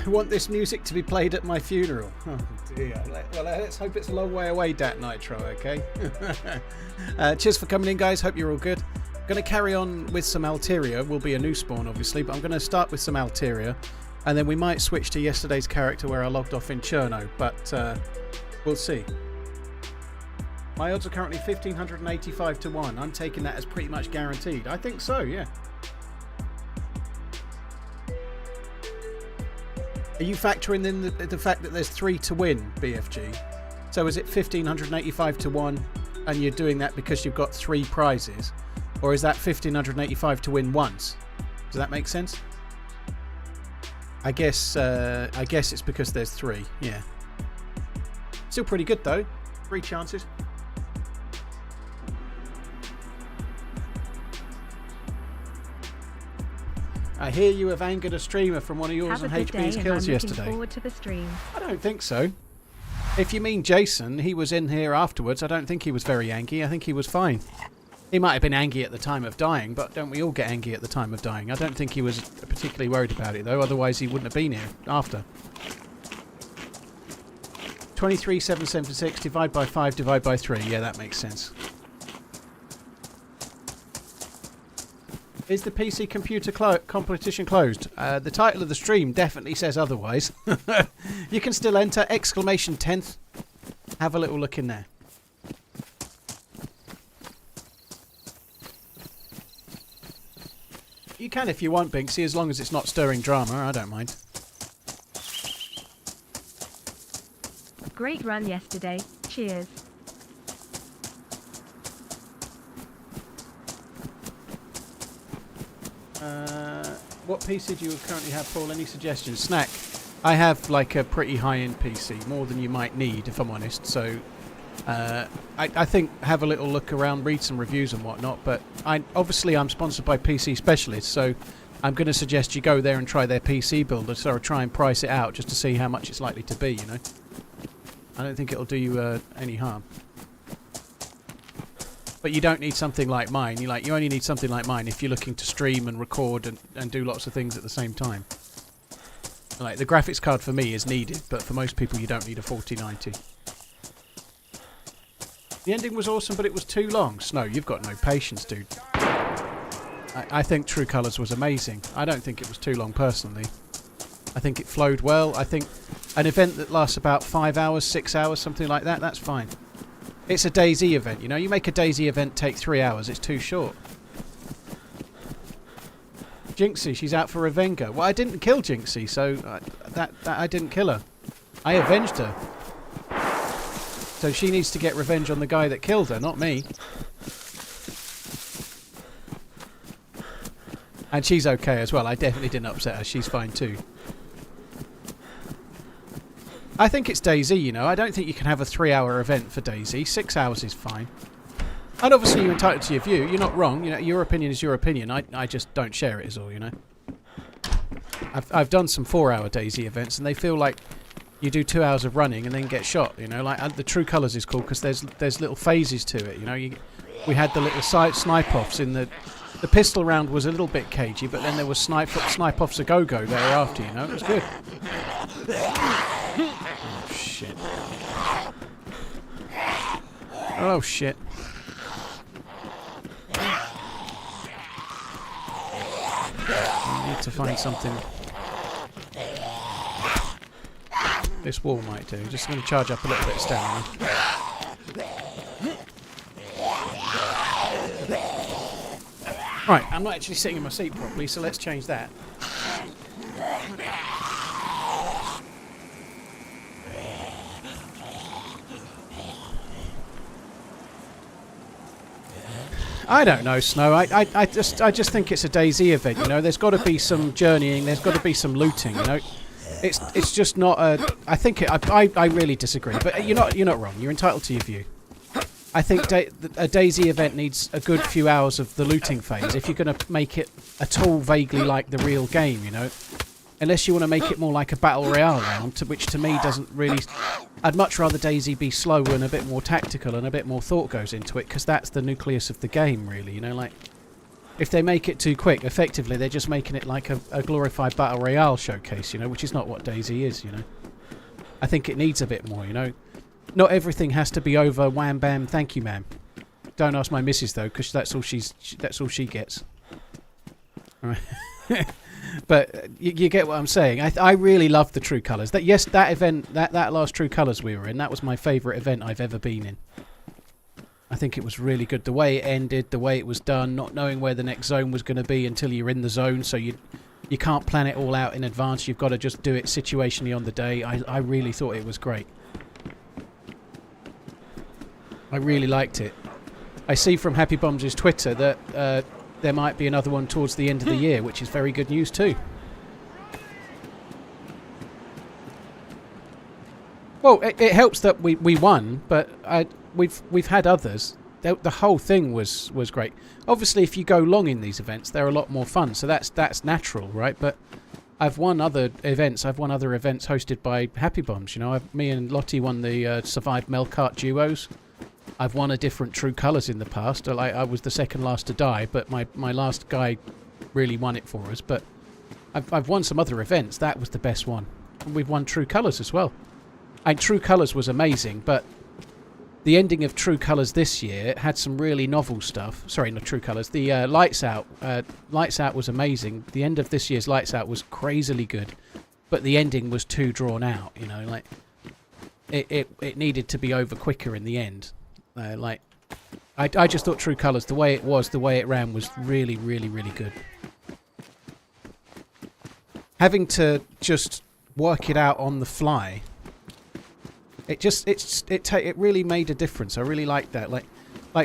I want this music to be played at my funeral. Oh dear. Well, let's hope it's a long way away, Dat Nitro, okay? Cheers for coming in, guys. Hope you're all good. I'm going to carry on with some Alteria. Will be a new spawn, obviously, but I'm going to start with some Alteria. And then we might switch to yesterday's character where I logged off in Cherno, but we'll see. My odds are currently 1,585 to 1. I'm taking that as pretty much guaranteed. I think so, yeah. Are you factoring in the fact that there's 3 to win, BFG? So is it 1,585 to 1 and you're doing that because you've got 3 prizes? Or is that 1,585 to win once? Does that make sense? I guess it's because there's 3, yeah. Still pretty good though. 3 chances. I hear you have angered a streamer from one of yours on HP's kills yesterday. Looking forward to the stream. I don't think so. If you mean Jason, he was in here afterwards. I don't think he was very angry. I think he was fine. He might have been angry at the time of dying, but don't we all get angry at the time of dying? I don't think he was particularly worried about it, though. Otherwise, he wouldn't have been here after. 23,776 divide by 5 divide by 3. Yeah, that makes sense. Is the PC computer competition closed? The title of the stream definitely says otherwise. You can still enter exclamation 10th. Have a little look in there. You can if you want, Binksy, as long as it's not stirring drama. I don't mind. Great run yesterday. Cheers. What PC do you currently have, Paul? Any suggestions? Snack. I have like a pretty high-end PC, more than you might need, if I'm honest. So, I think have a little look around, read some reviews and whatnot. But obviously I'm sponsored by PC Specialists, so I'm going to suggest you go there and try their PC builder, so try and price it out just to see how much it's likely to be. You know, I don't think it'll do you any harm. But you don't need something like mine. You only need something like mine if you're looking to stream and record and do lots of things at the same time. Like the graphics card for me is needed, but for most people you don't need a 4090. The ending was awesome, but it was too long. Snow, you've got no patience, dude. I think True Colours was amazing. I don't think it was too long personally. I think it flowed well. I think an event that lasts about 5 hours, 6 hours, something like that, that's fine. It's a DayZ event, you know. You make a DayZ event take 3 hours, it's too short. Jinxie, she's out for Revenga. Well, I didn't kill Jinxie, so that I didn't kill her. I avenged her. So she needs to get revenge on the guy that killed her, not me. And she's okay as well. I definitely didn't upset her. She's fine too. I think it's DayZ, you know. I don't think you can have a 3-hour event for DayZ. 6 hours is fine. And obviously you're entitled to your view. You're not wrong. You know, your opinion is your opinion. I just don't share it is all, you know. I've done some 4-hour DayZ events and they feel like you do 2 hours of running and then get shot, you know. Like the True Colours is cool because there's little phases to it, you know. We had the little snipe-offs in the pistol round was a little bit cagey, but then there was snipe-offs a go-go thereafter, you know. It was good. Oh, shit. Oh, shit. I need to find something. This wall might do. Just going to charge up a little bit of stamina. Right, I'm not actually sitting in my seat properly, so let's change that. I don't know, Snow. I just think it's a DayZ event, you know. There's got to be some journeying. There's got to be some looting, you know. It's just not a. I think I really disagree, but you're not wrong. You're entitled to your view. I think a DayZ event needs a good few hours of the looting phase if you're going to make it at all vaguely like the real game, you know. Unless you want to make it more like a battle royale round, which to me doesn't really. I'd much rather DayZ be slow and a bit more tactical and a bit more thought goes into it, because that's the nucleus of the game, really. You know, like if they make it too quick, effectively they're just making it like a glorified Battle Royale showcase, you know, which is not what DayZ is, you know. I think it needs a bit more, you know. Not everything has to be over wham bam thank you ma'am. Don't ask my missus though, because that's all she gets. All right. But you get what I'm saying. I really love the True Colours. That event, that last True Colours we were in, that was my favourite event I've ever been in. I think it was really good. The way it ended, the way it was done, not knowing where the next zone was going to be until you're in the zone, so you can't plan it all out in advance. You've got to just do it situationally on the day. I really thought it was great. I really liked it. I see from Happy Bombs' Twitter that there might be another one towards the end of the year, which is very good news too. Well, it helps that we won, but we've had others. The whole thing was great. Obviously, if you go long in these events, they're a lot more fun, so that's natural, right? But I've won other events. I've won other events hosted by Happy Bombs. You know, me and Lottie won the Survived Melkart duos. I've won a different True Colours in the past. I was the second last to die, but my last guy really won it for us. But I've won some other events. That was the best one. And we've won True Colours as well. And True Colours was amazing, but the ending of True Colours this year had some really novel stuff. Sorry, not True Colours. The Lights Out. Lights Out was amazing. The end of this year's Lights Out was crazily good, but the ending was too drawn out. You know, like it needed to be over quicker in the end. I just thought True Colours, the way it was, the way it ran, was really, really, really good. Having to just work it out on the fly, it really made a difference. I really liked that. Like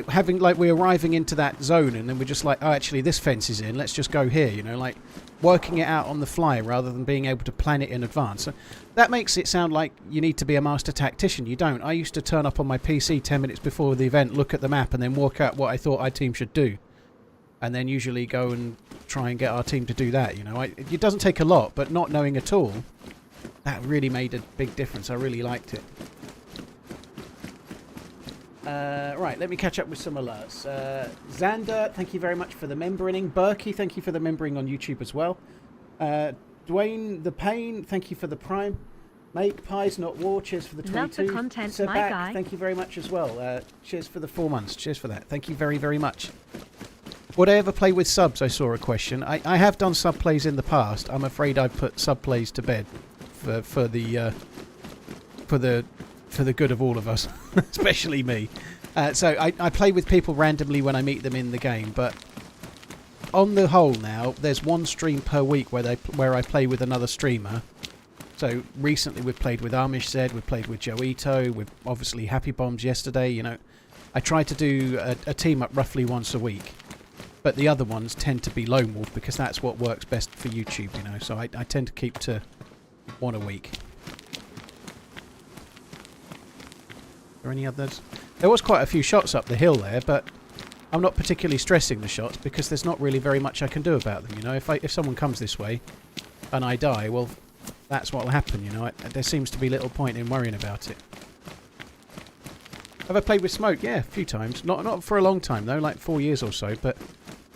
having we're arriving into that zone and then we're just like, oh, actually this fence is in. Let's just go here. You know, like working it out on the fly rather than being able to plan it in advance. So that makes it sound like you need to be a master tactician. You don't. I used to turn up on my PC 10 minutes before the event, look at the map, and then work out what I thought our team should do, and then usually go and try and get our team to do that. You know, it doesn't take a lot, but not knowing at all, that really made a big difference. I really liked it. Right, let me catch up with some alerts. Xander, thank you very much for the membering. Berkey, thank you for the membering on YouTube as well. Dwayne the Pain, thank you for the Prime. Make Pies Not War, cheers for the 22. Love the content, Sir my Back, guy. thank you very much as well. Cheers for the 4 months. Cheers for that. Thank you very, very much. Would I ever play with subs? I saw a question. I have done sub plays in the past. I'm afraid I've put sub plays to bed for the good of all of us, especially me. So I play with people randomly when I meet them in the game, but on the whole now, there's one stream per week where I play with another streamer. So recently we've played with AmishZ, we've played with Joito, with obviously Happy Bombs yesterday. You know, I try to do a team up roughly once a week, but the other ones tend to be lone wolf because that's what works best for YouTube. You know, so I tend to keep to one a week. Are there any others? There was quite a few shots up the hill there, but I'm not particularly stressing the shots because there's not really very much I can do about them. You know, if someone comes this way and I die, well, that's what will happen. You know, there seems to be little point in worrying about it. Have I played with Smoke? Yeah, a few times. Not for a long time though, like 4 years or so. But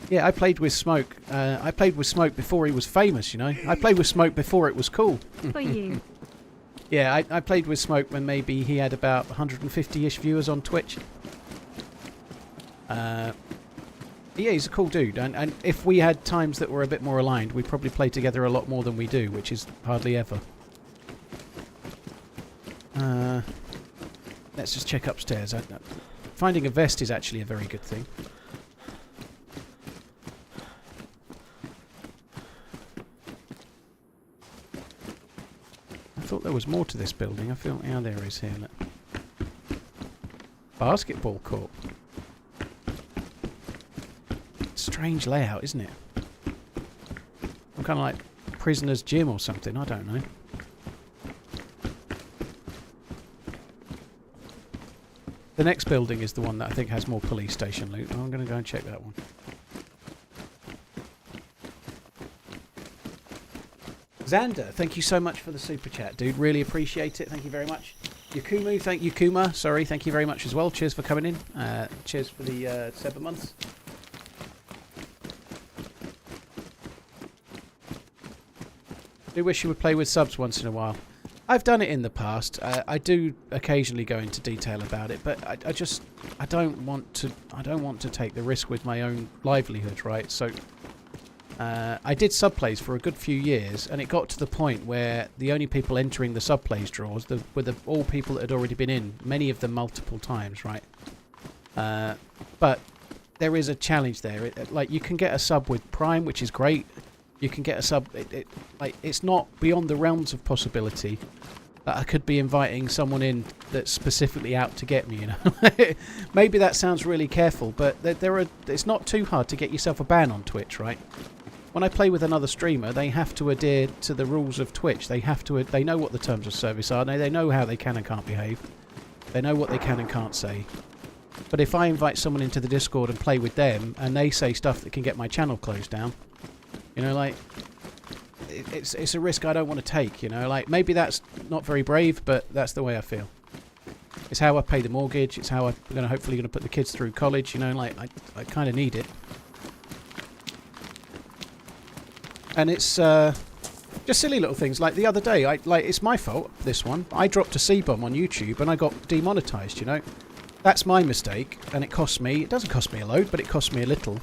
yeah, I played with Smoke. I played with Smoke before he was famous. You know, I played with Smoke before it was cool. For you. Yeah, I played with Smoke when maybe he had about 150-ish viewers on Twitch. Yeah, he's a cool dude. And if we had times that were a bit more aligned, we'd probably play together a lot more than we do, which is hardly ever. Let's just check upstairs. Finding a vest is actually a very good thing. I thought there was more to this building. I feel, yeah, there is here. Look. Basketball court. Strange layout, isn't it? I'm kind of like prisoner's gym or something. I don't know. The next building is the one that I think has more police station loot. I'm going to go and check that one. Xander, thank you so much for the super chat, dude. Really appreciate it. Thank you very much. Yakumu, thank you. Kuma, sorry, thank you very much as well. Cheers for coming in. Cheers for the 7 months. do wish you would play with subs once in a while. I've done it in the past. I do occasionally go into detail about it, but I don't want to take the risk with my own livelihood, right? So I did subplays for a good few years, and it got to the point where the only people entering the subplays draws were all people that had already been in, many of them multiple times, right? But there is a challenge there. Like, you can get a sub with Prime, which is great. You can get a sub. Like, it's not beyond the realms of possibility that I could be inviting someone in that's specifically out to get me. You know, maybe that sounds really careful, but it's not too hard to get yourself a ban on Twitch, right? When I play with another streamer, they have to adhere to the rules of Twitch. They know what the terms of service are. They know how they can and can't behave. They know what they can and can't say. But if I invite someone into the Discord and play with them, and they say stuff that can get my channel closed down, you know, like, it's a risk I don't want to take, you know. Like, maybe that's not very brave, but that's the way I feel. It's how I pay the mortgage. It's how I'm hopefully going to put the kids through college, you know. Like, I kind of need it. And it's just silly little things. Like the other day, it's my fault, this one. I dropped a C-bomb on YouTube and I got demonetized, you know. That's my mistake, and it cost me... It doesn't cost me a load, but it cost me a little.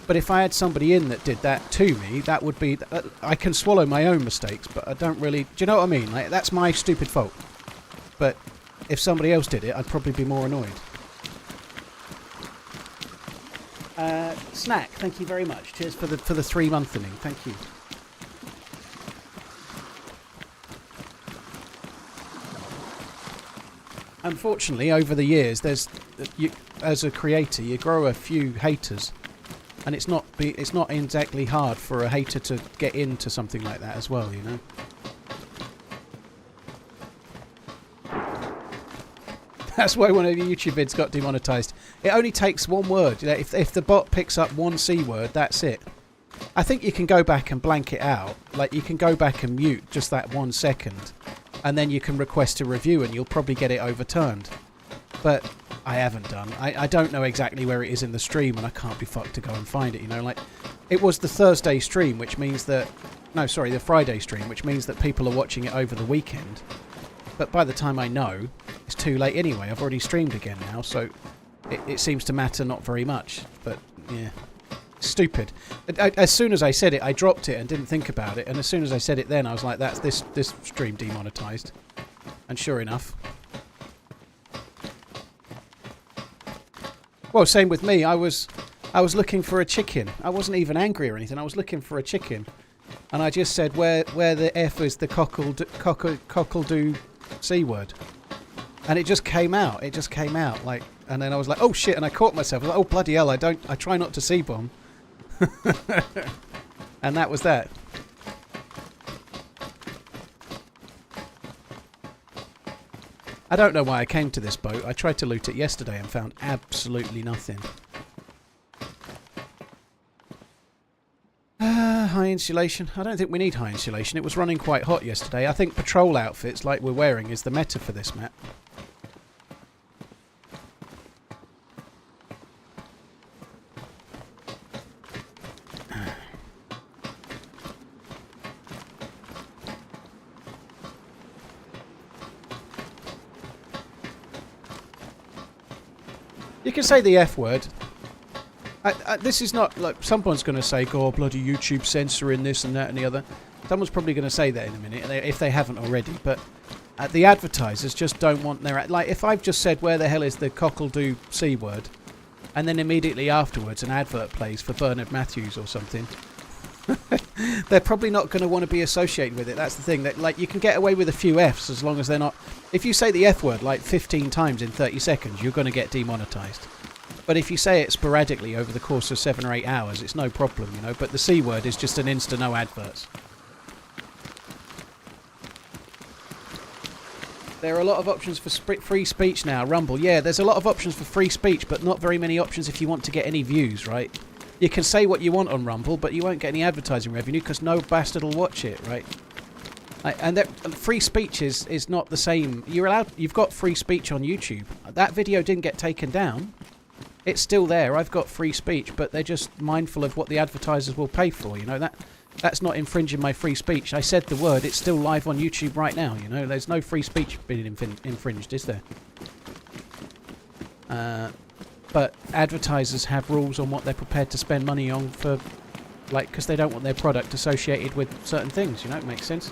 But if I had somebody in that did that to me, that would be... I can swallow my own mistakes, but I don't really... Do you know what I mean? Like, that's my stupid fault. But if somebody else did it, I'd probably be more annoyed. Snack, thank you very much. Cheers for the 3-monthing. Thank you. Unfortunately, over the years, as a creator, you grow a few haters, and it's not exactly hard for a hater to get into something like that as well, you know. That's why one of your YouTube vids got demonetized. It only takes one word. You know, if the bot picks up one C word, that's it. I think you can go back and blank it out. Like, you can go back and mute just that 1 second. And then you can request a review and you'll probably get it overturned. But I haven't done. I don't know exactly where it is in the stream, and I can't be fucked to go and find it, you know. Like, it was the Thursday stream, which means that... No, sorry, the Friday stream, which means that people are watching it over the weekend. But by the time I know, it's too late anyway. I've already streamed again now, so it seems to matter not very much. But, yeah... Stupid. As soon as I said it, I dropped it and didn't think about it, and as soon as I said it then, I was like, that's this stream demonetized. And sure enough. Well, same with me. I was looking for a chicken. I wasn't even angry or anything. I was looking for a chicken, and I just said where the F is the cockle-do C word, and it just came out. It just came out like, and then I was like, oh shit, and I caught myself. I was like, oh bloody hell! I try not to C-bomb. And that was that. I don't know why I came to this boat. I tried to loot it yesterday and found absolutely nothing. High insulation. I don't think we need high insulation. It was running quite hot yesterday. I think patrol outfits like we're wearing is the meta for this map. You can say the F word. This is not like someone's going to say, "God, bloody YouTube censoring this and that and the other." Someone's probably going to say that in a minute if they haven't already. But the advertisers just don't want their like. If I've just said, "Where the hell is the cockle-do C word," and then immediately afterwards an advert plays for Bernard Matthews or something, they're probably not going to want to be associated with it. That's the thing. That like you can get away with a few Fs as long as they're not. If you say the F word like 15 times in 30 seconds, you're going to get demonetized. But if you say it sporadically over the course of 7 or 8 hours, it's no problem, you know. But the C word is just an insta no adverts. There are a lot of options for free speech now. Rumble, yeah, there's a lot of options for free speech, but not very many options if you want to get any views, right? You can say what you want on Rumble, but you won't get any advertising revenue because no bastard will watch it, right? And free speech is not the same. You've got free speech on YouTube. That video didn't get taken down. It's still there. I've got free speech, but they're just mindful of what the advertisers will pay for. You know that That's not infringing my free speech. I said the word. It's still live on YouTube right now, you know. There's no free speech being infringed, is there? But advertisers have rules on what they're prepared to spend money on for, like, because they don't want their product associated with certain things, you know. It makes sense.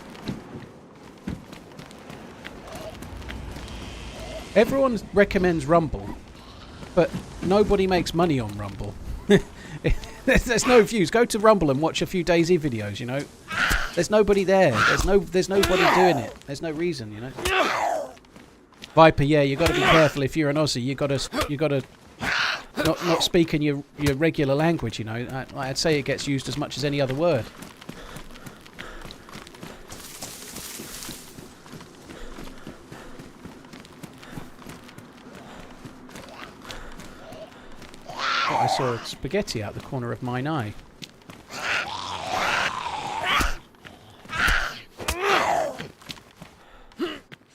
Everyone recommends Rumble, but nobody makes money on Rumble. There's no views. Go to Rumble and watch a few DayZ videos, you know. There's nobody there. There's nobody doing it. There's no reason, you know. Viper, yeah, you got to be careful if you're an Aussie. You got to not speak in your regular language, you know. I'd say it gets used as much as any other word. I saw a spaghetti out the corner of mine eye.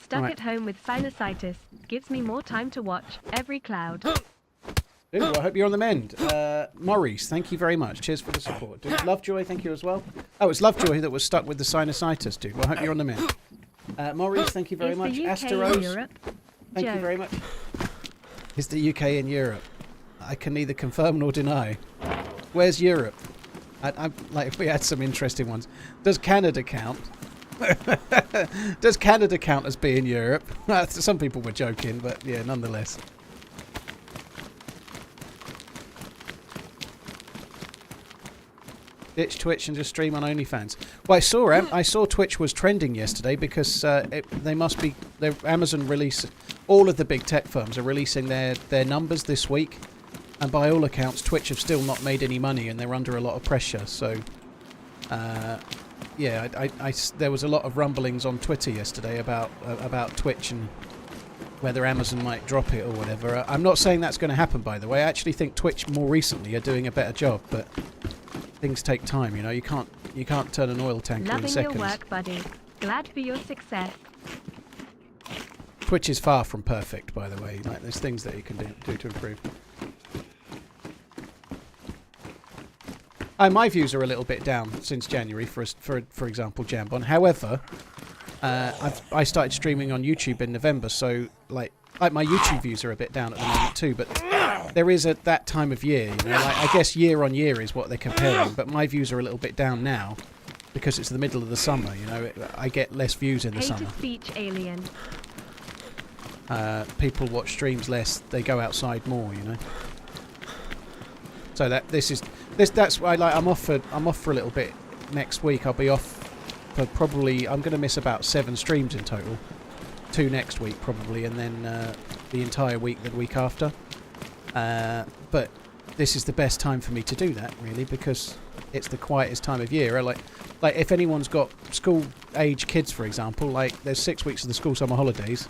Stuck at home with sinusitis. Gives me more time to watch every cloud. Dude, well, I hope you're on the mend. Maurice, thank you very much. Cheers for the support. Dude, Lovejoy, thank you as well. Oh, it's Lovejoy that was stuck with the sinusitis, dude. Well, I hope you're on the mend. Maurice, thank you very much. Asteros, thank you very much. Is the UK in Europe? I can neither confirm nor deny. Where's Europe? I'm like, we had some interesting ones. Does Canada count? Does Canada count as being Europe? Some people were joking, but yeah, nonetheless. Ditch Twitch and just stream on OnlyFans. Well, I saw Twitch was trending yesterday because Amazon release, all of the big tech firms are releasing their numbers this week. And by all accounts, Twitch have still not made any money, and they're under a lot of pressure. So, yeah, there was a lot of rumblings on Twitter yesterday about Twitch and whether Amazon might drop it or whatever. I'm not saying that's going to happen, by the way. I actually think Twitch more recently are doing a better job, but things take time. You know, you can't turn an oil tanker in seconds. Loving your work, buddy. Glad for your success. Twitch is far from perfect, by the way. Like, there's things that you can do to improve. My views are a little bit down since January, for example, Jambon. However, I started streaming on YouTube in November, so like my YouTube views are a bit down at the moment too. But there is that time of year, you know. Like, I guess year on year is what they're comparing. But my views are a little bit down now because it's the middle of the summer. You know, I get less views in the summer. Speech alien. People watch streams less. They go outside more. You know. So that's why, like, I'm off for a little bit next week. I'll be off for probably, I'm going to miss about 7 streams in total. 2 next week probably, and then the entire week the week after. But this is the best time for me to do that, really, because it's the quietest time of year. Like if anyone's got school age kids, for example, like there's 6 weeks of the school summer holidays.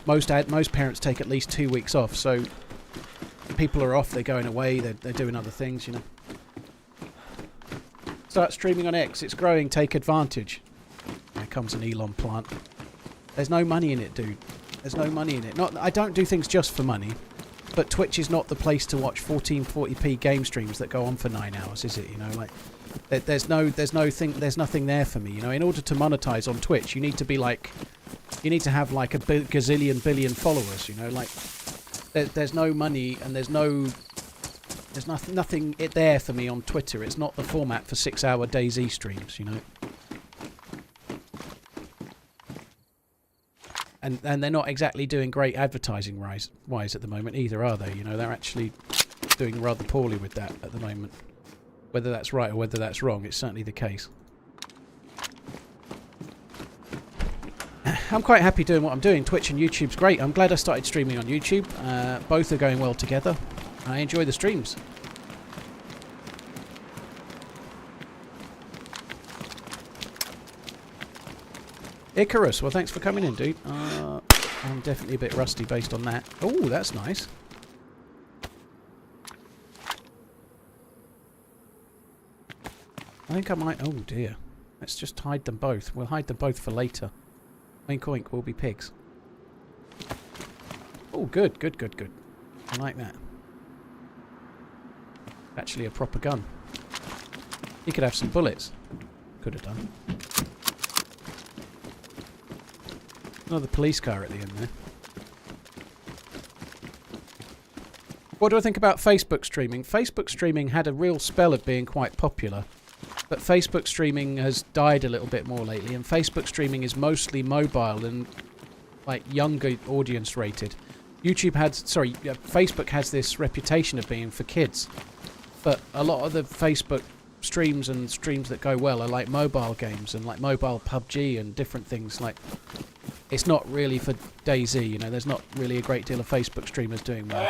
Most parents take at least 2 weeks off, so people are off, they're going away, they're doing other things, you know. Start streaming on X, it's growing, take advantage. Here comes an Elon plant. There's no money in it, dude. There's no money in it. I don't do things just for money, but Twitch is not the place to watch 1440p game streams that go on for 9 hours, is it? You know, like there's nothing there for me. You know, in order to monetize on Twitch, you need to have like a gazillion billion followers. You know, like. There's no money and there's nothing there for me on Twitter. It's not the format for 6-hour DayZ streams, you know. And they're not exactly doing great advertising wise at the moment either, are they? You know, they're actually doing rather poorly with that at the moment. Whether that's right or whether that's wrong, it's certainly the case. I'm quite happy doing what I'm doing. Twitch and YouTube's great. I'm glad I started streaming on YouTube. Both are going well together. I enjoy the streams. Icarus, well, thanks for coming in, dude. I'm definitely a bit rusty based on that. Oh, that's nice. I think I might... Oh, dear. Let's just hide them both. We'll hide them both for later. Oink oink, we'll be pigs. Oh, good, good, good, good. I like that. Actually a proper gun. You could have some bullets. Could have done. Another police car at the end there. What do I think about Facebook streaming? Facebook streaming had a real spell of being quite popular. But Facebook streaming has died a little bit more lately. And Facebook streaming is mostly mobile and like younger audience rated. Facebook has this reputation of being for kids. But a lot of the Facebook streams and streams that go well are like mobile games and like mobile PUBG and different things. Like, it's not really for DayZ, you know, there's not really a great deal of Facebook streamers doing well.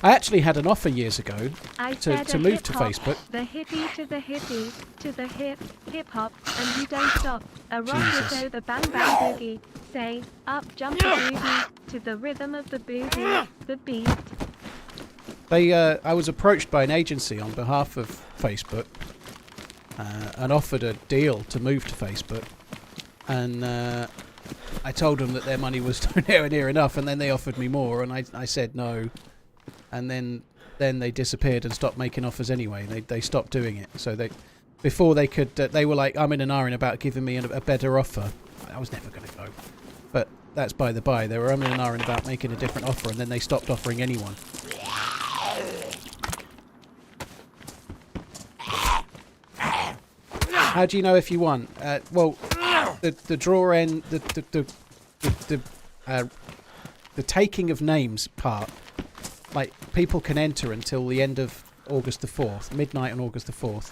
I actually had an offer years ago to move to Facebook. The hippie to the hippie to the hip hop, and you don't stop. A rock to the bang bang boogie. Say up, jump the boogie to the rhythm of the boogie, the beat. I was approached by an agency on behalf of Facebook and offered a deal to move to Facebook, and I told them that their money was nowhere near enough, and then they offered me more, and I said no. And then they disappeared and stopped making offers anyway. They stopped doing it. So before they could, they were like, I'm in an iron about giving me a better offer. I was never going to go. But that's by the by. They were in an iron about making a different offer, and then they stopped offering anyone. How do you know if you won? Well, the draw end, the taking of names part. Like, people can enter until the end of August the 4th, midnight on August the 4th.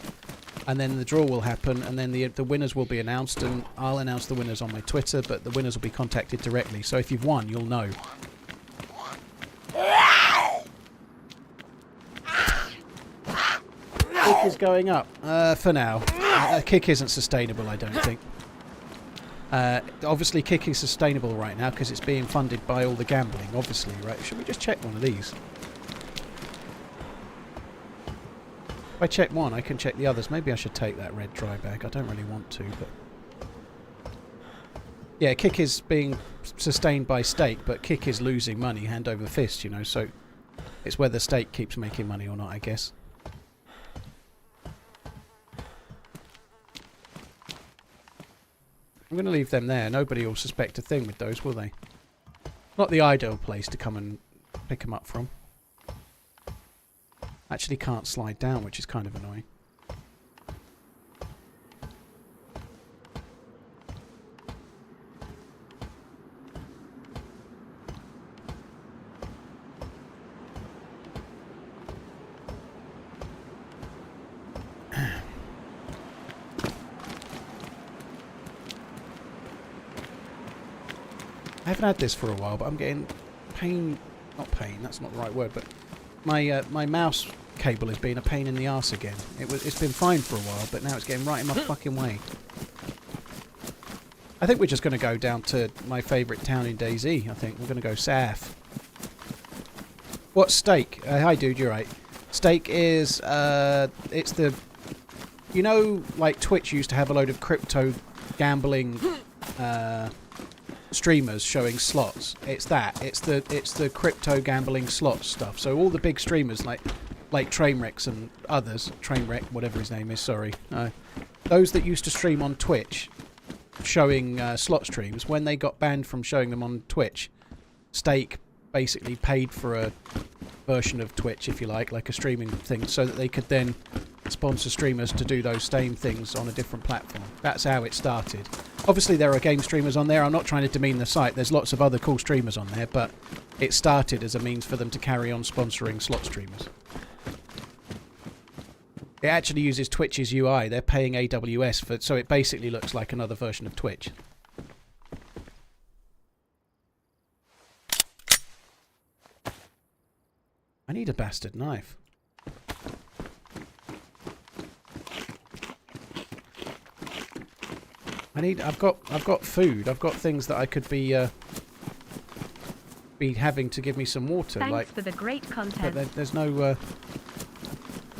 And then the draw will happen, and then the winners will be announced, and I'll announce the winners on my Twitter, but the winners will be contacted directly. So if you've won, you'll know. Kick is going up, for now. Kick isn't sustainable, I don't think. Obviously, Kick is sustainable right now because it's being funded by all the gambling, obviously, right? Should we just check one of these? If I check one, I can check the others. Maybe I should take that red dry bag. I don't really want to, but... Yeah, Kick is being sustained by stake, but Kick is losing money hand over fist, you know, so it's whether stake keeps making money or not, I guess. I'm going to leave them there. Nobody will suspect a thing with those, will they? Not the ideal place to come and pick them up from. Actually can't slide down, which is kind of annoying. I haven't had this for a while, but I'm getting pain... Not pain, that's not the right word, but my mouse cable has been a pain in the arse again. It's been fine for a while, but now it's getting right in my fucking way. I think we're just going to go down to my favourite town in DayZ, I think. We're going to go south. What's stake? Hi dude, you're right. Stake is... it's the... You know, like Twitch used to have a load of crypto gambling... streamers showing slots. It's that. It's the crypto gambling slots stuff. So all the big streamers like Trainwrecks and others, Trainwreck, whatever his name is, sorry. Those that used to stream on Twitch showing slot streams, when they got banned from showing them on Twitch, Stake basically paid for a version of Twitch, if you like a streaming thing, so that they could then sponsor streamers to do those same things on a different platform. That's how it started. Obviously there are game streamers on there. I'm not trying to demean the site. There's lots of other cool streamers on there, but it started as a means for them to carry on sponsoring slot streamers. It actually uses Twitch's UI. They're paying AWS for, so it basically looks like another version of Twitch. I need a bastard knife. I've got food. I've got things that I could be having to give me some water. Thanks for the great content. But there's no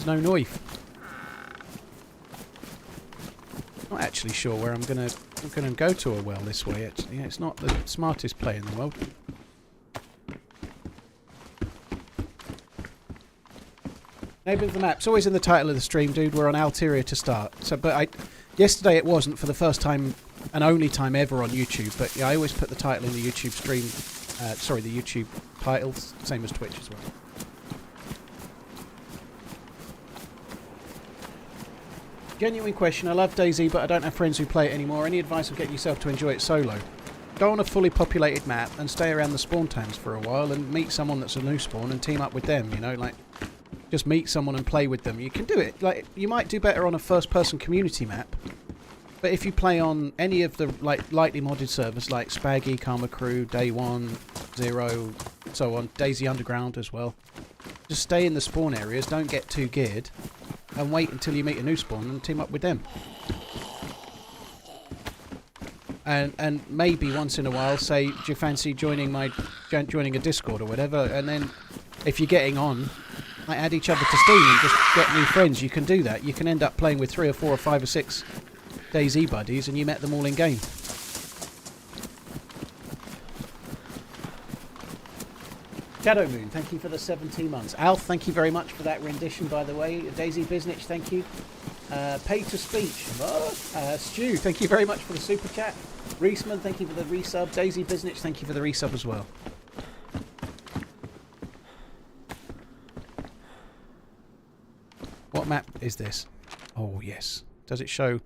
knife. Not actually sure where I'm gonna go to a well this way. It's not the smartest play in the world. Neighbour of the map. It's always in the title of the stream, dude. We're on Alteria to start. So, but Yesterday it wasn't, for the first time and only time ever on YouTube, but yeah, I always put the title in the YouTube stream, sorry, the YouTube title, same as Twitch as well. Genuine question, I love DayZ, but I don't have friends who play it anymore. Any advice on getting yourself to enjoy it solo? Go on a fully populated map and stay around the spawn towns for a while and meet someone that's a new spawn and team up with them, you know, like, just meet someone and play with them. You can do it. Like, you might do better on a first-person community map, but if you play on any of the like lightly modded servers like Spaggy, Karma Crew, Day 1, 0, so on, DayZ Underground as well, just stay in the spawn areas, don't get too geared, and wait until you meet a new spawn and team up with them. And maybe once in a while say, do you fancy joining a Discord or whatever, and then if you're getting on, like, add each other to Steam and just get new friends. You can do that. You can end up playing with 3 or 4 or 5 or 6 DayZ buddies and you met them all in game. Shadow Moon, thank you for the 17 months. Alf, thank you very much for that rendition, by the way. DayZ Biznich, thank you. Pay to Speech. Stu, thank you very much for the super chat. Reesman, thank you for the resub. DayZ Biznich, thank you for the resub as well. What map is this? Oh, yes. Does it show?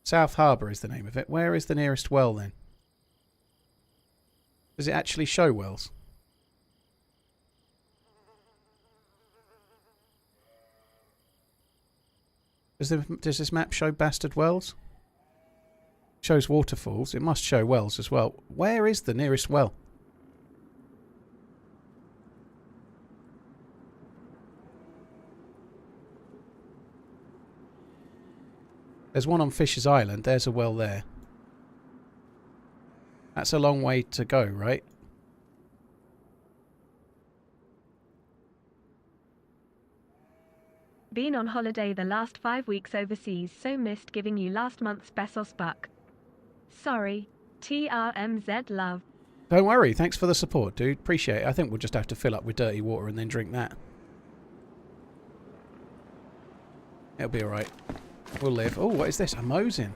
South Harbour is the name of it. Where is the nearest well then? Does it actually show wells? Does this map show Bastard Wells? It shows waterfalls. It must show wells as well. Where is the nearest well? There's one on Fisher's Island. There's a well there. That's a long way to go, right? Been on holiday the last 5 weeks overseas, so missed giving you last month's pesos buck. Sorry. TRMZ love. Don't worry. Thanks for the support, dude. Appreciate it. I think we'll just have to fill up with dirty water and then drink that. It'll be alright. We'll live. Oh, what is this? A Mosin.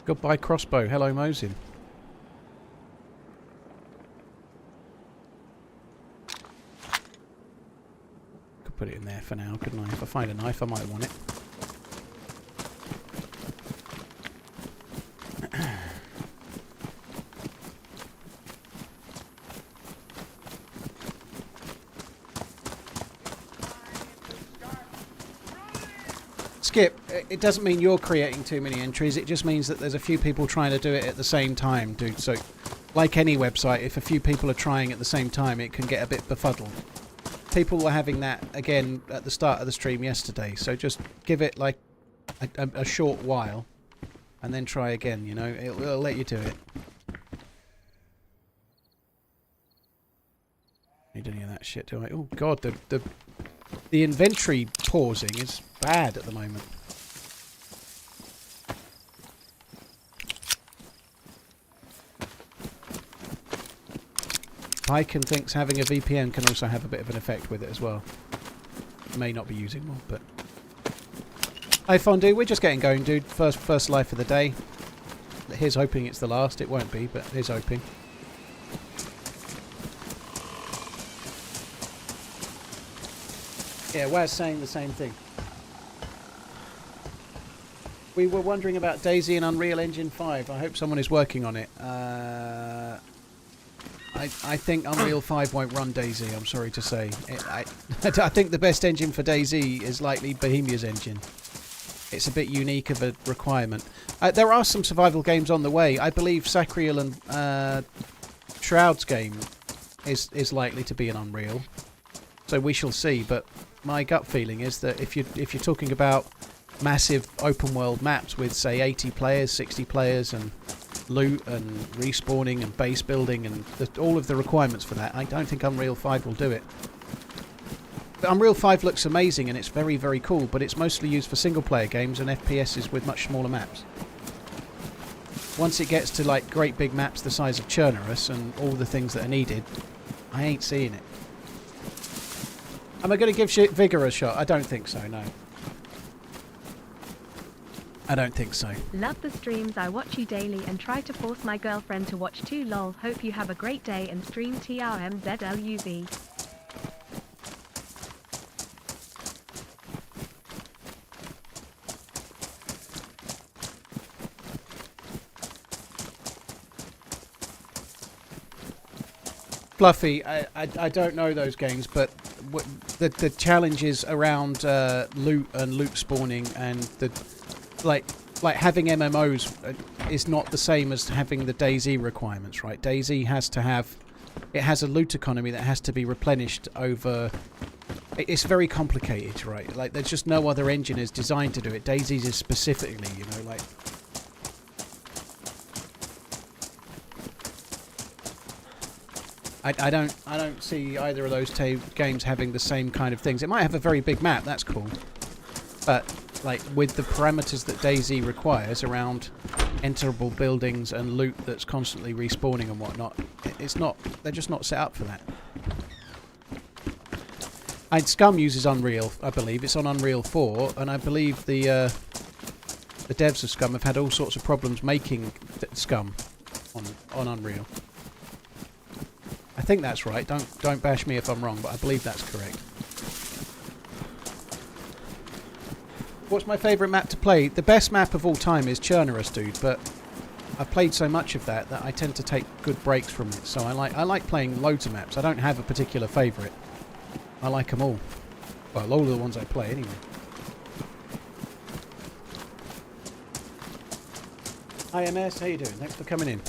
Goodbye, crossbow. Hello, Mosin. Could put it in there for now, couldn't I? If I find a knife, I might want it. Skip, it doesn't mean you're creating too many entries, it just means that there's a few people trying to do it at the same time, dude. So, like any website, if a few people are trying at the same time, it can get a bit befuddled. People were having that again at the start of the stream yesterday, so just give it like a short while and then try again, you know, it'll let you do it. Need any of that shit, do I? Oh god, the inventory pausing is bad at the moment. Pyken thinks having a VPN can also have a bit of an effect with it as well. May not be using one, but... Hey Fondue, we're just getting going, dude. First life of the day. Here's hoping it's the last. It won't be, but here's hoping. Yeah, Waz saying the same thing. We were wondering about DayZ and Unreal Engine 5. I hope someone is working on it. I think Unreal 5 won't run DayZ, I'm sorry to say. I think the best engine for DayZ is likely Bohemia's engine. It's a bit unique of a requirement. There are some survival games on the way. I believe Sacriel and Shroud's game is likely to be an Unreal. So we shall see, but my gut feeling is that if you're talking about massive open world maps with say 80 players, 60 players and loot and respawning and base building and all of the requirements for that, I don't think Unreal 5 will do it. But Unreal 5 looks amazing and it's very, very cool, but it's mostly used for single player games and FPSs with much smaller maps. Once it gets to like great big maps the size of Chernarus and all the things that are needed, I ain't seeing it. Am I going to give Vigor a shot? I don't think so, no. I don't think so. Love the streams, I watch you daily and try to force my girlfriend to watch too, lol. Hope you have a great day and stream TRMZ. Fluffy, I don't know those games, but the challenges around loot and loot spawning and the like having MMOs is not the same as having the DayZ requirements, right? DayZ has a loot economy that has to be replenished over. It's very complicated, right? Like there's just no other engine is designed to do it. DayZ is specifically, you know, like. I don't see either of those games having the same kind of things. It might have a very big map, that's cool. But like with the parameters that DayZ requires around enterable buildings and loot that's constantly respawning and whatnot, it's not. They're just not set up for that. And Scum uses Unreal, I believe. It's on Unreal 4, and I believe the devs of Scum have had all sorts of problems making Scum on Unreal. I think that's right. Don't bash me if I'm wrong, but I believe that's correct. What's my favourite map to play? The best map of all time is Churnerus, dude, but I've played so much of that I tend to take good breaks from it. So I like playing loads of maps. I don't have a particular favourite. I like them all. Well, all of the ones I play anyway. Hi MS, how you doing? Thanks for coming in.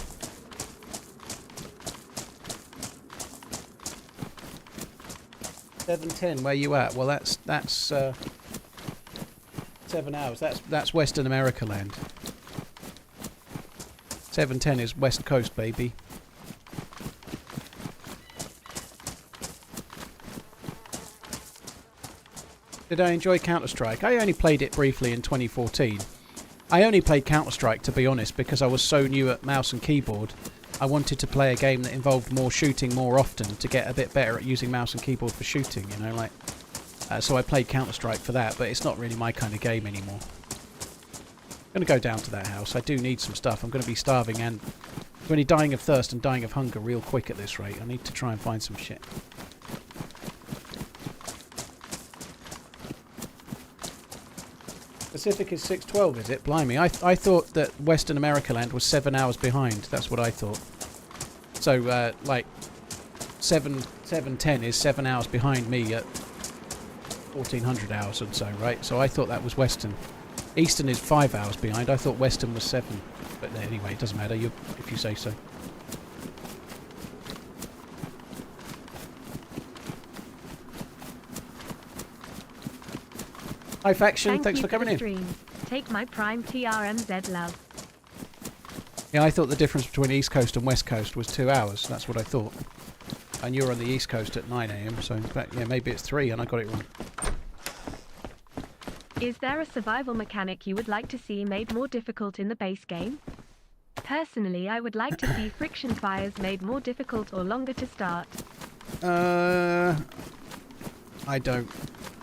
$7.10, where you at? Well, that's 7 hours. That's Western America land. 7.10 is West Coast, baby. Did I enjoy Counter-Strike? I only played it briefly in 2014. I only played Counter-Strike, to be honest, because I was so new at mouse and keyboard. I wanted to play a game that involved more shooting more often to get a bit better at using mouse and keyboard for shooting, you know, like. So I played Counter-Strike for that, but it's not really my kind of game anymore. I'm going to go down to that house. I do need some stuff. I'm going to be starving and I'm going to be dying of thirst and dying of hunger real quick at this rate. I need to try and find some shit. Pacific is 6:12, is it? Blimey. I thought that Western America land was 7 hours behind. That's what I thought. So, like, 7:10 is 7 hours behind me at 1400 hours or so, right? So I thought that was Western. Eastern is 5 hours behind. I thought Western was 7. But anyway, it doesn't matter if you say so. Hi Faction, thanks for coming in. Take my prime TRMZ love. Yeah, I thought the difference between East Coast and West Coast was 2 hours. That's what I thought. And you're on the East Coast at 9 AM, so in fact, yeah, maybe it's 3 and I got it wrong. Is there a survival mechanic you would like to see made more difficult in the base game? Personally, I would like to see friction fires made more difficult or longer to start. I don't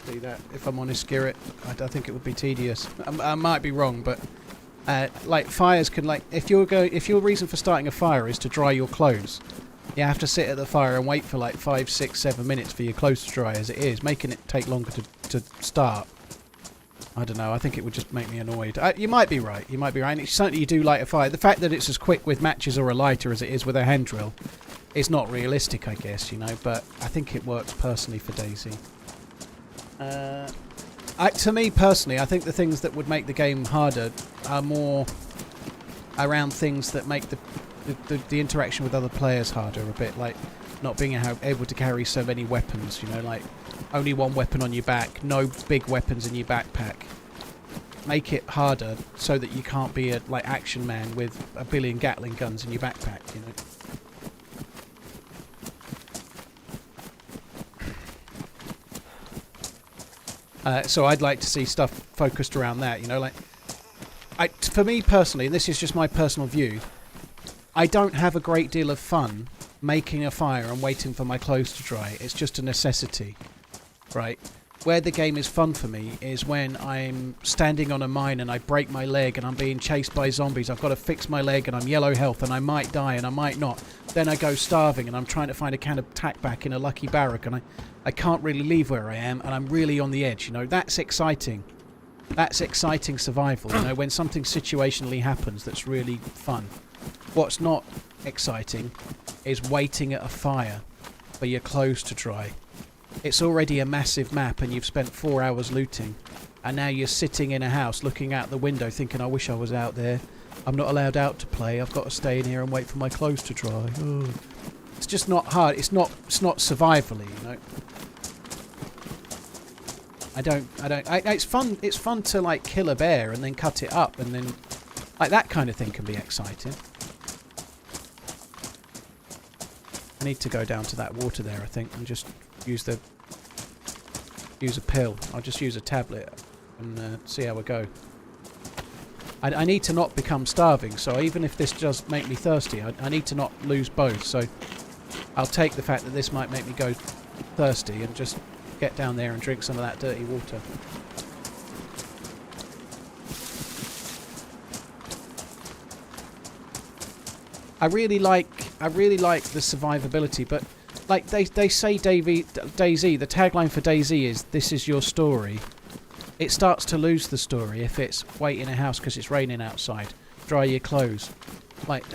see that, if I'm honest, Scarrett. I don't think it would be tedious. I might be wrong, but like fires can, like, if your reason for starting a fire is to dry your clothes, you have to sit at the fire and wait for like 5, 6, 7 minutes for your clothes to dry as it is, making it take longer to start. I don't know, I think it would just make me annoyed. You might be right, and certainly you do light a fire. The fact that it's as quick with matches or a lighter as it is with a hand drill is not realistic, I guess, you know, but I think it works personally for DayZ. To me personally, I think the things that would make the game harder are more around things that make the interaction with other players harder a bit, like not being able to carry so many weapons, you know, like only one weapon on your back, no big weapons in your backpack. Make it harder so that you can't be a like action man with a billion Gatling guns in your backpack, you know. So I'd like to see stuff focused around that, you know, like for me personally, and this is just my personal view, I don't have a great deal of fun making a fire and waiting for my clothes to dry. It's just a necessity. right? Where the game is fun for me is when I'm standing on a mine and I break my leg and I'm being chased by zombies. I've got to fix my leg and I'm yellow health and I might die and I might not. Then I go starving and I'm trying to find a can of tack back in a lucky barrack and I can't really leave where I am and I'm really on the edge, you know. That's exciting. That's exciting survival, you know, when something situationally happens that's really fun. What's not exciting is waiting at a fire for your clothes to dry. It's already a massive map and you've spent 4 hours looting and now you're sitting in a house looking out the window thinking, I wish I was out there. I'm not allowed out to play. I've got to stay in here and wait for my clothes to dry. Oh. It's just not hard. It's not survivally, you know. It's fun. It's fun to like kill a bear and then cut it up and then like that kind of thing can be exciting. I need to go down to that water there, I think, and just use a pill. I'll just use a tablet and see how we go. I need to not become starving, so even if this does make me thirsty, I need to not lose both. So I'll take the fact that this might make me go thirsty and just get down there and drink some of that dirty water. I really like the survivability, but like they say DayZ, the tagline for DayZ is "This is your story." It starts to lose the story if it's wait in a house because it's raining outside, dry your clothes. Like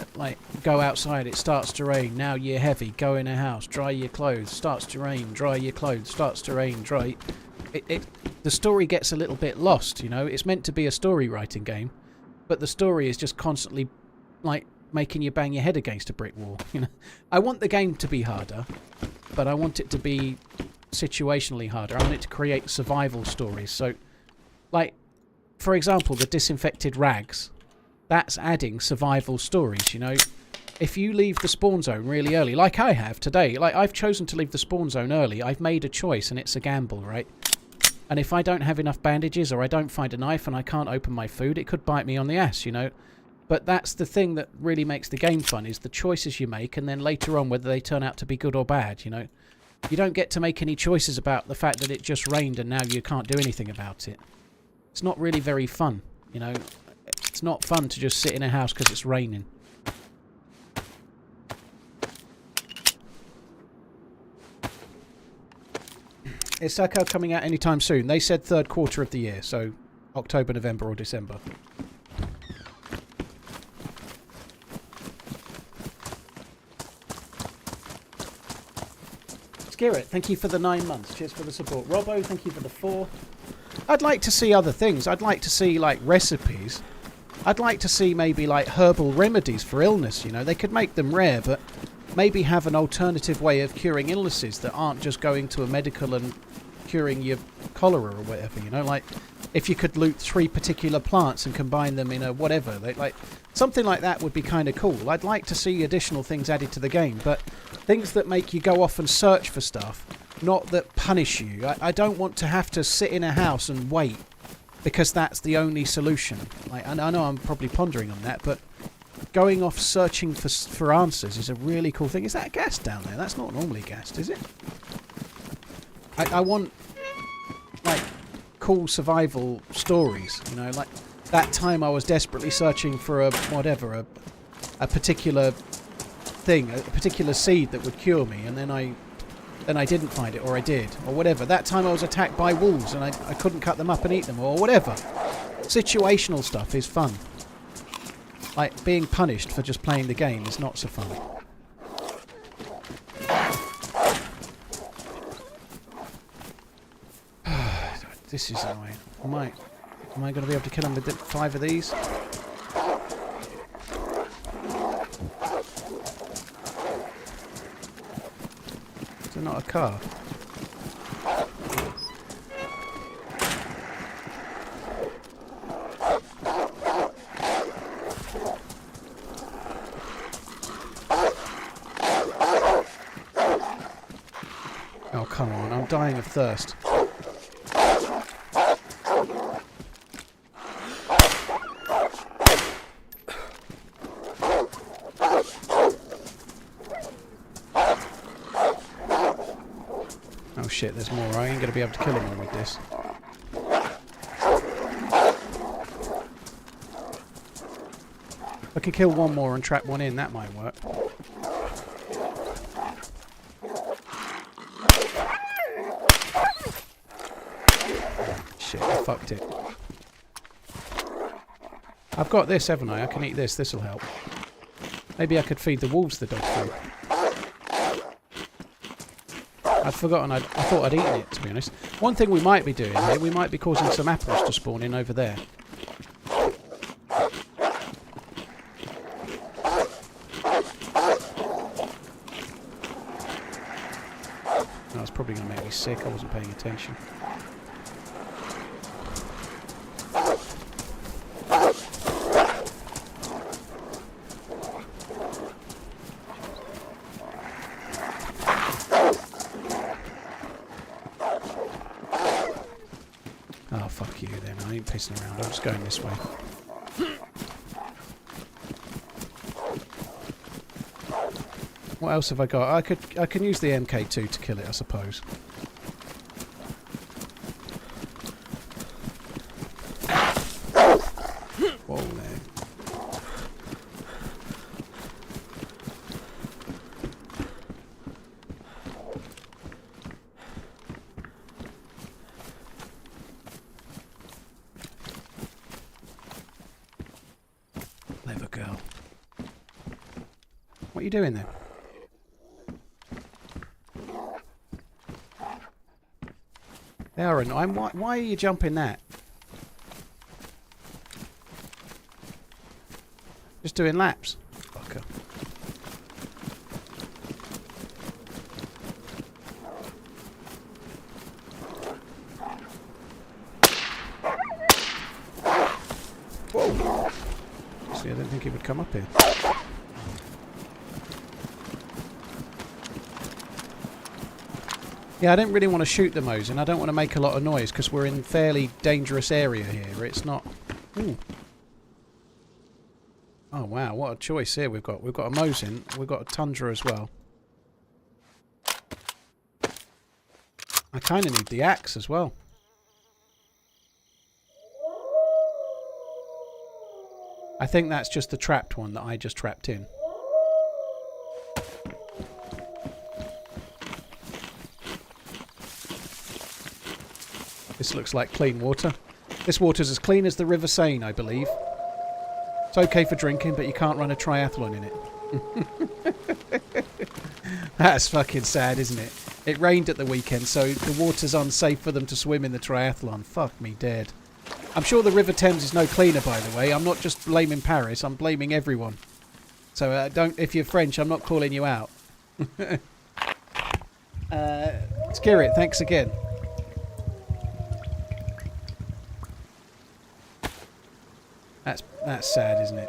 go outside, it starts to rain. Now you're heavy. Go in a house, dry your clothes. Starts to rain, dry your clothes. Starts to rain, dry. The story gets a little bit lost. You know, it's meant to be a story writing game, but the story is just constantly like making you bang your head against a brick wall. You know, I want the game to be harder, but I want it to be situationally harder. I want it to create survival stories. So, like, for example, the disinfected rags. That's adding survival stories, you know. If you leave the spawn zone really early, like I have today, like I've chosen to leave the spawn zone early, I've made a choice and it's a gamble, right? And if I don't have enough bandages or I don't find a knife and I can't open my food, it could bite me on the ass, you know. But that's the thing that really makes the game fun, is the choices you make and then later on whether they turn out to be good or bad, you know. You don't get to make any choices about the fact that it just rained and now you can't do anything about it. It's not really very fun, you know. It's not fun to just sit in a house because it's raining. Is Sacco coming out anytime soon? They said third quarter of the year, so October, November or December. Scarrett, thank you for the 9 months. Cheers for the support. Robbo, thank you for the 4. I'd like to see other things. I'd like to see, like, recipes. I'd like to see maybe, like, herbal remedies for illness, you know. They could make them rare, but maybe have an alternative way of curing illnesses that aren't just going to a medical and curing your cholera or whatever, you know. Like, if you could loot 3 particular plants and combine them in a whatever. Like, something like that would be kind of cool. I'd like to see additional things added to the game, but things that make you go off and search for stuff, not that punish you. I don't want to have to sit in a house and wait because that's the only solution. Like, I know I'm probably pondering on that, but going off searching for answers is a really cool thing. Is that a ghast down there? That's not normally ghast, is it? I want, like, cool survival stories, you know, like that time I was desperately searching for a particular thing, a particular seed that would cure me, and then I didn't find it, or I did, or whatever. That time I was attacked by wolves and I couldn't cut them up and eat them, or whatever. Situational stuff is fun. Like, being punished for just playing the game is not so fun. This is annoying. Am I going to be able to kill him with 5 of these? Is there not a car? Oh, come on. I'm dying of thirst. shit, there's more. I ain't going to be able to kill them all with this. I can kill one more and trap one in, that might work. Shit, I fucked it. I've got this, haven't I? I can eat this, this'll help. Maybe I could feed the wolves the dog food. I'd forgotten, I thought I'd eaten it, to be honest. One thing we might be doing here, we might be causing some apples to spawn in over there. That's probably going to make me sick, I wasn't paying attention. Oh, fuck you then. I ain't pissing around. I'm just going this way. What else have I got? I can use the MK2 to kill it, I suppose. Whoa there. Clever girl. What are you doing there? They are annoying. Why are you jumping that? Just doing laps. Fucker. Whoa. See, I didn't think he would come up here. Yeah, I don't really want to shoot the Mosin. I don't want to make a lot of noise because we're in a fairly dangerous area here. It's not... Ooh. Oh, wow. What a choice here we've got. We've got a Mosin. We've got a Tundra as well. I kind of need the axe as well. I think that's just the trapped one that I just trapped in. This looks like clean water. This water's as clean as the River Seine, I believe. It's okay for drinking, but you can't run a triathlon in it. That's fucking sad, isn't it? It rained at the weekend, so the water's unsafe for them to swim in the triathlon. Fuck me dead. I'm sure the River Thames is no cleaner, by the way. I'm not just blaming Paris, I'm blaming everyone. So don't, if you're French, I'm not calling you out. Skirit, thanks again. That's sad, isn't it?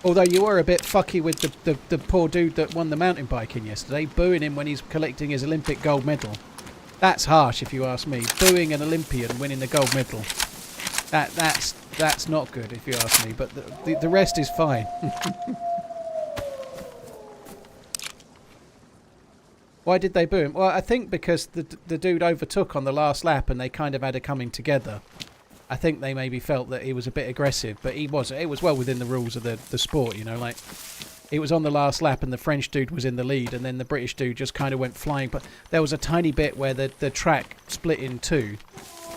Although you were a bit fucky with the poor dude that won the mountain biking yesterday, booing him when he's collecting his Olympic gold medal. That's harsh, if you ask me. Booing an Olympian winning the gold medal. That's not good, if you ask me. But the rest is fine. Why did they boo him? Well, I think because the dude overtook on the last lap and they kind of had a coming together. I think they maybe felt that he was a bit aggressive, but he wasn't. It was well within the rules of the sport, you know, like it was on the last lap and the French dude was in the lead and then the British dude just kind of went flying. But there was a tiny bit where the track split in two.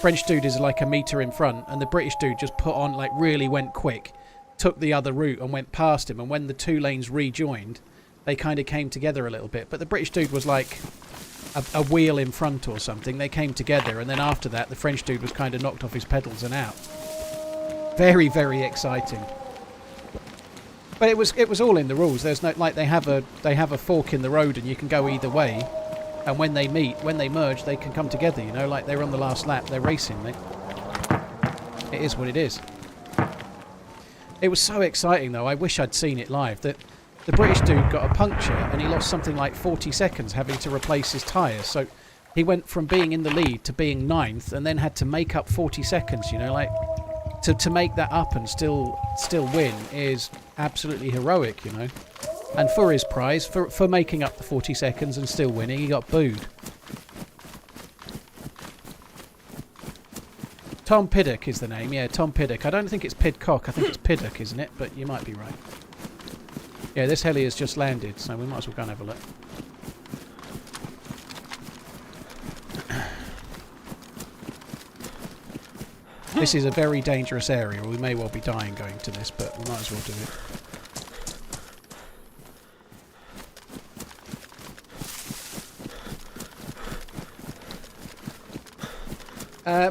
French dude is like a metre in front and the British dude just put on, like really went quick, took the other route and went past him. And when the two lanes rejoined, they kind of came together a little bit. But the British dude was like a wheel in front or something. They came together and then after that the French dude was kind of knocked off his pedals and out. Very, very exciting. But it was all in the rules. There's no, like, they have a fork in the road and you can go either way, and when they meet, when they merge, they can come together, you know, like they're on the last lap, they're racing. It is what it is. It was so exciting though. I wish I'd seen it live. That the British dude got a puncture and he lost something like 40 seconds having to replace his tyres. So he went from being in the lead to being 9th and then had to make up 40 seconds, you know, like to make that up and still win is absolutely heroic, you know. And for his prize, for making up the 40 seconds and still winning, he got booed. Tom Piddock is the name, yeah, Tom Piddock. I don't think it's Pidcock, I think it's Piddock, isn't it? But you might be right. Yeah, this heli has just landed, so we might as well go and have a look. This is a very dangerous area. We may well be dying going to this, but we might as well do it.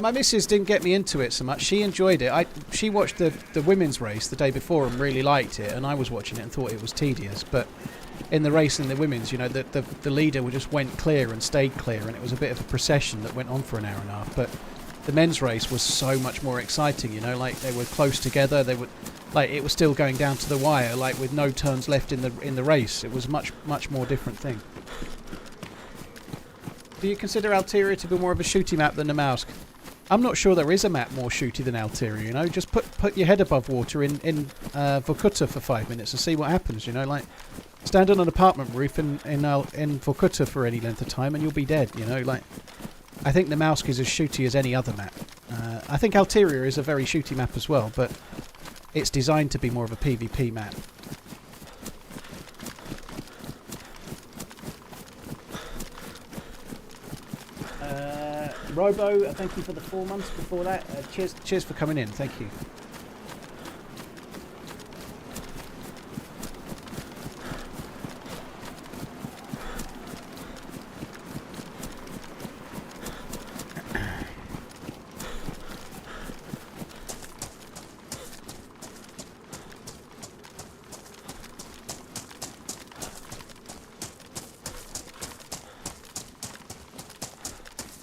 My missus didn't get me into it so much. She enjoyed it. She watched the women's race the day before and really liked it, and I was watching it and thought it was tedious. But in the race in the women's, you know, the leader just went clear and stayed clear, and it was a bit of a procession that went on for an hour and a half. But the men's race was so much more exciting, you know, like they were close together. They were like it was still going down to the wire, like with no turns left in the race. It was much more different thing. Do you consider Alteria to be more of a shooty map than the Mask? I'm not sure there is a map more shooty than Alteria, you know. Just put your head above water in Vorkuta for 5 minutes and see what happens, you know. Like, stand on an apartment roof in Vorkuta for any length of time and you'll be dead, you know. Like, I think the Mask is as shooty as any other map. I think Alteria is a very shooty map as well, but it's designed to be more of a PvP map. Robo, thank you for the 4 months before that. Cheers for coming in. Thank you.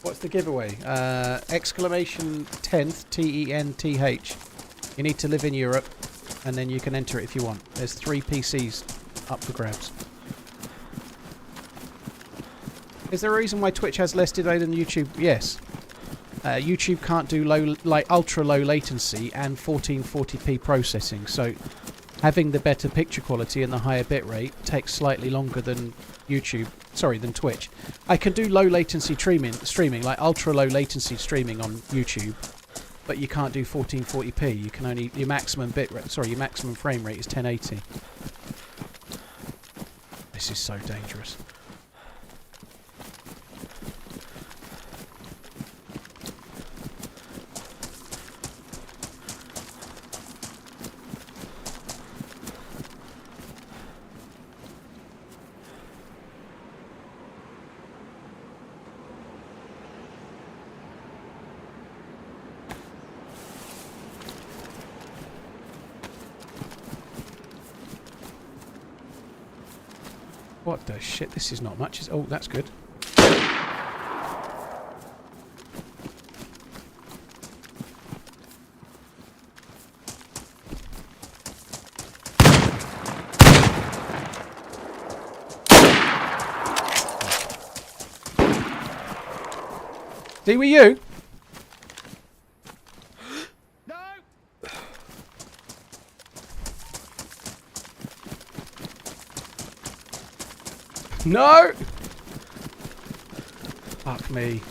What's the giveaway? Exclamation 10th, TENTH. You need to live in Europe, and then you can enter it if you want. There's 3 PCs up for grabs. Is there a reason why Twitch has less delay than YouTube? Yes. YouTube can't do ultra low latency and 1440p processing, so having the better picture quality and the higher bitrate takes slightly longer than than Twitch. I can do low latency streaming, like ultra low latency streaming on YouTube, but you can't do 1440p. You can only your maximum frame rate is 1080. This is so dangerous. What the shit? This is not much. Oh, that's good. See with you? No! Fuck me.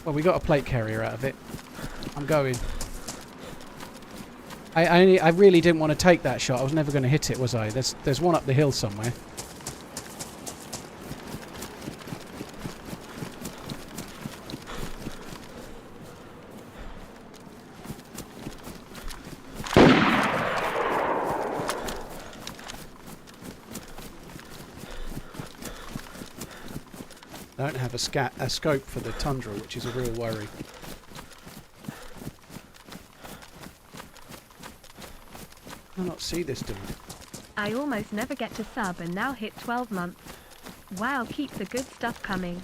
Well, we got a plate carrier out of it. I'm going. I really didn't want to take that shot. I was never going to hit it, was I? There's one up the hill somewhere. Don't have a scope for the Tundra, which is a real worry. I not see this dude. I almost never get to sub and now hit 12 months. Wow, keep the good stuff coming.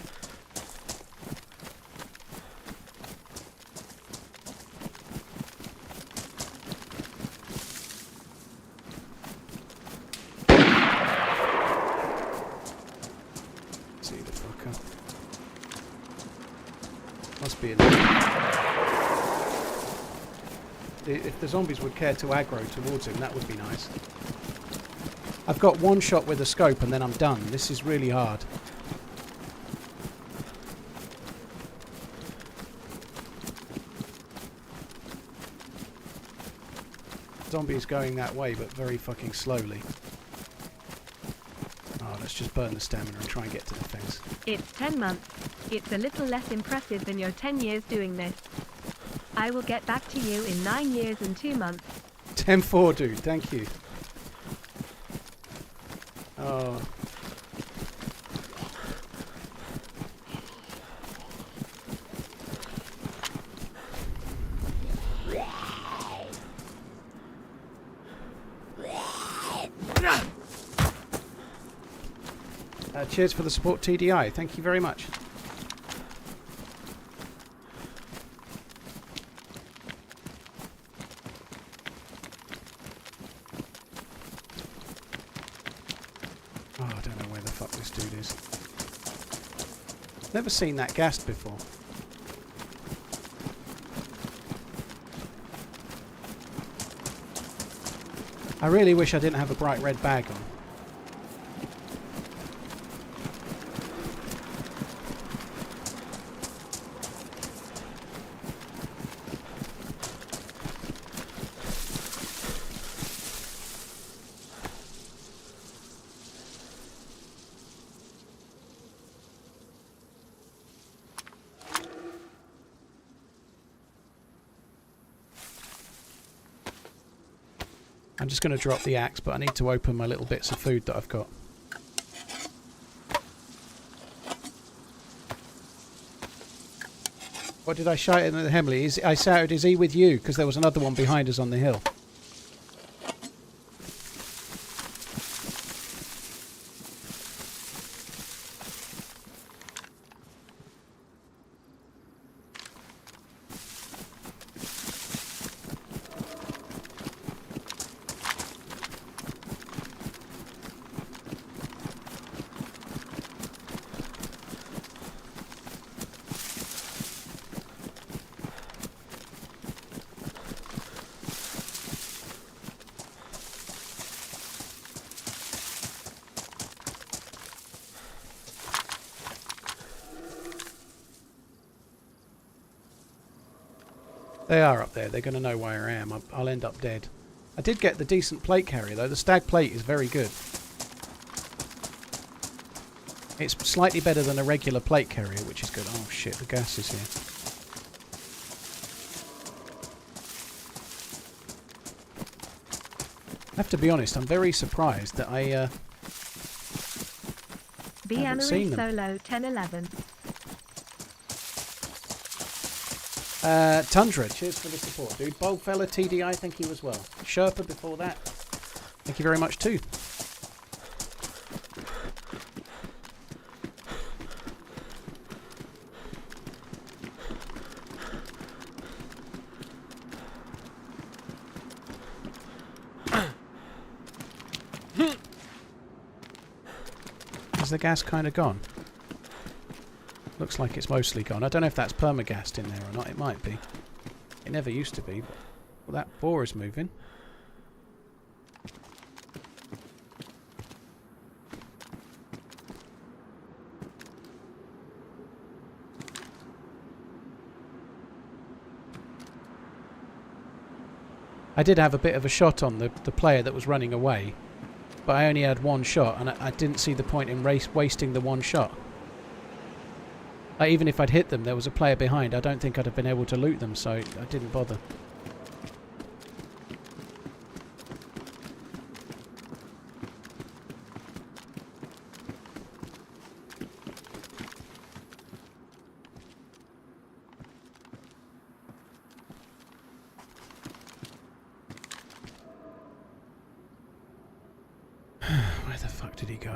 See the fucker. Must be in If the zombies would care to aggro towards him, that would be nice. I've got one shot with a scope and then I'm done. This is really hard. Zombies going that way, but very fucking slowly. Oh, let's just burn the stamina and try and get to the things. It's 10 months. It's a little less impressive than your 10 years doing this. I will get back to you in 9 years and 2 months. 10-4, dude. Thank you. Oh. Cheers for the support, TDI. Thank you very much. Oh, I don't know where the fuck this dude is. Never seen that gassed before. I really wish I didn't have a bright red bag on. I'm just going to drop the axe, but I need to open my little bits of food that I've got. What did I shout at the Hemley? I shouted, is he with you? Because there was another one behind us on the hill. They are up there. They're going to know where I am. I'll end up dead. I did get the decent plate carrier, though. The stag plate is very good. It's slightly better than a regular plate carrier, which is good. Oh, shit. The gas is here. I have to be honest. I'm very surprised that I haven't seen them. Solo 1011. Tundra, cheers for the support, dude. Bold fella, TDI, thank you as well. Sherpa before that. Thank you very much too. Is the gas kind of gone? Looks like it's mostly gone. I don't know if that's permagassed in there or not. It might be. It never used to be. But, well, that boar is moving. I did have a bit of a shot on the player that was running away, but I only had one shot, and I didn't see the point in wasting the one shot. Even if I'd hit them, there was a player behind. I don't think I'd have been able to loot them, so I didn't bother. Where the fuck did he go?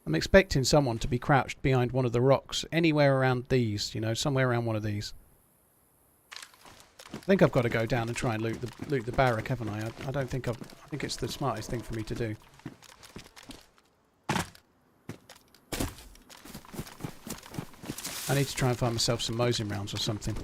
I'm expecting someone to be crouched behind one of the rocks, anywhere around these, you know, somewhere around one of these. I think I've got to go down and try and loot the barrack, haven't I? I don't think I think it's the smartest thing for me to do. I need to try and find myself some Mosin rounds or something.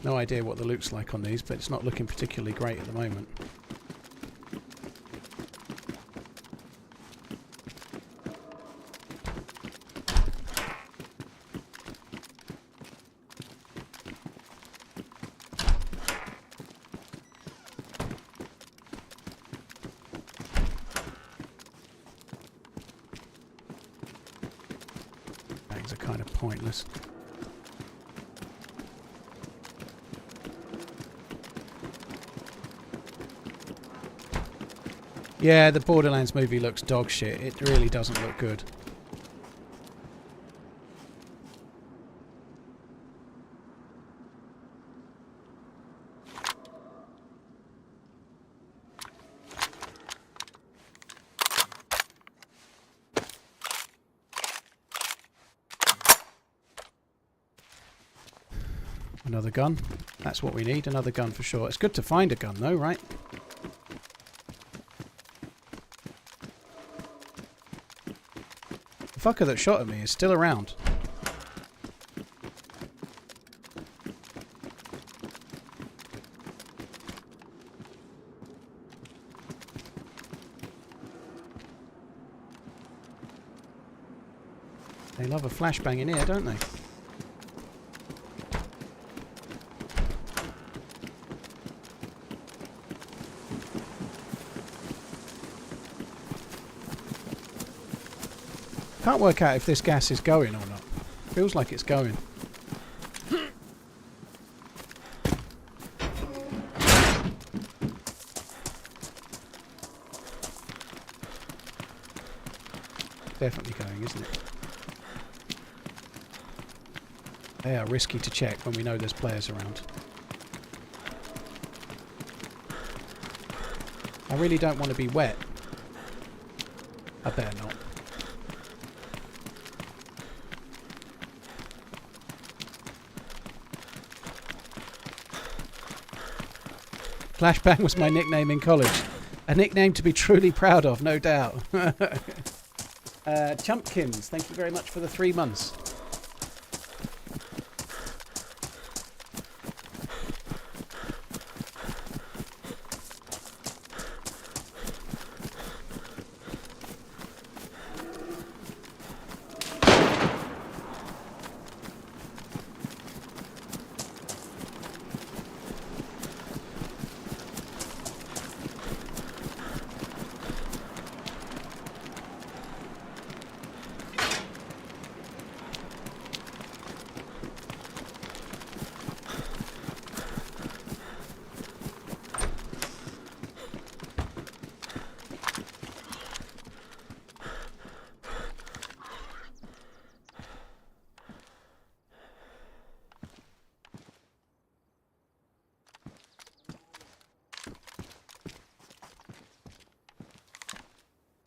No idea what the loot's like on these, but it's not looking particularly great at the moment. Things are kind of pointless. Yeah, the Borderlands movie looks dog shit. It really doesn't look good. Another gun. That's what we need, another gun for sure. It's good to find a gun though, right? The fucker that shot at me is still around. They love a flashbang in here, don't they? Can't work out if this gas is going or not. Feels like it's going. Definitely going, isn't it? They are risky to check when we know there's players around. I really don't want to be wet. I better not. Flashbang was my nickname in college. A nickname to be truly proud of, no doubt. Chumpkins, thank you very much for the 3 months.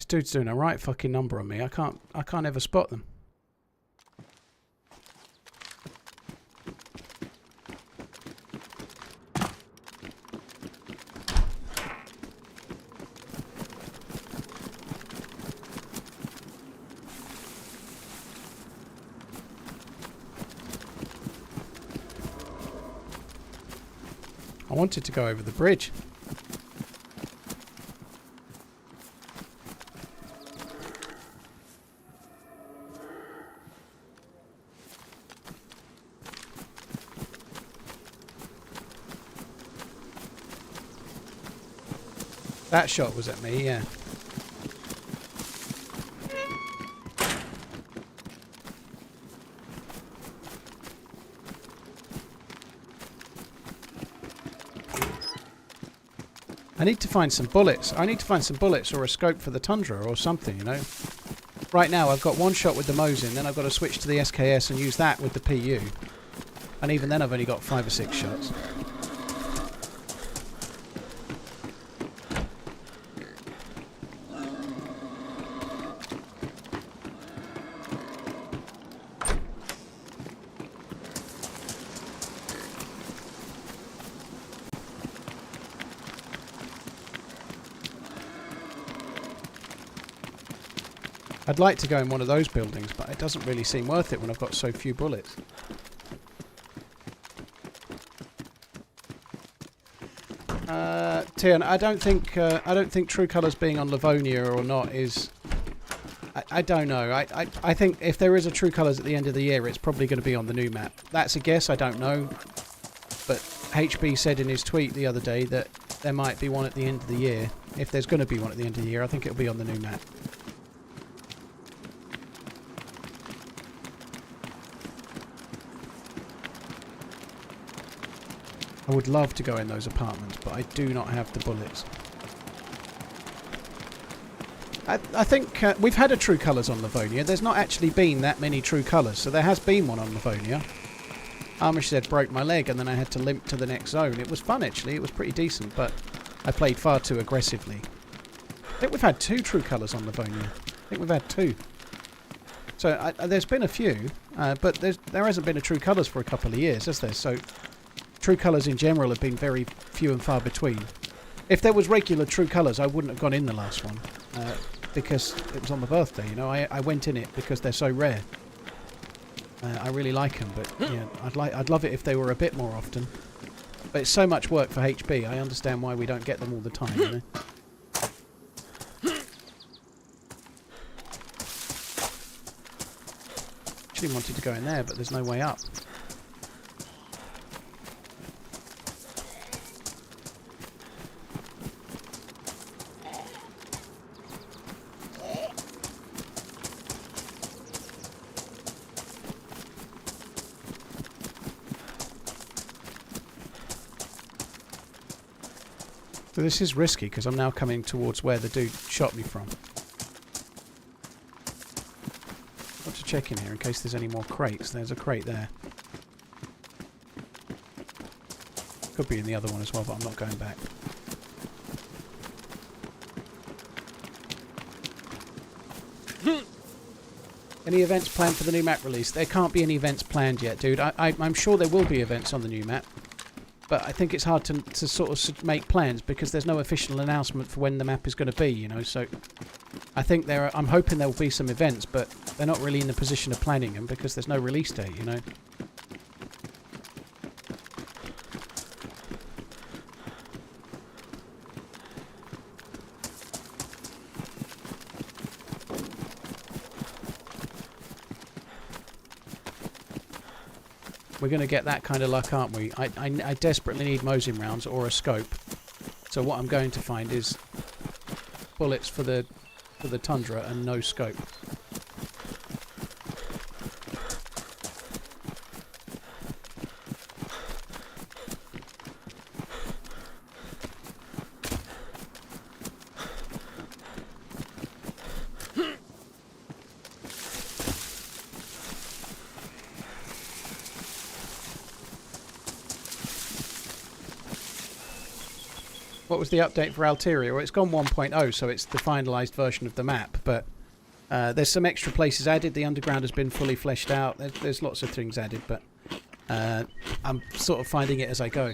Dude's doing a right fucking number on me. I can't ever spot them. I wanted to go over the bridge. That shot was at me, yeah. I need to find some bullets. I need to find some bullets or a scope for the Tundra or something, you know. Right now I've got one shot with the Mosin, then I've got to switch to the SKS and use that with the PU. And even then I've only got 5 or 6 shots. I'd like to go in one of those buildings, but it doesn't really seem worth it when I've got so few bullets. Tian, I don't think True Colours being on Livonia or not is... I don't know. I think if there is a True Colours at the end of the year, it's probably going to be on the new map. That's a guess, I don't know. But HB said in his tweet the other day that there might be one at the end of the year. If there's going to be one at the end of the year, I think it'll be on the new map. I would love to go in those apartments, but I do not have the bullets. I think we've had a True Colours on Livonia. There's not actually been that many True Colours, so there has been one on Livonia. Amish said broke my leg and then I had to limp to the next zone. It was fun actually, it was pretty decent, but I played far too aggressively. I think we've had 2 True Colours on Livonia. I think we've had 2. So there's been a few, but there hasn't been a True Colours for a couple of years, has there? So True Colours in general have been very few and far between. If there was regular True Colours, I wouldn't have gone in the last one. Because it was on my birthday, you know. I went in it because they're so rare. I really like them, but yeah, I'd love it if they were a bit more often. But it's so much work for HB. I understand why we don't get them all the time, you know. Actually wanted to go in there, but there's no way up. So this is risky because I'm now coming towards where the dude shot me from. I've got to check in here in case there's any more crates. There's a crate there. Could be in the other one as well, but I'm not going back. Any events planned for the new map release? There can't be any events planned yet, dude. I'm sure there will be events on the new map. But I think it's hard to sort of make plans because there's no official announcement for when the map is going to be, you know. So I think I'm hoping there will be some events, but they're not really in the position of planning them because there's no release date, you know. We're going to get that kind of luck, aren't we? I desperately need Mosin rounds or a scope. So what I'm going to find is bullets for the Tundra and no scope. What was the update for Alteria? Well, it's gone 1.0, so it's the finalised version of the map, but there's some extra places added. The underground has been fully fleshed out. There's lots of things added, but I'm sort of finding it as I go.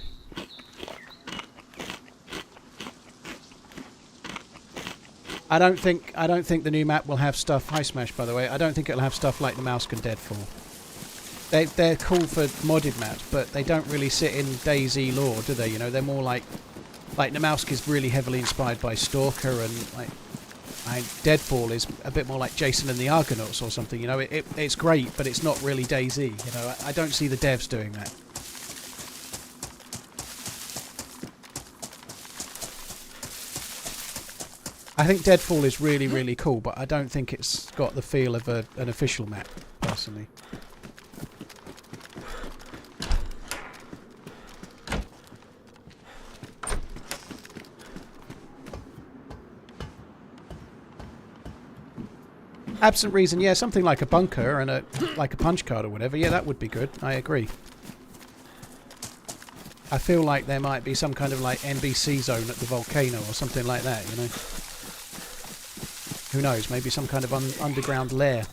I don't think the new map will have stuff... Hi Smash, by the way. I don't think it'll have stuff like the Mouse and Deadfall. They're cool for modded maps, but they don't really sit in DayZ lore, do they? You know, they're more like Namausk is really heavily inspired by Stalker, and Deadfall is a bit more like Jason and the Argonauts or something. You know, it's great, but it's not really DayZ. You know, I don't see the devs doing that. I think Deadfall is really, really cool, but I don't think it's got the feel of an official map, personally. Absent reason, yeah, something like a bunker and like a punch card or whatever. Yeah, that would be good. I agree. I feel like there might be some kind of like NBC zone at the volcano or something like that, you know. Who knows? Maybe some kind of underground lair.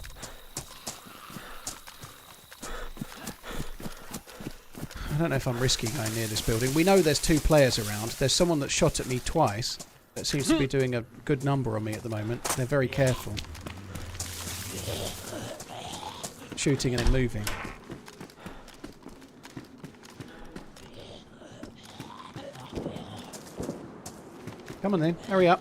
I don't know if I'm risking going near this building. We know there's 2 players around. There's someone that shot at me twice that seems to be doing a good number on me at the moment. They're very careful. Shooting and then moving. Come on then, hurry up.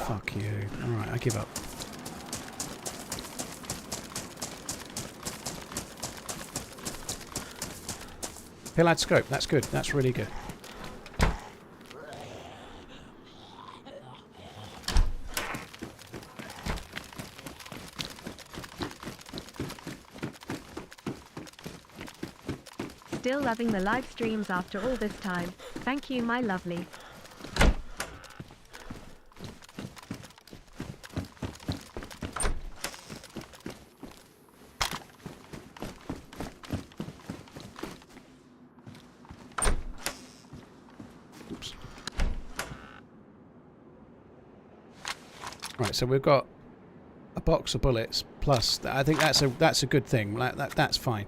Fuck you. Alright, I give up. Pillad scope, that's good. That's really good. Still loving the live streams after all this time. Thank you, my lovely. Right, so we've got a box of bullets plus. I think that's a good thing. That's fine.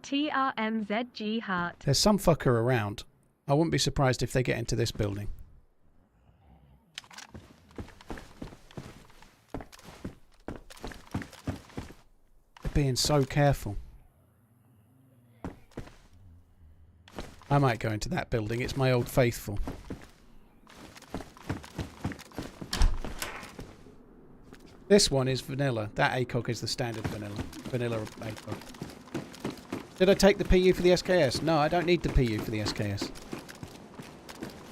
TRMZ heart. There's some fucker around. I wouldn't be surprised if they get into this building. Being so careful. I might go into that building. It's my old faithful. This one is vanilla. That ACOG is the standard vanilla ACOG. Did I take the PU for the SKS? No, I don't need the PU for the SKS.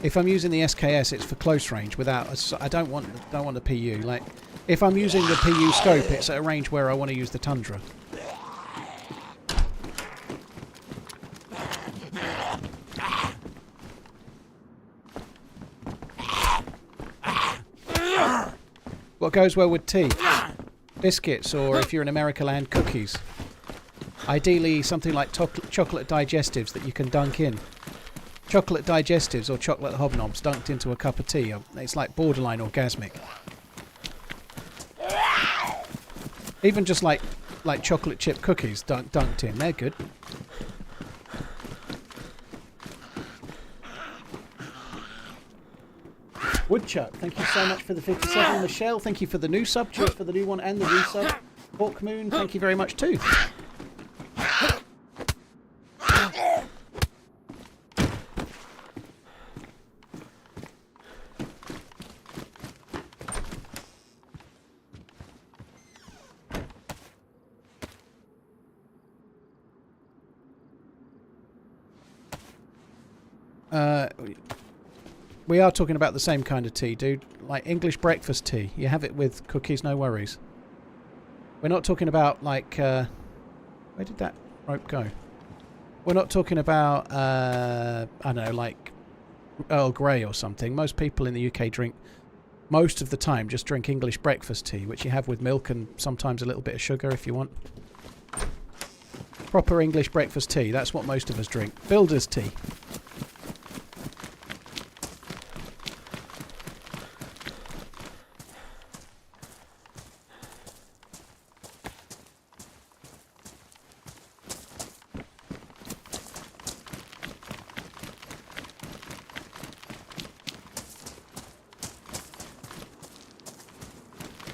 If I'm using the SKS, it's for close range. I don't want the PU. Like, if I'm using the PU scope, it's at a range where I want to use the Tundra. What goes well with tea? Biscuits, or if you're in America land, cookies. Ideally, something like chocolate digestives that you can dunk in. Chocolate digestives or chocolate hobnobs dunked into a cup of tea. It's like borderline orgasmic. Even just like chocolate chip cookies dunked in, they're good. Woodchuck, thank you so much for the 57. Michelle, thank you for the new sub. Cheers for the new one and the resub. Hawk Moon, thank you very much too. We are talking about the same kind of tea, dude. Like English breakfast tea. You have it with cookies, no worries. We're not talking about like... where did that rope go? We're not talking about, I don't know, like Earl Grey or something. Most people in the UK drink, most of the time, just drink English breakfast tea, which you have with milk and sometimes a little bit of sugar if you want. Proper English breakfast tea. That's what most of us drink. Builder's tea.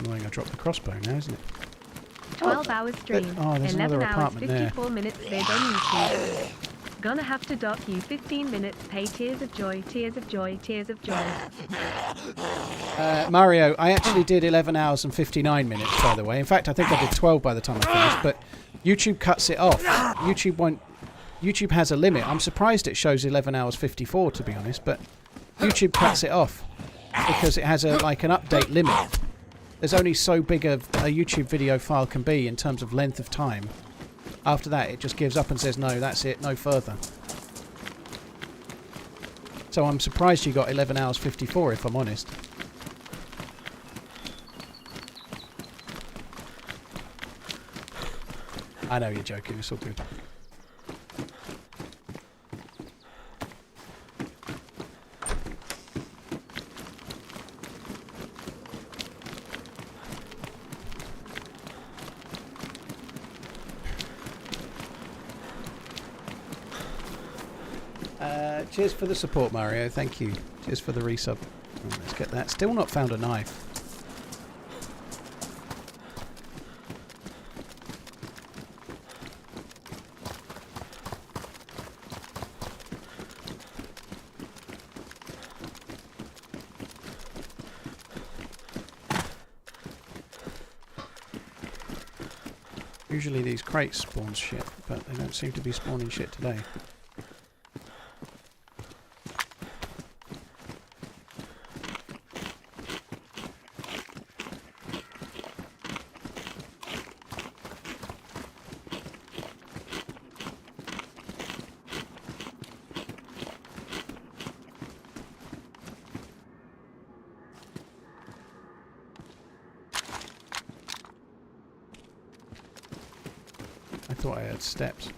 Annoying, I dropped the crossbow now, isn't it? 12-hour stream. Oh, there's 11 another hours, apartment 54 minutes vid on YouTube. Gonna have to dock you 15 minutes. Pay tears of joy, tears of joy, tears of joy. Mario, I actually did 11 hours and 59 minutes, by the way. In fact, I think I did 12 by the time I finished, but YouTube cuts it off. YouTube has a limit. I'm surprised it shows 11 hours 54, to be honest, but YouTube cuts it off. because it has like an update limit. There's only so big a YouTube video file can be in terms of length of time. After that, it just gives up and says, no, that's it, no further. So I'm surprised you got 11 hours 54, if I'm honest. I know you're joking, it's all good. Cheers for the support, Mario. Thank you. Cheers for the resub. Oh, let's get that. Still not found a knife. Usually these crates spawn shit, but they don't seem to be spawning shit today. I thought I had steps.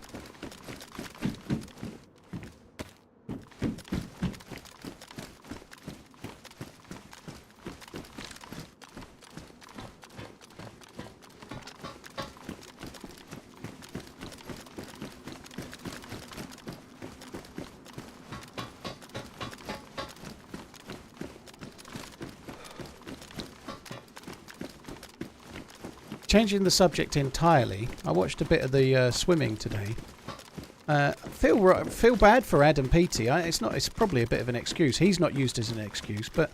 Changing the subject entirely, I watched a bit of the swimming today. Feel bad for Adam Peaty. It's probably a bit of an excuse. He's not used as an excuse, but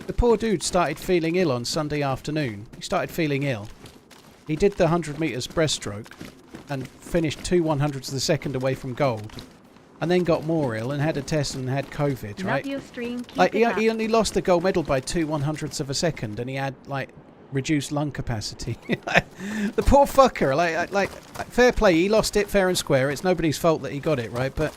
the poor dude started feeling ill on Sunday afternoon. He started feeling ill. He did the 100 metres breaststroke and finished 2 100ths of a second away from gold, and then got more ill and had a test and had COVID. Right? Love your stream. Like he only lost the gold medal by 2 100ths of a second, and he had like reduced lung capacity. The poor fucker. Like fair play. He lost it fair and square. It's nobody's fault that he got it, right? But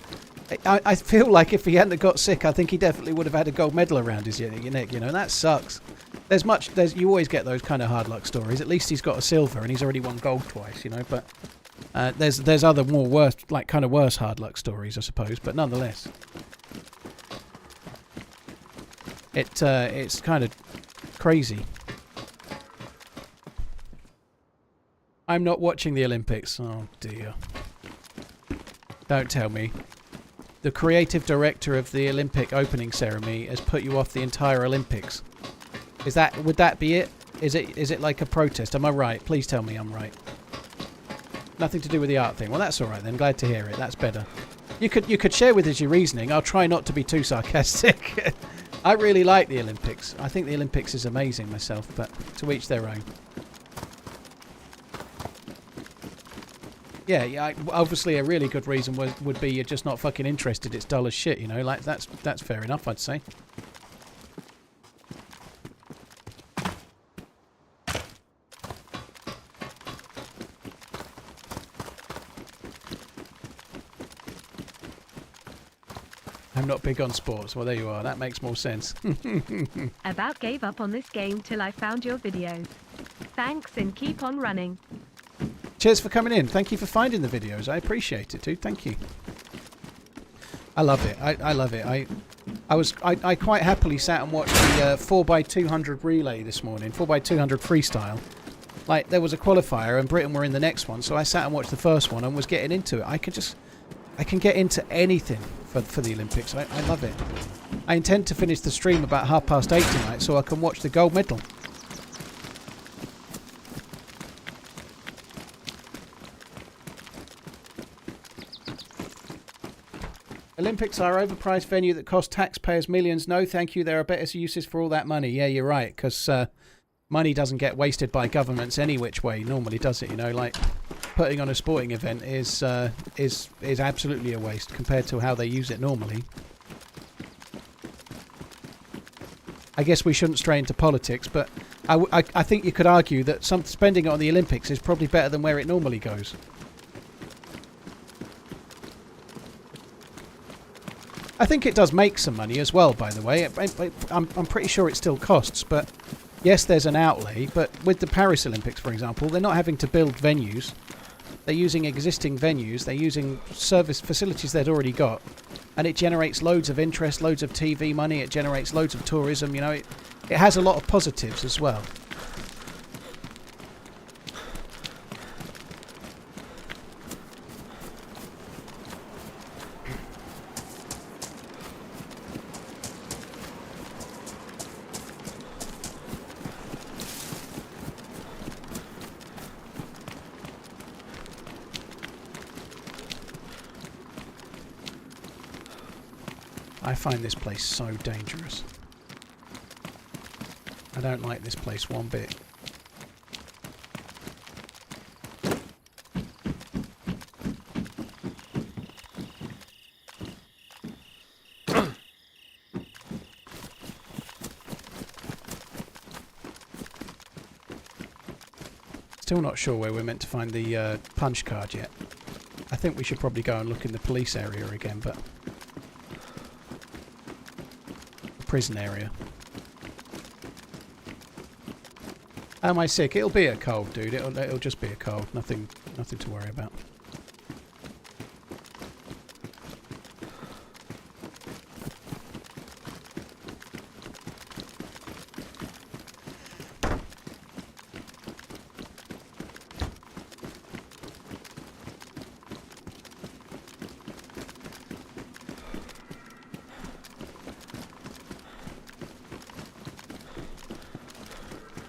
I feel like if he hadn't got sick, I think he definitely would have had a gold medal around his neck. You know, that sucks. You always get those kind of hard luck stories. At least he's got a silver and he's already won gold twice. You know, but there's other worse hard luck stories, I suppose. But nonetheless, it's kind of crazy. I'm not watching the Olympics. Oh dear. Don't tell me. The creative director of the Olympic opening ceremony has put you off the entire Olympics. Would that be it? Is it like a protest? Am I right? Please tell me I'm right. Nothing to do with the art thing. Well, that's all right then. Glad to hear it. That's better. You could share with us your reasoning. I'll try not to be too sarcastic. I really like the Olympics. I think the Olympics is amazing myself, but to each their own. Yeah, obviously a really good reason would be you're just not fucking interested. It's dull as shit, you know. Like that's fair enough, I'd say. I'm not big on sports. Well, there you are. That makes more sense. About gave up on this game till I found your videos. Thanks and keep on running. Cheers for coming in. Thank you for finding the videos. I appreciate it, dude. Thank you. I love it. I love it. I quite happily sat and watched the 4x200 relay this morning. 4x200 freestyle. Like, there was a qualifier and Britain were in the next one, so I sat and watched the first one and was getting into it. I can get into anything for the Olympics. I love it. I intend to finish the stream about 8:30 tonight so I can watch the gold medal. Olympics are overpriced venue that cost taxpayers millions. No, thank you. There are better uses for all that money. Yeah, you're right, because money doesn't get wasted by governments any which way normally, does it? You know, like putting on a sporting event is absolutely a waste compared to how they use it normally. I guess we shouldn't stray into politics, but I think you could argue that some spending it on the Olympics is probably better than where it normally goes. I think it does make some money as well, by the way. I'm pretty sure it still costs, but yes, there's an outlay. But with the Paris Olympics, for example, they're not having to build venues. They're using existing venues. They're using service facilities they'd already got. And it generates loads of interest, loads of TV money. It generates loads of tourism. You know, it has a lot of positives as well. I find this place so dangerous. I don't like this place one bit. Still not sure where we're meant to find the punch card yet. I think we should probably go and look in the police area again, but... prison area. Am I sick? It'll be a cold, dude. It'll just be a cold. Nothing to worry about.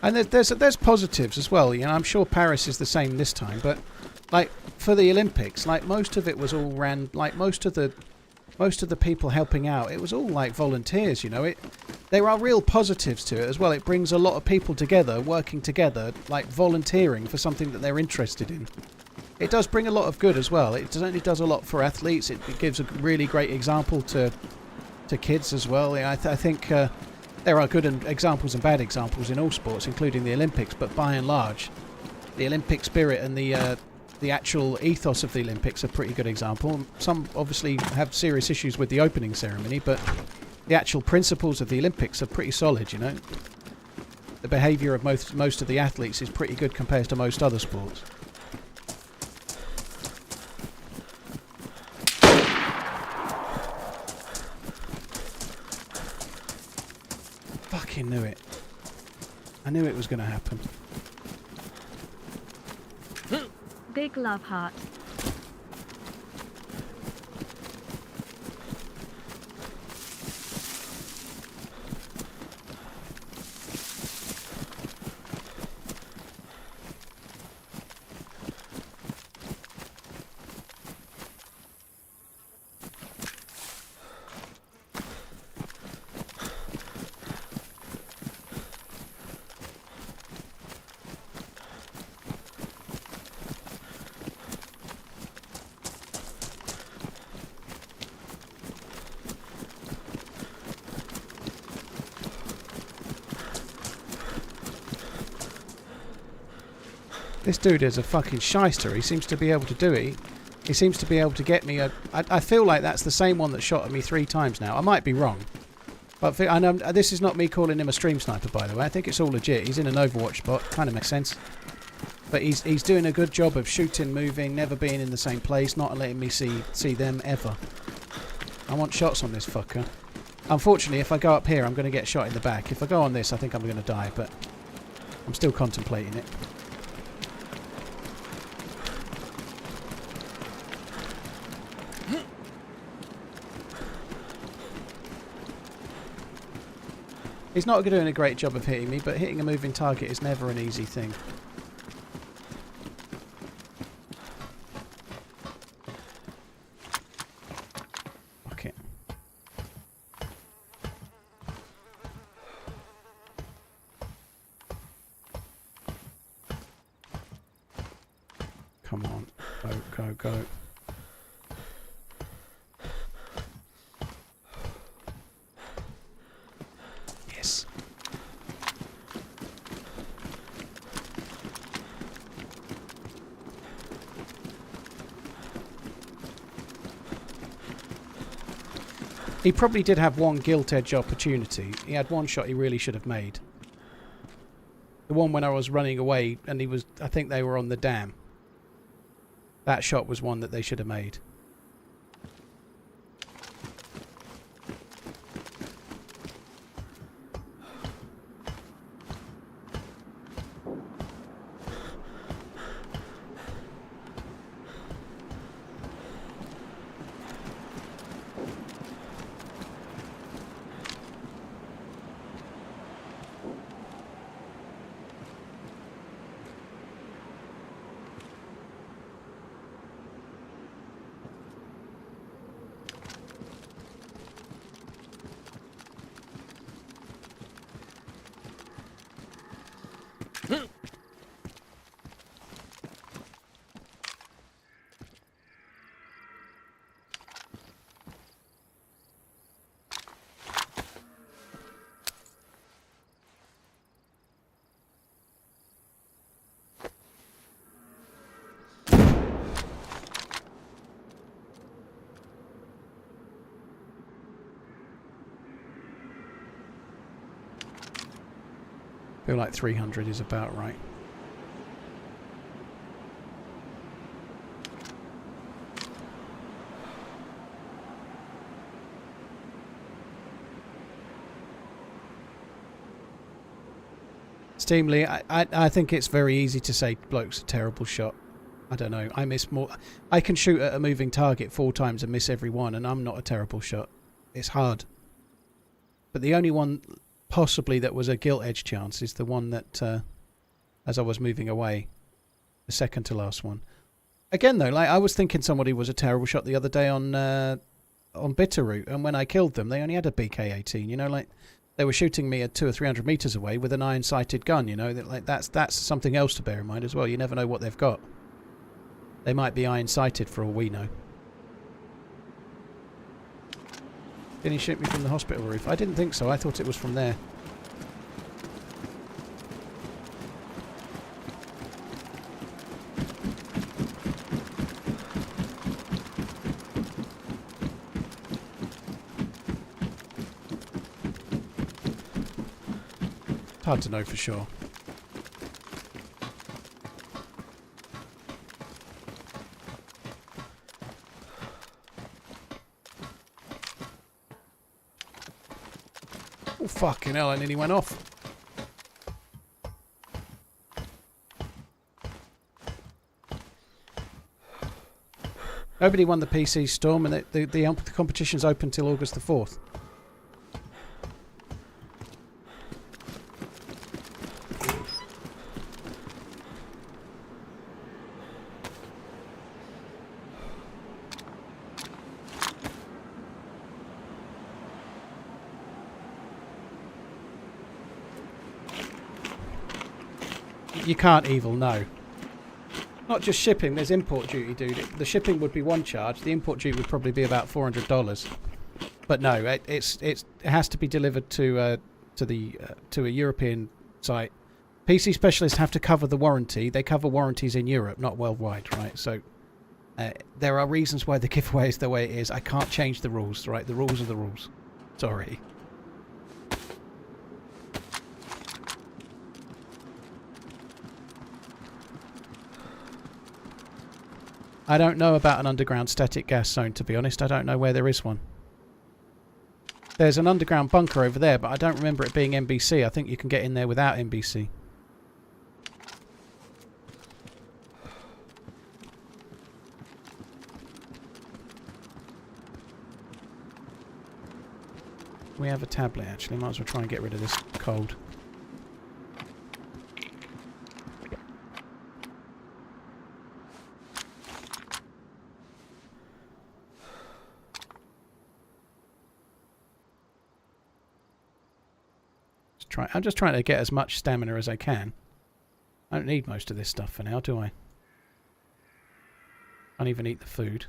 And there's positives as well. You know, I'm sure Paris is the same this time, but like for the Olympics, like most of it was all ran, like most of the people helping out, it was all like volunteers. You know, there are real positives to it as well. It brings a lot of people together, working together, like volunteering for something that they're interested in. It does bring a lot of good as well. It certainly does a lot for athletes. It gives a really great example to kids as well. I think. There are good examples and bad examples in all sports, including the Olympics, but by and large, the Olympic spirit and the actual ethos of the Olympics are a pretty good example. Some obviously have serious issues with the opening ceremony, but the actual principles of the Olympics are pretty solid, you know. The behaviour of most of the athletes is pretty good compared to most other sports. Fucking knew it. I knew it was going to happen. Big love heart. This dude is a fucking shyster. He seems to be able to do it. He seems to be able to get me a... I feel like that's the same one that shot at me 3 times now. I might be wrong. But I know, this is not me calling him a stream sniper, by the way. I think it's all legit. He's in an Overwatch spot. Kind of makes sense. But he's doing a good job of shooting, moving, never being in the same place, not letting me see them ever. I want shots on this fucker. Unfortunately, if I go up here, I'm going to get shot in the back. If I go on this, I think I'm going to die, but I'm still contemplating it. He's not doing a great job of hitting me, but hitting a moving target is never an easy thing. Fuck it. Come on. Go, go, go. Yes. He probably did have one gilt edge opportunity. He had one shot he really should have made. The one when I was running away and I think they were on the dam. That shot was one that they should have made. I feel like 300 is about right. Steamly, I think it's very easy to say bloke's a terrible shot. I don't know. I miss more. I can shoot at a moving target 4 times and miss every one, and I'm not a terrible shot. It's hard. But the only one possibly that was a gilt edge chance is the one that, as I was moving away, the second to last one. Again, though, like I was thinking somebody was a terrible shot the other day on Bitterroot, and when I killed them, they only had a BK-18. You know, like they were shooting me at 200 or 300 meters away with an iron-sighted gun. You know, like that's something else to bear in mind as well. You never know what they've got. They might be iron-sighted for all we know. Did he shoot me from the hospital roof? I didn't think so. I thought it was from there. It's hard to know for sure. Oh, fucking hell, I nearly went off. Nobody won the PC Storm, and the competition's open till August the 4th. You can't evil, no. Not just shipping, there's import duty, dude. The shipping would be one charge, the import duty would probably be about $400. But no, it has to be delivered to a European site. PC specialists have to cover the warranty. They cover warranties in Europe, not worldwide, right? So there are reasons why the giveaway is the way it is. I can't change the rules, right? The rules are the rules. Sorry. I don't know about an underground static gas zone, to be honest. I don't know where there is one. There's an underground bunker over there, but I don't remember it being NBC. I think you can get in there without NBC. We have a tablet, actually. Might as well try and get rid of this cold. I'm just trying to get as much stamina as I can. I don't need most of this stuff for now, do I? Can't even eat the food.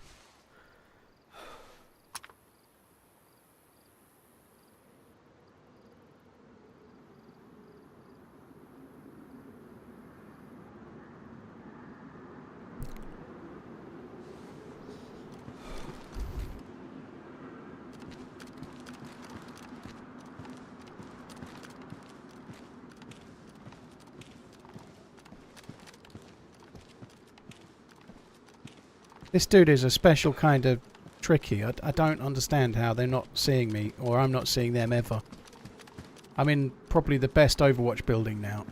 This dude is a special kind of tricky. I don't understand how they're not seeing me, or I'm not seeing them ever. I'm in probably the best Overwatch building now.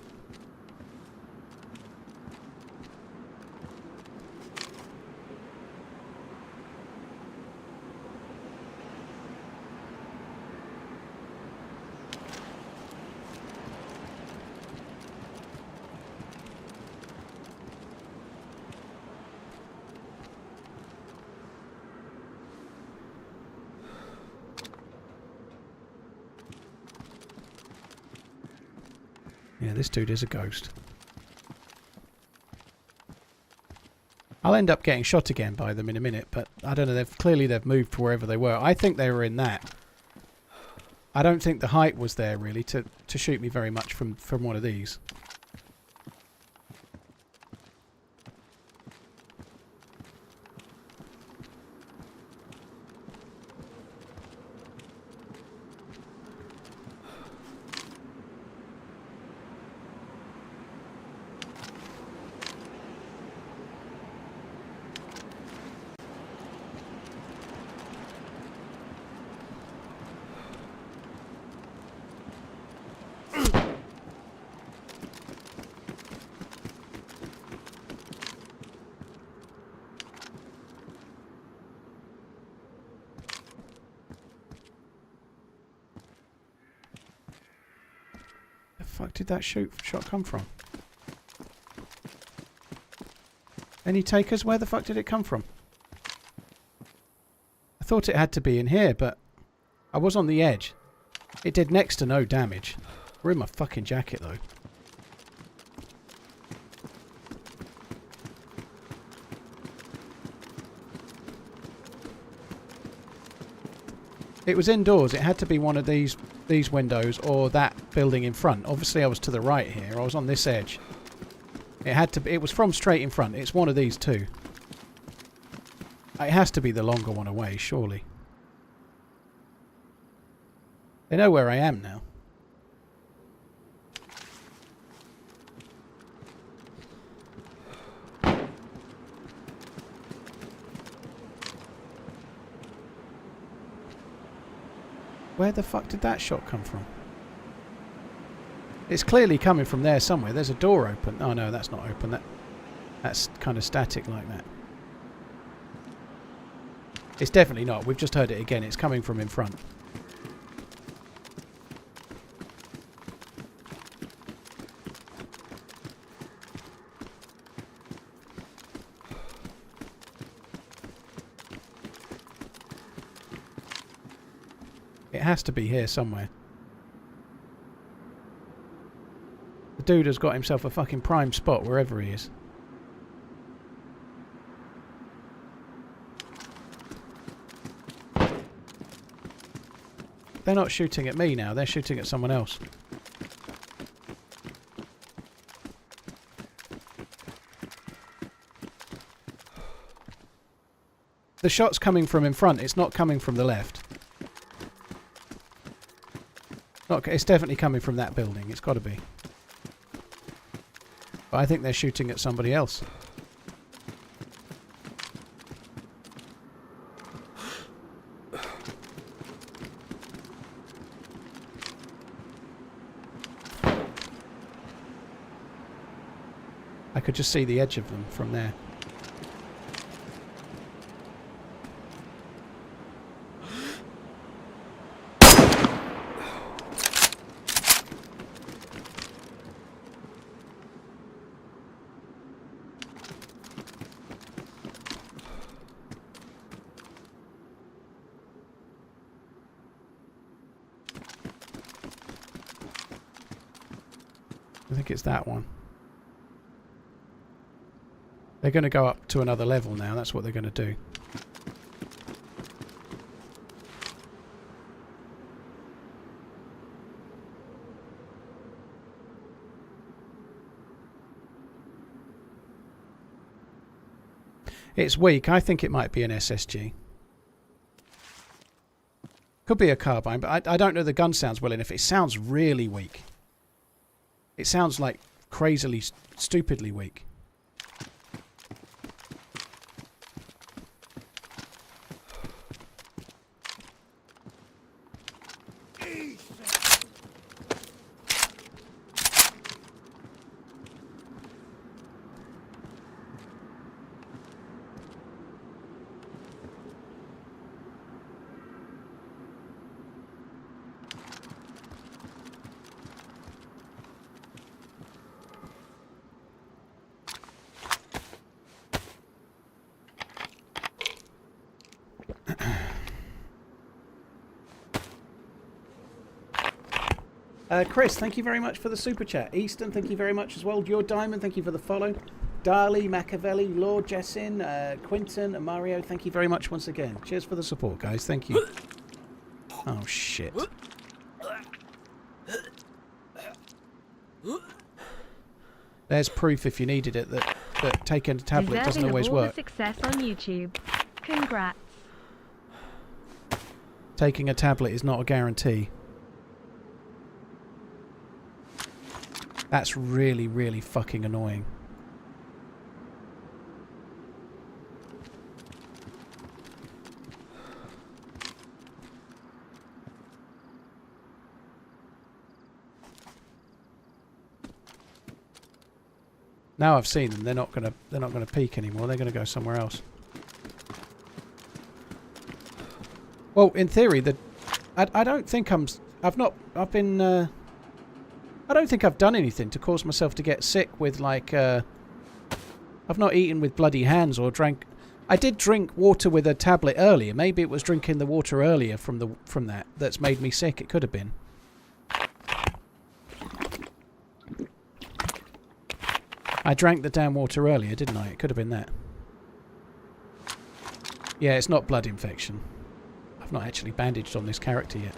Yeah, this dude is a ghost. I'll end up getting shot again by them in a minute, but I don't know, clearly they've moved to wherever they were. I think they were in that. I don't think the height was there really to shoot me very much from one of these. The fuck did that shot come from? Any takers? Where the fuck did it come from? I thought it had to be in here, but I was on the edge. It did next to no damage. We're in my fucking jacket though. It was indoors. It had to be one of these windows or that building in front. Obviously I was to the right here. I was on this edge. It had to be, it was from straight in front. It's one of these two. It has to be the longer one away, surely. They know where I am now. Where the fuck did that shot come from? It's clearly coming from there somewhere. There's a door open. Oh no, that's not open. That's kind of static like that. It's definitely not. We've just heard it again. It's coming from in front. It has to be here somewhere. The dude has got himself a fucking prime spot wherever he is. They're not shooting at me now, they're shooting at someone else. The shot's coming from in front, it's not coming from the left. It's definitely coming from that building, it's got to be. But I think they're shooting at somebody else. I could just see the edge of them from there. I think it's that one. They're going to go up to another level now. That's what they're going to do. It's weak. I think it might be an SSG. Could be a carbine, but I don't know the gun sounds well enough. It sounds really weak. It sounds like crazily, stupidly weak. Chris, thank you very much for the super chat. Easton, thank you very much as well. Your Diamond, thank you for the follow. Dali, Machiavelli, Lord, Jessin, Quinton, and Mario, thank you very much once again. Cheers for the support, guys. Thank you. Oh, shit. There's proof, if you needed it, that taking a tablet doesn't always work. Success on YouTube. Congrats. Taking a tablet is not a guarantee. That's really, really fucking annoying. Now I've seen them, they're not gonna peek anymore. They're gonna go somewhere else. Well, in theory, I don't think I don't think I've done anything to cause myself to get sick with, like, I've not eaten with bloody hands or drank. I did drink water with a tablet earlier. Maybe it was drinking the water earlier from that's made me sick. It could have been. I drank the damn water earlier, didn't I? It could have been that. Yeah, it's not blood infection. I've not actually bandaged on this character yet.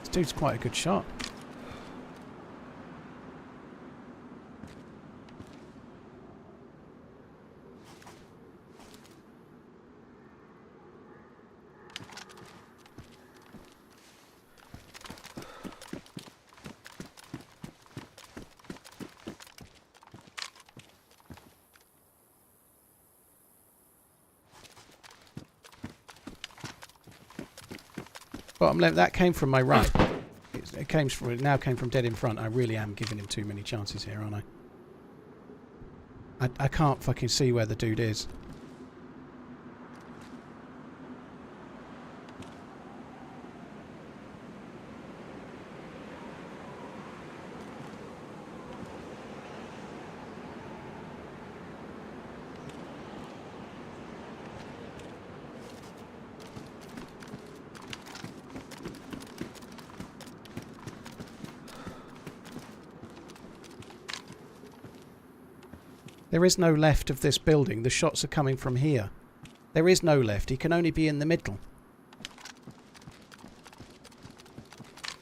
This dude's quite a good shot. Bottom left, that came from my right. It now came from dead in front. I really am giving him too many chances here, aren't I? I can't fucking see where the dude is. There is no left of this building. The shots are coming from here. There is no left. He can only be in the middle.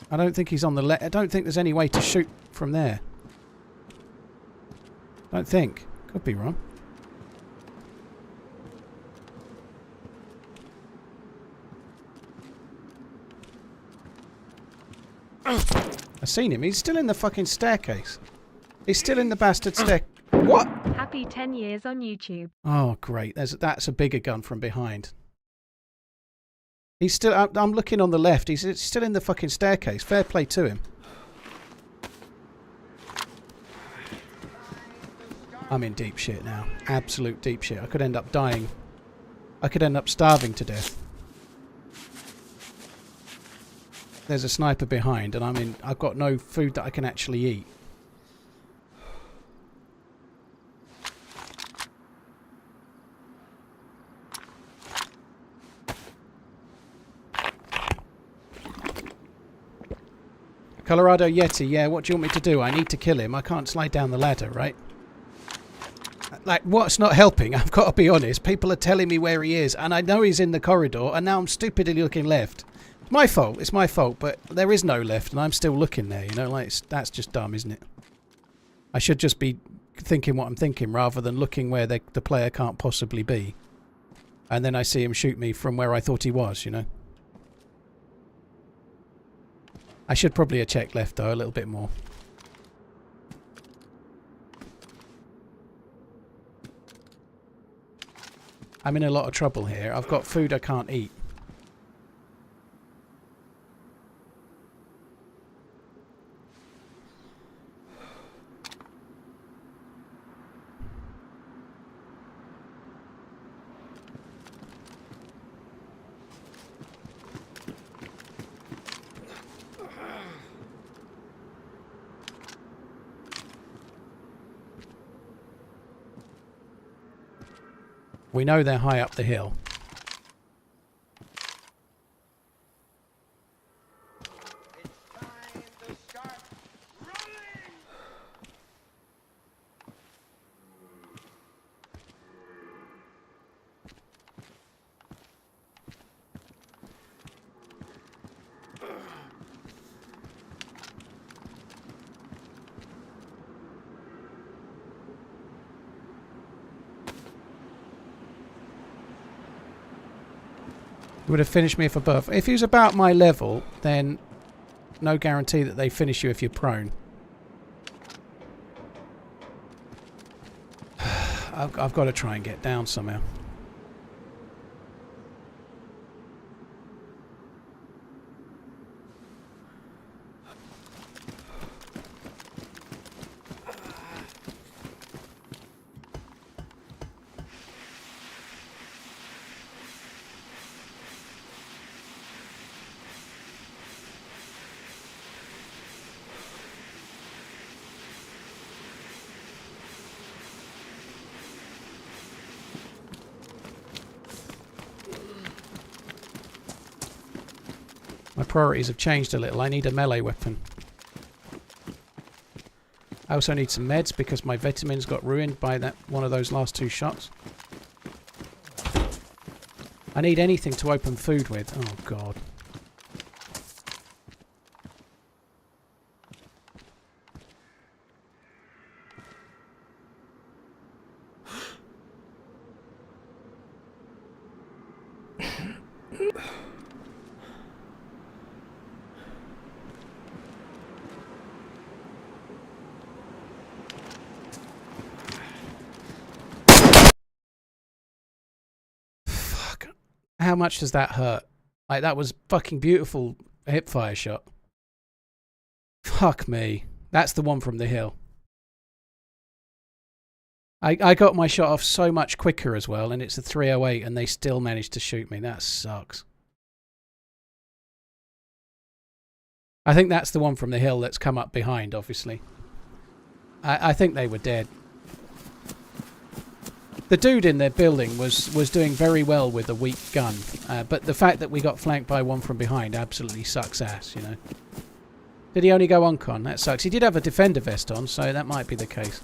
I don't think he's on the left. I don't think there's any way to shoot from there. Don't think. Could be wrong. I've seen him. He's still in the fucking staircase. He's still in the bastard stair. What? Happy 10 years on YouTube. Oh, great. That's a bigger gun from behind. He's still... I'm looking on the left. He's still in the fucking staircase. Fair play to him. I'm in deep shit now. Absolute deep shit. I could end up dying. I could end up starving to death. There's a sniper behind and I've got no food that I can actually eat. Colorado Yeti, yeah, what do you want me to do? I need to kill him. I can't slide down the ladder, right? Like, what's not helping? I've got to be honest. People are telling me where he is, and I know he's in the corridor, and now I'm stupidly looking left. It's my fault. It's my fault, but there is no left, and I'm still looking there, you know? Like, that's just dumb, isn't it? I should just be thinking what I'm thinking, rather than looking where the player can't possibly be. And then I see him shoot me from where I thought he was, you know? I should probably have checked left, though, a little bit more. I'm in a lot of trouble here. I've got food I can't eat. We know they're high up the hill. Would have finished me if above. If he was about my level, then no guarantee that they finish you if you're prone. I've got to try and get down somehow. My priorities have changed a little. I need a melee weapon. I also need some meds because my vitamins got ruined by that one of those last 2 shots. I need anything to open food with. Oh god. How much does that hurt? Like, that was fucking beautiful hipfire shot. Fuck me. That's the one from the hill. I got my shot off so much quicker as well, and it's a 308 and they still managed to shoot me. That sucks. I think that's the one from the hill that's come up behind, obviously. I think they were dead. The dude in their building was doing very well with a weak gun, but the fact that we got flanked by one from behind absolutely sucks ass, you know. Did he only go on con? That sucks. He did have a defender vest on, so that might be the case.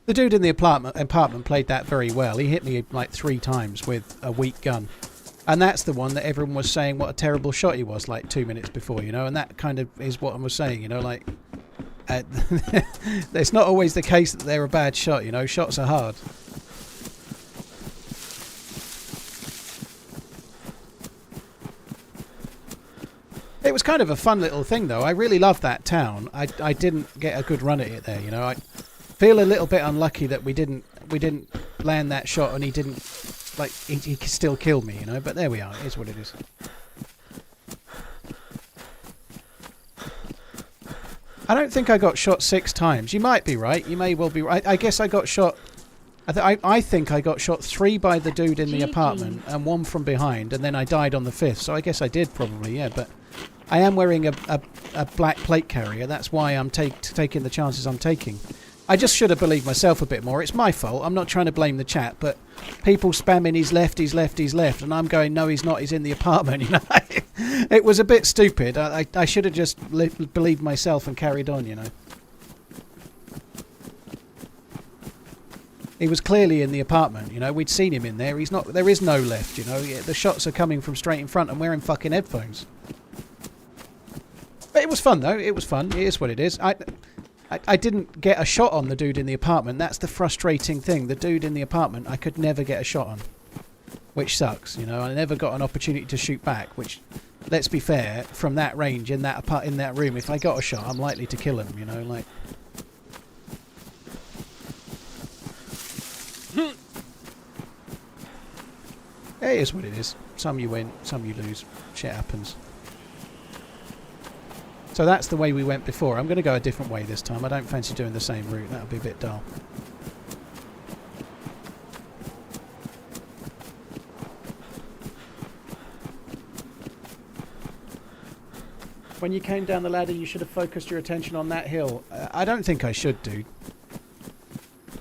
The dude in the apartment played that very well. He hit me like 3 times with a weak gun. And that's the one that everyone was saying what a terrible shot he was like 2 minutes before, you know, and that kind of is what I was saying, you know, like... it's not always the case that they're a bad shot, you know. Shots are hard. It was kind of a fun little thing, though. I really loved that town. I didn't get a good run at it there, you know. I feel a little bit unlucky that we didn't land that shot, and he didn't, like, he still killed me, you know. But there we are. It is what it is. I don't think I got shot 6 times. You might be right. You may well be right. I guess I got shot... I think I got shot 3 by the dude in the apartment and 1 from behind, and then I died on the 5th. So I guess I did probably, yeah. But I am wearing a black plate carrier. That's why I'm taking the chances I'm taking. I just should have believed myself a bit more. It's my fault. I'm not trying to blame the chat, but people spamming he's left, and I'm going, no, he's not. He's in the apartment, you know. It was a bit stupid. I should have just believed myself and carried on, you know. He was clearly in the apartment, you know. We'd seen him in there. He's not. There is no left, you know. The shots are coming from straight in front. I'm wearing fucking headphones. But it was fun, though. It was fun. It is what it is. I didn't get a shot on the dude in the apartment. That's the frustrating thing. The dude in the apartment, I could never get a shot on. Which sucks, you know. I never got an opportunity to shoot back, which, let's be fair, from that range in that room, if I got a shot, I'm likely to kill him, you know, like... It is what it is. Some you win, some you lose. Shit happens. So that's the way we went before. I'm going to go a different way this time. I don't fancy doing the same route. That would be a bit dull. When you came down the ladder, you should have focused your attention on that hill. I don't think I should, dude.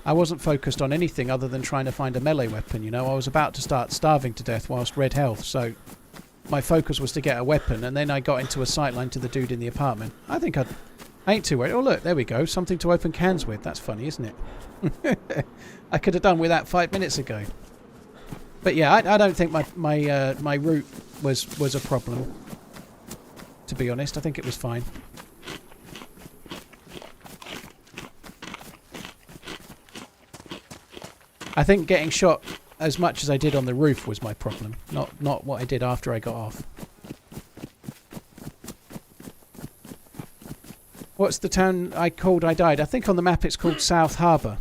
I wasn't focused on anything other than trying to find a melee weapon, you know. I was about to start starving to death whilst red health, so my focus was to get a weapon, and then I got into a sightline to the dude in the apartment. I ain't too worried. Oh, look, there we go. Something to open cans with. That's funny, isn't it? I could have done with that 5 minutes ago. But yeah, I don't think my route was a problem. To be honest, I think it was fine. I think getting shot as much as I did on the roof was my problem, not what I did after I got off. What's the town I died? I think on the map it's called South Harbour.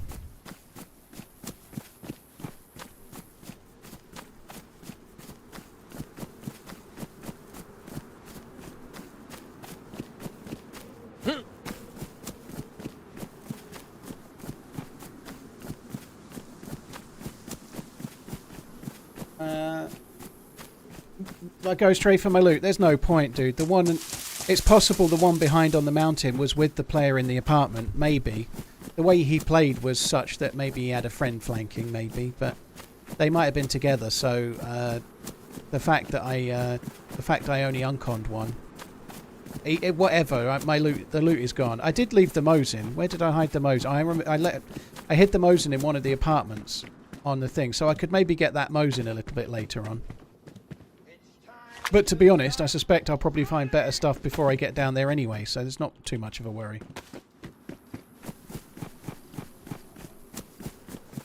I go straight for my loot. There's no point, dude. It's possible the one behind on the mountain was with the player in the apartment, maybe. The way he played was such that maybe he had a friend flanking, maybe, but they might have been together. So the fact that I only unconned one, whatever. The loot is gone. I did leave the Mosin. Where did I hide the Mosin? I hid the Mosin in one of the apartments on the thing, so I could maybe get that Mosin a little bit later on. But to be honest, I suspect I'll probably find better stuff before I get down there anyway, so there's not too much of a worry.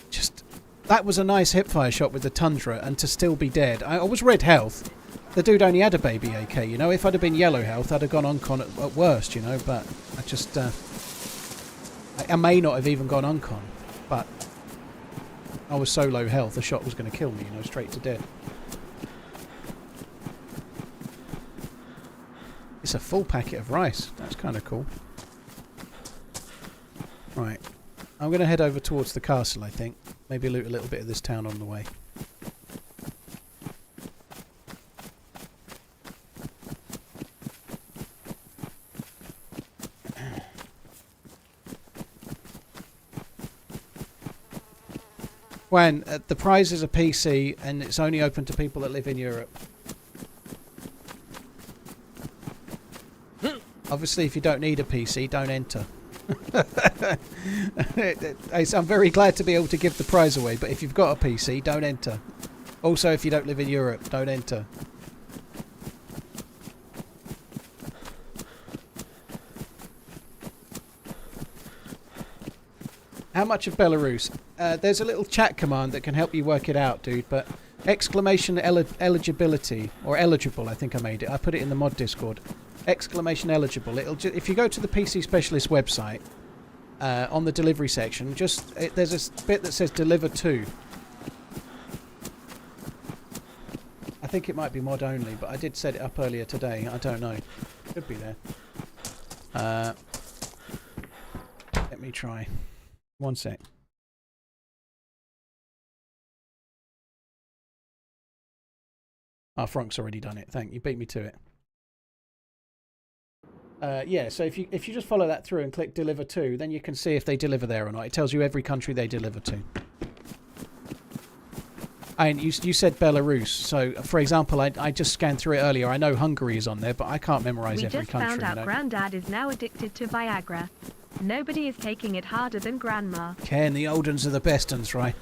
Just, that was a nice hipfire shot with the Tundra, and to still be dead. I was red health. The dude only had a baby AK, you know. If I'd have been yellow health, I'd have gone uncon at worst, you know, but I just... I may not have even gone uncon, but I was so low health, the shot was going to kill me, you know, straight to death. It's a full packet of rice. That's kind of cool. Right. I'm going to head over towards the castle, I think. Maybe loot a little bit of this town on the way. When the prize is a PC and it's only open to people that live in Europe. Obviously, if you don't need a PC, don't enter. I'm very glad to be able to give the prize away, but if you've got a PC, don't enter. Also, if you don't live in Europe, don't enter. How much of Belarus? There's a little chat command that can help you work it out, dude, but exclamation eligibility, or eligible, I think I made it. I put it in the mod Discord. Exclamation eligible. If you go to the PC Specialist website, on the delivery section, there's a bit that says deliver to. I think it might be mod only, but I did set it up earlier today. I don't know. Could be there. Let me try. One sec. Oh, Frank's already done it. Thank you. Beat me to it. Yeah, so if you just follow that through and click deliver to, then you can see if they deliver there or not. It tells you every country they deliver to. And you said Belarus, so for example, I just scanned through it earlier. I know Hungary is on there, but I can't memorize every country. We just found out Grandad is now addicted to Viagra. Nobody is taking it harder than Grandma. Ken, the old uns are the best uns, right?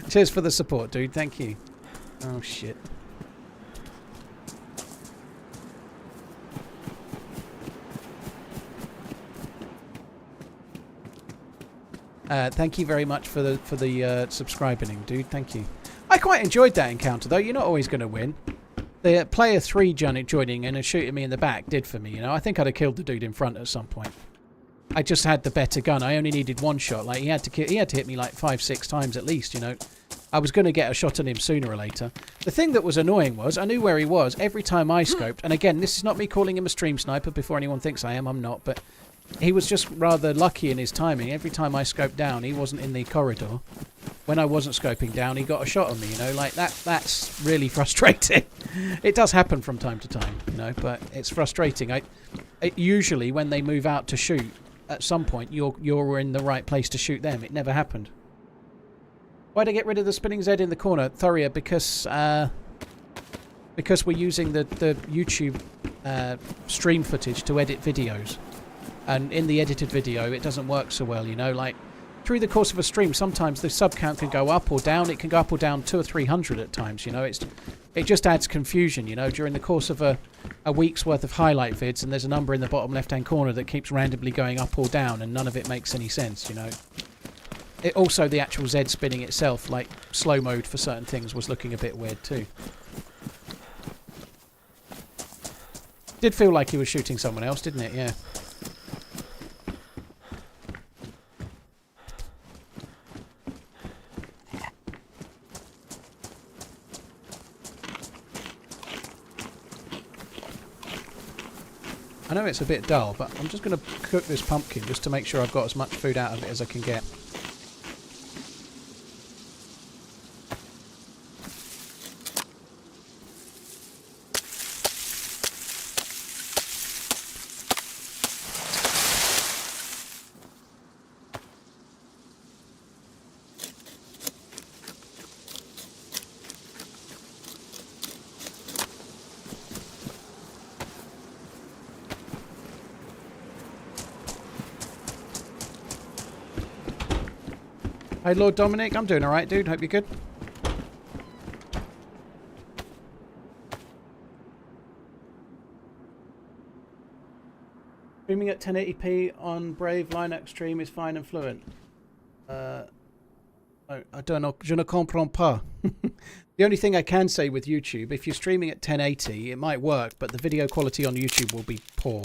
Cheers for the support, dude. Thank you. Oh, shit. Thank you very much for the subscribing, dude. Thank you. I quite enjoyed that encounter, though. You're not always going to win. The player 3 joining in and shooting me in the back did for me, you know. I think I'd have killed the dude in front at some point. I just had the better gun. I only needed one shot. Like he had to hit me like 5-6 times at least, you know. I was going to get a shot on him sooner or later. The thing that was annoying was I knew where he was every time I scoped. And again, this is not me calling him a stream sniper before anyone thinks I am. I'm not. But he was just rather lucky in his timing. Every time I scoped down, he wasn't in the corridor. When I wasn't scoping down, he got a shot on me, you know, like that's really frustrating. It does happen from time to time, you know, but it's frustrating. Usually when they move out to shoot, at some point you're in the right place to shoot them. It never happened. Why'd I get rid of the spinning Z in the corner, Thoria? Because we're using the YouTube stream footage to edit videos. And in the edited video, it doesn't work so well, you know, like through the course of a stream, sometimes the sub count can go up or down. It can go up or down 200 or 300 at times, you know. It just adds confusion, you know, during the course of a week's worth of highlight vids, and there's a number in the bottom left-hand corner that keeps randomly going up or down, and none of it makes any sense, you know. Also, the actual Z spinning itself, like slow mode for certain things, was looking a bit weird too. Did feel like he was shooting someone else, didn't it? Yeah. I know it's a bit dull, but I'm just going to cook this pumpkin just to make sure I've got as much food out of it as I can get. Hey, Lord Dominic, I'm doing alright, dude. Hope you're good. Streaming at 1080p on Brave Linux stream is fine and fluent. I don't know. Je ne comprends pas. The only thing I can say with YouTube, if you're streaming at 1080, it might work, but the video quality on YouTube will be poor.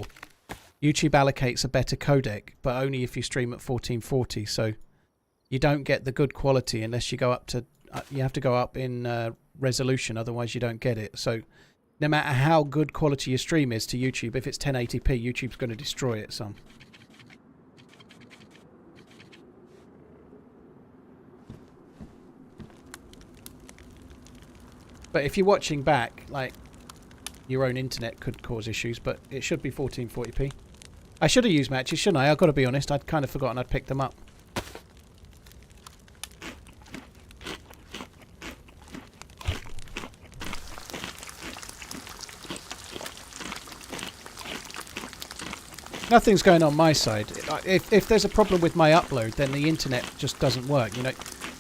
YouTube allocates a better codec, but only if you stream at 1440, so you don't get the good quality unless you go up to... you have to go up in resolution, otherwise you don't get it. So no matter how good quality your stream is to YouTube, if it's 1080p, YouTube's going to destroy it some. But if you're watching back, like, your own internet could cause issues, but it should be 1440p. I should have used matches, shouldn't I? I've got to be honest, I'd kind of forgotten I'd picked them up. Nothing's going on my side. If there's a problem with my upload, then the internet just doesn't work. You know,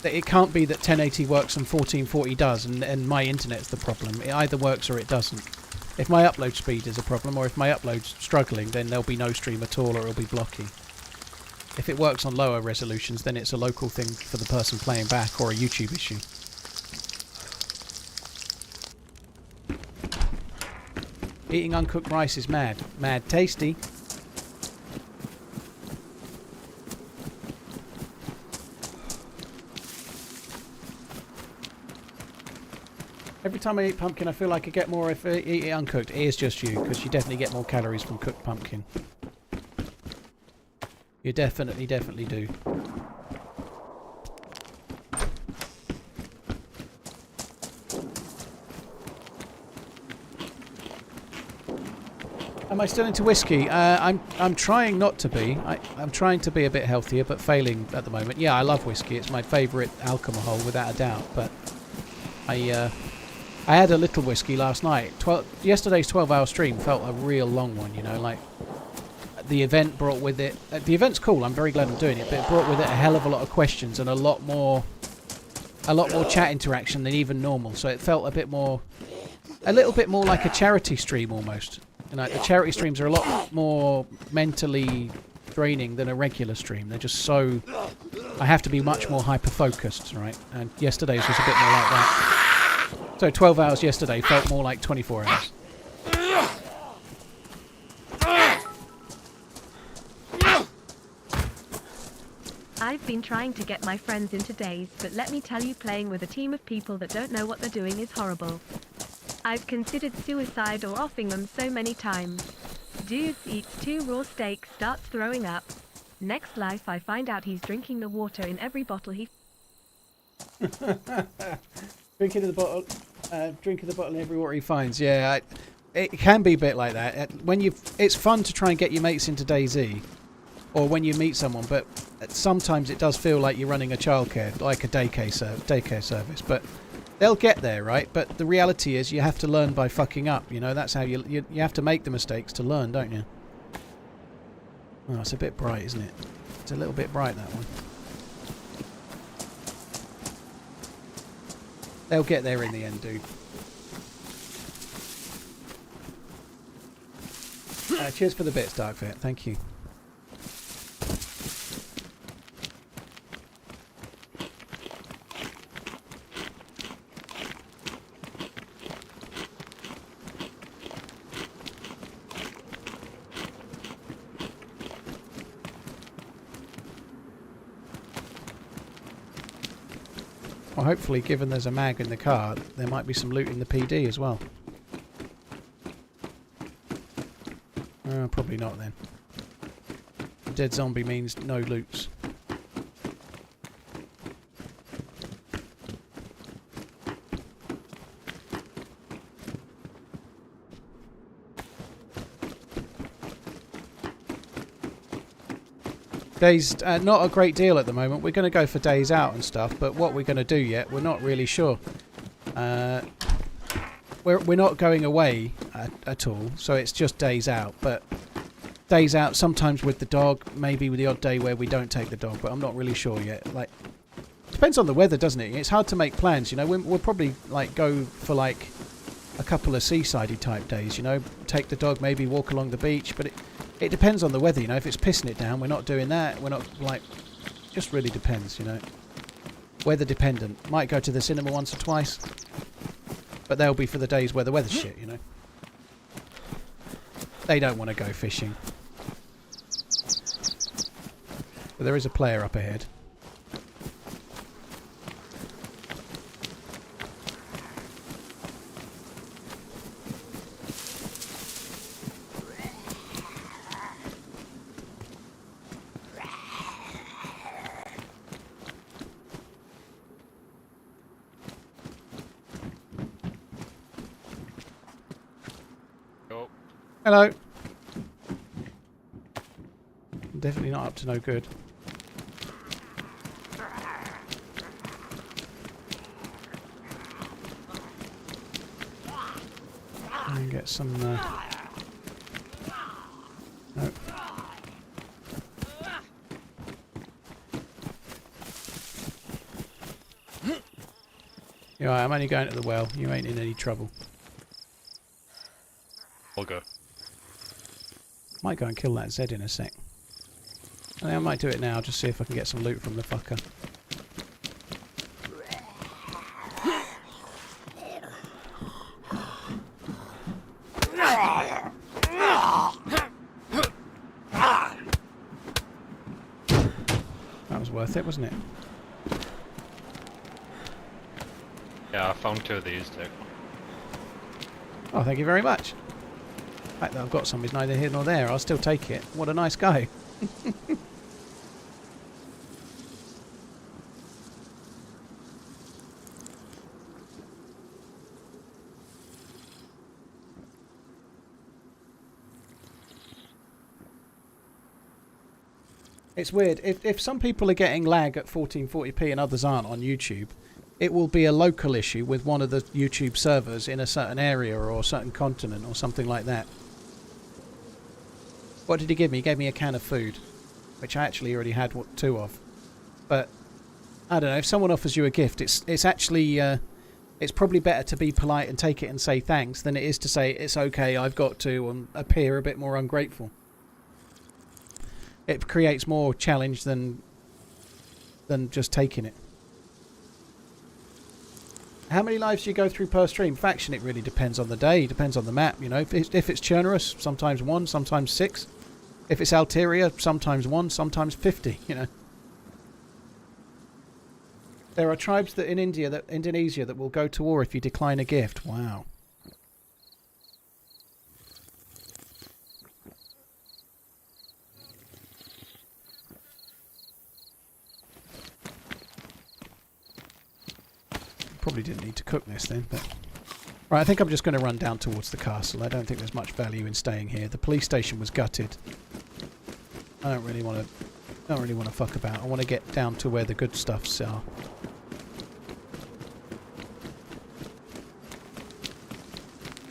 it can't be that 1080 works and 1440 does, and my internet's the problem. It either works or it doesn't. If my upload speed is a problem, or if my upload's struggling, then there'll be no stream at all, or it'll be blocky. If it works on lower resolutions, then it's a local thing for the person playing back, or a YouTube issue. Eating uncooked rice is mad. Mad tasty. Every time I eat pumpkin, I feel like I get more if I eat it uncooked. It is just you, because you definitely get more calories from cooked pumpkin. You definitely do. Am I still into whiskey? I'm trying not to be. I'm trying to be a bit healthier, but failing at the moment. Yeah, I love whiskey. It's my favourite alcohol, without a doubt. But I had a little whiskey last night. Yesterday's 12-hour stream felt a real long one, you know, like the event brought with it... the event's cool, I'm very glad I'm doing it, but it brought with it a hell of a lot of questions and a lot more chat interaction than even normal, so it felt a little bit more like a charity stream almost. You know, the charity streams are a lot more mentally draining than a regular stream. They're just so... I have to be much more hyper-focused, right? And yesterday's was a bit more like that. So 12 hours yesterday felt more like 24 hours. I've been trying to get my friends into DayZ, but let me tell you, playing with a team of people that don't know what they're doing is horrible. I've considered suicide or offing them so many times. Dude eats 2 raw steaks, starts throwing up. Next life I find out he's drinking the water in every bottle he... Drinking the bottle in every water he finds. Yeah, it can be a bit like that. It's fun to try and get your mates into DayZ, or when you meet someone, but sometimes it does feel like you're running a childcare, like a daycare service. But they'll get there, right? But the reality is you have to learn by fucking up. You know, that's how you have to make the mistakes to learn, don't you? Oh, it's a bit bright, isn't it? It's a little bit bright, that one. They'll get there in the end, dude. Cheers for the bits, Darkvet. Thank you. Well, hopefully, given there's a mag in the car, there might be some loot in the PD as well. Probably not then. A dead zombie means no loots. Days, not a great deal at the moment. We're going to go for days out and stuff, but what we're going to do yet, we're not really sure. We're not going away at all, so it's just days out. But days out sometimes with the dog, maybe with the odd day where we don't take the dog, but I'm not really sure yet. Like, depends on the weather, doesn't it? It's hard to make plans, you know. We'll probably like go for like a couple of seasidey type days, you know. Take the dog, maybe walk along the beach, but it depends on the weather, you know. If it's pissing it down, we're not doing that. We're not, like, just really depends, you know. Weather dependent. Might go to the cinema once or twice, but they'll be for the days where the weather's shit, you know. They don't want to go fishing. But there is a player up ahead. Hello. I'm definitely not up to no good. And get some. Nope. Yeah, I'm only going to the well. You ain't in any trouble. I'll go. Might go and kill that Z in a sec. I think I might do it now, just see if I can get some loot from the fucker. That was worth it, wasn't it? Yeah, I found 2 of these too. Oh, thank you very much. The fact that I've got some is neither here nor there. I'll still take it. What a nice guy. It's weird. If some people are getting lag at 1440p and others aren't on YouTube, it will be a local issue with one of the YouTube servers in a certain area or a certain continent or something like that. What did he give me? He gave me a can of food, which I actually already had 2 of. But I don't know. If someone offers you a gift, it's actually it's probably better to be polite and take it and say thanks than it is to say it's okay, I've got to, and appear a bit more ungrateful. It creates more challenge than just taking it. How many lives do you go through per stream? Faction, it really depends on the day, depends on the map, you know. If it's Chernarus, sometimes 1, sometimes 6. If it's Alteria, sometimes 1, sometimes 50, you know. There are tribes in Indonesia that will go to war if you decline a gift. Wow. probably didn't need to cook this then, but... Right, I think I'm just going to run down towards the castle. I don't think there's much value in staying here. The police station was gutted. I don't really want to fuck about. I want to get down to where the good stuffs are.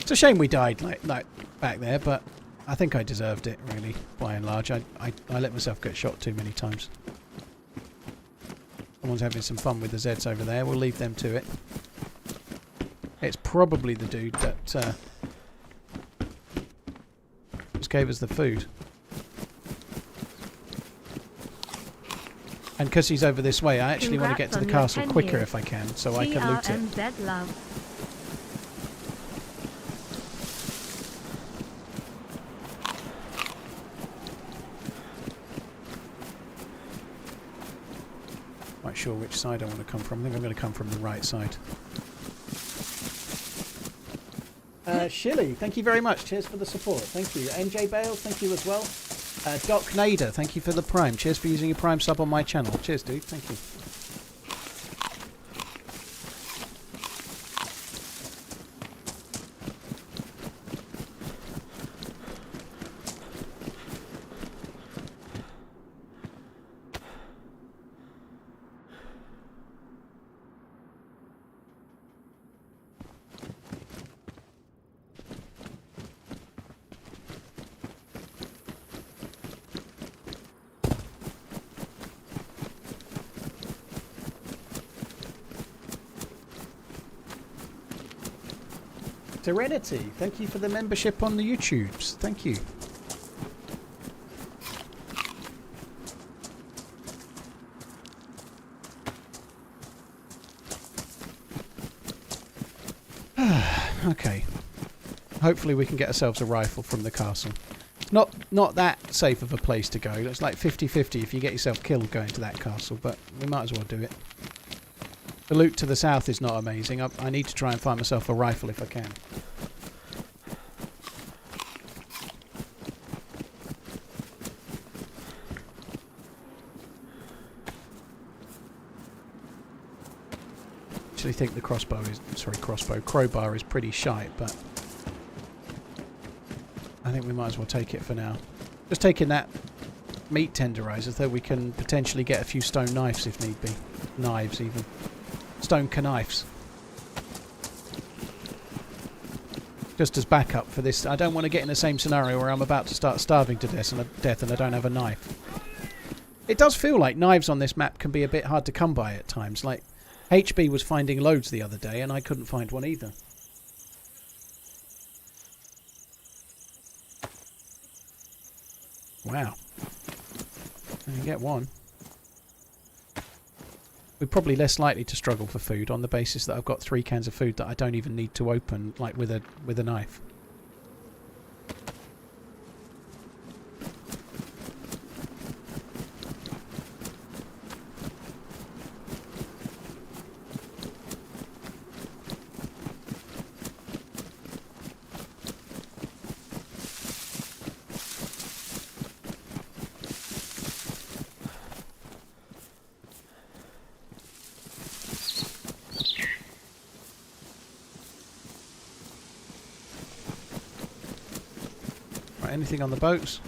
It's a shame we died like back there, but I think I deserved it, really, by and large. I let myself get shot too many times. Someone's having some fun with the Zeds over there. We'll leave them to it. It's probably the dude that just gave us the food. And because he's over this way, I actually want to get to the castle quicker if I can, so I can loot it. TRMZ love. Quite sure which side I want to come from. I think I'm going to come from the right side. Shilly, thank you very much. Cheers for the support. Thank you. NJ Bales, thank you as well. Doc Nader, thank you for the Prime. Cheers for using your Prime sub on my channel. Cheers, dude. Thank you. Serenity, thank you for the membership on the YouTubes. Thank you. Okay. Hopefully we can get ourselves a rifle from the castle. Not that safe of a place to go. It's like 50-50 if you get yourself killed going to that castle, but we might as well do it. The loot to the south is not amazing. I need to try and find myself a rifle if I can. I actually think the crowbar is pretty shite, but I think we might as well take it for now. Just taking that meat tenderizer, though we can potentially get a few stone knives if need be. Knives even. Stone knives. Just as backup for this. I don't want to get in the same scenario where I'm about to start starving to death and I don't have a knife. It does feel like knives on this map can be a bit hard to come by at times. Like, HB was finding loads the other day and I couldn't find one either. Wow. I can get one. We're probably less likely to struggle for food on the basis that I've got 3 cans of food that I don't even need to open, like with a knife. Anything on the boats?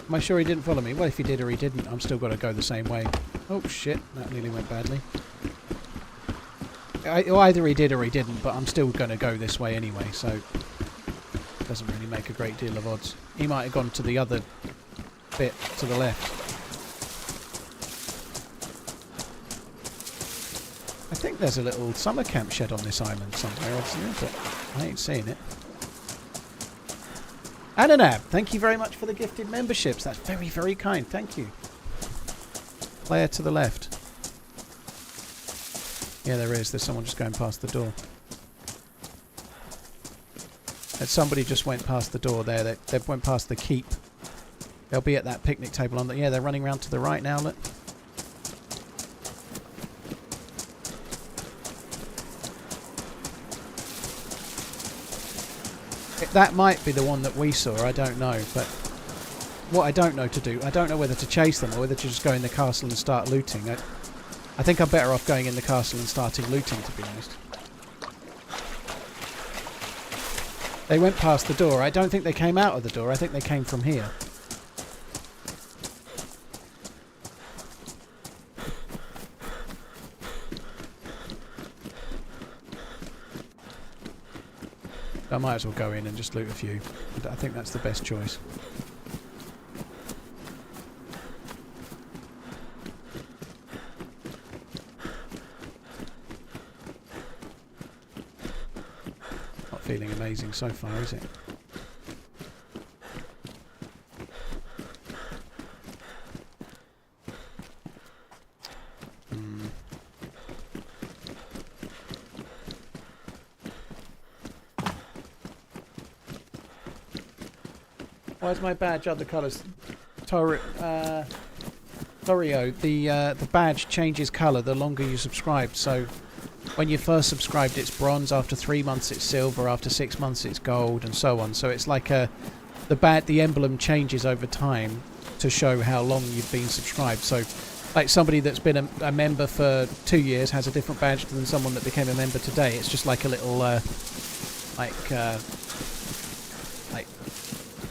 Am I sure he didn't follow me? Well, if he did or he didn't, I'm still got to go the same way. Oh shit, that nearly went badly. Either he did or he didn't, but I'm still going to go this way anyway, so it doesn't really make a great deal of odds. He might have gone to the other bit to the left. I think there's a little summer camp shed on this island somewhere, isn't there? But I ain't seeing it. Ananab, thank you very much for the gifted memberships. That's very, very kind. Thank you. Player to the left. Yeah, there is. There's someone just going past the door. And somebody just went past the door there. They went past the keep. They'll be at that picnic table on the... Yeah, they're running around to the right now, look. That might be the one that we saw, I don't know, but what I don't know to do. I don't know whether to chase them or whether to just go in the castle and start looting. I think I'm better off going in the castle and starting looting, to be honest. They went past the door. I don't think they came out of the door. I think they came from here. I might as well go in and just loot a few. I think that's the best choice. Not feeling amazing so far, is it? Why is my badge other colours? Torio, the badge changes colour the longer you subscribe. So when you first subscribed it's bronze, after 3 months it's silver, after 6 months it's gold, and so on. So it's like the emblem changes over time to show how long you've been subscribed. So like somebody that's been a member for 2 years has a different badge than someone that became a member today. It's just like a little like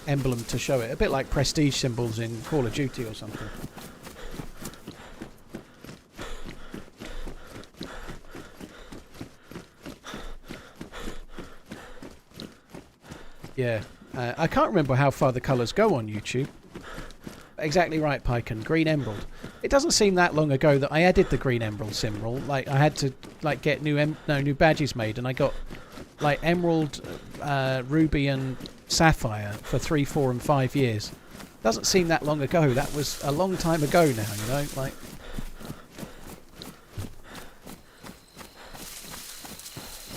emblem to show it, a bit like prestige symbols in Call of Duty or something. Yeah, I can't remember how far the colours go on YouTube. Exactly right, Pyken. Green emerald. It doesn't seem that long ago that I added the green emerald symbol. Like I had to like get new badges made, and I got like emerald, ruby, and sapphire for 3, 4, and 5 years. Doesn't seem that long ago. That was a long time ago now, you know. Like,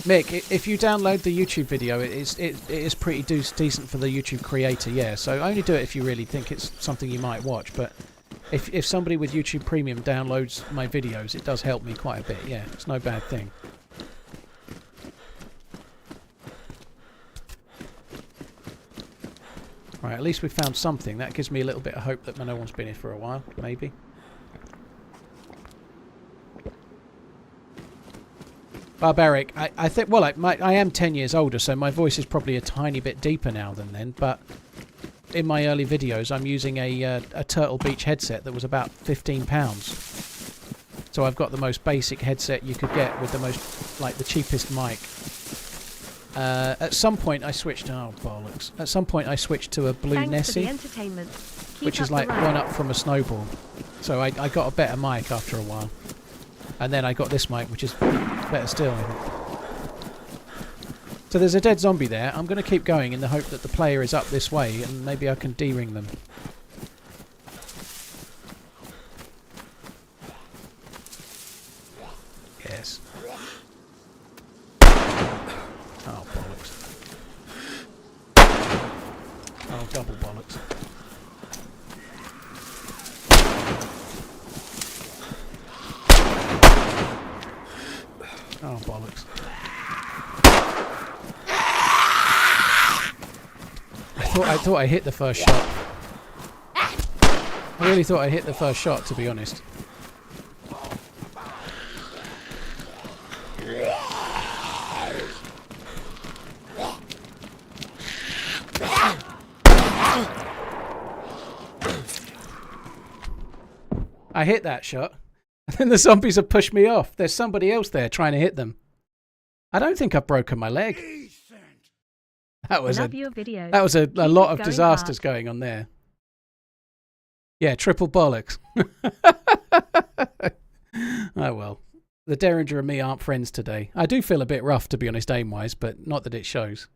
Mick, if you download the YouTube video, it is pretty decent for the YouTube creator, yeah. So only do it if you really think it's something you might watch. But if somebody with YouTube Premium downloads my videos, it does help me quite a bit, yeah. It's no bad thing. Right, at least we found something. That gives me a little bit of hope that no one's been here for a while, maybe. Barbaric, I think, well, I am 10 years older, so my voice is probably a tiny bit deeper now than then, but in my early videos I'm using a Turtle Beach headset that was about £15. So I've got the most basic headset you could get with the most, like, the cheapest mic. At some point I switched... Oh, bollocks. At some point I switched to a blue Nessie, which is like one up from a snowball. So I got a better mic after a while. And then I got this mic, which is better still, I think. So there's a dead zombie there. I'm going to keep going in the hope that the player is up this way, and maybe I can D-ring them. Yes. Oh, bollocks. Oh, double bollocks. Oh, bollocks. I thought I hit the first shot. I really thought I hit the first shot, to be honest. I hit that shot. And then the zombies have pushed me off. There's somebody else there trying to hit them. I don't think I've broken my leg. That was a lot of disasters going on there. Yeah, triple bollocks. Oh well. The Derringer and me aren't friends today. I do feel a bit rough, to be honest, aim-wise, but not that it shows.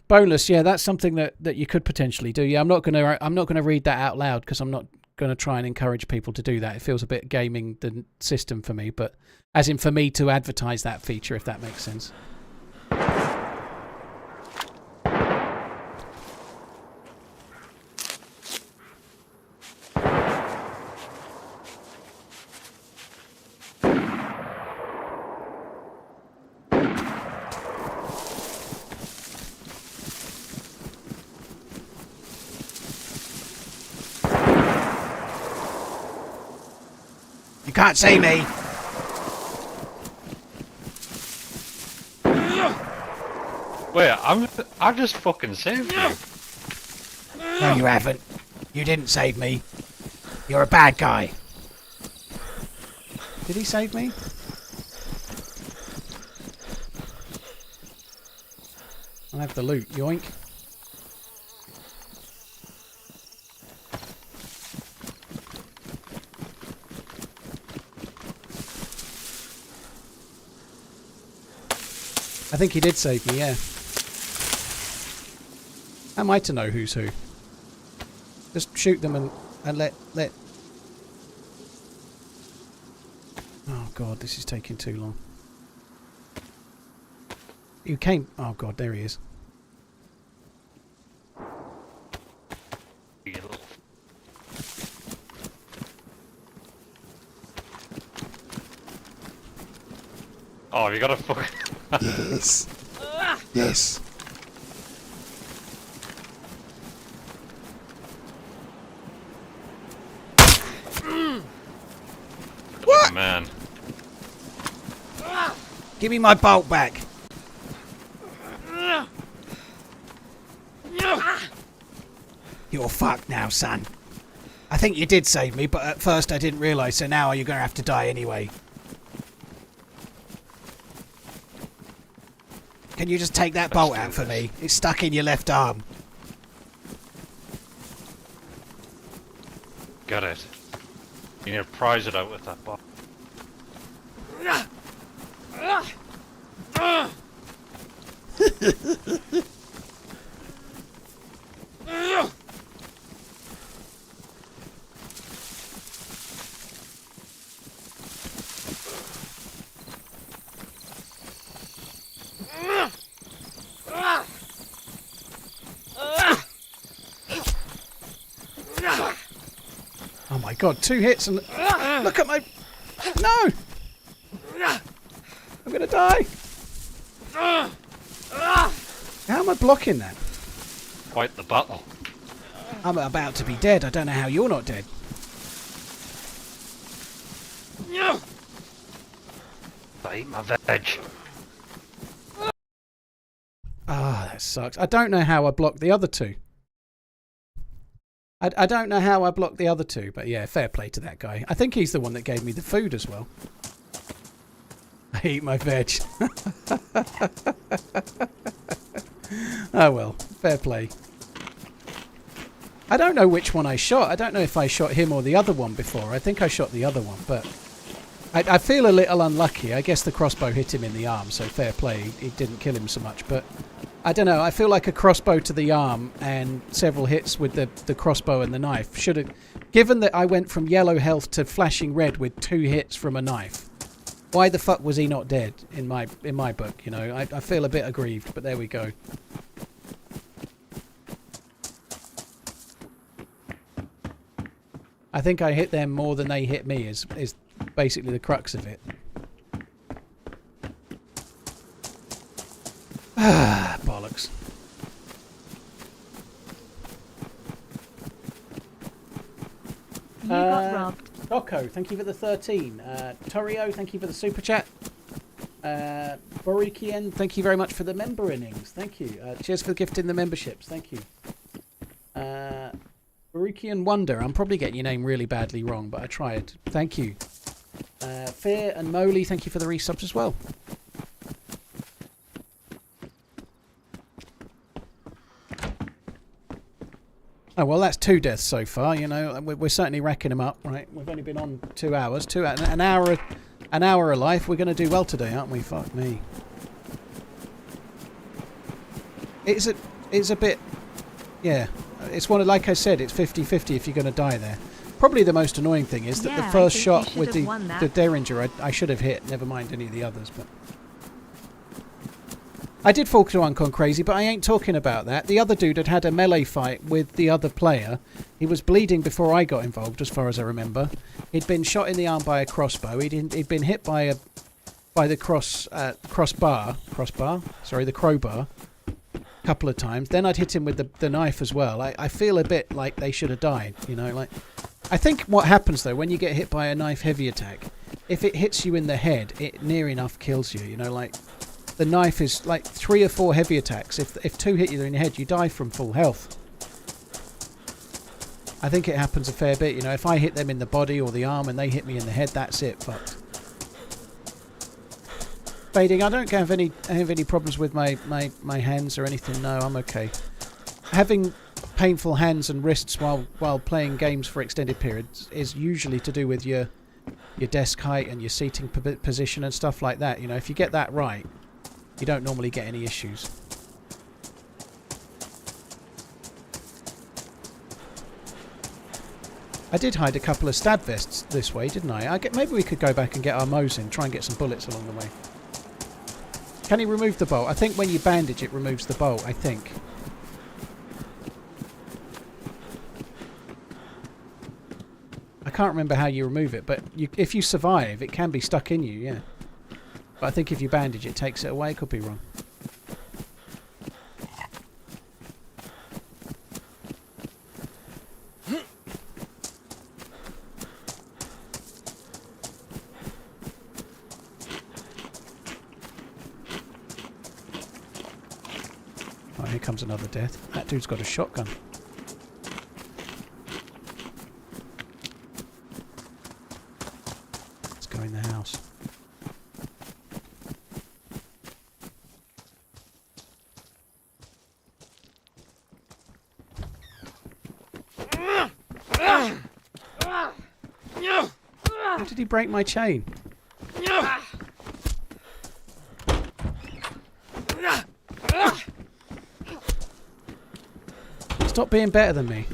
Boneless, yeah, that's something that you could potentially do. Yeah, I'm not gonna read that out loud because I'm not going to try and encourage people to do that. It feels a bit gaming the system for me, but as in for me to advertise that feature, if that makes sense. can't see me. Wait, I just fucking saved you. No, you haven't. You didn't save me. You're a bad guy. Did he save me? I'll have the loot. Yoink. I think he did save me, yeah. How am I to know who's who? Just shoot them and let... Oh god, this is taking too long. You came... Oh god, there he is. Oh, you gotta fuck. Yes. Yes. What? Man. Give me my bolt back. You're fucked now, son. I think you did save me, but at first I didn't realise, so now you're going to have to die anyway. Can you just take that bolt out for me? It's stuck in your left arm. Got it. You need to prise it out with that box. Oh my god, 2 hits and... Look at my... No! I'm gonna die! How am I blocking that? Quite the battle. I'm about to be dead. I don't know how you're not dead. I eat my veg. Ah, that sucks. I don't know how I blocked the other 2. I don't know how I blocked the other 2, but yeah, fair play to that guy. I think he's the one that gave me the food as well. I eat my veg. Oh well, fair play. I don't know which one I shot. I don't know if I shot him or the other one before. I think I shot the other one, but I feel a little unlucky. I guess the crossbow hit him in the arm, so fair play. It didn't kill him so much, but I don't know. I feel like a crossbow to the arm and several hits with the crossbow and the knife should have... Given that I went from yellow health to flashing red with 2 hits from a knife, why the fuck was he not dead in my book, you know? I feel a bit aggrieved, but there we go. I think I hit them more than they hit me is basically the crux of it. Ah, bollocks. You got robbed. Rocco, thank you for the 13. Torio, thank you for the super chat. Borikian, thank you very much for the member innings. Thank you. Cheers for gifting the memberships. Thank you. Borikian Wonder, I'm probably getting your name really badly wrong, but I tried. Thank you. Fear and Moley, thank you for the resubs as well. Oh, well, that's 2 deaths so far, you know. We're certainly racking them up, right? We've only been on 2 hours. An hour of life. We're going to do well today, aren't we? Fuck me. It's a bit... Yeah. It's one of... Like I said, it's 50-50 if you're going to die there. Probably the most annoying thing is that the first shot with the Derringer, I should have hit. Never mind any of the others, but... I did fall to Uncon Crazy, but I ain't talking about that. The other dude had a melee fight with the other player. He was bleeding before I got involved, as far as I remember. He'd been shot in the arm by a crossbow. He'd been hit by the crowbar, a couple of times. Then I'd hit him with the knife as well. I feel a bit like they should have died, you know, like I think what happens though when you get hit by a knife heavy attack, if it hits you in the head, it near enough kills you. You know, like the knife is like 3 or 4 heavy attacks. If 2 hit you in the head, you die from full health. I think it happens a fair bit. You know, if I hit them in the body or the arm and they hit me in the head, that's it. Fucked. Fading. I don't have any problems with my hands or anything. No, I'm okay. Having painful hands and wrists while playing games for extended periods is usually to do with your desk height and your seating position and stuff like that. You know, if you get that right, you don't normally get any issues. I did hide a couple of stab vests this way, didn't I? Maybe we could go back and get our Mo's in, try and get some bullets along the way. Can he remove the bolt? I think when you bandage it removes the bolt, I think. I can't remember how you remove it, but if you survive, it can be stuck in you, yeah. But I think if you bandage it, takes it away. Could be wrong. Oh, here comes another death. That dude's got a shotgun. Let's go in the house. How did he break my chain? Stop being better than me.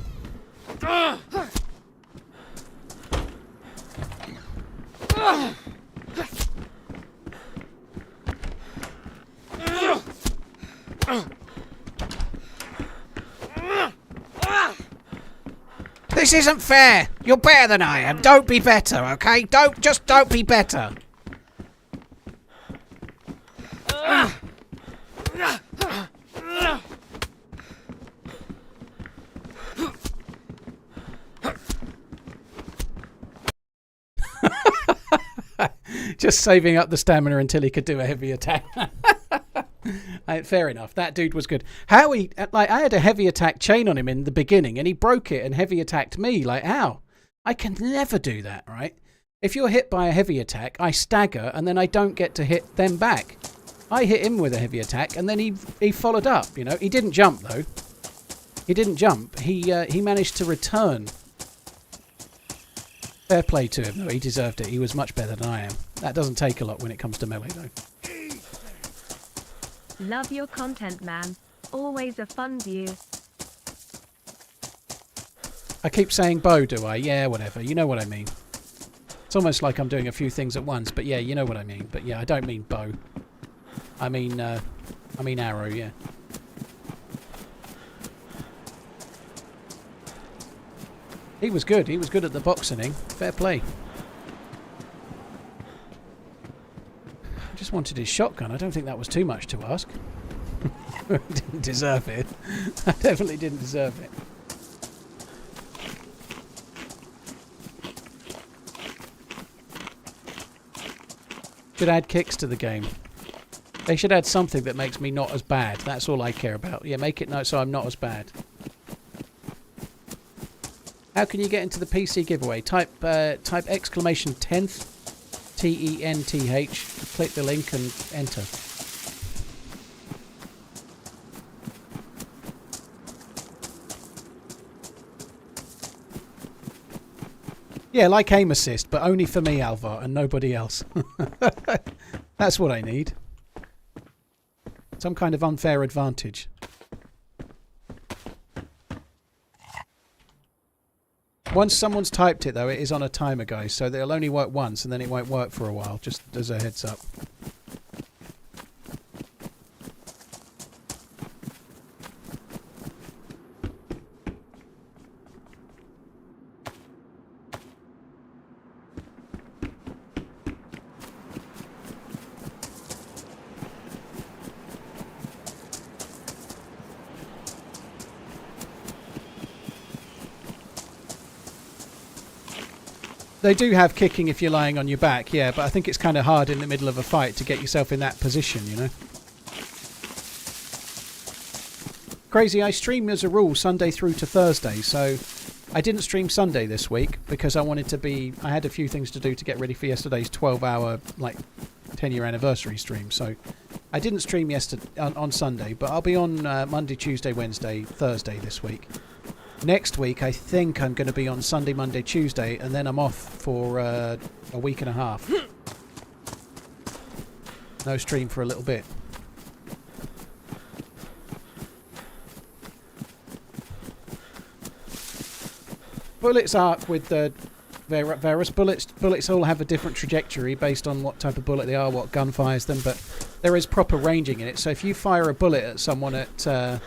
This isn't fair. You're better than I am. Don't be better, okay? Don't be better. Just saving up the stamina until he could do a heavy attack. Fair enough. That dude was good. How he, like, I had a heavy attack chain on him in the beginning and he broke it and heavy attacked me. Like, how? I can never do that, right? If you're hit by a heavy attack, I stagger and then I don't get to hit them back. I hit him with a heavy attack and then he followed up, you know. He didn't jump, though. He didn't jump. He managed to return. Fair play to him, though. He deserved it. He was much better than I am. That doesn't take a lot when it comes to melee, though. Love your content, man. Always a fun view. I keep saying bow, do I? Yeah, whatever. You know what I mean. It's almost like I'm doing a few things at once, but yeah, you know what I mean. But yeah, I don't mean bow. I mean arrow, yeah. He was good. He was good at the boxing. Fair play. I just wanted his shotgun. I don't think that was too much to ask. Didn't deserve it. I definitely didn't deserve it. Should add kicks to the game. They should add something that makes me not as bad. That's all I care about. Yeah, make it so I'm not as bad. How can you get into the PC giveaway? Type exclamation 10th, TENTH, click the link and enter. Yeah, like aim assist, but only for me, Alvar, and nobody else. That's what I need. Some kind of unfair advantage. Once someone's typed it, though, it is on a timer, guys, so they'll only work once and then it won't work for a while, just as a heads up. They do have kicking if you're lying on your back, yeah, but I think it's kind of hard in the middle of a fight to get yourself in that position, you know. Crazy, I stream as a rule Sunday through to Thursday, so I didn't stream Sunday this week because I had a few things to do to get ready for yesterday's 12-hour, like, 10-year anniversary stream, so I didn't stream yesterday on Sunday, but I'll be on Monday, Tuesday, Wednesday, Thursday this week. Next week, I think I'm going to be on Sunday, Monday, Tuesday, and then I'm off for a week and a half. No stream for a little bit. Bullets arc with the various bullets. Bullets all have a different trajectory based on what type of bullet they are, what gun fires them, but there is proper ranging in it. So if you fire a bullet at someone at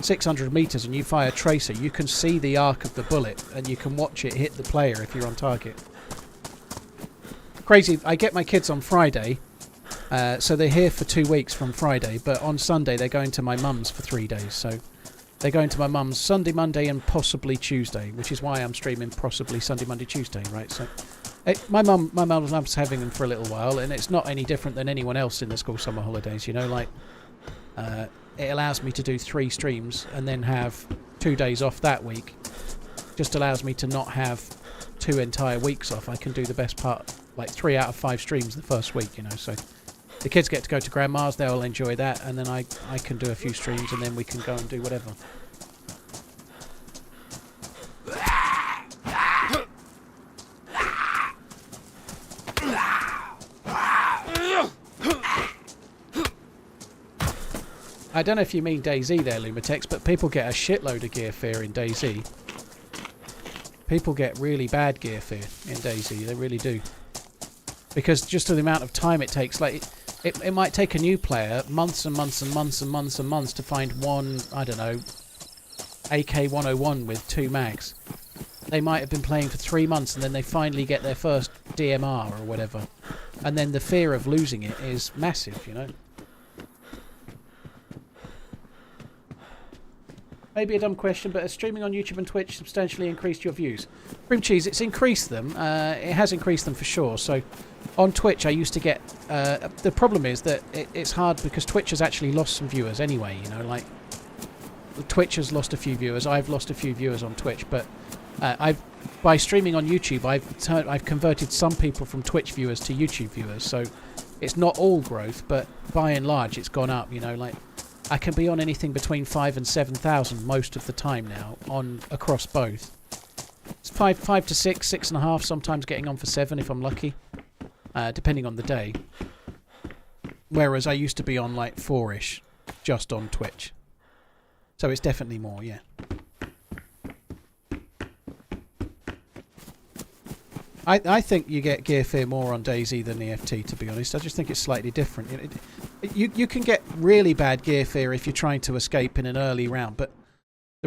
600 meters and you fire tracer, you can see the arc of the bullet and you can watch it hit the player if you're on target. Crazy, I get my kids on Friday, so they're here for 2 weeks from Friday, but on Sunday they're going to my mum's for 3 days, so they're going to my mum's Sunday, Monday and possibly Tuesday, which is why I'm streaming possibly Sunday, Monday, Tuesday, right? So my mum's having them for a little while, and it's not any different than anyone else in the school summer holidays, you know, like it allows me to do 3 streams and then have 2 days off that week. Just allows me to not have 2 entire weeks off. I can do the best part, like 3 out of 5 streams the first week, you know, so the kids get to go to grandma's, they'll enjoy that, and then I can do a few streams and then we can go and do whatever. I don't know if you mean DayZ there, Lumatex, but people get a shitload of gear fear in DayZ. People get really bad gear fear in DayZ, they really do. Because just the amount of time it takes, like, it might take a new player months and months and months and months and months to find one, I don't know, AK-101 with 2 mags. They might have been playing for 3 months and then they finally get their first DMR or whatever. And then the fear of losing it is massive, you know. Maybe a dumb question, but has streaming on YouTube and Twitch substantially increased your views? Cream Cheese, it's increased them. It has increased them for sure. So on Twitch, I used to get... the problem is that it's hard because Twitch has actually lost some viewers anyway, you know, like... Twitch has lost a few viewers. I've lost a few viewers on Twitch, but by streaming on YouTube, I've converted some people from Twitch viewers to YouTube viewers. So it's not all growth, but by and large, it's gone up, you know, like... I can be on anything between 5,000 and 7,000 most of the time now, across both. It's 5 to 6, 6.5, sometimes getting on for 7 if I'm lucky, depending on the day. Whereas I used to be on like 4-ish, just on Twitch. So it's definitely more, yeah. I think you get gear fear more on DayZ than EFT, to be honest. I just think it's slightly different. You can get really bad gear fear if you're trying to escape in an early round, but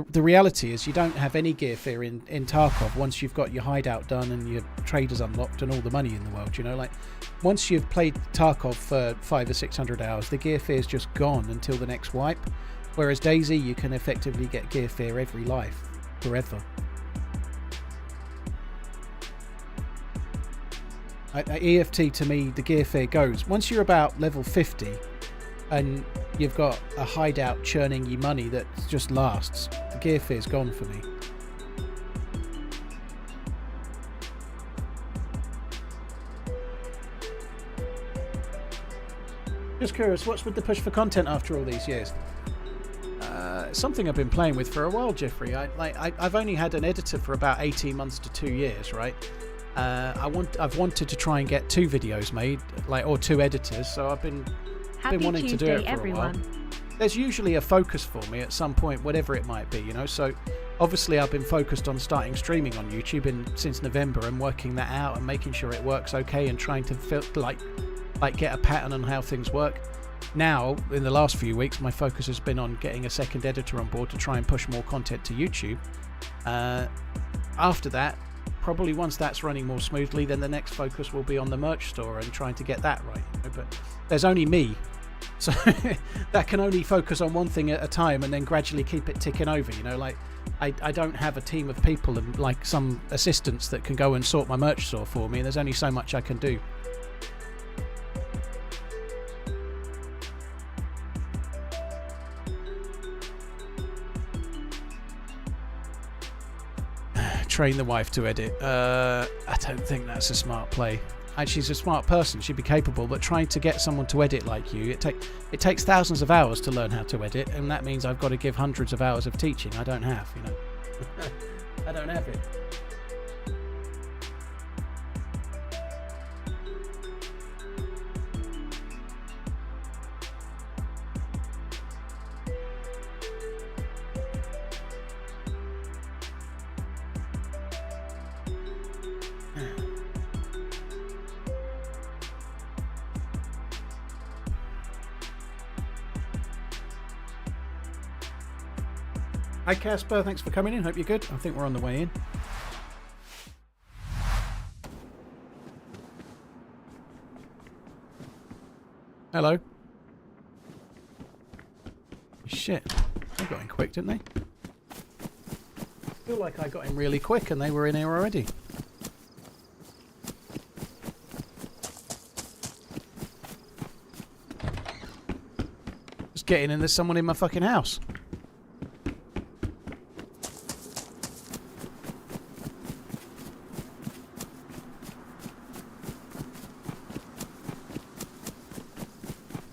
the reality is you don't have any gear fear in Tarkov once you've got your hideout done and your traders unlocked and all the money in the world, you know? Like, once you've played Tarkov for 500 or 600 hours, the gear fear is just gone until the next wipe. Whereas DayZ, you can effectively get gear fear every life, forever. EFT, to me, the gear fear goes. Once you're about level 50 and you've got a hideout churning you money that just lasts, the gear fear's gone for me. Just curious, what's with the push for content after all these years? Something I've been playing with for a while, Jeffrey. I've only had an editor for about 18 months to 2 years, right? I've wanted to try and get 2 videos made, or 2 editors, so I've been wanting to do it for a while. There's usually a focus for me at some point, whatever it might be, you know. So obviously I've been focused on starting streaming on YouTube since November and working that out and making sure it works okay and trying to get a pattern on how things work. Now, in the last few weeks, my focus has been on getting a second editor on board to try and push more content to YouTube. After that, probably once that's running more smoothly, then the next focus will be on the merch store and trying to get that right. You know? But there's only me So that can only focus on one thing at a time and then gradually keep it ticking over, you know, like I don't have a team of people and like some assistants that can go and sort my merch store for me, and there's only so much I can do. Train the wife to edit. I don't think that's a smart play. And she's a smart person, she'd be capable, but trying to get someone to edit like you, it takes thousands of hours to learn how to edit, and that means I've got to give hundreds of hours of teaching. I don't have, you know. I don't have it. Hi Casper, thanks for coming in. Hope you're good. I think we're on the way in. Hello. Shit. They got in quick, didn't they? I feel like I got in really quick and they were in here already. Just getting in, there's someone in my fucking house.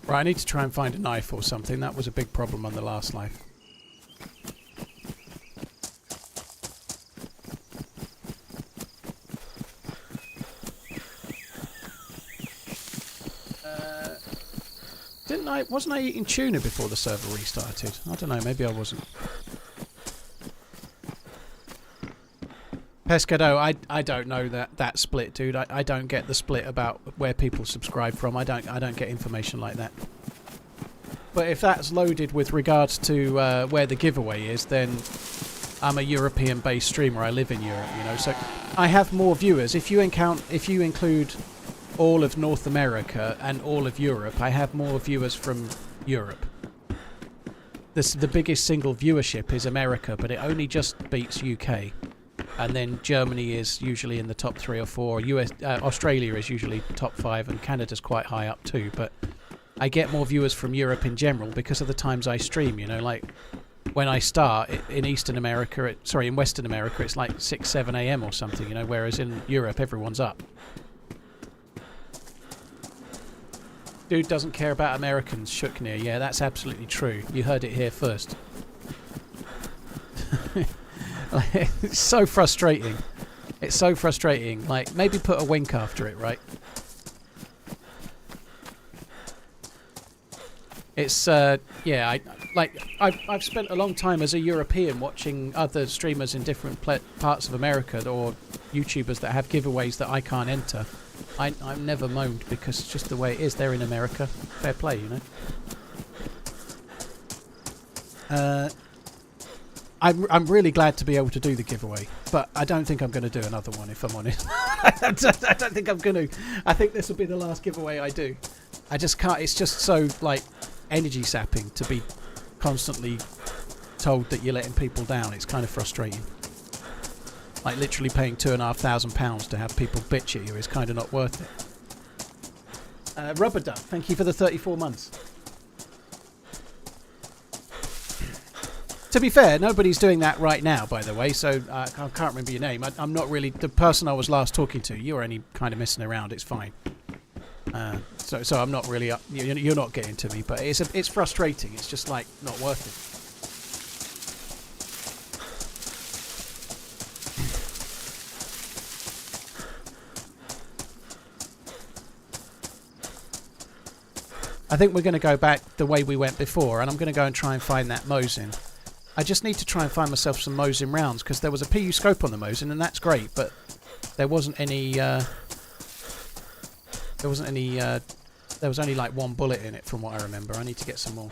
Right, I need to try and find a knife or something. That was a big problem on the last life. Wasn't I eating tuna before the server restarted? I don't know, maybe I wasn't. Pescado, I don't know that split, dude. I don't get the split about where people subscribe from. I don't get information like that. But if that's loaded with regards to where the giveaway is, then I'm a European-based streamer. I live in Europe, you know. So I have more viewers. If you include all of North America and all of Europe, I have more viewers from Europe. The biggest single viewership is America, but it only just beats UK. And then Germany is usually in the top 3 or 4. Australia is usually top 5, and Canada's quite high up too. But I get more viewers from Europe in general because of the times I stream. You know, like when I start in Western America, it's like 6, 7 a.m. or something. You know, whereas in Europe everyone's up. Dude doesn't care about Americans, Shooknir. Yeah, that's absolutely true. You heard it here first. It's so frustrating. It's so frustrating. Like, maybe put a wink after it, right? It's, yeah, I've spent a long time as a European watching other streamers in different parts of America, or YouTubers that have giveaways that I can't enter. I've never moaned because it's just the way it is. They're in America. Fair play, you know. I'm really glad to be able to do the giveaway, but I don't think I'm going to do another one, if I'm honest. I don't think I'm going to. I think this will be the last giveaway I do. I just can't. It's just so, like, energy sapping to be constantly told that you're letting people down. It's kind of frustrating. Like, literally paying £2,500 to have people bitch at you is kind of not worth it. Rubber Duck, thank you for the 34 months. To be fair, nobody's doing that right now, by the way, so I can't remember your name. I'm not really the person I was last talking to. You're only kind of messing around. It's fine. So I'm not really up. You're not getting to me, but it's frustrating. It's just like not worth it. I think we're going to go back the way we went before, and I'm going to go and try and find that Mosin. I just need to try and find myself some Mosin rounds, because there was a PU scope on the Mosin, and that's great, but there wasn't any... there was only like one bullet in it, from what I remember. I need to get some more.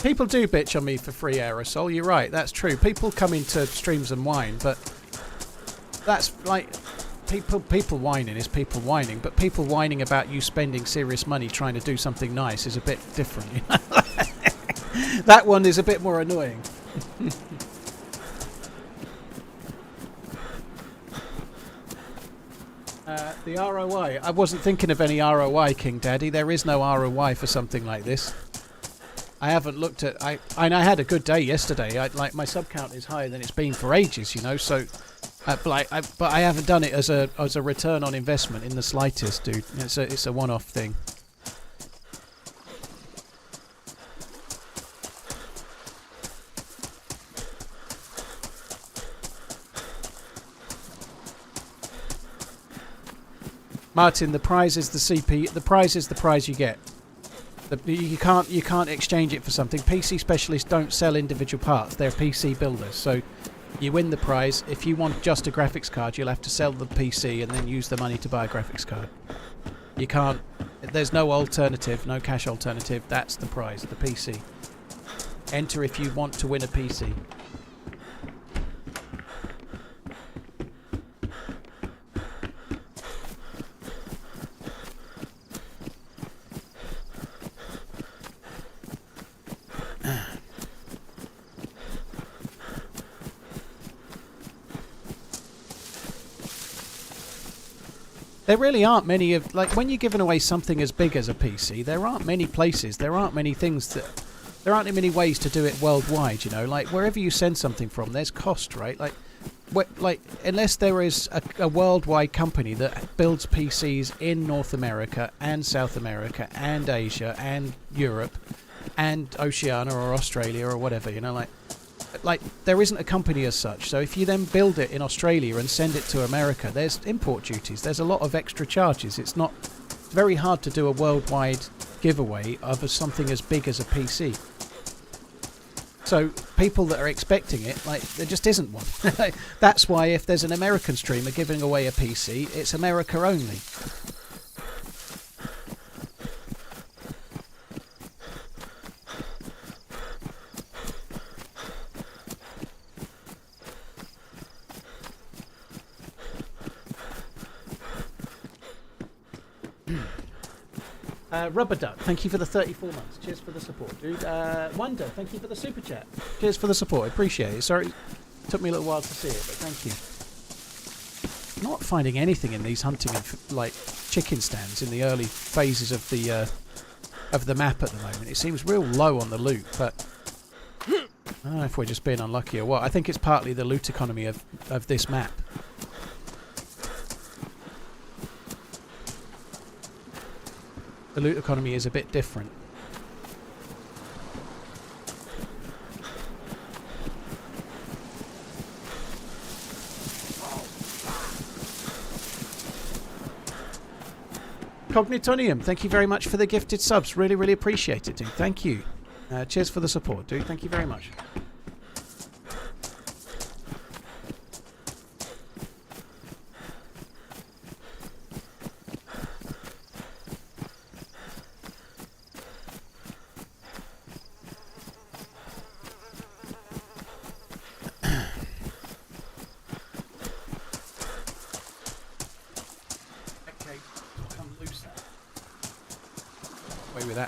People do bitch on me for free aerosol. You're right, that's true. People come into streams and whine, but that's like... people whining is people whining, but people whining about you spending serious money trying to do something nice is a bit different. You know? That one is a bit more annoying. The ROI. I wasn't thinking of any ROI, King Daddy. There is no ROI for something like this. I haven't looked at. I had a good day yesterday. Like my sub count is higher than it's been for ages. You know, so. But I haven't done it as a return on investment in the slightest, dude. It's a one-off thing. Martin, the prize is the CP. The prize is the prize you get. You can't exchange it for something. PC specialists don't sell individual parts. They're PC builders. So you win the prize. If you want just a graphics card, you'll have to sell the PC and then use the money to buy a graphics card. You can't. There's no alternative. No cash alternative. That's the prize. The PC. Enter if you want to win a PC. There really aren't many of, like, when you're giving away something as big as a PC, there aren't many places, there aren't many things that, there aren't many ways to do it worldwide, you know, like, wherever you send something from, there's cost, right? Like, unless there is a worldwide company that builds PCs in North America and South America and Asia and Europe and Oceania or Australia or whatever, you know, like there isn't a company as such. So if you then build it in Australia and send it to America, there's import duties, there's a lot of extra charges. It's very hard to do a worldwide giveaway of something as big as a PC. So people that are expecting it, like, there just isn't one. That's why if there's an American streamer giving away a PC, it's America only. Rubber Duck, thank you for the 34 months. Cheers for the support, dude. Wonder, thank you for the super chat. Cheers for the support. I appreciate it. Sorry, it took me a little while to see it, but thank you. I'm not finding anything in these hunting and like chicken stands in the early phases of the map at the moment. It seems real low on the loot, but I don't know if we're just being unlucky or what. I think it's partly the loot economy of this map. The loot economy is a bit different. Cognitonium, thank you very much for the gifted subs. Really, really appreciate it, dude. Thank you. Cheers for the support, dude. Thank you very much.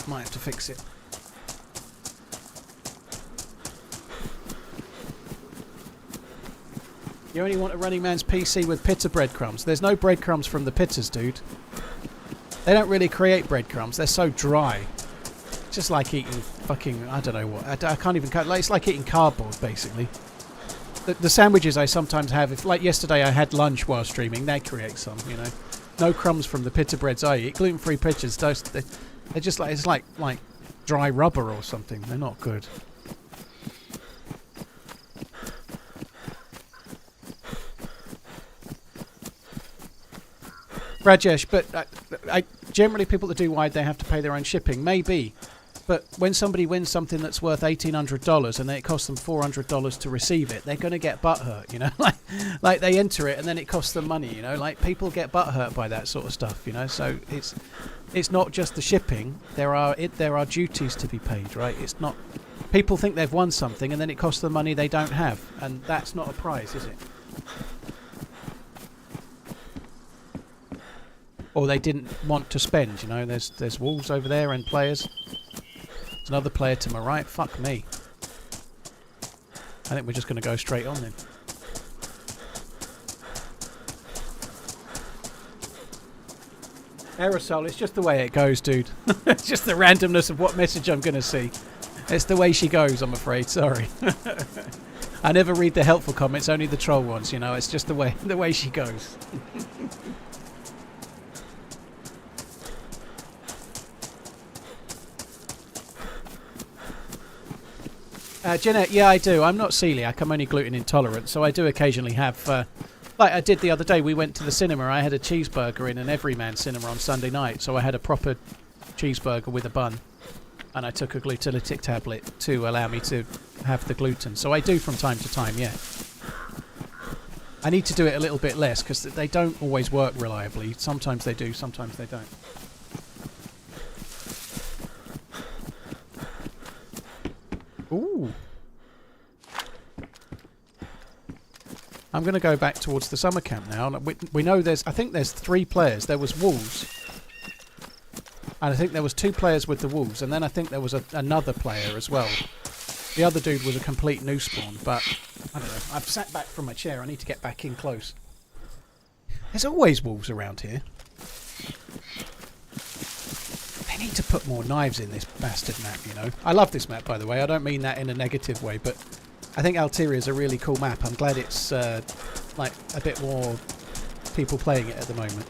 Might have to fix it. You only want a RunningManZ PC with pitta breadcrumbs. There's no breadcrumbs from the pittas, dude. They don't really create breadcrumbs. They're so dry. Just like eating fucking, I don't know what. I can't even cut. Like, it's like eating cardboard, basically. The sandwiches I sometimes have, if like yesterday I had lunch while streaming, they create some, you know. No crumbs from the pitta breads I eat. Gluten-free pittas, they're just like, it's like dry rubber or something. They're not good. Rajesh, but generally people that do wide, they have to pay their own shipping. Maybe. But when somebody wins something that's worth $1,800 and then it costs them $400 to receive it, they're going to get butthurt, you know? like they enter it and then it costs them money, you know? Like, people get butthurt by that sort of stuff, you know? So it's not just the shipping. There are duties to be paid, right? It's not. People think they've won something and then it costs them money they don't have, and that's not a prize, is it? Or they didn't want to spend, you know. There's wolves over there and players. There's another player to my right. Fuck me. I think we're just going to go straight on then. Aerosol, it's just the way it goes, dude. It's just the randomness of what message I'm going to see. It's the way she goes, I'm afraid. Sorry. I never read the helpful comments, only the troll ones, you know. It's just the way she goes. Jeanette, yeah, I do. I'm not celiac. I'm only gluten intolerant, so I do occasionally have... like I did the other day, we went to the cinema. I had a cheeseburger in an Everyman cinema on Sunday night, so I had a proper cheeseburger with a bun, and I took a gluteolytic tablet to allow me to have the gluten. So I do from time to time, yeah. I need to do it a little bit less, because they don't always work reliably. Sometimes they do, sometimes they don't. Ooh. I'm going to go back towards the summer camp now. We know I think there's 3 players. There was wolves. And I think there was 2 players with the wolves. And then I think there was another player as well. The other dude was a complete new spawn. But, I don't know. I've sat back from my chair. I need to get back in close. There's always wolves around here. They need to put more knives in this bastard map, you know. I love this map, by the way. I don't mean that in a negative way, but I think Alteria is a really cool map. I'm glad it's like a bit more people playing it at the moment.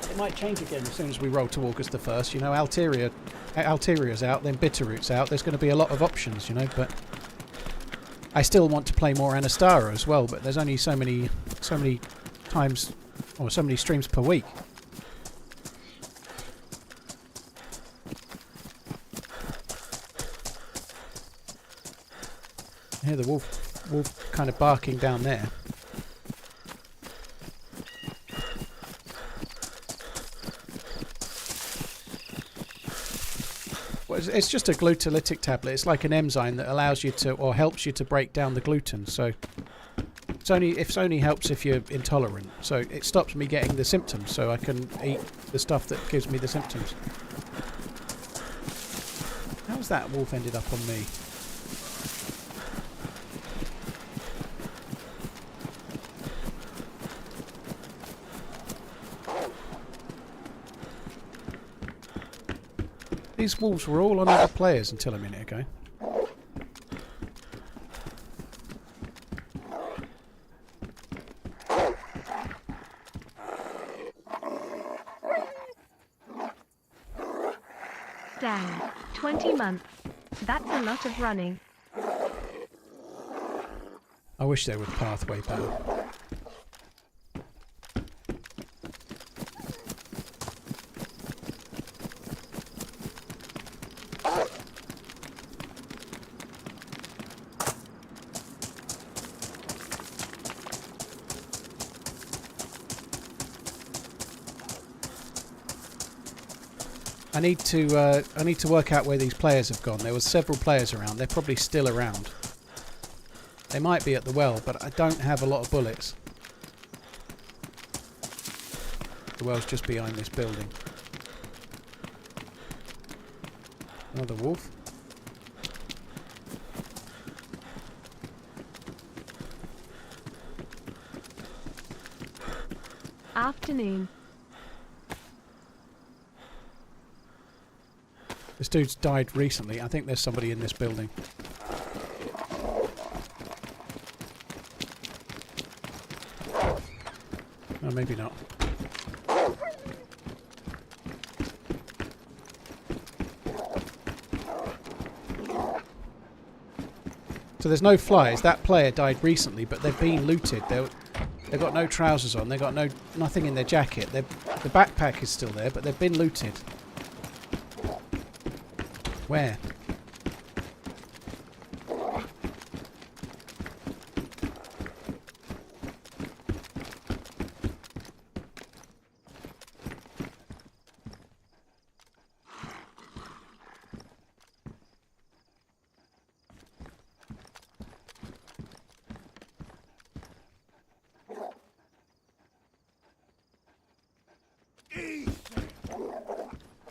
It might change again as soon as we roll to August the 1st. You know, Alteria's out, then Bitterroot's out. There's going to be a lot of options, you know, but I still want to play more Anastara as well, but there's only so many times or so many streams per week. I hear the wolf kind of barking down there. Well, it's just a gluteolytic tablet. It's like an enzyme that allows you to, or helps you to break down the gluten. So it only helps if you're intolerant. So it stops me getting the symptoms, so I can eat the stuff that gives me the symptoms. How's that wolf ended up on me? These wolves were all on other players until a minute ago. Dang, 20 months. That's a lot of running. I wish they would pathway better. I need to work out where these players have gone. There were several players around. They're probably still around. They might be at the well, but I don't have a lot of bullets. The well's just behind this building. Another wolf. Afternoon. This dude's died recently. I think there's somebody in this building. Oh, maybe not. So there's no flies. That player died recently, but they've been looted. They've got no trousers on. They've got nothing in their jacket. The backpack is still there, but they've been looted. Where?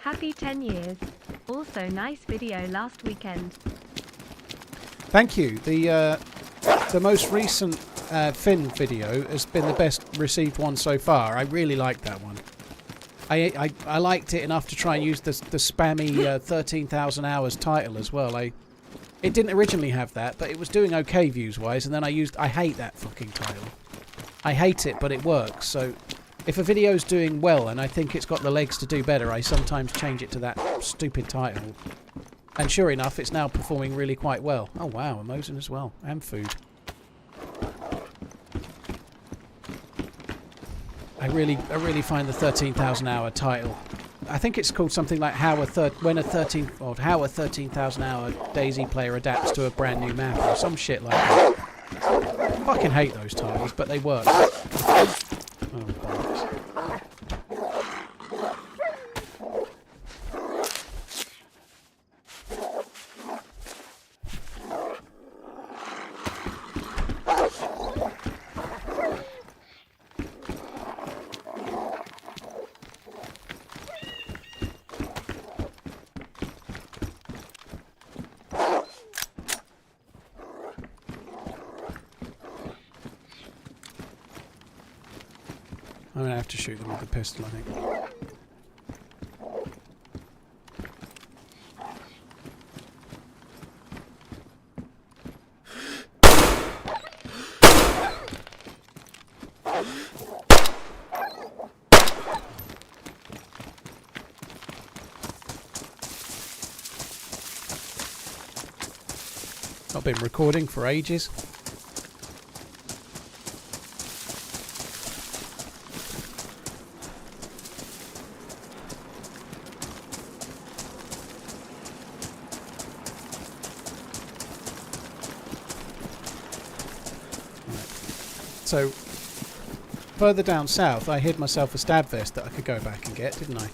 Happy 10 years. Also nice video last weekend. Thank you. The most recent Finn video has been the best received one so far. I really liked that one. I liked it enough to try and use the spammy 13,000 hours title as well. It didn't originally have that, but it was doing okay views-wise, and then I hate that fucking title. I hate it, but it works. So if a video's doing well and I think it's got the legs to do better, I sometimes change it to that stupid title. And sure enough, it's now performing really quite well. Oh wow, Emotion as well, and food. I really find the 13,000 hour title. I think it's called something like how a 13,000 hour DayZ player adapts to a brand new map or some shit like that. I fucking hate those titles, but they work. Oh, bollocks. I'm going to have to shoot them with the pistol, I think. Not been recording for ages. So, further down south, I hid myself a stab vest that I could go back and get, didn't I?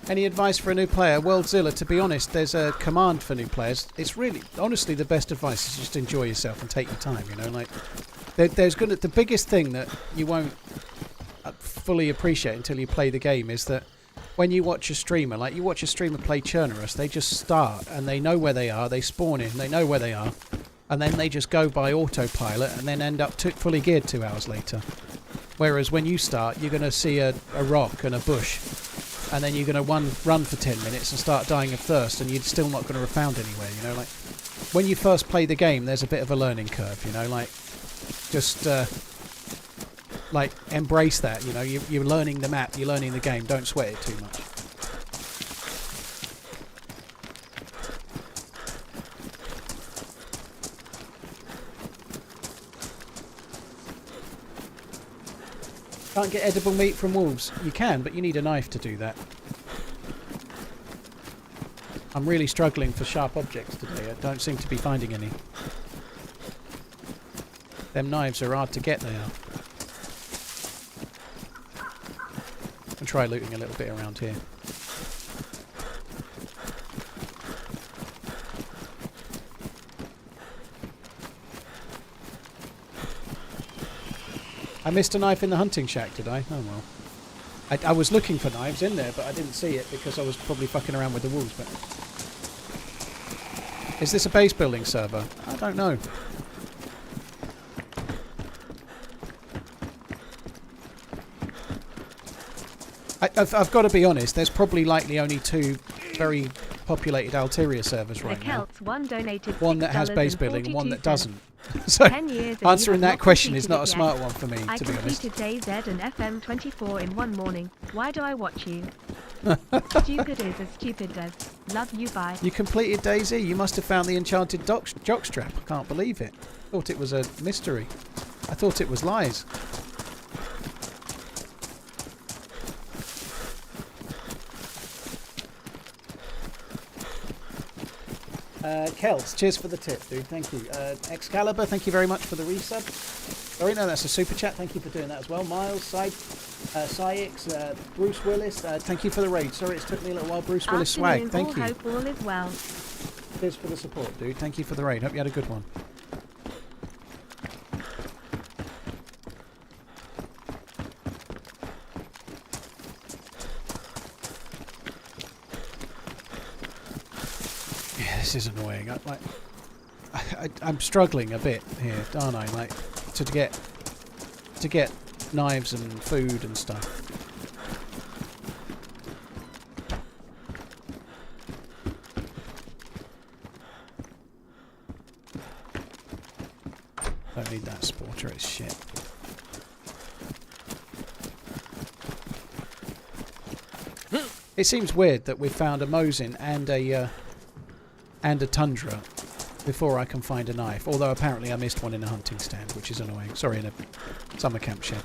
Any advice for a new player? Worldzilla, to be honest, there's a command for new players. It's really, honestly, the best advice is just enjoy yourself and take your time, you know? Like, the biggest thing that you won't fully appreciate until you play the game is that when you watch a streamer, like you watch a streamer play Churnerus, they just start and they know where they are, they spawn in, they know where they are, and then they just go by autopilot and then end up fully geared 2 hours later. Whereas when you start, you're going to see a rock and a bush, and then you're going to run for 10 minutes and start dying of thirst, and you're still not going to have found anywhere, you know? Like, when you first play the game, there's a bit of a learning curve, you know? Like, just like, embrace that, you know, you're learning the map, you're learning the game, don't sweat it too much. Can't get edible meat from wolves. You can, but you need a knife to do that. I'm really struggling for sharp objects today, I don't seem to be finding any. Them knives are hard to get, they are. And try looting a little bit around here. I missed a knife in the hunting shack, did I? Oh well. I was looking for knives in there, but I didn't see it because I was probably fucking around with the wolves. But is this a base building server? I don't know. I've got to be honest, there's probably likely only 2 very populated Alteria servers right now. One that has base building and one that doesn't. So, answering that question is not a smart one for me, to be honest. I completed DayZ and FM24 in one morning. Why do I watch you? Stupid is as stupid as. Love you, bye. You completed DayZ. You must have found the enchanted jockstrap. I can't believe it. Thought it was a mystery. I thought it was lies. Kels, cheers for the tip, dude. Thank you. Excalibur, thank you very much for the resub. Sorry, no, that's a super chat. Thank you for doing that as well. Miles, Syx, Bruce Willis, thank you for the raid. Sorry, it took me a little while. Bruce Willis swag, thank you. Hope all is well. Cheers for the support, dude. Thank you for the raid. Hope you had a good one. this is annoying. I'm struggling a bit here, aren't I? Like to get knives and food and stuff. Don't need that sporter, it's shit. It seems weird that we found a Mosin and a Tundra before I can find a knife. Although apparently I missed one in a hunting stand, which is annoying. Sorry, in a summer camp shed.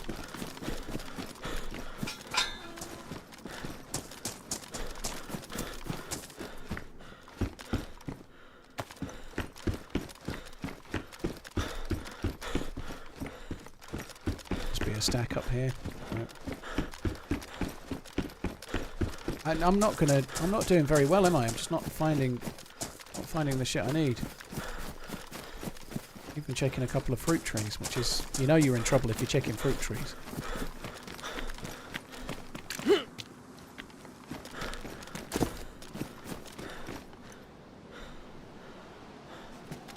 Must be a stack up here. Nope. I'm not doing very well, am I? I'm just not finding the shit I need. Even checking a couple of fruit trees, which is, you know, you're in trouble if you're checking fruit trees.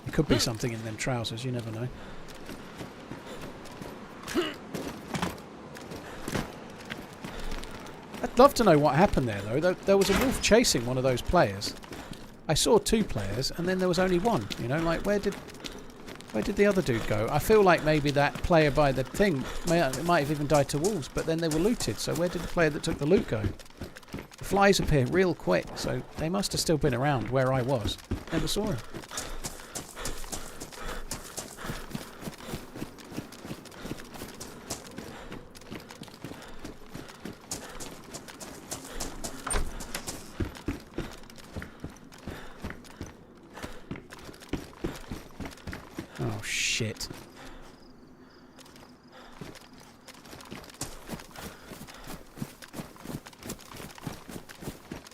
It could be something in them trousers, you never know. I'd love to know what happened there, though. There was a wolf chasing one of those players. I saw two players, and then there was only one. You know, like where did the other dude go? I feel like maybe that player by the thing might have even died to wolves, but then they were looted. So where did the player that took the loot go? The flies appear real quick, so they must have still been around where I was. Never saw him. Oh, shit.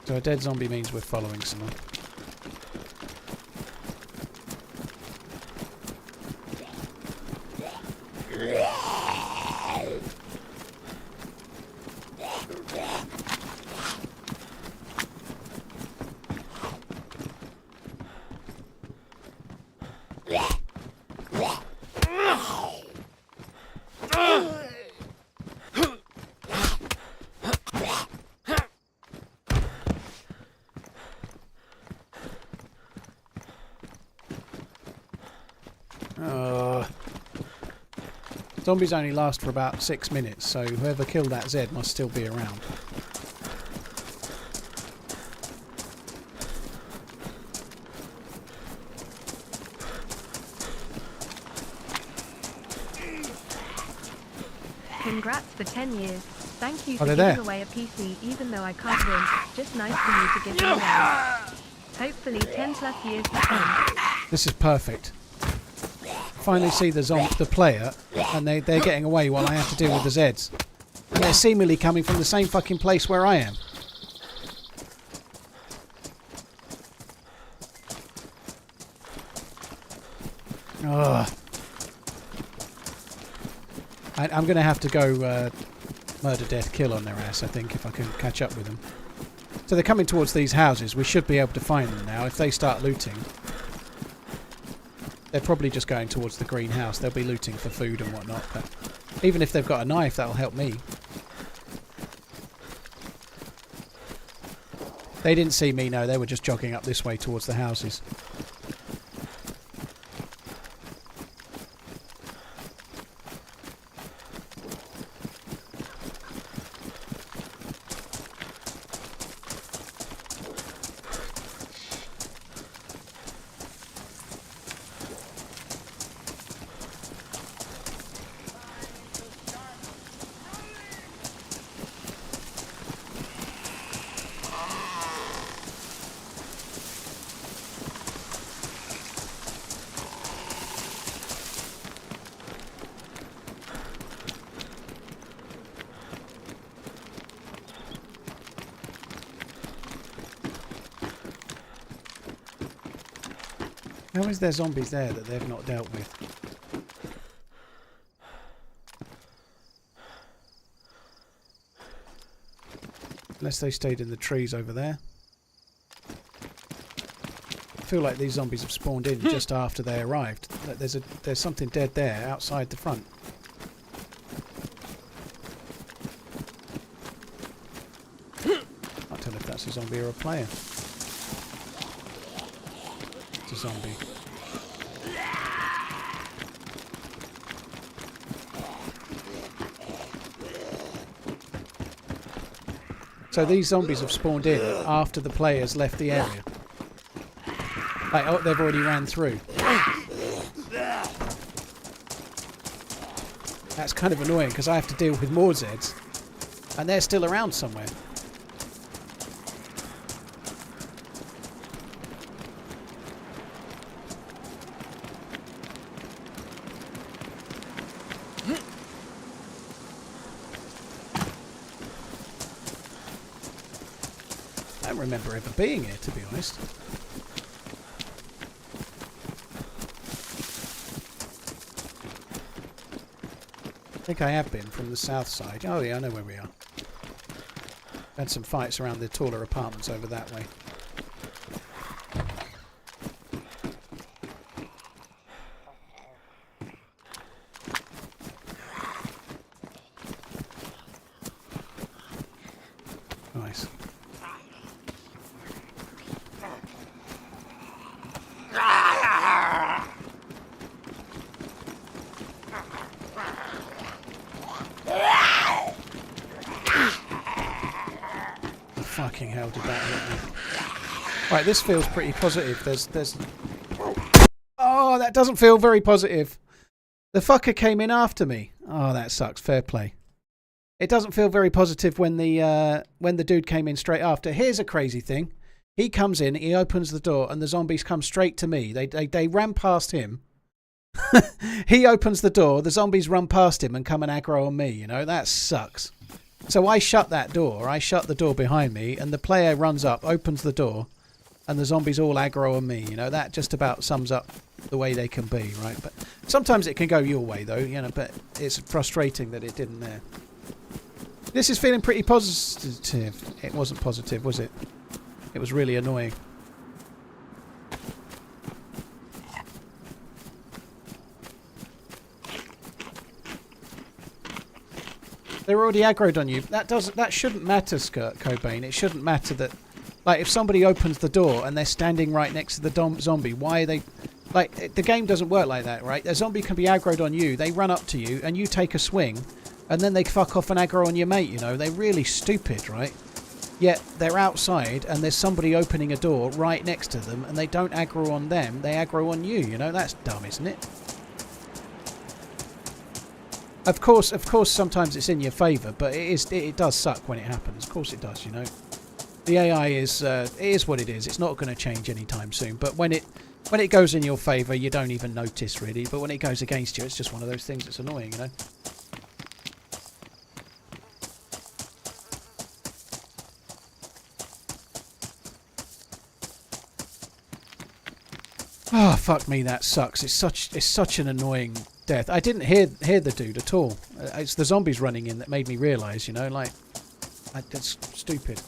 So a dead zombie means we're following someone. Zombies only last for about 6 minutes, so whoever killed that Z must still be around. Congrats for 10 years. Thank you Oh, for they're giving there. away a PC even though I can't win. Just nice for you to give me one. Hopefully 10 plus years to come. This is perfect. Finally see the player, and they're getting away while I have to deal with the Zeds. And they're seemingly coming from the same fucking place where I am. Ugh. I'm going to have to go murder, death, kill on their ass, I think, if I can catch up with them. So they're coming towards these houses. We should be able to find them now. If they start looting, they're probably just going towards the green house. They'll be looting for food and whatnot. But even if they've got a knife, that'll help me. They didn't see me, no. They were just jogging up this way towards the houses. How is there zombies there that they've not dealt with? Unless they stayed in the trees over there. feel like these zombies have spawned in just after they arrived. There's something dead there outside the front. Can't tell if that's a zombie or a player. It's a zombie. So these zombies have spawned in after the players left the area. Like, oh, they've already ran through. That's kind of annoying because I have to deal with more Zeds. And they're still around somewhere. I don't remember ever being here, to be honest. I think I have been from the south side. Oh yeah, I know where we are. Had some fights around the taller apartments over that way. Nice. Fucking hell, did that hit me? Right, this feels pretty positive. There's... Oh, that doesn't feel very positive. The fucker came in after me. Oh, that sucks. Fair play. It doesn't feel very positive when the dude came in straight after. Here's a crazy thing. He comes in, he opens the door, and the zombies come straight to me. They ran past him. He opens the door, the zombies run past him and come and aggro on me, you know? That sucks. So I shut that door. I shut the door behind me, and the player runs up, opens the door, and the zombies all aggro on me. You know, that just about sums up the way they can be, right? But sometimes it can go your way, though, you know, but it's frustrating that it didn't there. This is feeling pretty positive. It wasn't positive, was it? It was really annoying. They're already aggroed on you. That shouldn't matter, Skirt Cobain. It shouldn't matter that, like, if somebody opens the door and they're standing right next to the zombie, why are they... Like, the game doesn't work like that, right? A zombie can be aggroed on you, they run up to you, and you take a swing, and then they fuck off and aggro on your mate, you know? They're really stupid, right? Yet, they're outside, and there's somebody opening a door right next to them, and they don't aggro on them, they aggro on you, you know? That's dumb, isn't it? Of course, sometimes it's in your favour, but it does suck when it happens. Of course it does, you know. The AI is it is what it is. It's not going to change anytime soon. But when it goes in your favour, you don't even notice really. But when it goes against you, it's just one of those things that's annoying, you know. Oh fuck me, that sucks. It's such an annoying death. I didn't hear the dude at all. It's the zombies running in that made me realise, you know, like, that's stupid.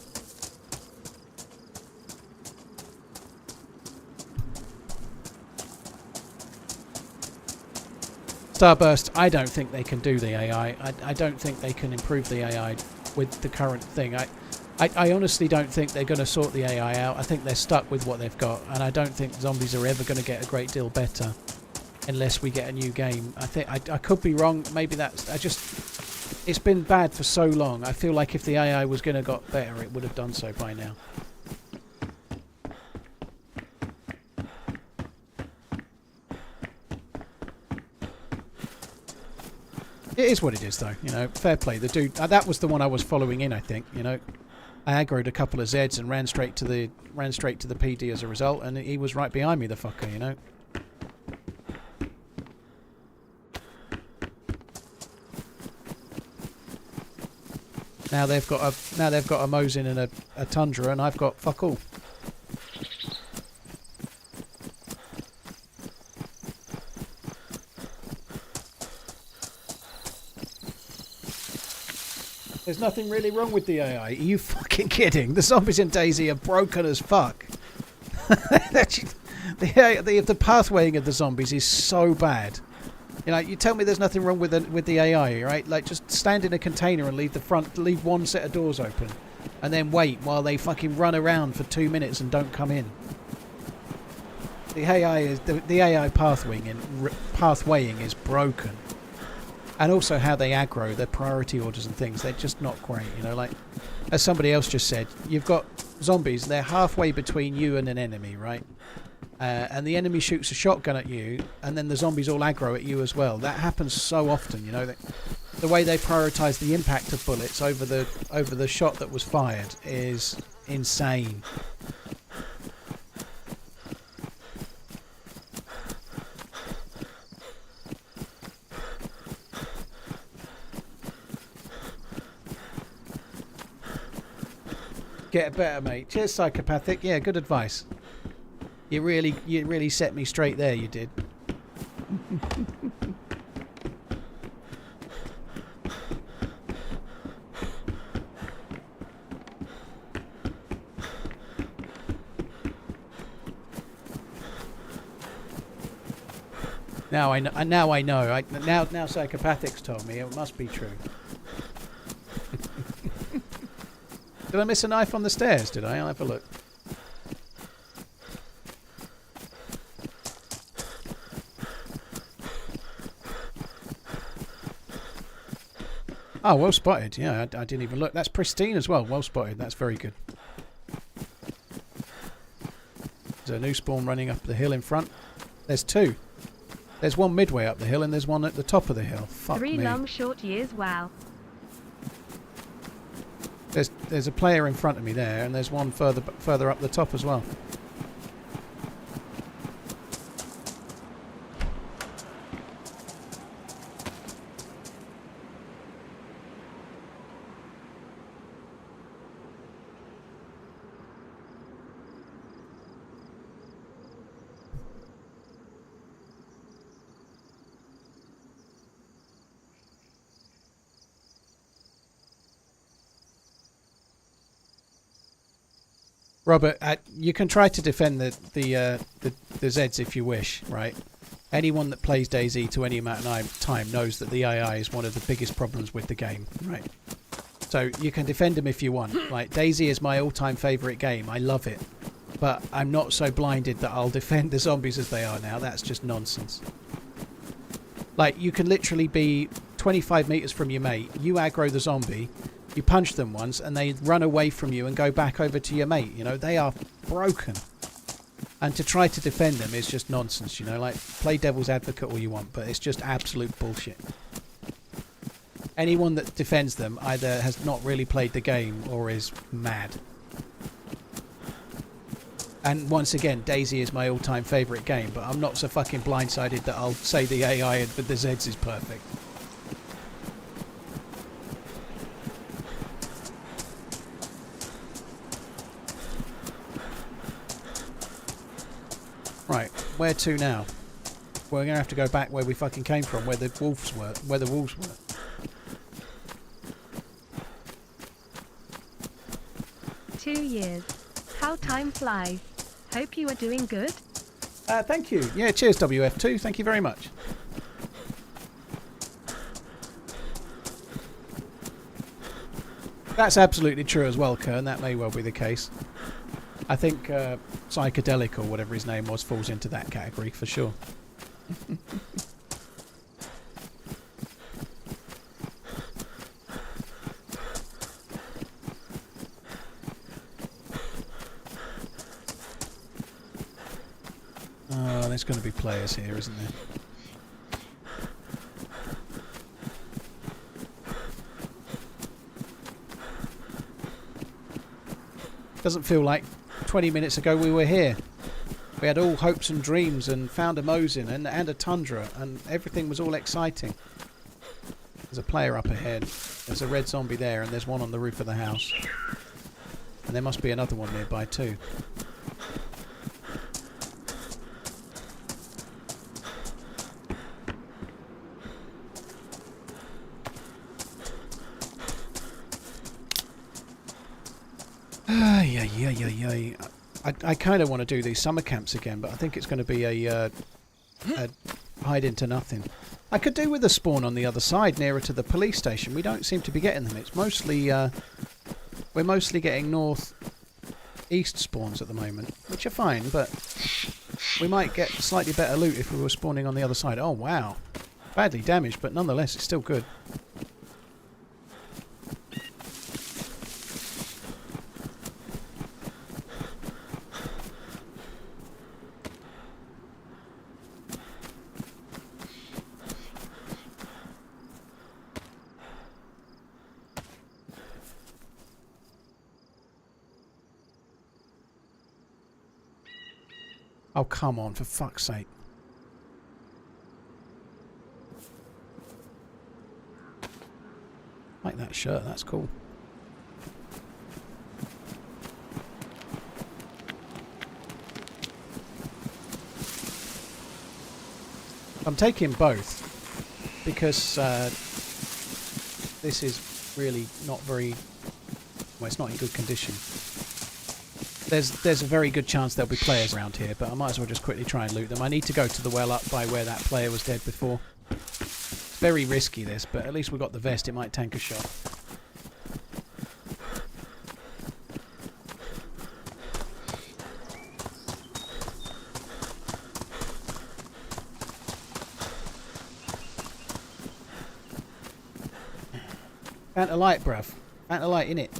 Starburst, I don't think they can do the AI. I don't think they can improve the AI with the current thing. I honestly don't think they're going to sort the AI out. I think they're stuck with what they've got, and I don't think zombies are ever going to get a great deal better unless we get a new game. I think I could be wrong. Maybe that's... It's been bad for so long. I feel like if the AI was going to got better, it would have done so by now. It is what it is, though. You know, fair play. The dude... that was the one I was following in, I think, you know. I aggroed a couple of Zeds and ran straight to the PD as a result, and he was right behind me, the fucker, you know. Now they've got a Mosin and a Tundra, and I've got fuck all. There's nothing really wrong with the AI. Are you fucking kidding? The zombies in DayZ are broken as fuck. The pathwaying of the zombies is so bad. You know, you tell me there's nothing wrong with the AI, right? Like, just stand in a container and leave one set of doors open, and then wait while they fucking run around for 2 minutes and don't come in. The AI pathwaying is broken, and also how they aggro their priority orders and things. They're just not great. You know, like as somebody else just said, you've got zombies. They're halfway between you and an enemy, right? And the enemy shoots a shotgun at you, and then the zombies all aggro at you as well. That happens so often, you know. The way they prioritise the impact of bullets over the shot that was fired is insane. Get better, mate. Cheers, Psychopathic. Yeah, good advice. You really set me straight there, you did. Now I know. Now Psychopathic's told me it must be true. Did I miss a knife on the stairs? Did I? I'll have a look. Oh, well spotted. Yeah, I didn't even look. That's pristine as well. Well spotted. That's very good. There's a new spawn running up the hill in front. There's two. There's one midway up the hill and there's one at the top of the hill. Fuck 3 me. long short years, wow. There's a player in front of me there, and there's one further up the top as well. Robert, you can try to defend the Zeds if you wish, right? Anyone that plays DayZ to any amount of time knows that the AI is one of the biggest problems with the game, right? So you can defend them if you want. Like, DayZ is my all-time favourite game. I love it. But I'm not so blinded that I'll defend the zombies as they are now. That's just nonsense. Like, you can literally be 25 metres from your mate, you aggro the zombie, you punch them once and they run away from you and go back over to your mate. You know, they are broken. And to try to defend them is just nonsense, you know. Like, play devil's advocate all you want, but it's just absolute bullshit. Anyone that defends them either has not really played the game or is mad. And once again, DayZ is my all-time favourite game, but I'm not so fucking blindsided that I'll say the AI with the Zeds is perfect. Right, where to now? We're gonna have to go back where we fucking came from, where the wolves were. Were. 2 years. How time flies. Hope you are doing good. Thank you. Yeah, cheers WF2. Thank you very much. That's absolutely true as well, Kern. That may well be the case. I think Psychedelic or whatever his name was falls into that category for sure. Oh, there's going to be players here, isn't there? Doesn't feel like 20 minutes ago we were here. We had all hopes and dreams and found a Mosin and a Tundra and everything was all exciting. There's a player up ahead. There's a red zombie there and there's one on the roof of the house. And there must be another one nearby too. Yeah. I kind of want to do these summer camps again, but I think it's going to be a hide into nothing. I could do with a spawn on the other side, nearer to the police station. We don't seem to be getting them. It's mostly we're mostly getting north-east spawns at the moment, which are fine, but we might get slightly better loot if we were spawning on the other side. Oh wow, badly damaged, but nonetheless, it's still good. Oh, come on, for fuck's sake. Like that shirt, that's cool. I'm taking both because this is really not very... Well, it's not in good condition. There's a very good chance there'll be players around here, but I might as well just quickly try and loot them. I need to go to the well up by where that player was dead before. It's very risky this, but at least we got the vest. It might tank a shot. Fanta light, bruv. Fanta light in it.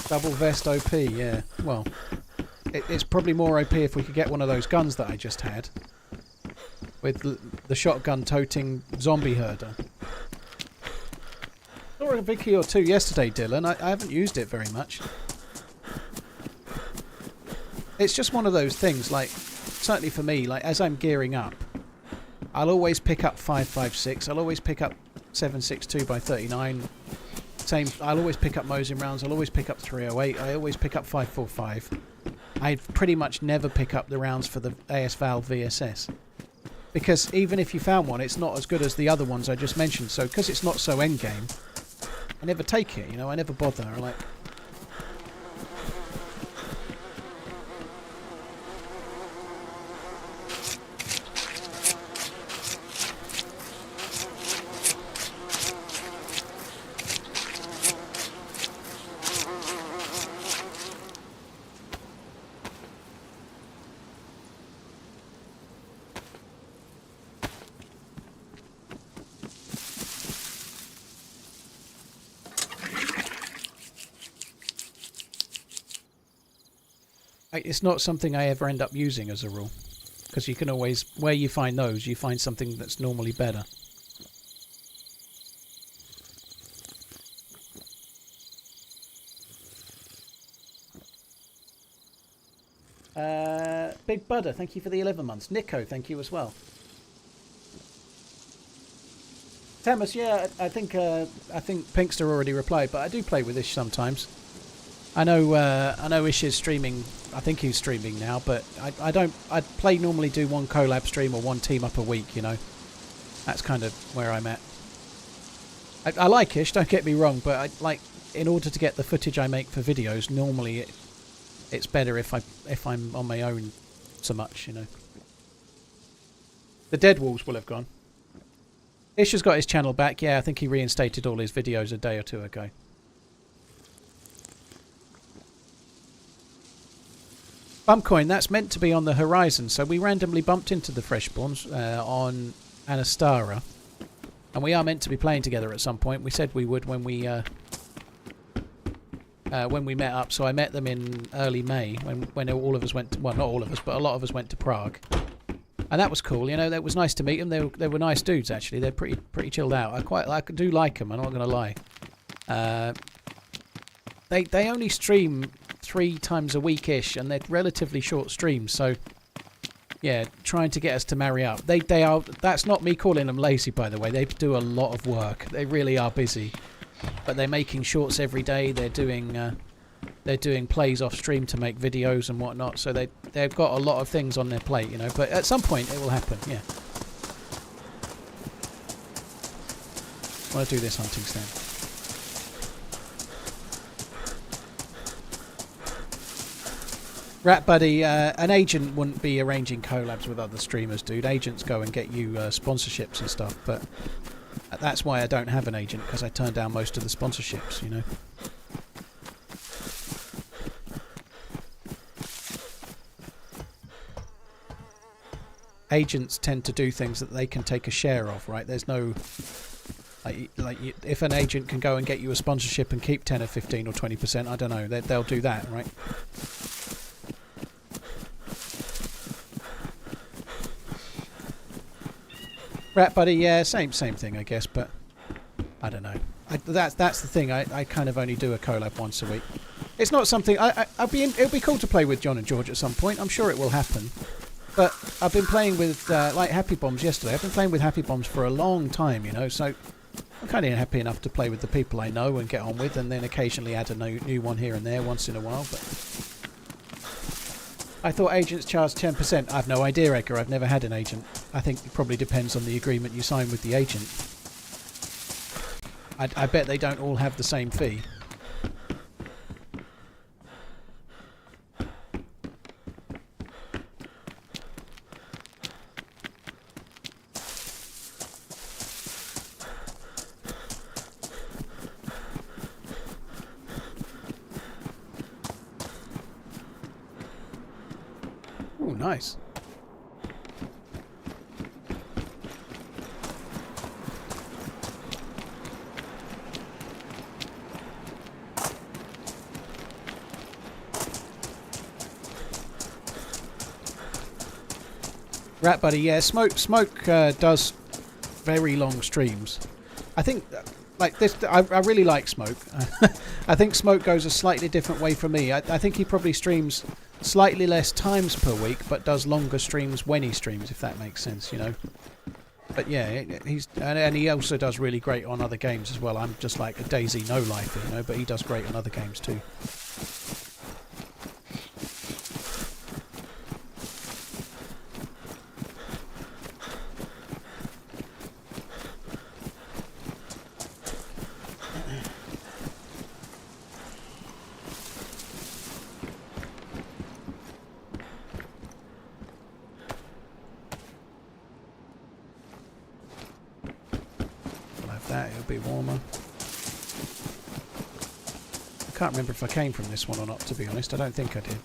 Double vest OP, yeah. Well, it's probably more OP if we could get one of those guns that I just had. With the shotgun toting zombie herder. Saw a Vicky or two yesterday, Dylan. I haven't used it very much. It's just one of those things, like, certainly for me, like, as I'm gearing up, I'll always pick up 5.56, I'll always pick up 7.62 by 39. Same, I'll always pick up Mosin rounds, I'll always pick up 308, I always pick up 5.45. I pretty much never pick up the rounds for the AS Val VSS. Because even if you found one, it's not as good as the other ones I just mentioned, so because it's not so endgame, I never take it, you know, I never bother, like... It's not something I ever end up using as a rule, because you can always, where you find those, you find something that's normally better. Big Budder, thank you for the 11 months. Nico, thank you as well. Tamus, yeah, I think Pinkster already replied, but I do play with Ish sometimes. I know Ish is streaming. I think he's streaming now, but I normally do one collab stream or one team up a week, you know. That's kind of where I'm at. I like Ish, don't get me wrong, but in order to get the footage I make for videos, normally it's better if I'm on my own so much, you know. The Dead Wolves will have gone. Ish has got his channel back. Yeah, I think he reinstated all his videos a day or two ago. Bumpcoin, that's meant to be on the horizon, so we randomly bumped into the Freshborns on Anastara, and we are meant to be playing together at some point. We said we would when we met up, so I met them in early May when all of us went to, well, not all of us, but a lot of us went to Prague, and that was cool. You know, it was nice to meet them. They were nice dudes actually. They're pretty chilled out. I do like them. I'm not gonna lie. They only stream 3 times a week-ish, and they're relatively short streams, so yeah, trying to get us to marry up. They are, that's not me calling them lazy, by the way. They do a lot of work. They really are busy, but they're making shorts every day. They're doing plays off stream to make videos and whatnot, so they've got a lot of things on their plate, you know, but at some point it will happen. Yeah. want to do this hunting stand. Rat Buddy, an agent wouldn't be arranging collabs with other streamers, dude. Agents go and get you sponsorships and stuff, but that's why I don't have an agent, because I turn down most of the sponsorships, you know. Agents tend to do things that they can take a share of, right? There's no... if an agent can go and get you a sponsorship and keep 10 or 15 or 20%, I don't know, they'll do that, right? Rat Buddy, yeah, same thing, I guess, but I don't know. That's the thing. I kind of only do a collab once a week. It's not something. It'll be cool to play with John and George at some point. I'm sure it will happen. But I've been playing with like Happy Bombs yesterday. I've been playing with Happy Bombs for a long time, you know. So I'm kind of happy enough to play with the people I know and get on with, and then occasionally add a new one here and there once in a while. But I thought agents charge 10%. I've no idea, Edgar. I've never had an agent. I think it probably depends on the agreement you sign with the agent. I bet they don't all have the same fee. Oh, nice. Rat Buddy, yeah, Smoke does very long streams. I think, like this, I really like Smoke. I think Smoke goes a slightly different way from me. I think he probably streams slightly less times per week, but does longer streams when he streams, if that makes sense, you know. But yeah, and he also does really great on other games as well. I'm just like a DayZ no-lifer, you know, but he does great on other games too. It'll be warmer. I can't remember if I came from this one or not, to be honest. I don't think I did.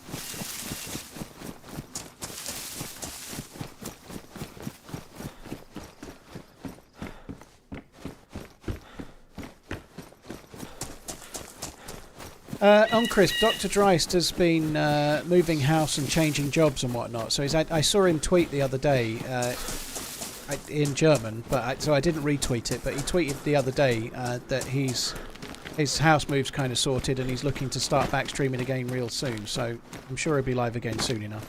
On Crisp, Dr. Dreist has been moving house and changing jobs and whatnot. So I saw him tweet the other day in German, but so I didn't retweet it. But he tweeted the other day that his house move's kind of sorted and he's looking to start back streaming again real soon. So I'm sure he'll be live again soon enough.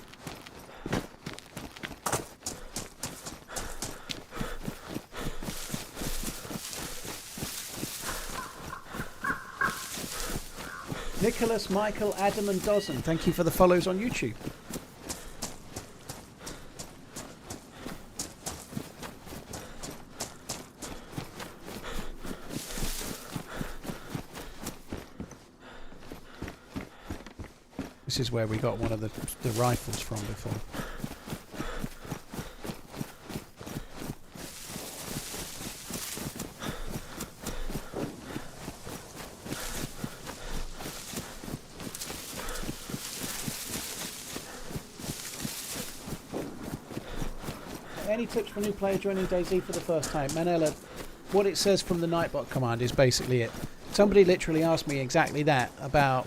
Nicholas, Michael, Adam and Dozen, thank you for the follows on YouTube. This is where we got one of the rifles from before. Any tips for a new player joining DayZ for the first time? Manella, what it says from the Nightbot command is basically it. Somebody literally asked me exactly that about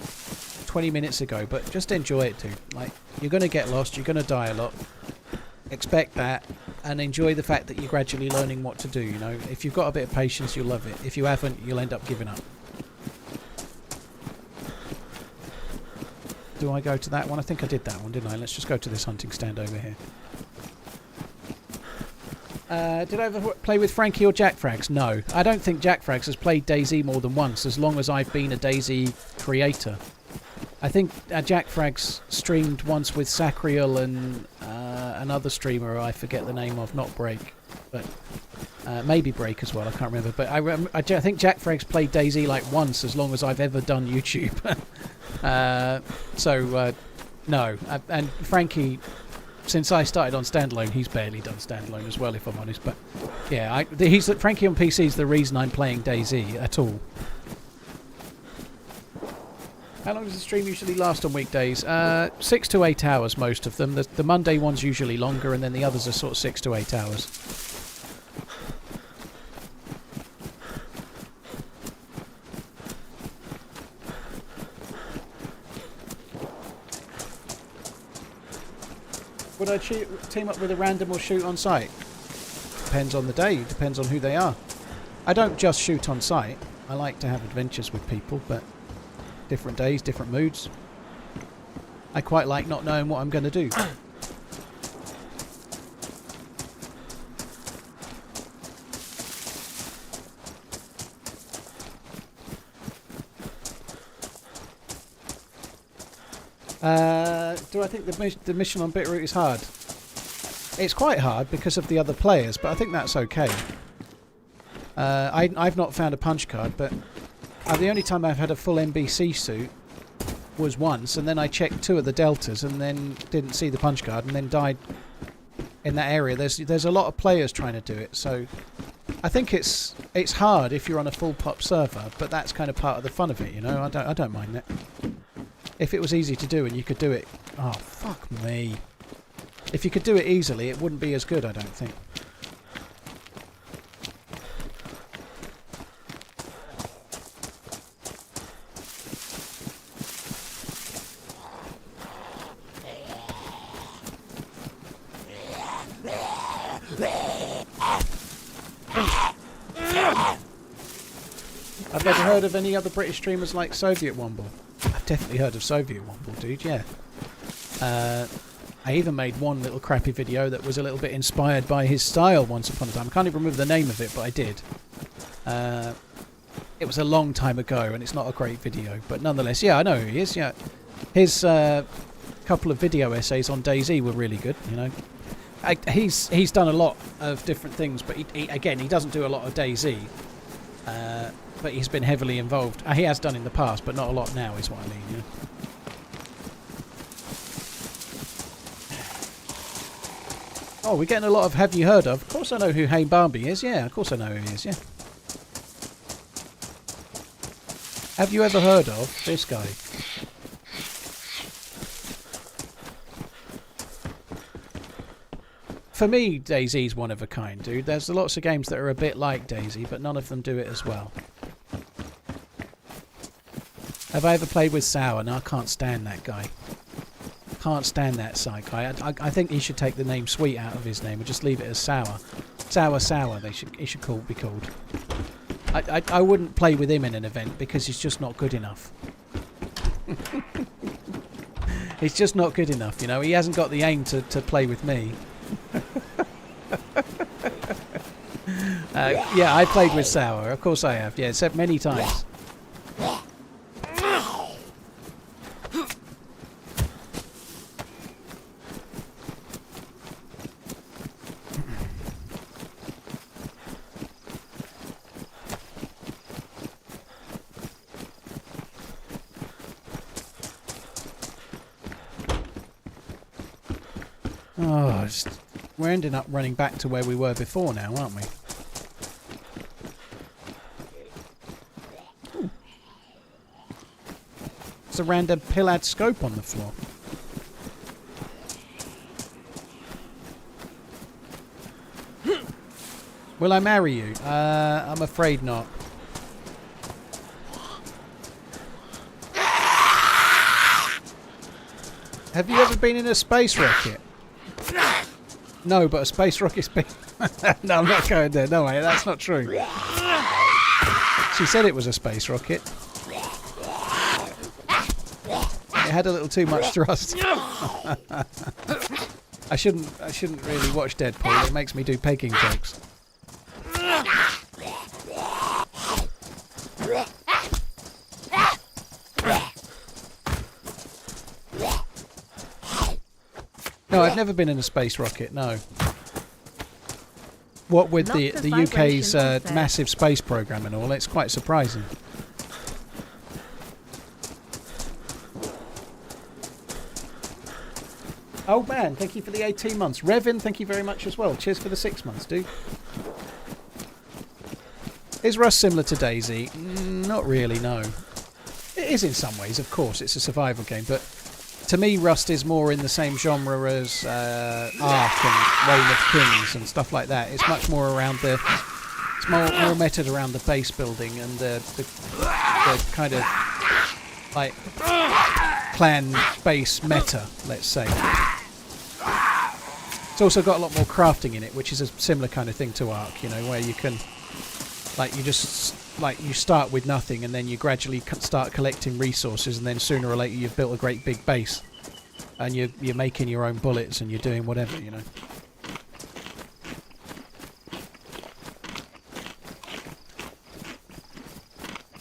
20 minutes ago, but just enjoy it, dude. Like, you're going to get lost, you're going to die a lot. Expect that, and enjoy the fact that you're gradually learning what to do, you know. If you've got a bit of patience, you'll love it. If you haven't, you'll end up giving up. Do I go to that one? I think I did that one, didn't I? Let's just go to this hunting stand over here. Did I ever play with Frankie or Jack Frags? No. I don't think Jack Frags has played DayZ more than once, as long as I've been a DayZ creator. I think Jack Frags streamed once with Sacriel and another streamer I forget the name of, not Break. But Maybe Break as well, I can't remember. But I think Jack Frags played DayZ like once as long as I've ever done YouTube. No. And Frankie, since I started on standalone, he's barely done standalone as well, if I'm honest. But yeah, Frankie on PC is the reason I'm playing DayZ at all. How long does the stream usually last on weekdays? 6 to 8 hours, most of them. The Monday one's usually longer, and then the others are sort of 6 to 8 hours. Would I team up with a random or shoot on site? Depends on the day, depends on who they are. I don't just shoot on site. I like to have adventures with people, but different days, different moods. I quite like not knowing what I'm going to do. Do I think the mission on Bitterroot is hard? It's quite hard because of the other players, but I think that's okay. I've not found a punch card, but the only time I've had a full NBC suit was once, and then I checked 2 of the deltas and then didn't see the punch card and then died in that area. There's a lot of players trying to do it, so I think it's hard if you're on a full pop server, but that's kind of part of the fun of it, you know. I don't mind that. If it was easy to do and you could do it... Oh, fuck me. If you could do it easily, it wouldn't be as good, I don't think. I've never heard of any other British streamers like Soviet Womble. I've definitely heard of Soviet Womble, dude, yeah. I even made one little crappy video that was a little bit inspired by his style once upon a time. I can't even remember the name of it, but I did. It was a long time ago, and it's not a great video, but nonetheless, yeah, I know who he is, yeah. His couple of video essays on DayZ were really good, you know. He's done a lot of different things, but again, he doesn't do a lot of DayZ. But he's been heavily involved. He has done in the past, but not a lot now, is what I mean. Yeah. Oh, we're getting a lot of have you heard of? Of course I know who Hey Barbie is. Yeah, of course I know who he is, yeah. Have you ever heard of this guy? For me, DayZ's one of a kind, dude. There's lots of games that are a bit like DayZ, but none of them do it as well. Have I ever played with Sour? No, I can't stand that guy. Can't stand that side guy. I think he should take the name Sweet out of his name and just leave it as Sour. Sour. He should be called. I wouldn't play with him in an event because he's just not good enough. He's just not good enough, you know. He hasn't got the aim to play with me. Yeah, I played with Sour. Of course I have. Yeah, except many times. Oh, we're ending up running back to where we were before now, aren't we? Ooh. There's a random pillad scope on the floor. Will I marry you? I'm afraid not. Have you ever been in a space rocket? No, but a space rocket's been... No, I'm not going there. No way, that's not true. She said it was a space rocket. It had a little too much thrust. I shouldn't really watch Deadpool. It makes me do pegging jokes. No, I've never been in a space rocket, no. What with Lots the of UK's vibration also. massive space program and all, it's quite surprising. Oh man, thank you for the 18 months. Revin, thank you very much as well. Cheers for the 6 months, dude. Is Rust similar to DayZ? Not really, no. It is in some ways, of course. It's a survival game, but to me, Rust is more in the same genre as Ark and Reign of Kings and stuff like that. It's much more around the... It's more method around the base building and the kind of, like, clan base meta, let's say. It's also got a lot more crafting in it, which is a similar kind of thing to Ark, you know, where you can... Like, you just... Like, you start with nothing and then you gradually start collecting resources, and then sooner or later you've built a great big base. And you're making your own bullets and you're doing whatever, you know.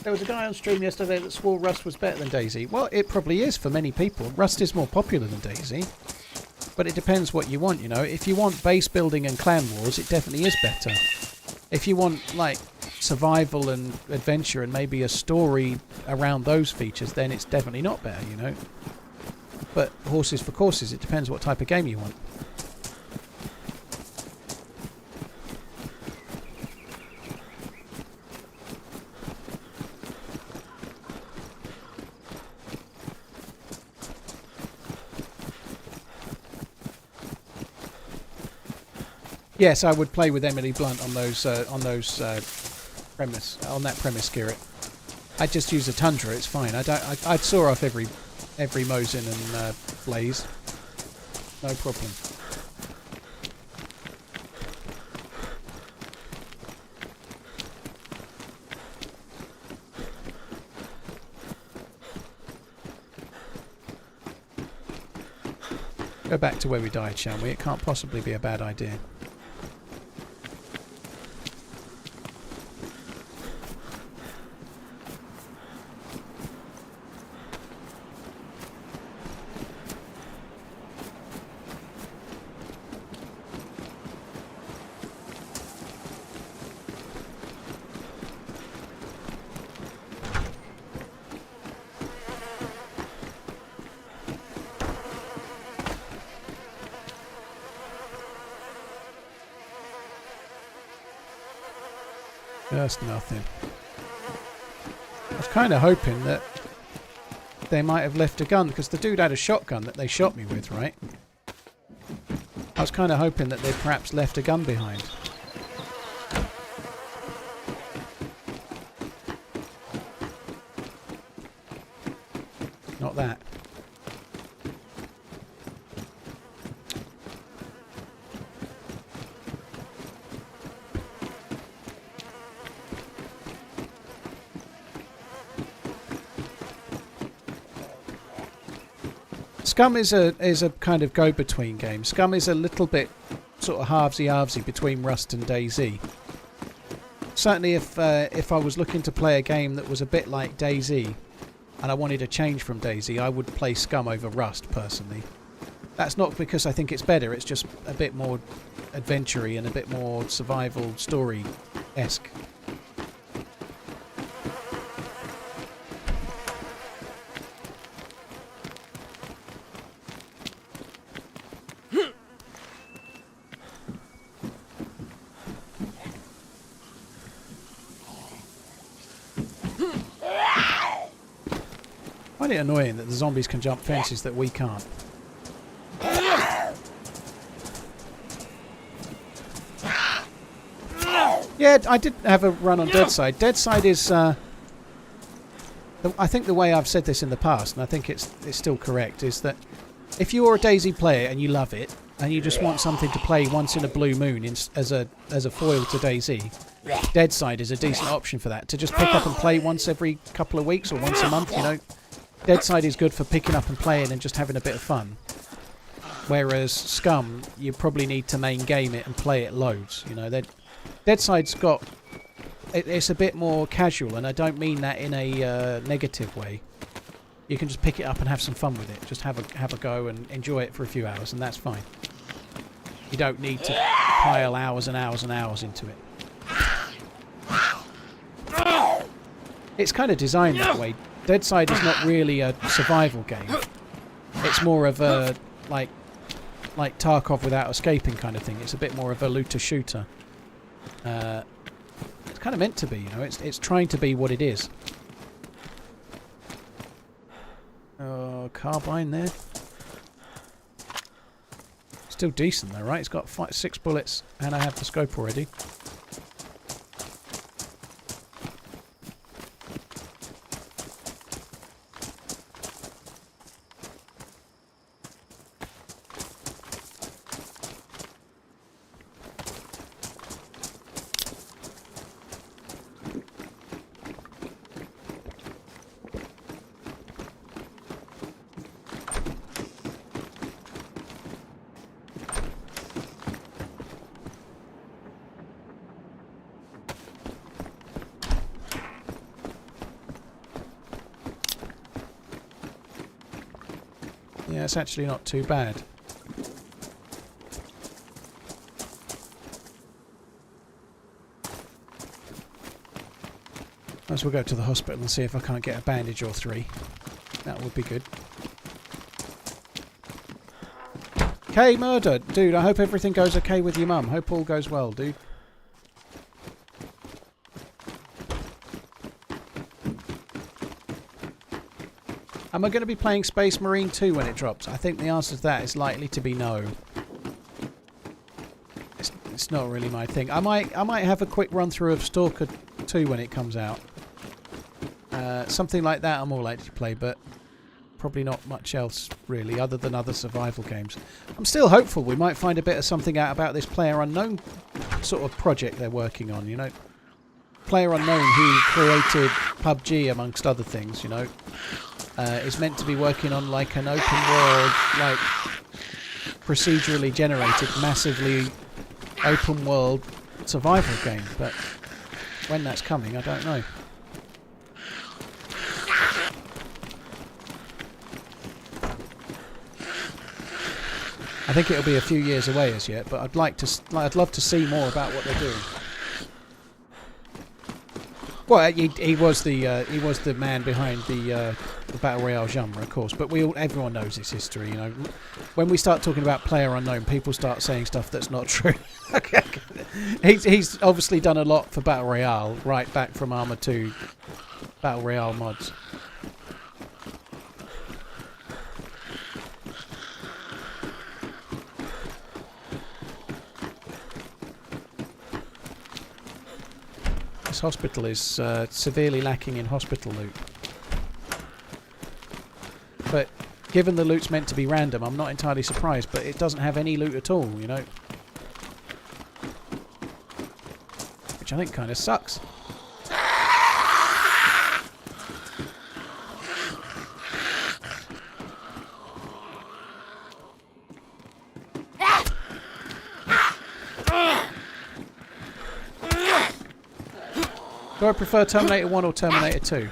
There was a guy on stream yesterday that swore Rust was better than DayZ. Well, it probably is for many people. Rust is more popular than DayZ. But it depends what you want, you know. If you want base building and clan wars, it definitely is better. If you want, like, survival and adventure and maybe a story around those features, then it's definitely not better, you know. But horses for courses, it depends what type of game you want. Yes, I would play with Emily Blunt on that premise, Garrett. I'd just use a Tundra. It's fine. I'd saw off every Mosin and Blaze. No problem. Go back to where we died, shall we? It can't possibly be a bad idea. Just nothing. I was kind of hoping that they might have left a gun, because the dude had a shotgun that they shot me with, right? I was kind of hoping that they'd perhaps left a gun behind. Not that. Scum is a kind of go-between game. Scum is a little bit sort of halvesy-halvesy between Rust and DayZ. Certainly if I was looking to play a game that was a bit like DayZ and I wanted a change from DayZ, I would play Scum over Rust, personally. That's not because I think it's better, it's just a bit more adventure-y and a bit more survival story-esque. I find it annoying that the zombies can jump fences that we can't. Yeah, I did have a run on DayZ. DayZ is, I think the way I've said this in the past, and I think it's still correct, is that if you're a DayZ player and you love it, and you just want something to play once in a blue moon as a foil to DayZ, DayZ is a decent option for that. To just pick up and play once every couple of weeks or once a month, you know. DayZ is good for picking up and playing and just having a bit of fun. Whereas Scum, you probably need to main game it and play it loads. You know, DayZ's got... It's a bit more casual, and I don't mean that in a negative way. You can just pick it up and have some fun with it. Just have a go and enjoy it for a few hours, and that's fine. You don't need to pile hours and hours and hours into it. It's kind of designed that way. Deadside is not really a survival game. It's more of a like Tarkov without escaping kind of thing. It's a bit more of a looter shooter. It's kind of meant to be, you know. It's trying to be what it is. Oh, carbine there. Still decent though, right? It's got 6 bullets, and I have the scope already. Yeah, it's actually not too bad. Might as well go to the hospital and see if I can't get a bandage or 3. That would be good. K Murder! Dude, I hope everything goes okay with your mum. Hope all goes well, dude. Am I going to be playing Space Marine 2 when it drops? I think the answer to that is likely to be no. It's not really my thing. I might have a quick run through of Stalker 2 when it comes out. Something like that I'm more likely to play, but probably not much else really, other than other survival games. I'm still hopeful we might find a bit of something out about this PlayerUnknown sort of project they're working on, you know. PlayerUnknown, who created PUBG amongst other things, you know. Is meant to be working on like an open world, like procedurally generated, massively open world survival game, but when that's coming, I don't know. I think it'll be a few years away as yet, but I'd love to see more about what they're doing. Well, he was the man behind the battle royale genre, of course. But everyone knows its history. You know, when we start talking about PlayerUnknown, people start saying stuff that's not true. Okay, he's obviously done a lot for battle royale, right back from Arma 2 battle royale mods. This hospital is severely lacking in hospital loot. But given the loot's meant to be random, I'm not entirely surprised, but it doesn't have any loot at all, you know. Which I think kind of sucks. Do I prefer Terminator 1 or Terminator 2?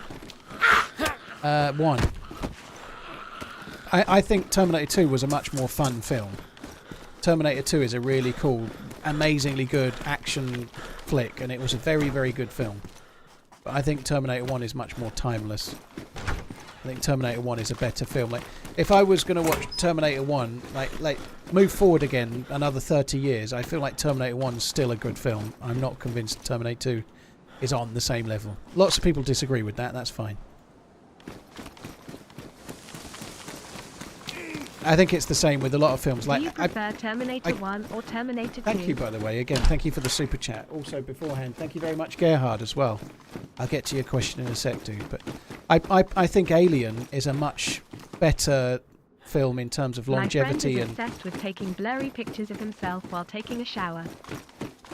1. I think Terminator 2 was a much more fun film. Terminator 2 is a really cool, amazingly good action flick, and it was a very, very good film. But I think Terminator 1 is much more timeless. I think Terminator 1 is a better film. Like, if I was going to watch Terminator 1, like move forward again another 30 years, I feel like Terminator 1 is still a good film. I'm not convinced Terminator 2 is on the same level. Lots of people disagree with that, that's fine. I think it's the same with a lot of films. Like, do you prefer Terminator 1 or Terminator 2? Thank you, by the way. Again, thank you for the super chat. Also, beforehand, thank you very much, Gerhard, as well. I'll get to your question in a sec, dude. But I think Alien is a much better film in terms of longevity. My friend is obsessed with taking blurry pictures of himself while taking a shower.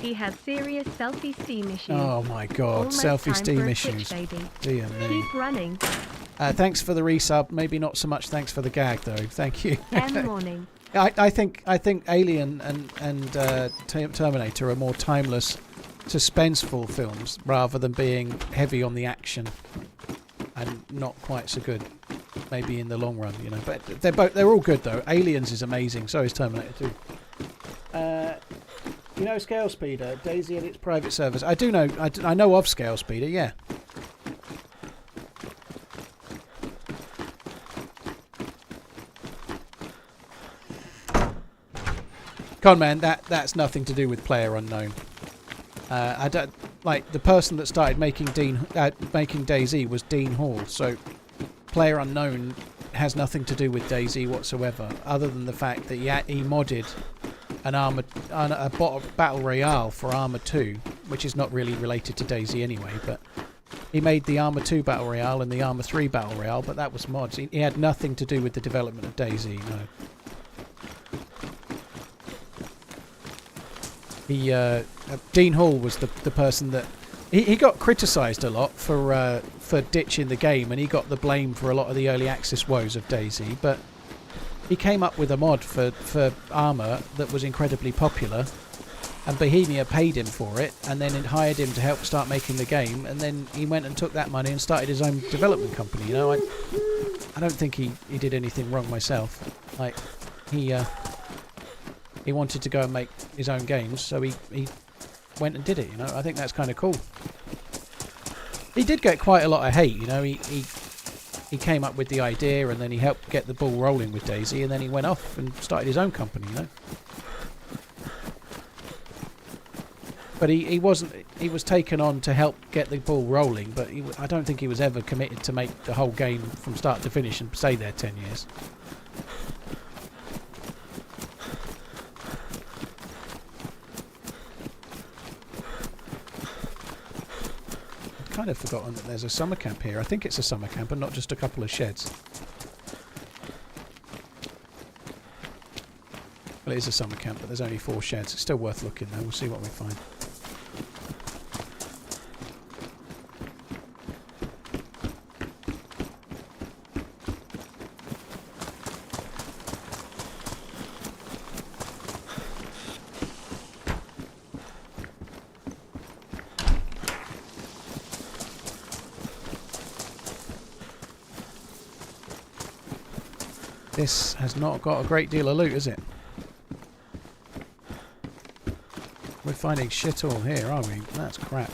He has serious self-esteem issues. Oh my god, Almost self-esteem issues. Switch, baby. Dear me. Keep running. Thanks for the resub. Maybe not so much thanks for the gag, though. Thank you. Morning. I think Alien and Terminator are more timeless, suspenseful films rather than being heavy on the action and not quite so good. Maybe in the long run, you know. But they're all good though. Aliens is amazing. So is Terminator 2. You know Scale Speeder, DayZ and its private servers. I do know. I know of Scale Speeder. Yeah. Con man, that's nothing to do with Player Unknown. I don't like the person that started making DayZ was Dean Hall. So Player Unknown has nothing to do with DayZ whatsoever, other than the fact that he modded a battle royale for Arma 2, which is not really related to DayZ anyway. But he made the Arma 2 battle royale and the Arma 3 battle royale, but that was mods. He had nothing to do with the development of DayZ. No. Dean Hall was the person that he got criticised a lot for ditching the game, and he got the blame for a lot of the early access woes of DayZ. But he came up with a mod for Arma that was incredibly popular, and Bohemia paid him for it, and then it hired him to help start making the game, and then he went and took that money and started his own development company. You know, I don't think he did anything wrong myself. Like he wanted to go and make his own games, so he went and did it, you know. I think that's kind of cool. He did get quite a lot of hate, you know. He came up with the idea, and then he helped get the ball rolling with DayZ, and then he went off and started his own company, you know. But he was taken on to help get the ball rolling, but I don't think he was ever committed to make the whole game from start to finish and stay there 10 years. Kind of forgotten that there's a summer camp here. I think it's a summer camp and not just a couple of sheds. Well, it is a summer camp, but there's only 4 sheds. It's still worth looking though. We'll see what we find. This has not got a great deal of loot, is it? We're finding shit all here, aren't we? That's crap.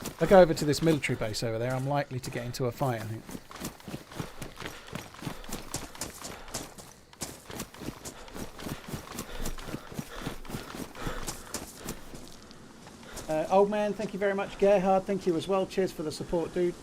If I go over to this military base over there, I'm likely to get into a fight, I think. Old man, thank you very much. Gerhard, thank you as well. Cheers for the support, dude.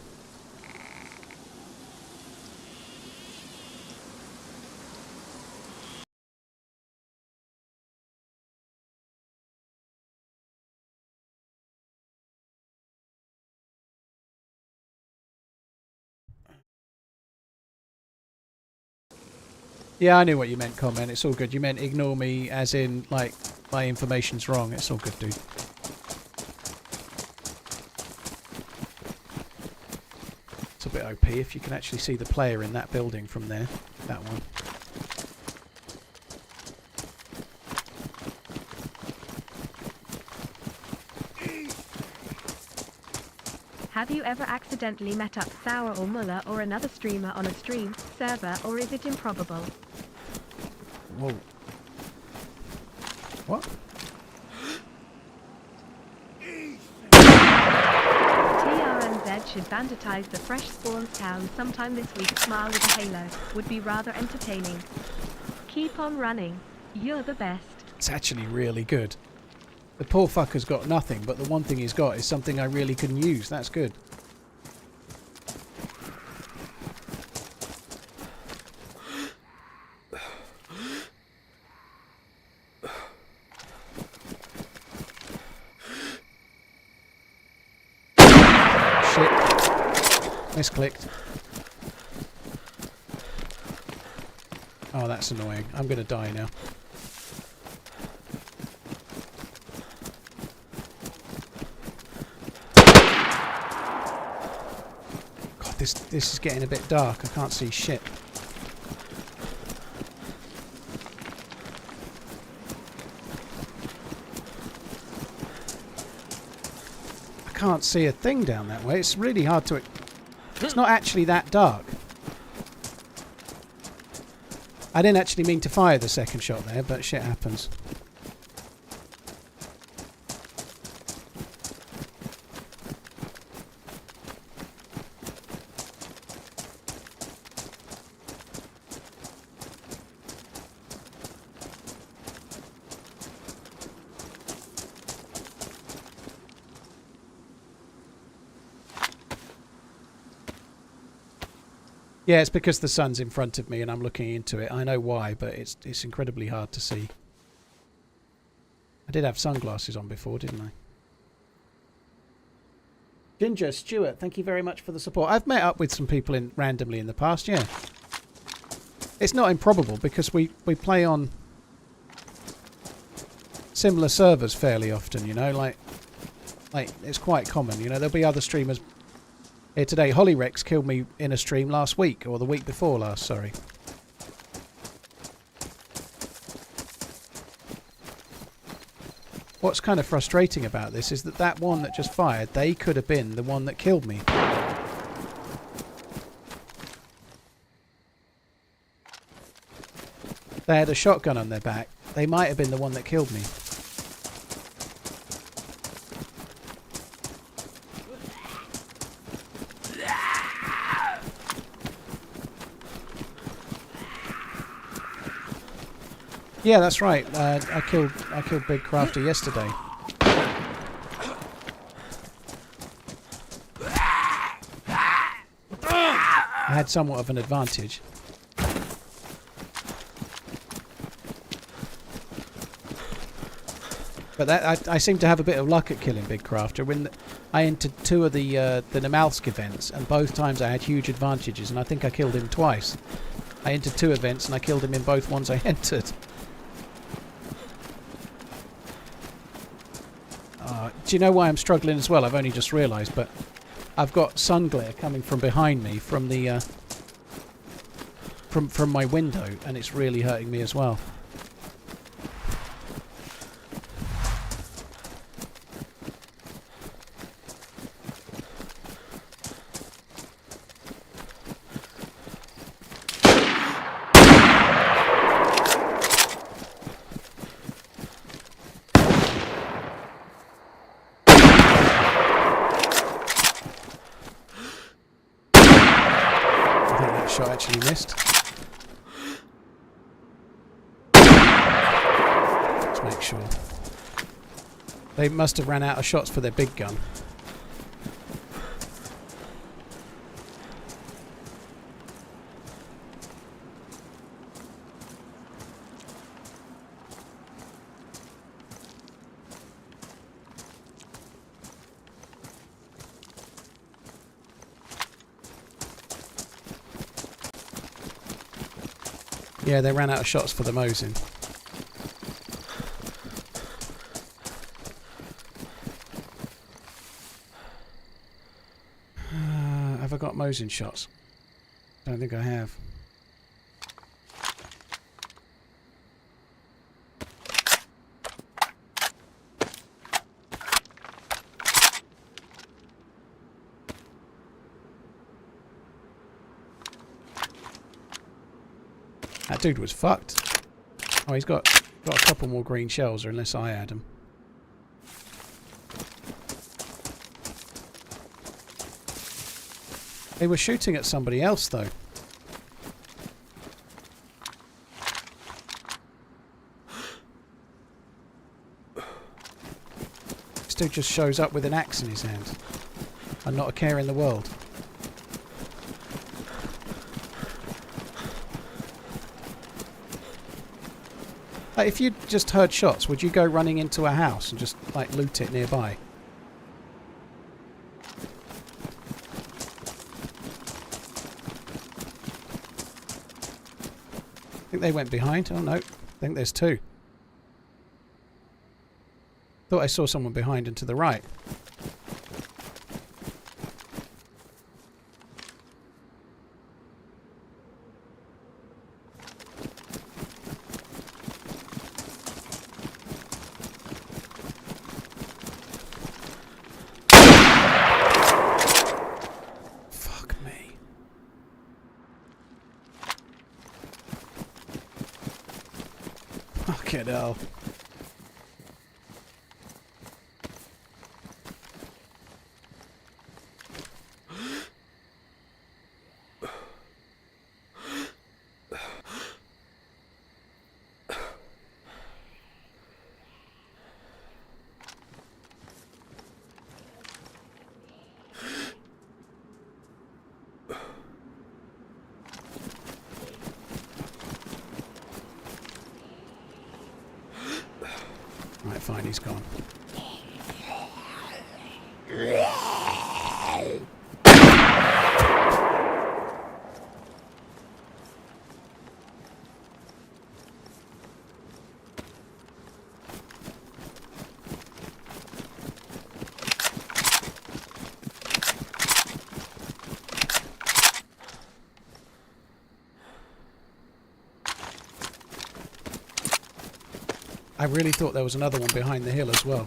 Yeah, I knew what you meant, comment. It's all good. You meant ignore me as in, like, my information's wrong. It's all good, dude. It's a bit OP if you can actually see the player in that building from there. That one. Have you ever accidentally met up Sour or Muller or another streamer on a stream, server, or is it improbable? Whoa. What? TRMZ should banditize the fresh spawns town sometime this week. Smile with a halo. Would be rather entertaining. Keep on running. You're the best. It's actually really good. The poor fucker's got nothing, but the one thing he's got is something I really can use. That's good. Shit. Misclicked. Oh, that's annoying. I'm going to die now. This is getting a bit dark. I can't see shit. I can't see a thing down that way. It's really hard to... It's not actually that dark. I didn't actually mean to fire the second shot there, but shit happens. Yeah, it's because the sun's in front of me and I'm looking into it. I know why, but it's incredibly hard to see. I did have sunglasses on before, didn't I? Ginger, Stuart, thank you very much for the support. I've met up with some people randomly in the past, yeah. It's not improbable because we play on similar servers fairly often, you know, like it's quite common, you know. There'll be other streamers here today. Hollyrex killed me in a stream last week, or the week before last, sorry. What's kind of frustrating about this is that one that just fired, they could have been the one that killed me. They had a shotgun on their back. They might have been the one that killed me. Yeah, that's right. I killed Big Crafter yesterday. I had somewhat of an advantage. But I seem to have a bit of luck at killing Big Crafter. When I entered 2 of the Namalsk events, and both times I had huge advantages, and I think I killed him twice. I entered 2 events, and I killed him in both ones I entered. Do you know why I'm struggling as well? I've only just realised, but I've got sun glare coming from behind me from the from my window, and it's really hurting me as well. Shot actually missed. Let's make sure. They must have ran out of shots for their big gun. Yeah, they ran out of shots for the Mosin. Have I got Mosin shots? Don't think I have. That dude was fucked. Oh, he's got a couple more green shells, or unless I had them. They were shooting at somebody else, though. This dude just shows up with an axe in his hand, and not a care in the world. If you just heard shots, would you go running into a house and just, like, loot it nearby? I think they went behind. Oh, no. I think there's 2. Thought I saw someone behind and to the right. Fucking hell. Right, fine, he's gone. I really thought there was another one behind the hill as well.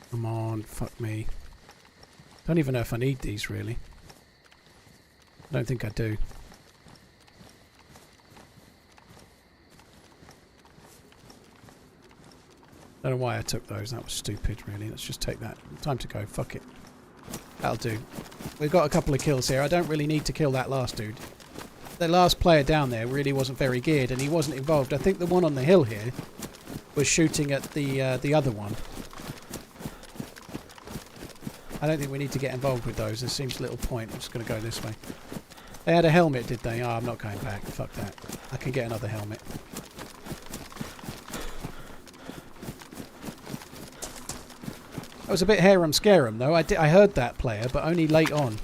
Come on, fuck me. Don't even know if I need these, really. I don't think I do. Don't know why I took those. That was stupid, really. Let's just take that. Time to go. Fuck it. That'll do. We've got a couple of kills here. I don't really need to kill that last dude. The last player down there really wasn't very geared, and he wasn't involved. I think the one on the hill here was shooting at the other one. I don't think we need to get involved with those. There seems little point. I'm just going to go this way. They had a helmet, did they? Oh, I'm not going back. Fuck that. I can get another helmet. That was a bit harum scarum, though. I heard that player, but only late on.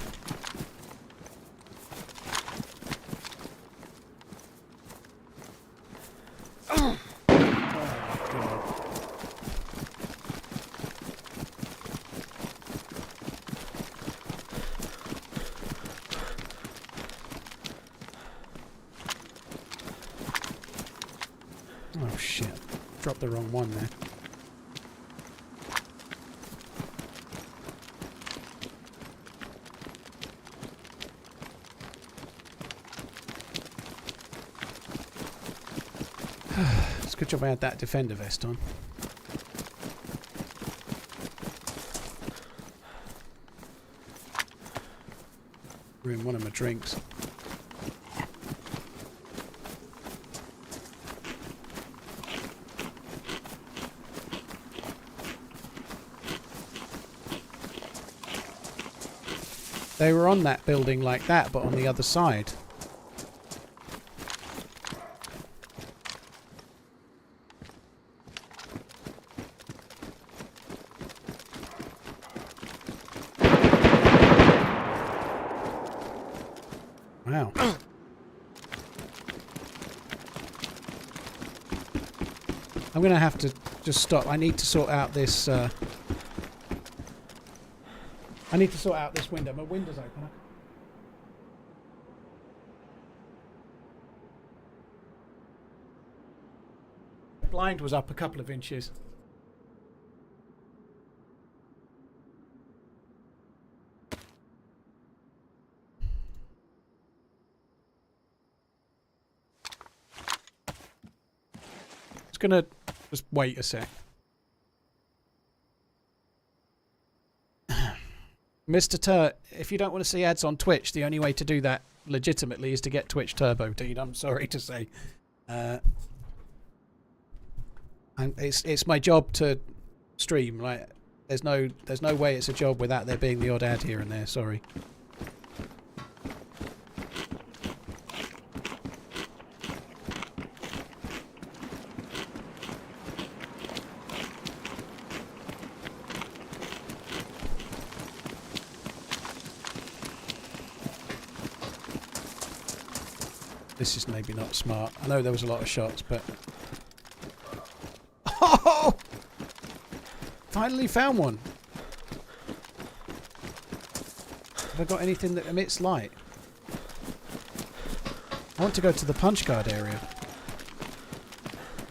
Oh shit. Dropped the wrong one there. It's a good job I had that defender vest on. Ruined one of my drinks. They were on that building like that, but on the other side. Wow. I'm going to have to just stop. I need to sort out this... I need to sort out this window. My window's open. The blind was up a couple of inches. It's gonna just wait a sec. Mr. Tur, if you don't want to see ads on Twitch, the only way to do that legitimately is to get Twitch Turbo, dude. I'm sorry to say. And it's my job to stream. Like, there's no way it's a job without there being the odd ad here and there. Sorry. This is maybe not smart. I know there was a lot of shots, but... Oh! Finally found one! Have I got anything that emits light? I want to go to the punch card area.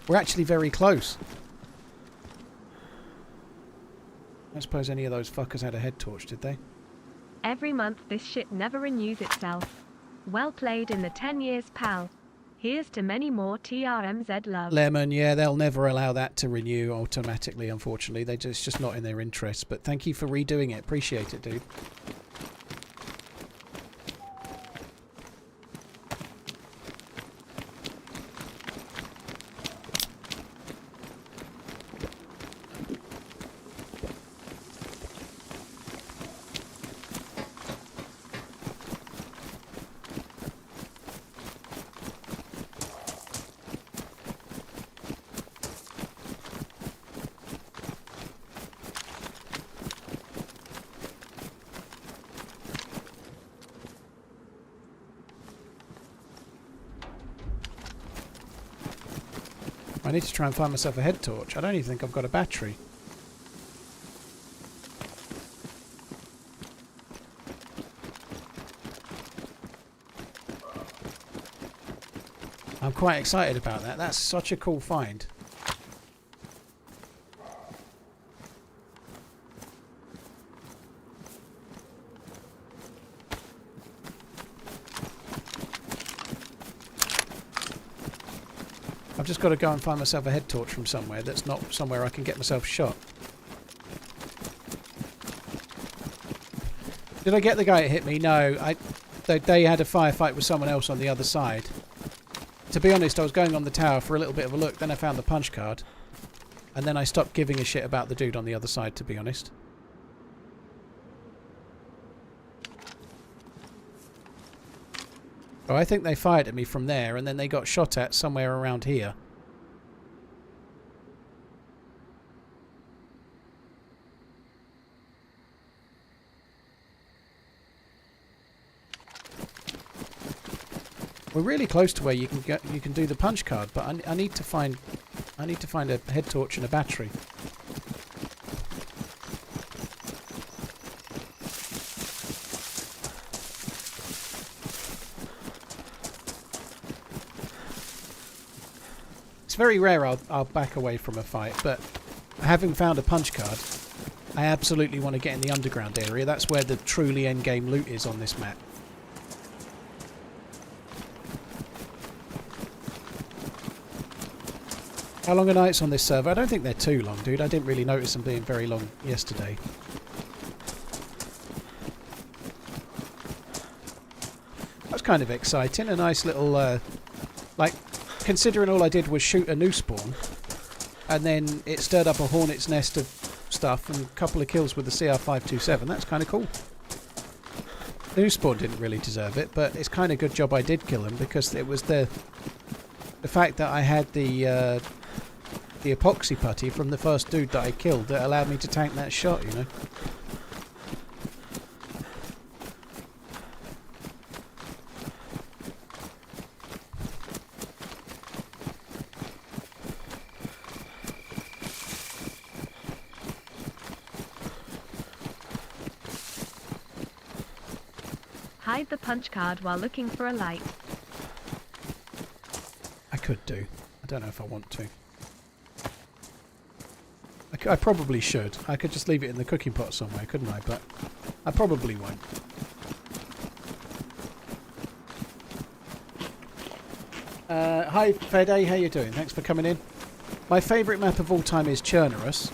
We're actually very close. I don't suppose any of those fuckers had a head torch, did they? Every month this shit never renews itself. Well played in the 10 years, pal. Here's to many more TRMZ love. Lemon, yeah, they'll never allow that to renew automatically, unfortunately. It's just not in their interest. But thank you for redoing it. Appreciate it, dude. I need to try and find myself a head torch. I don't even think I've got a battery. I'm quite excited about that. That's such a cool find. I've just got to go and find myself a head torch from somewhere that's not somewhere I can get myself shot. Did I get the guy that hit me? No. They had a firefight with someone else on the other side. To be honest, I was going on the tower for a little bit of a look, then I found the punch card. And then I stopped giving a shit about the dude on the other side, to be honest. Oh, I think they fired at me from there, and then they got shot at somewhere around here. We're really close to where you can do the punch card, but I need to find a head torch and a battery. It's very rare I'll back away from a fight, but having found a punch card, I absolutely want to get in the underground area. That's where the truly endgame loot is on this map. How long are nights on this server? I don't think they're too long, dude. I didn't really notice them being very long yesterday. That was kind of exciting. A nice little, like, considering all I did was shoot a new spawn, and then it stirred up a hornet's nest of stuff and a couple of kills with the CR527. That's kind of cool. The new spawn didn't really deserve it, but it's kind of good job I did kill him, because it was the fact that I had the epoxy putty from the first dude that I killed that allowed me to tank that shot, you know. Hide the punch card while looking for a light. I could do. I don't know if I want to. I probably should. I could just leave it in the cooking pot somewhere, couldn't I? But I probably won't. Hi Fede, how you doing? Thanks for coming in. My favourite map of all time is Churnerus.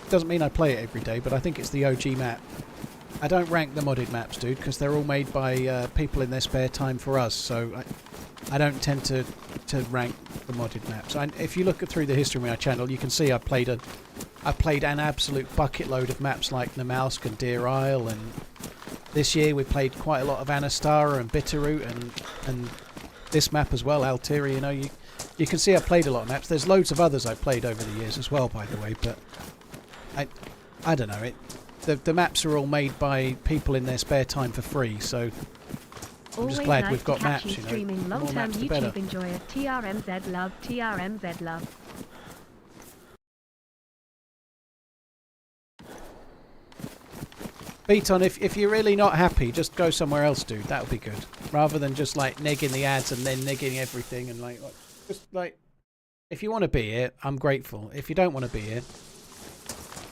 Doesn't mean I play it every day, but I think it's the OG map. I don't rank the modded maps, dude, because they're all made by people in their spare time for us, so I don't tend to rank the modded maps. If you look through the history of my channel, you can see I played an absolute bucket load of maps like Namalsk and Deer Isle, and this year we played quite a lot of Anastara and Bitterroot and this map as well, Alteria. You know, you can see I played a lot of maps. There's loads of others I've played over the years as well, by the way, but I don't know. The maps are all made by people in their spare time for free, so I'm just glad we've got maps, you know. Streaming More long-term maps, the better. YouTube enjoyer. TRMZ love, TRMZ love. Beaton, if you're really not happy, just go somewhere else, dude. That would be good. Rather than just like negging the ads and then negging everything and like just like if you want to be here, I'm grateful. If you don't want to be here,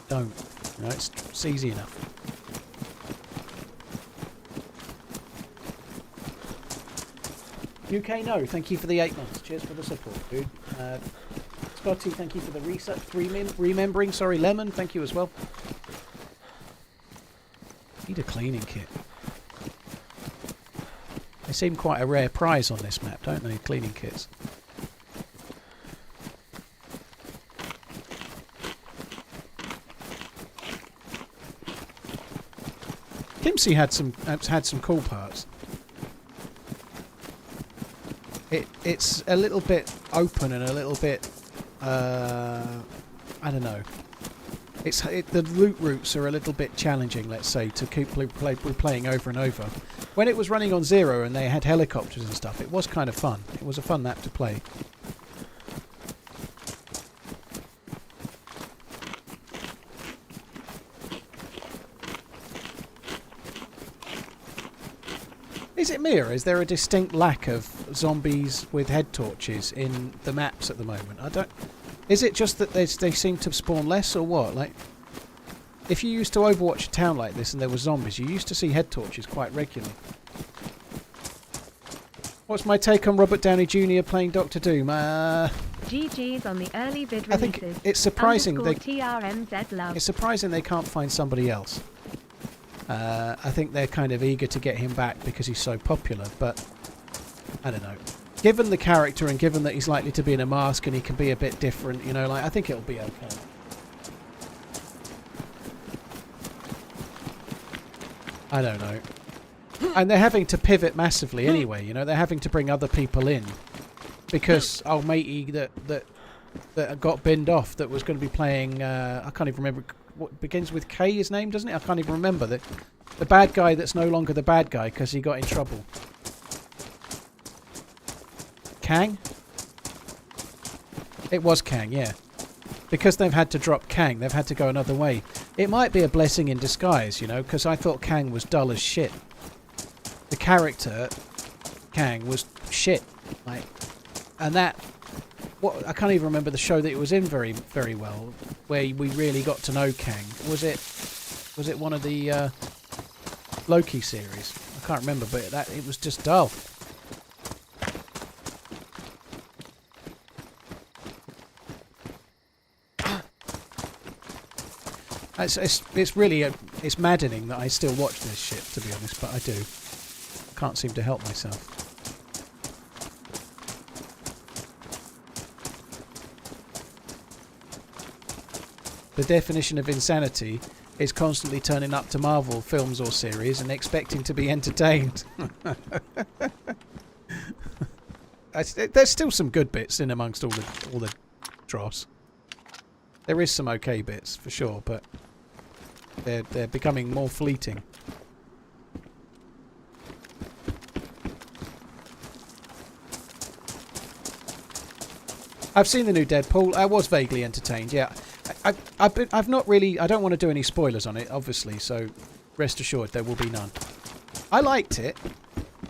don't. You know, it's easy enough. UK, no. Thank you for the 8 months. Cheers for the support, dude. Scotty, thank you for the reset. Remembering. Sorry, Lemon. Thank you as well. Need a cleaning kit. They seem quite a rare prize on this map, don't they? Cleaning kits. Kimsey had some cool parts. It's a little bit open and a little bit I don't know. The loot routes are a little bit challenging, let's say, to keep replaying over and over. When it was running on 0 and they had helicopters and stuff, it was kind of fun. It was a fun map to play. Is it me, or is there a distinct lack of zombies with head torches in the maps at the moment? I don't... Is it just that they seem to spawn less, or what? Like, if you used to overwatch a town like this and there were zombies, you used to see head torches quite regularly. What's my take on Robert Downey Jr. playing Doctor Doom? GG's on the early vid releases. I think it's surprising TRMZ love. It's surprising they can't find somebody else. I think they're kind of eager to get him back because he's so popular, but I don't know. Given the character and given that he's likely to be in a mask and he can be a bit different, you know, like I think it'll be okay. I don't know. And they're having to pivot massively anyway, you know, they're having to bring other people in because old matey that got binned off that was going to be playing, I can't even remember, what begins with K, his name, doesn't it? I can't even remember. The bad guy that's no longer the bad guy because he got in trouble. Kang? It was Kang, yeah. Because they've had to drop Kang, they've had to go another way. It might be a blessing in disguise, you know, because I thought Kang was dull as shit. The character, Kang, was shit. Like, and that... What, I can't even remember the show that it was in very, very well, where we really got to know Kang. Was it one of the Loki series? I can't remember, but it was just dull. It's really it's maddening that I still watch this shit, to be honest, but I do. Can't seem to help myself. The definition of insanity is constantly turning up to Marvel films or series and expecting to be entertained. There's still some good bits in amongst all the dross. There is some okay bits for sure, but they're becoming more fleeting. I've seen the new Deadpool. I was vaguely entertained. Yeah, I've not really. I don't want to do any spoilers on it, obviously. So rest assured, there will be none. I liked it.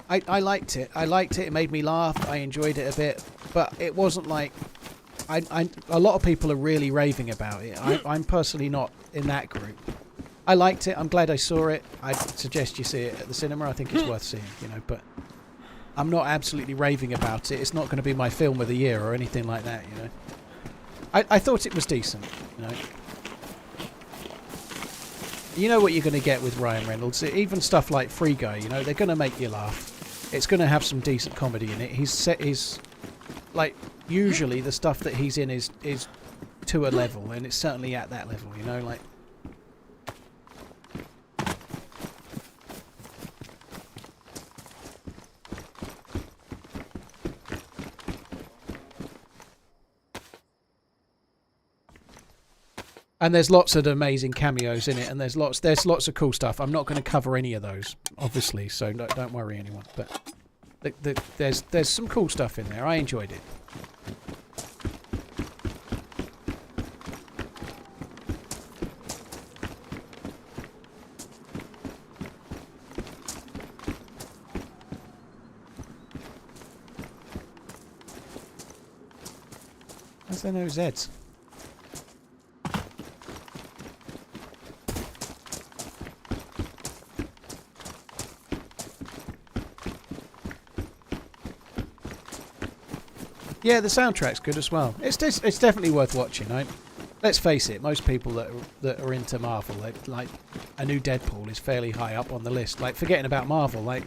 I liked it. I liked it. It made me laugh. I enjoyed it a bit, but it wasn't like. A lot of people are really raving about it. I'm personally not in that group. I liked it. I'm glad I saw it. I'd suggest you see it at the cinema. I think it's worth seeing, you know, but I'm not absolutely raving about it. It's not going to be my film of the year or anything like that, you know. I thought it was decent, you know. You know what you're going to get with Ryan Reynolds. Even stuff like Free Guy, you know, they're going to make you laugh. It's going to have some decent comedy in it. He's like, usually the stuff that he's in is to a level, and it's certainly at that level, you know, like. And there's lots of amazing cameos in it, and there's lots of cool stuff. I'm not going to cover any of those, obviously, so don't worry anyone. But there's some cool stuff in there. I enjoyed it. How's there no Zs? Yeah, the soundtrack's good as well. It's definitely worth watching. Let's face it, most people that are into Marvel, like a new Deadpool is fairly high up on the list. Like forgetting about Marvel, like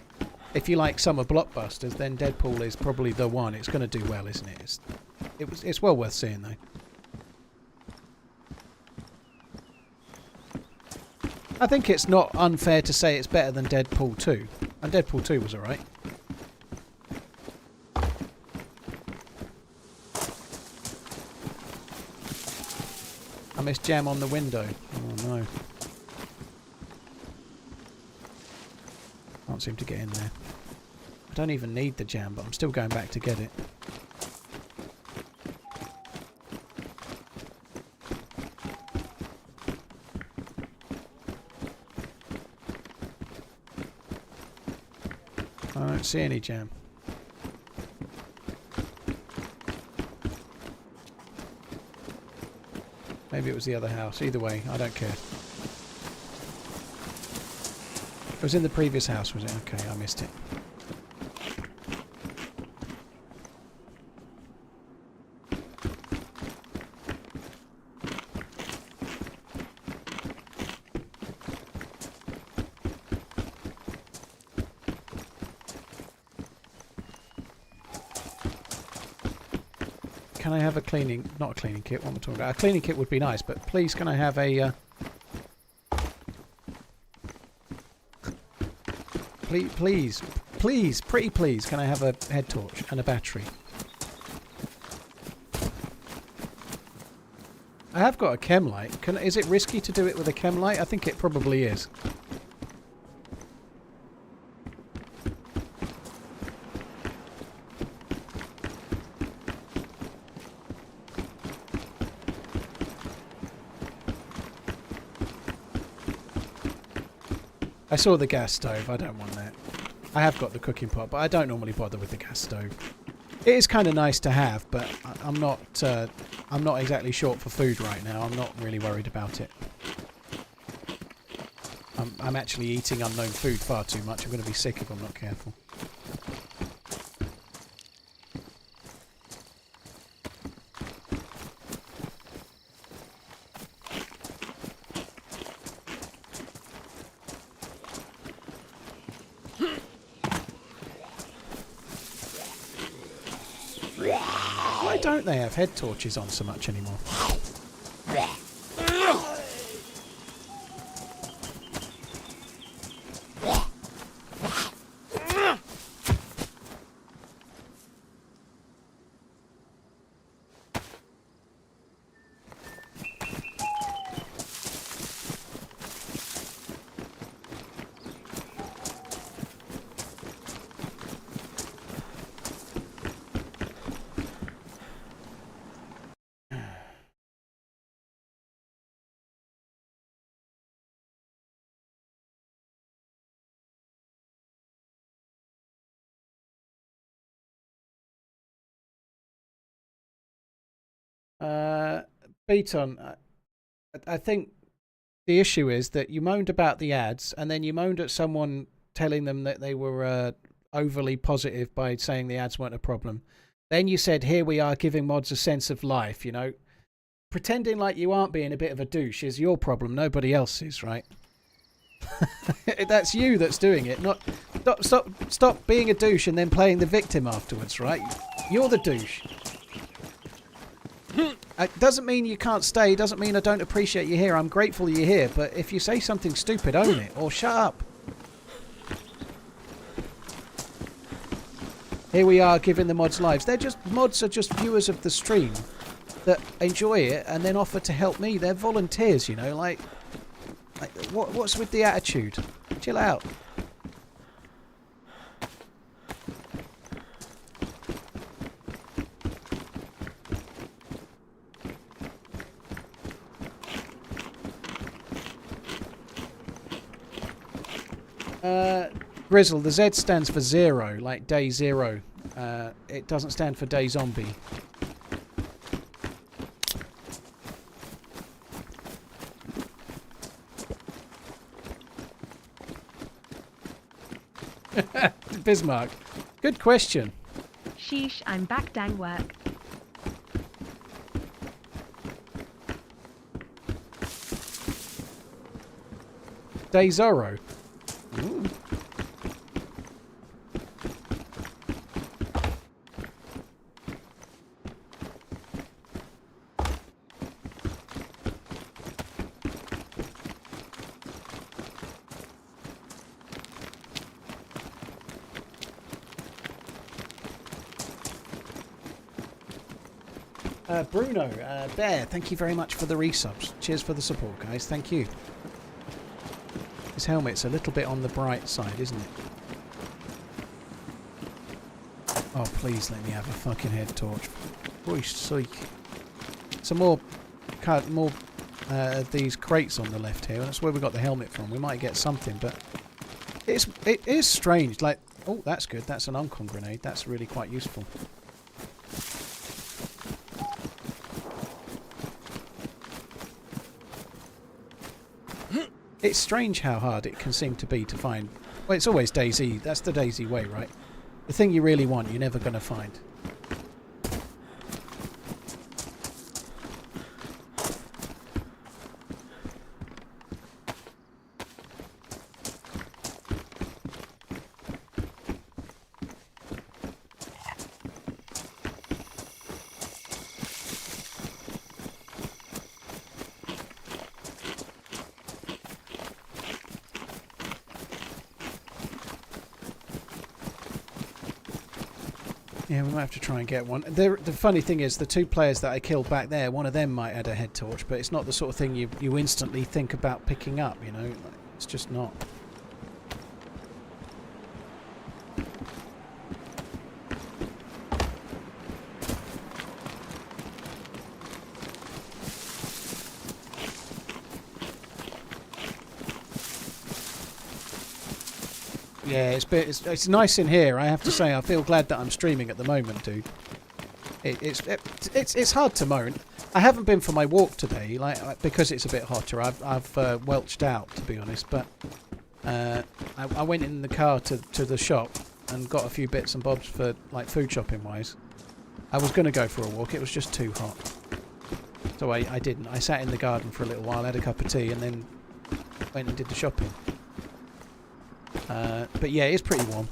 if you like summer blockbusters, then Deadpool is probably the one. It's going to do well, isn't it? It's well worth seeing though. I think it's not unfair to say it's better than Deadpool 2, and Deadpool 2 was alright. I missed jam on the window. Oh no. Can't seem to get in there. I don't even need the jam, but I'm still going back to get it. I don't see any jam. Maybe it was the other house. Either way, I don't care. It was in the previous house, was it? Okay, I missed it. Can I have a cleaning... Not a cleaning kit, what am I talking about? A cleaning kit would be nice, but please can I have a... Please, pretty please, can I have a head torch and a battery? I have got a chem light. Is it risky to do it with a chem light? I think it probably is. I saw the gas stove. I don't want that. I have got the cooking pot, but I don't normally bother with the gas stove. It is kind of nice to have, but I'm not exactly short for food right now. I'm not really worried about it. I'm actually eating unknown food far too much. I'm going to be sick if I'm not careful. Why don't they have head torches on so much anymore? Beaton, I think the issue is that you moaned about the ads and then you moaned at someone telling them that they were overly positive by saying the ads weren't a problem. Then you said, here we are giving mods a sense of life, you know. Pretending like you aren't being a bit of a douche is your problem, nobody else's, right? That's you that's doing it, not... Stop being a douche and then playing the victim afterwards, right? You're the douche. It doesn't mean you can't stay, doesn't mean I don't appreciate you here. I'm grateful you're here, but if you say something stupid, own it, or shut up. Here we are giving the mods lives. Mods are just viewers of the stream that enjoy it and then offer to help me. They're volunteers, you know, like what's with the attitude? Chill out. Grizzle, the Z stands for 0, like day 0. It doesn't stand for day zombie. Bismarck. Good question. Sheesh, I'm back down work. DayZ. Bruno, Bear, thank you very much for the resubs. Cheers for the support, guys. Thank you. This helmet's a little bit on the bright side, isn't it? Oh, please let me have a fucking head torch. Christ's sake. Some more these crates on the left here. That's where we got the helmet from. We might get something, but it is strange. Like, oh, that's good. That's an Uncon grenade. That's really quite useful. It's strange how hard it can seem to be to find. Well, it's always DayZ. That's the DayZ way, right? The thing you really want, you're never going to find. Yeah, we might have to try and get one. The funny thing is, the two players that I killed back there, one of them might add a head torch, but it's not the sort of thing you instantly think about picking up, you know? It's just not. Yeah, it's nice in here. I have to say, I feel glad that I'm streaming at the moment, dude. It's hard to moan. I haven't been for my walk today, like because it's a bit hotter. I've welched out, to be honest. But I went in the car to the shop and got a few bits and bobs for like food shopping wise. I was going to go for a walk. It was just too hot, so I didn't. I sat in the garden for a little while, had a cup of tea, and then went and did the shopping. But yeah, it's pretty warm.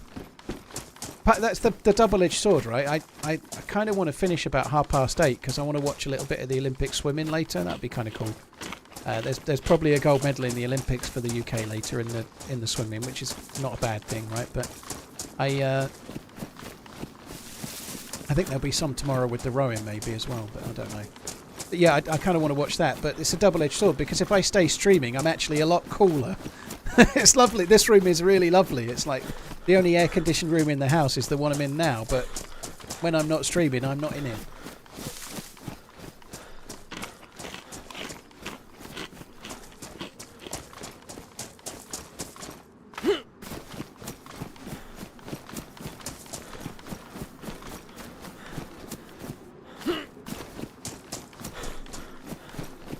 But that's the double-edged sword, right? I kind of want to finish about 8:30 because I want to watch a little bit of the Olympic swimming later. That'd be kind of cool. There's probably a gold medal in the Olympics for the UK later in the swimming, which is not a bad thing, right? But I think there'll be some tomorrow with the rowing maybe as well, but I don't know. But yeah, I kind of want to watch that, but it's a double-edged sword because if I stay streaming, I'm actually a lot cooler. It's lovely. This room is really lovely. It's like the only air-conditioned room in the house is the one I'm in now, but when I'm not streaming, I'm not in it.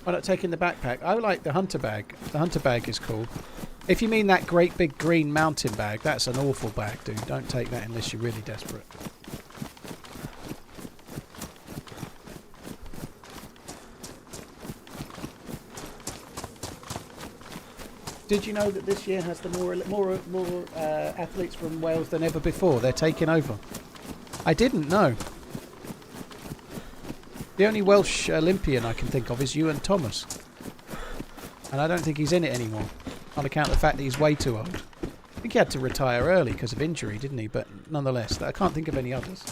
Why not taking the backpack? I like the hunter bag. The hunter bag is cool. If you mean that great big green mountain bag, that's an awful bag, dude. Don't take that unless you're really desperate. Did you know that this year has the more athletes from Wales than ever before? They're taking over. I didn't know. The only Welsh Olympian I can think of is Ewan Thomas. And I don't think he's in it anymore. On account of the fact that he's way too old. I think he had to retire early because of injury, didn't he? But nonetheless, I can't think of any others.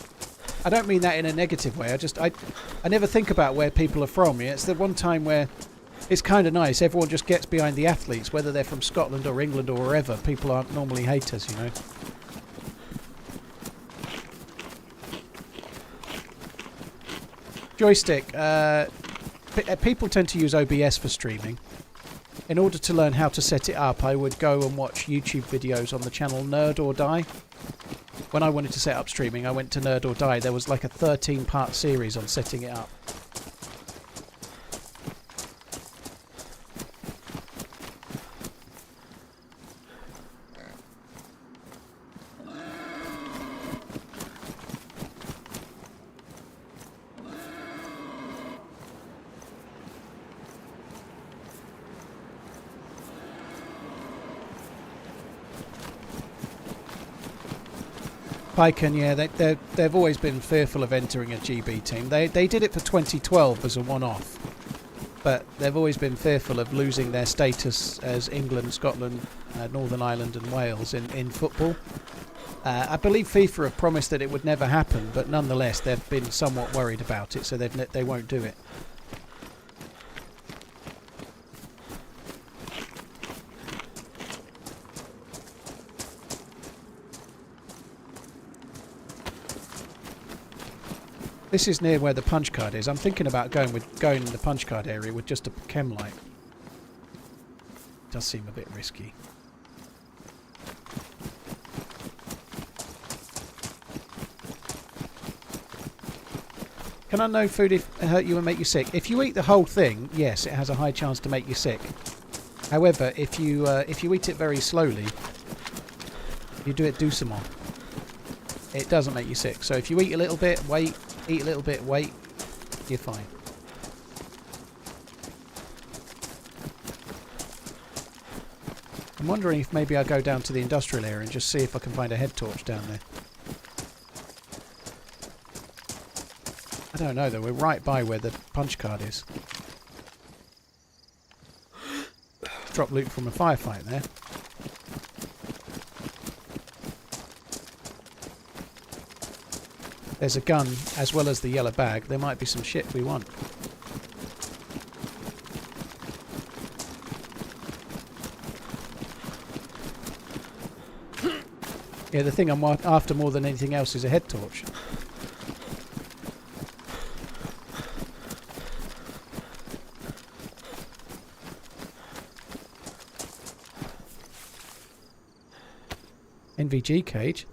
I don't mean that in a negative way. I never think about where people are from. Yeah? It's the one time where it's kind of nice. Everyone just gets behind the athletes, whether they're from Scotland or England or wherever. People aren't normally haters, you know. Joystick. People tend to use OBS for streaming. In order to learn how to set it up, I would go and watch YouTube videos on the channel Nerd or Die. When I wanted to set up streaming, I went to Nerd or Die. There was like a 13-part series on setting it up. Pyken, yeah, they've always been fearful of entering a GB team. They did it for 2012 as a one-off, but they've always been fearful of losing their status as England, Scotland, Northern Ireland and Wales in football. I believe FIFA have promised that it would never happen, but nonetheless they've been somewhat worried about it, so they won't do it. This is near where the punch card is. I'm thinking about going in the punch card area with just a chem light. Does seem a bit risky. Can I know food hurt you and make you sick? If you eat the whole thing, yes, it has a high chance to make you sick. However, if you eat it very slowly, you do it doucement, it doesn't make you sick. So if you eat a little bit, wait. Eat a little bit, wait, you're fine. I'm wondering if maybe I'll go down to the industrial area and just see if I can find a head torch down there. I don't know though, we're right by where the punch card is. Drop loot from a firefight there. There's a gun as well as the yellow bag. There might be some shit we want. Yeah, the thing I'm after more than anything else is a head torch. NVG cage.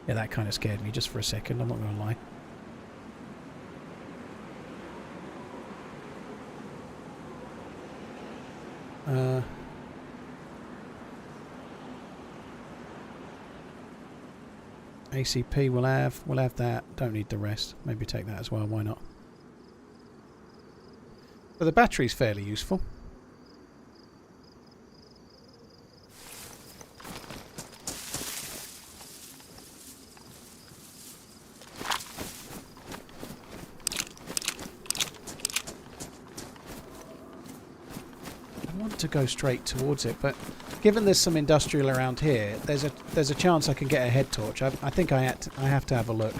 Yeah, that kind of scared me just for a second, I'm not going to lie. ACP we'll have that. Don't need the rest. Maybe take that as well, why not? But the battery's fairly useful. To go straight towards it, but given there's some industrial around here, there's a chance I can get a head torch. I think I have to have a look.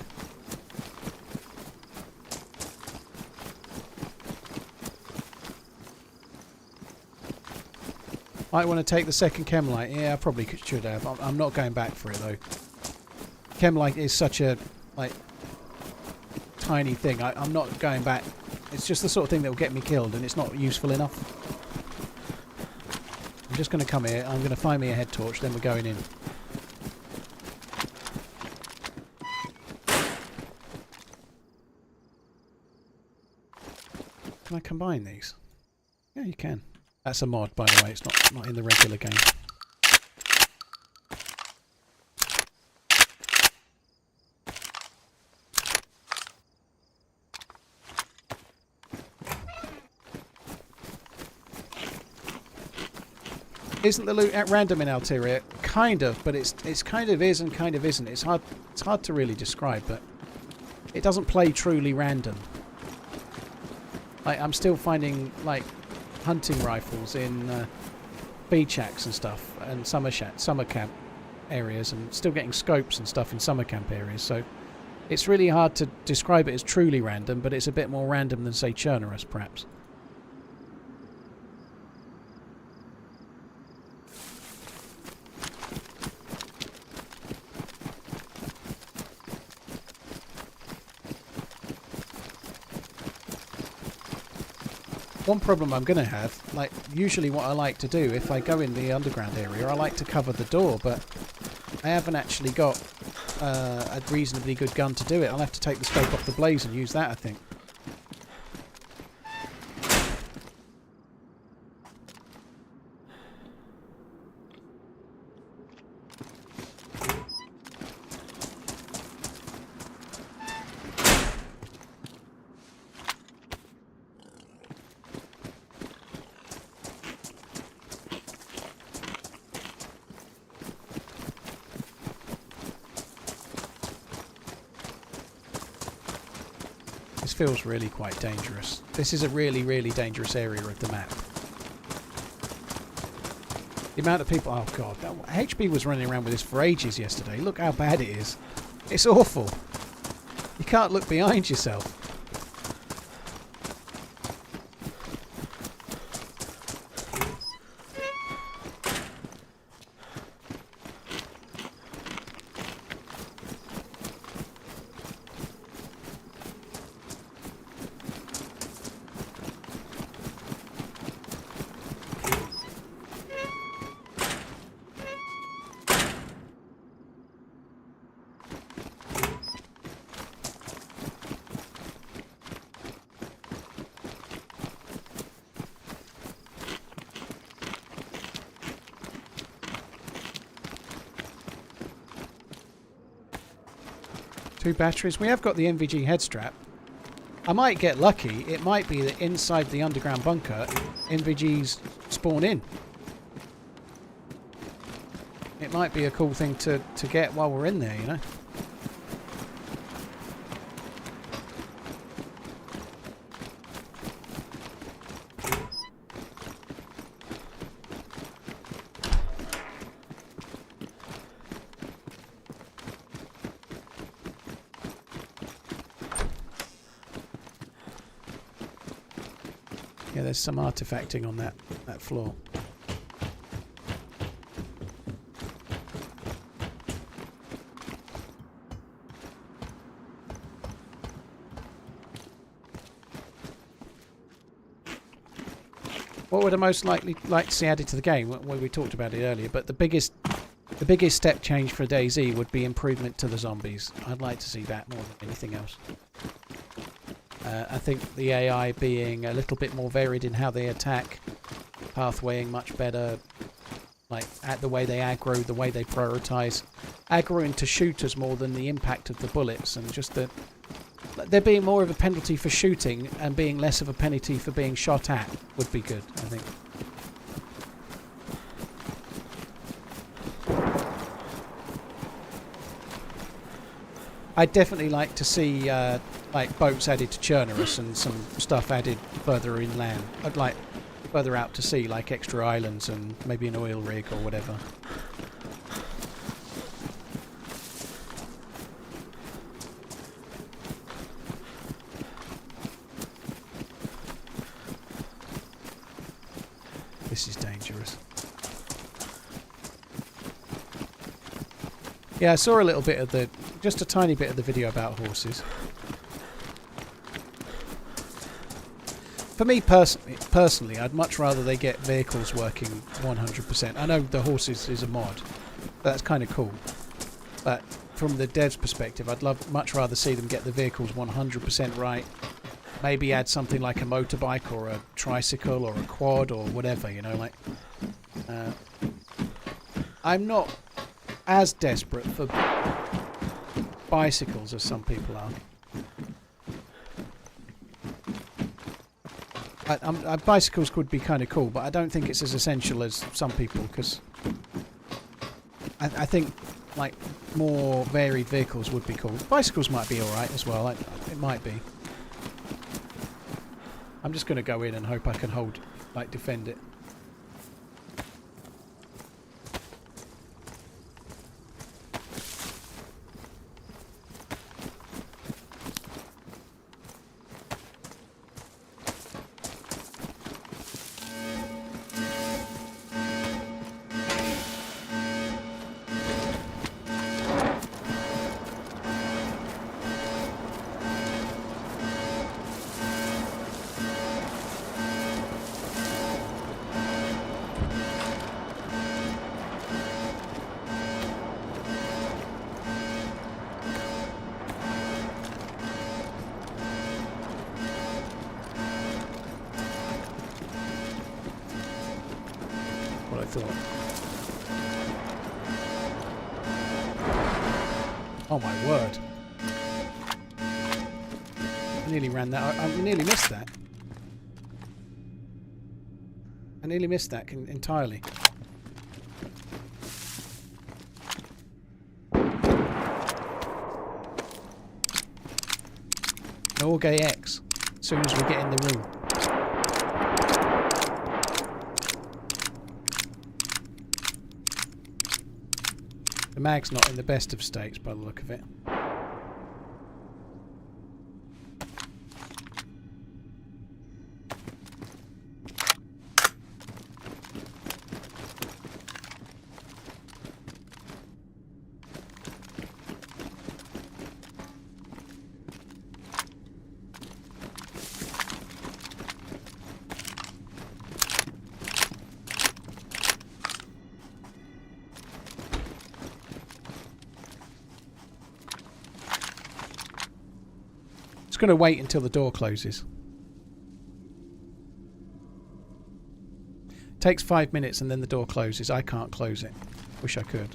Might want to take the second chem light. Yeah, I probably should have. I'm not going back for it though. Chem light is such a tiny thing. I'm not going back. It's just the sort of thing that will get me killed, and it's not useful enough. I'm just going to come here, I'm going to find me a head torch, then we're going in. Can I combine these? Yeah, you can. That's a mod, by the way, it's not in the regular game. Isn't the loot at random in Alteria? Kind of, but it's kind of is and kind of isn't. It's hard to really describe, but it doesn't play truly random. Like I'm still finding like hunting rifles in beach shacks and stuff, and summer camp areas, and still getting scopes and stuff in summer camp areas. So it's really hard to describe it as truly random, but it's a bit more random than say Churnerus, perhaps. One problem I'm going to have, like usually what I like to do if I go in the underground area, I like to cover the door, but I haven't actually got a reasonably good gun to do it. I'll have to take the scope off the blaze and use that, I think. This feels really quite dangerous. This is a really, really dangerous area of the map. The amount of people... Oh, God. HB was running around with this for ages yesterday. Look how bad it is. It's awful. You can't look behind yourself. Two batteries. We have got the NVG head strap. I might get lucky. It might be that inside the underground bunker, NVGs spawn in. It might be a cool thing to get while we're in there, you know. Yeah, there's some artifacting on that floor. What would I most likely like to see added to the game? Well, we talked about it earlier, but the biggest step change for DayZ would be improvement to the zombies. I'd like to see that more than anything else. I think the AI being a little bit more varied in how they attack, pathwaying much better, like at the way they aggro, the way they prioritise, aggroing to shooters more than the impact of the bullets, and just there being more of a penalty for shooting and being less of a penalty for being shot at would be good, I think. I'd definitely like to see like boats added to Chernarus and some stuff added further inland. I'd like further out to sea, like extra islands and maybe an oil rig or whatever. This is dangerous. Yeah, I saw a little bit of just a tiny bit of the video about horses. For me personally, I'd much rather they get vehicles working 100%. I know the horses is a mod, that's kind of cool. But from the dev's perspective, I'd much rather see them get the vehicles 100% right. Maybe add something like a motorbike or a tricycle or a quad or whatever, you know, like... I'm not as desperate for bicycles as some people are. Bicycles could be kind of cool, but I don't think it's as essential as some people, because I think like more varied vehicles would be cool. Bicycles might be alright as well, it might be. I'm just going to go in and hope I can defend it. What I thought. Oh my word. I nearly ran that. I nearly missed that. I nearly missed that entirely. Norgay X. As soon as we get in the room. The mag's not in the best of states by the look of it. Going to wait until the door closes. Takes 5 minutes and then the door closes. I can't close it. Wish I could.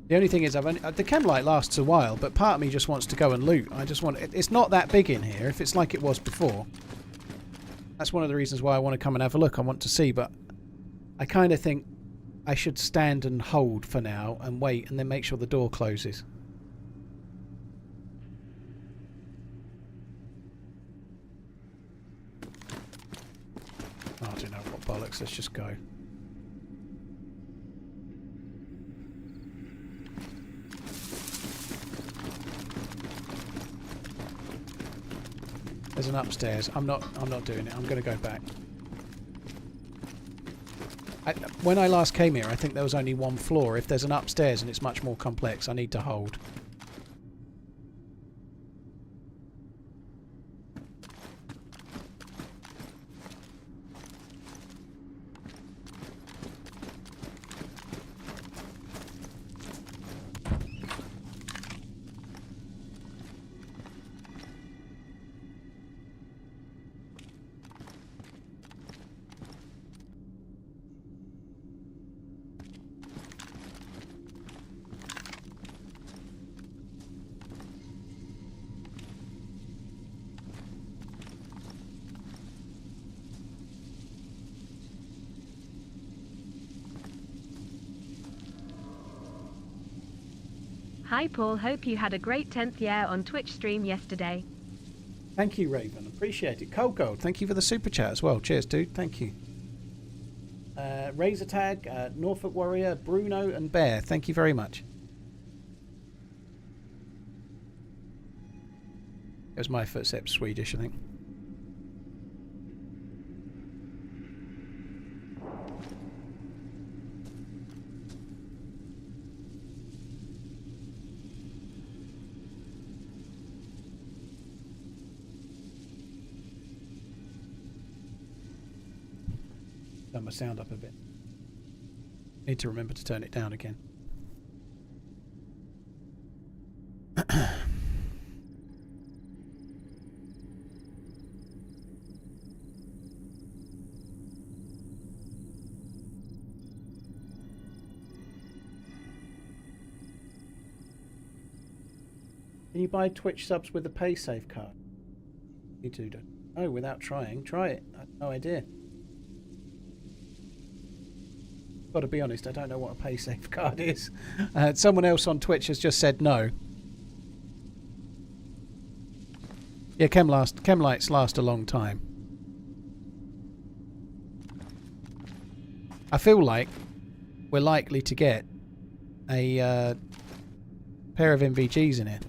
The only thing is, the chem light lasts a while, but part of me just wants to go and loot. I just want. It's not that big in here. If it's like it was before, that's one of the reasons why I want to come and have a look. I want to see, but I kind of think I should stand and hold for now and wait, and then make sure the door closes. I don't know what bollocks, let's just go. There's an upstairs. I'm not doing it. I'm going to go back. When I last came here, I think there was only one floor. If there's an upstairs and it's much more complex, I need to hold. Hi Paul, hope you had a great 10th year on Twitch stream yesterday. Thank you, Raven. Appreciate it. Cold Gold, thank you for the super chat as well. Cheers, dude. Thank you. Razor Tag, Norfolk Warrior, Bruno and Bear. Thank you very much. It was my footsteps, Swedish, I think. Turn my sound up a bit. Need to remember to turn it down again. Can you buy Twitch subs with the PaySafe card? You do. Oh, without trying. Try it. I have no idea. Got to be honest, I don't know what a PaySafe card is. Someone else on Twitch has just said no. Yeah, chem lights last a long time. I feel like we're likely to get a pair of MVGs in here.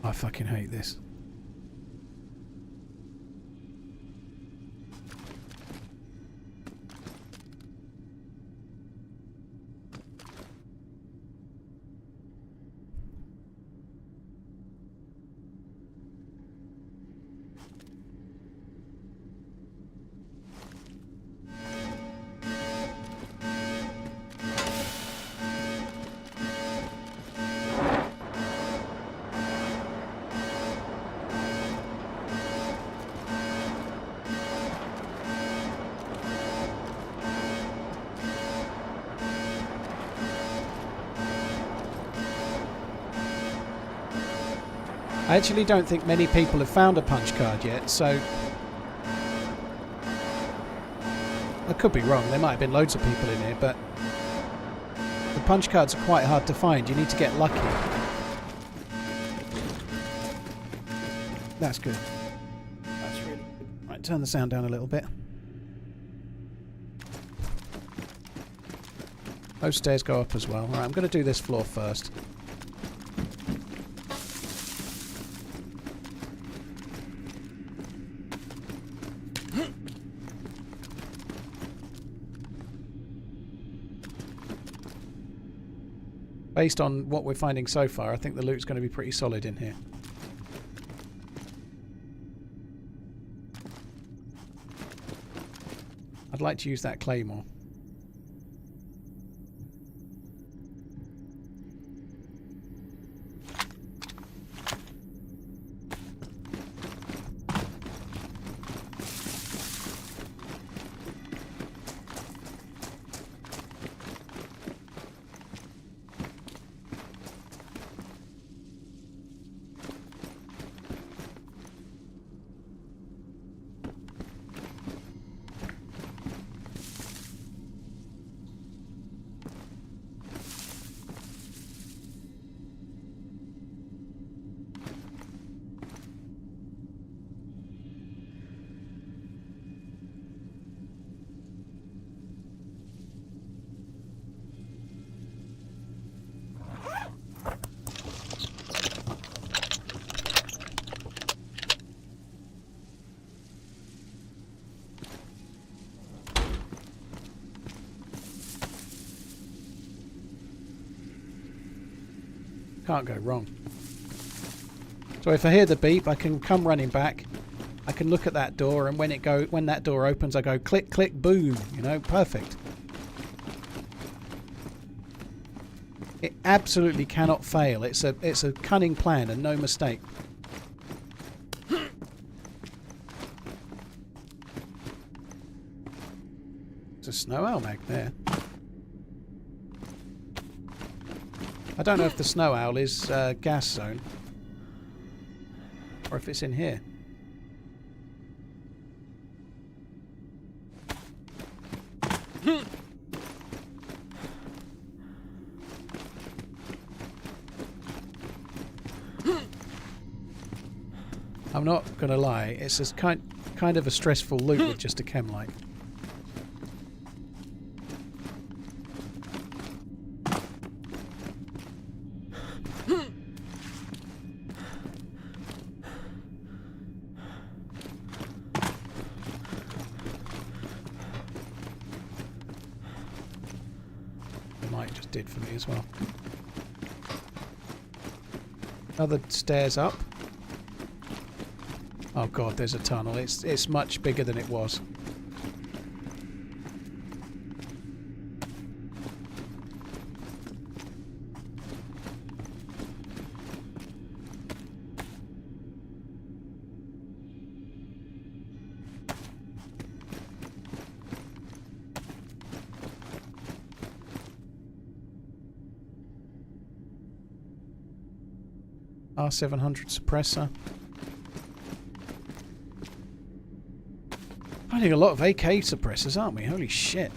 I fucking hate this. I actually don't think many people have found a punch card yet, so... I could be wrong, there might have been loads of people in here, but... The punch cards are quite hard to find, you need to get lucky. That's good. That's really good. Right, turn the sound down a little bit. Those stairs go up as well. Alright, I'm going to do this floor first. Based on what we're finding so far, I think the loot's going to be pretty solid in here. I'd like to use that claymore. Can't go wrong. So if I hear the beep, I can come running back. I can look at that door, and when that door opens, I go click, click, boom. You know, perfect. It absolutely cannot fail. It's a cunning plan and no mistake. There's a snow owl mag there. I don't know if the snow owl is gas zone or if it's in here. I'm not gonna lie, it's a kind of a stressful loot with just a chem light. Did for me as well. Another stairs up. Oh god, there's a tunnel. It's much bigger than it was. R700 suppressor. Finding a lot of AK suppressors, aren't we? Holy shit.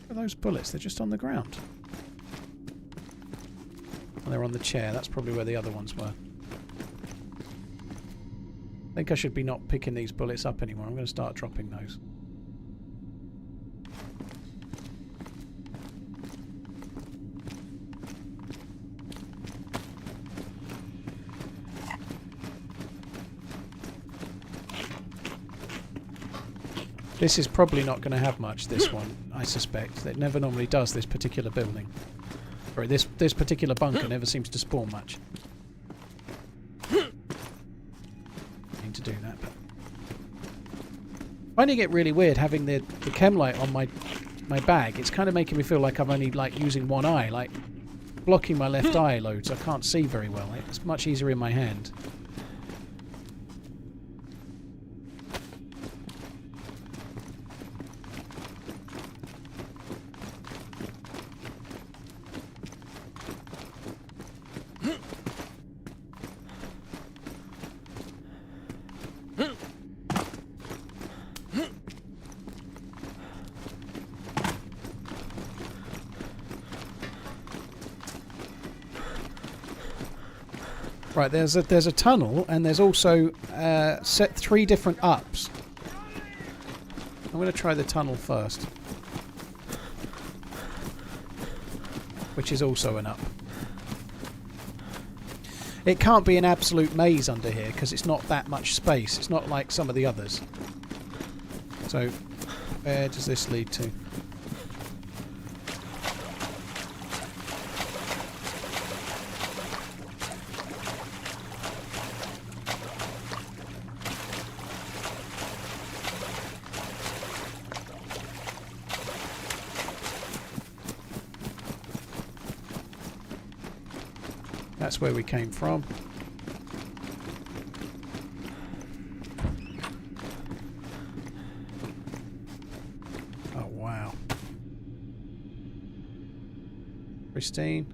Look at those bullets, they're just on the ground. And they're on the chair, that's probably where the other ones were. I think I should be not picking these bullets up anymore. I'm going to start dropping those. This is probably not going to have much, this one, I suspect. It never normally does, this particular building. Sorry, this particular bunker never seems to spawn much. I need to do that, but... Finding it really weird having the chem light on my bag. It's kind of making me feel like I'm only like using one eye, like blocking my left eye loads. I can't see very well. It's much easier in my hand. Right, there's a tunnel, and there's also set 3 different ups. I'm going to try the tunnel first, which is also an up. It can't be an absolute maze under here because it's not that much space. It's not like some of the others. So, where does this lead to? That's where we came from. Oh, wow. Pristine.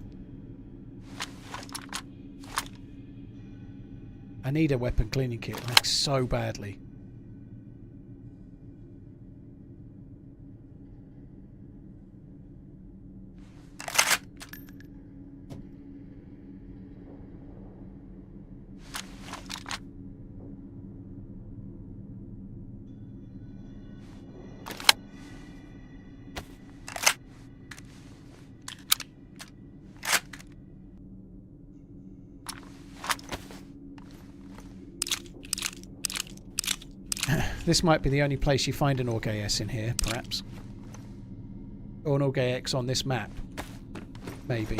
I need a weapon cleaning kit, like, so badly. This might be the only place you find an Org AS in here, perhaps. Or an Org AX on this map. Maybe.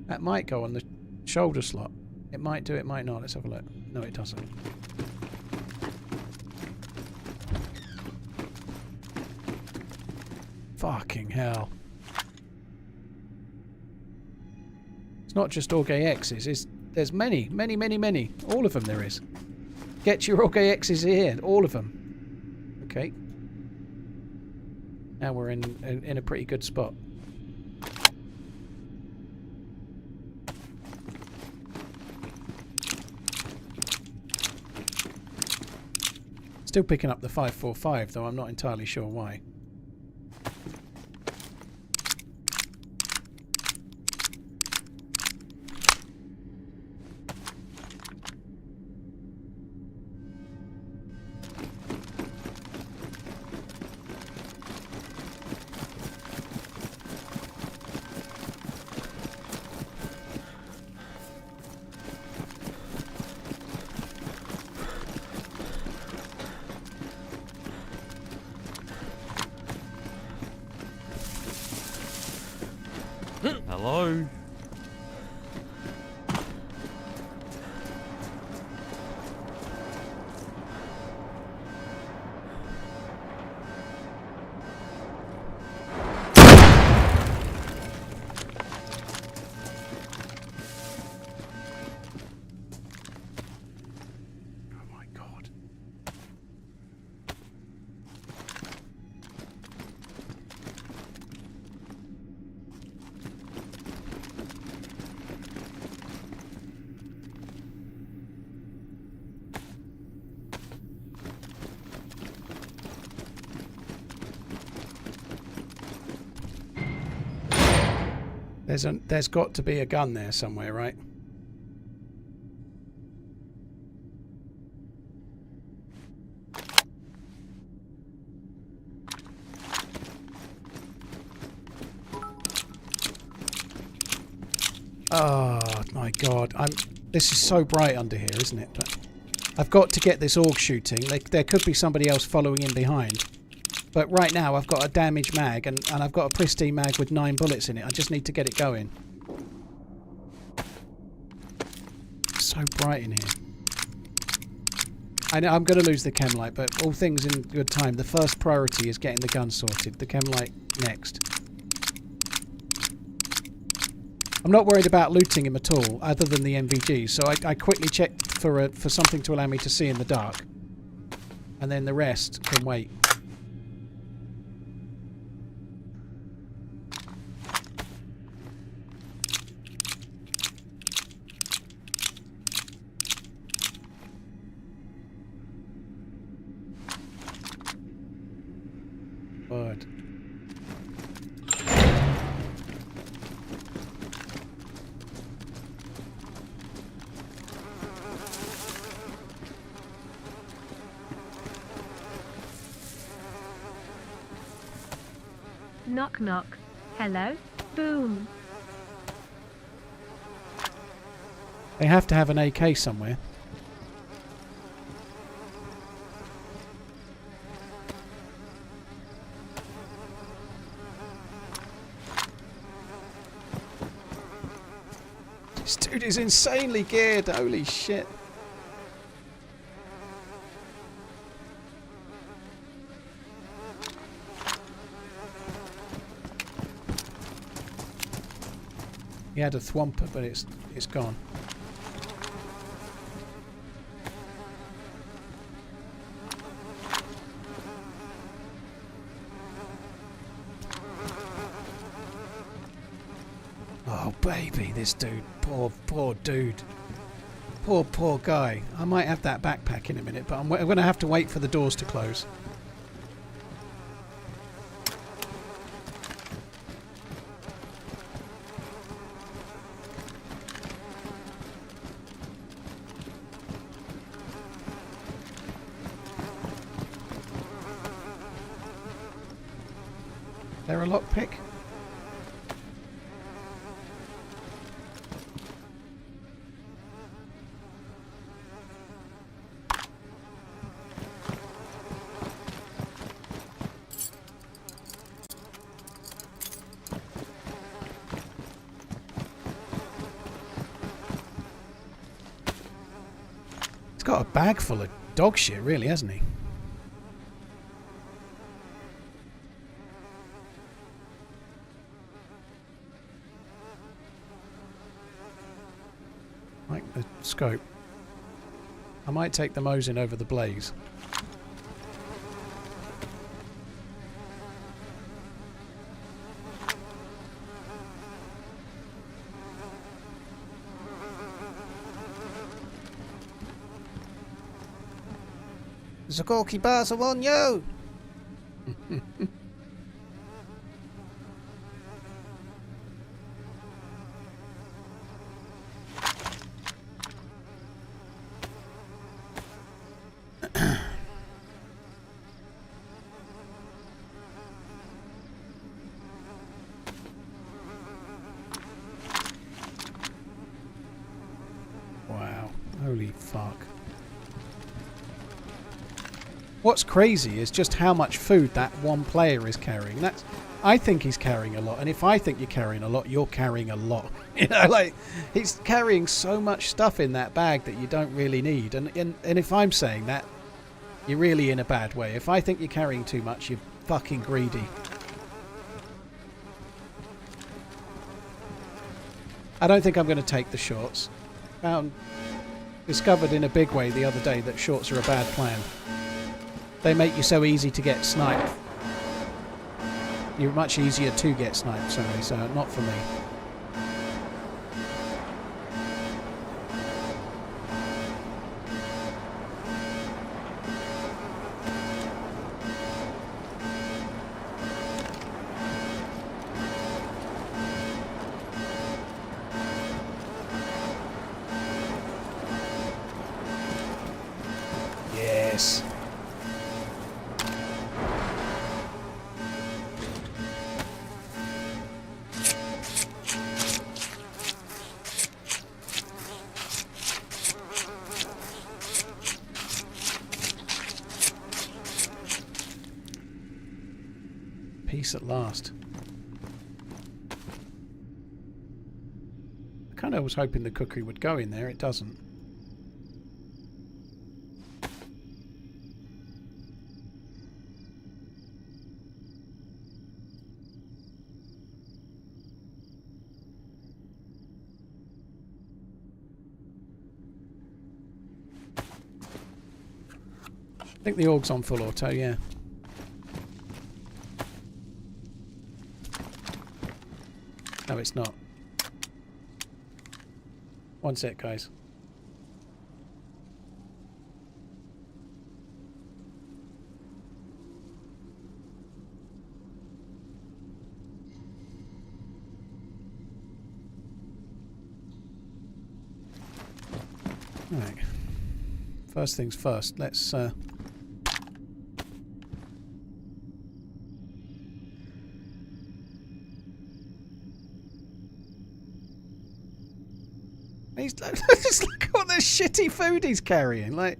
That might go on the shoulder slot. It might do, it might not. Let's have a look. No, it doesn't. Fucking hell. It's not just Org AXs. There's many. All of them there is. Get your Org AXs here. All of them. Okay. Now we're in a pretty good spot. Still picking up the 545, though I'm not entirely sure why. Hello? There's got to be a gun there somewhere, right? Oh my god! This is so bright under here, isn't it? But I've got to get this org shooting. There could be somebody else following in behind. But right now I've got a damaged mag and I've got a pristine mag with 9 bullets in it. I just need to get it going. It's so bright in here. I know I'm going to lose the chem light, but all things in good time. The first priority is getting the gun sorted. The chem light next. I'm not worried about looting him at all, other than the MVG. So I quickly checked for something to allow me to see in the dark. And then the rest can wait. Knock knock. Hello? Boom. They have to have an AK somewhere. This dude is insanely geared. Holy shit. He had a thwomper, but it's gone. Oh baby, this dude, poor dude, poor guy. I might have that backpack in a minute, but I'm going to have to wait for the doors to close. There a lockpick? He's got a bag full of dog shit, really, hasn't he? Like the scope. I might take the Mosin over the Blaze. The Gorky bars are on you! Wow, holy fuck. What's crazy is just how much food that one player is carrying. I think he's carrying a lot, and if I think you're carrying a lot, you're carrying a lot. You know, like, he's carrying so much stuff in that bag that you don't really need. And if I'm saying that, you're really in a bad way. If I think you're carrying too much, you're fucking greedy. I don't think I'm going to take the shorts. Discovered in a big way the other day that shorts are a bad plan. They make you so easy to get sniped. You're much easier to get sniped, sorry, so not for me. Yes. Peace at last. I kind of was hoping the cookery would go in there. It doesn't. I think the AUG's on full auto, yeah. No, it's not. One sec, guys. Right. First things first, let's He's just look at all the shitty food he's carrying. Like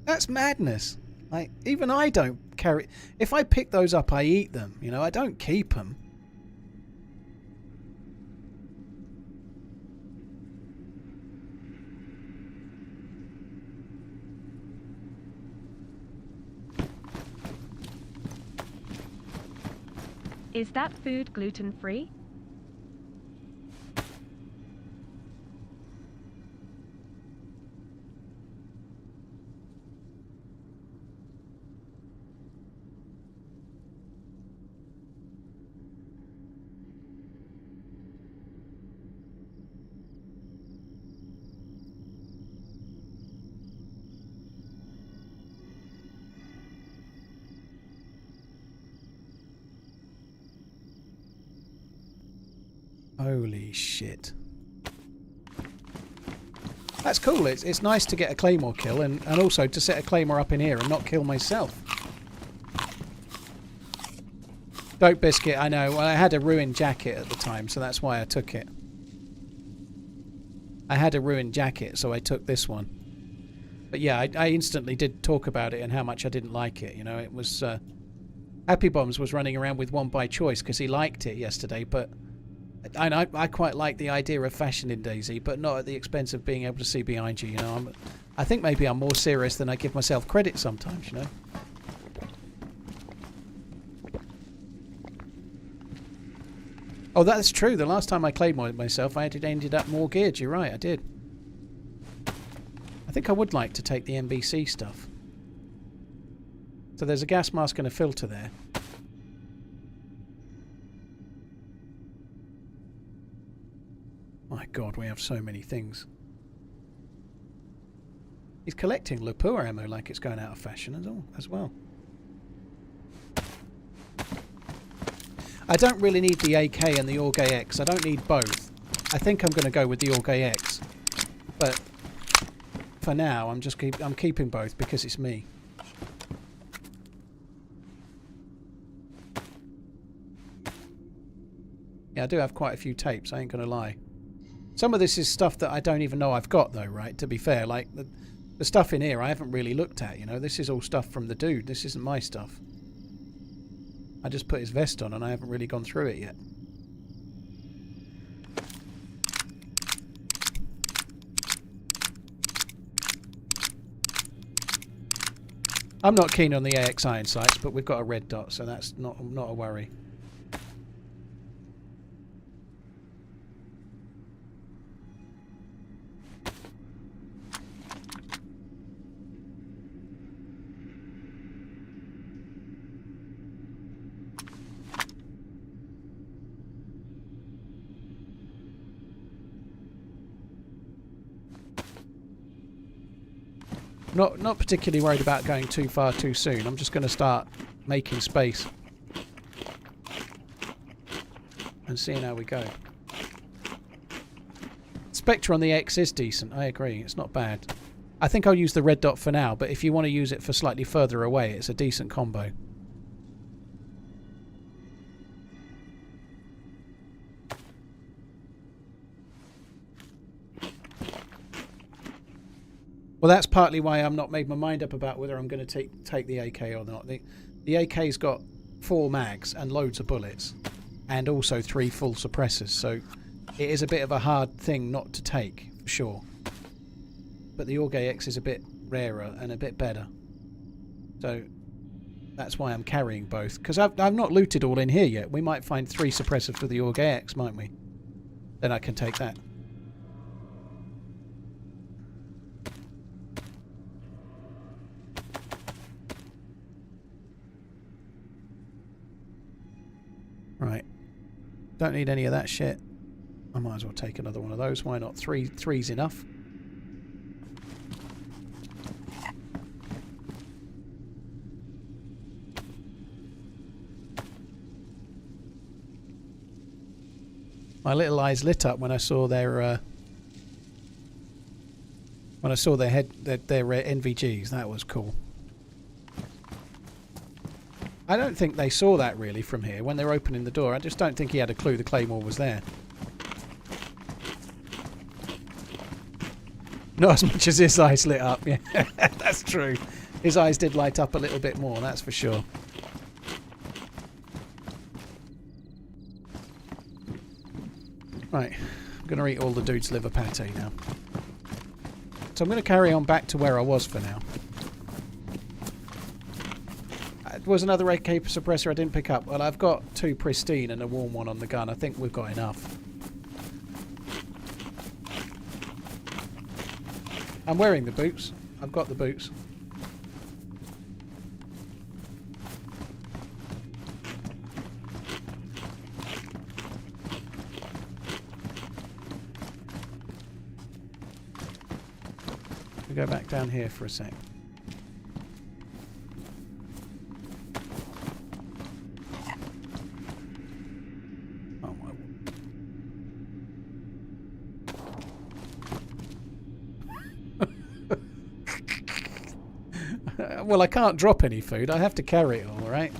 that's madness. Like, even I don't carry... If I pick those up, I eat them. You know, I don't keep them. Is that food gluten-free? Holy shit. That's cool. It's nice to get a claymore kill and also to set a claymore up in here and not kill myself. Dope biscuit, I know. Well, I had a ruined jacket at the time, so that's why I took it. I had a ruined jacket, so I took this one. But yeah, I instantly did talk about it and how much I didn't like it. You know, it was... Happy Bombs was running around with one by choice because he liked it yesterday, but... I quite like the idea of fashion in DayZ, but not at the expense of being able to see behind you. You know, I think maybe I'm more serious than I give myself credit sometimes. You know. Oh, that's true. The last time I played myself, I ended up more geared. You're right, I did. I think I would like to take the NBC stuff. So there's a gas mask and a filter there. My God, we have so many things. He's collecting Lapua ammo like it's going out of fashion as well. I don't really need the AK and the Org AX. I don't need both. I think I'm going to go with the Org AX. But for now, I'm keeping both because it's me. Yeah, I do have quite a few tapes, I ain't going to lie. Some of this is stuff that I don't even know I've got, though, right? To be fair, like the stuff in here I haven't really looked at, you know? This is all stuff from the dude. This isn't my stuff. I just put his vest on and I haven't really gone through it yet. I'm not keen on the AX iron sights, but we've got a red dot, so that's not a worry. Not particularly worried about going too far too soon. I'm just going to start making space and seeing how we go. Spectre on the X is decent. I agree. It's not bad. I think I'll use the red dot for now, but if you want to use it for slightly further away, it's a decent combo. Well, that's partly why I'm not made my mind up about whether I'm going to take the AK or not. The AK's got 4 mags and loads of bullets, and also 3 full suppressors, so it is a bit of a hard thing not to take, for sure. But the Org AX is a bit rarer and a bit better, so that's why I'm carrying both. Because I've not looted all in here yet. We might find 3 suppressors for the Org AX, mightn't we? Then I can take that. Right, don't need any of that shit. I might as well take another one of those. Why not? Three's enough. My little eyes lit up when I saw their NVGs. That was cool. I don't think they saw that really from here when they were opening the door. I just don't think he had a clue the claymore was there. Not as much as his eyes lit up. Yeah, that's true. His eyes did light up a little bit more, that's for sure. Right, I'm going to eat all the dude's liver pate now. So I'm going to carry on back to where I was for now. There was another AK suppressor I didn't pick up. Well, I've got 2 pristine and a warm one on the gun. I think we've got enough. I'm wearing the boots. I've got the boots. Go back down here for a sec. Oh my. Well, I can't drop any food. I have to carry it all, right?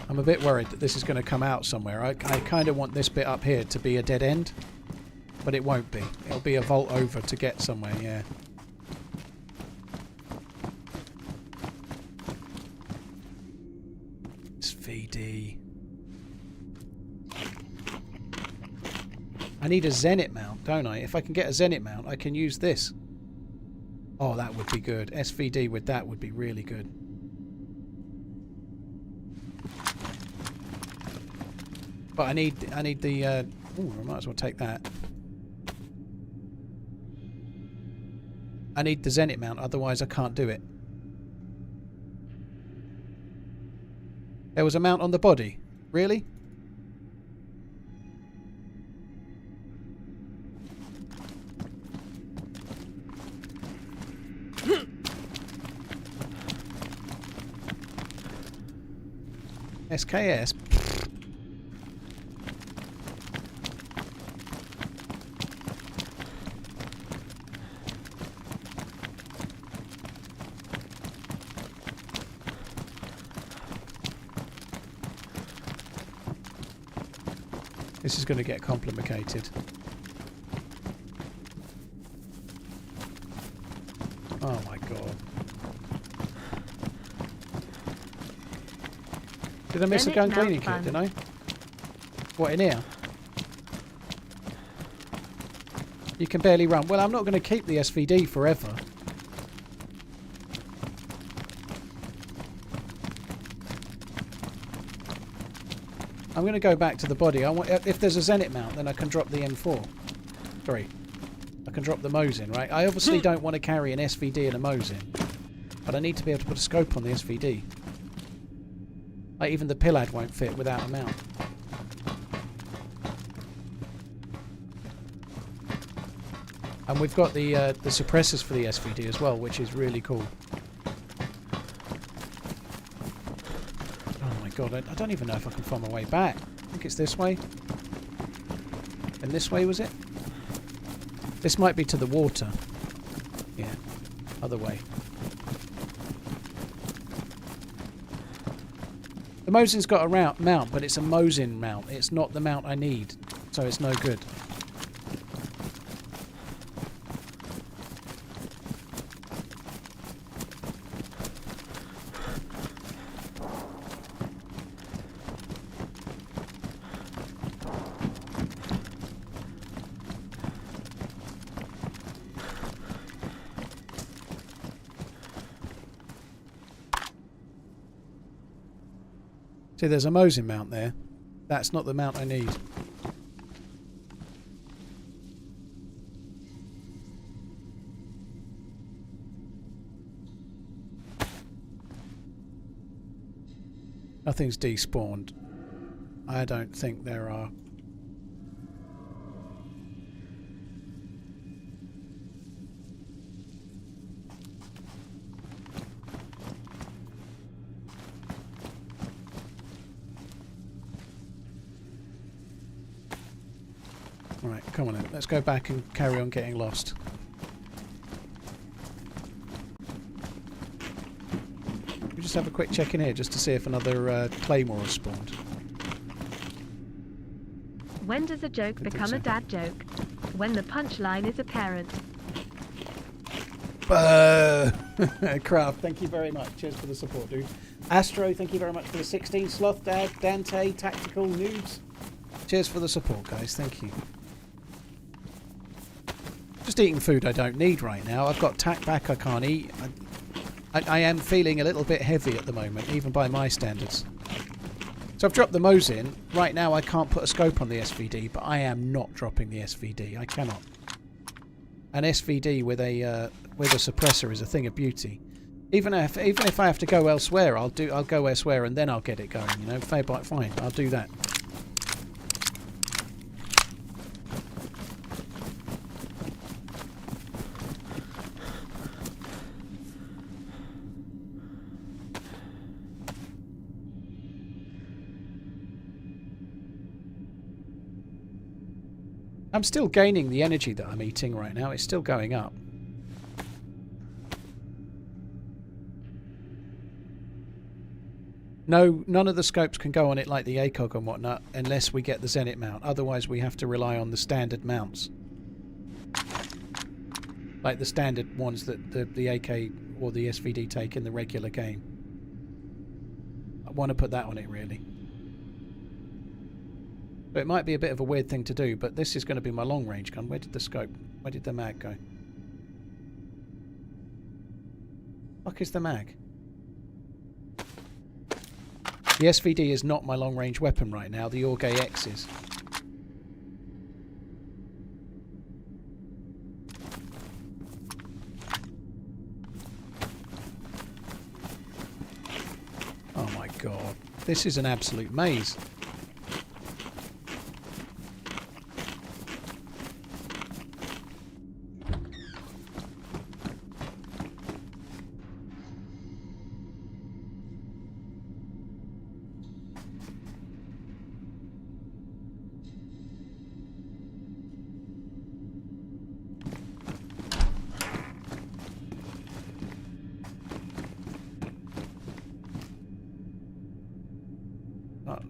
I'm a bit worried that this is going to come out somewhere. I kind of want this bit up here to be a dead end, but it won't be. It'll be a vault over to get somewhere, yeah. It's VD. I need a Zenit mount, don't I? If I can get a Zenit mount, I can use this. Oh, that would be good. SVD with that would be really good. But I need the ooh, I might as well take that. I need the Zenit mount, otherwise I can't do it. There was a mount on the body. Really? SKS? This is going to get complicated. Oh my god. Did I miss a gun cleaning kit, didn't I? What, in here? You can barely run. Well, I'm not going to keep the SVD forever. I'm going to go back to the body. If there's a Zenit mount, then I can drop the M4. Sorry. I can drop the Mosin, right? I obviously don't want to carry an SVD and a Mosin. But I need to be able to put a scope on the SVD. Like, even the Pillad won't fit without a mount. And we've got the suppressors for the SVD as well, which is really cool. God, I don't even know if I can find my way back. I think it's this way. And this way, was it? This might be to the water. Yeah, other way. The Mosin's got a mount, but it's a Mosin mount. It's not the mount I need, so it's no good. See, there's a Mosin mount there. That's not the mount I need. Nothing's despawned. I don't think there are. Right, come on then. Let's go back and carry on getting lost. We just have a quick check in here just to see if another claymore has spawned. When does a joke become a dad joke? When the punchline is apparent. Craft, thank you very much. Cheers for the support, dude. Astro, thank you very much for the 16. Sloth Dad, Dante, Tactical, Noobs. Cheers for the support, guys. Thank you. Just eating food I don't need right now. I've got tack back I can't eat. I am feeling a little bit heavy at the moment, even by my standards. So I've dropped the Mo's in. Right now I can't put a scope on the SVD, but I am not dropping the SVD. I cannot. An SVD with a suppressor is a thing of beauty. Even if I have to go elsewhere, I'll go elsewhere and then I'll get it going. You know, fine, I'll do that. I'm still gaining the energy that I'm eating right now. It's still going up. No, none of the scopes can go on it like the ACOG and whatnot unless we get the Zenit mount. Otherwise we have to rely on the standard mounts. Like the standard ones that the AK or the SVD take in the regular game. I want to put that on it really. But it might be a bit of a weird thing to do, but this is going to be my long range gun. Where did the scope? Where did the mag go? Fuck is the mag? The SVD is not my long range weapon right now. The Orgay X is. Oh my god. This is an absolute maze.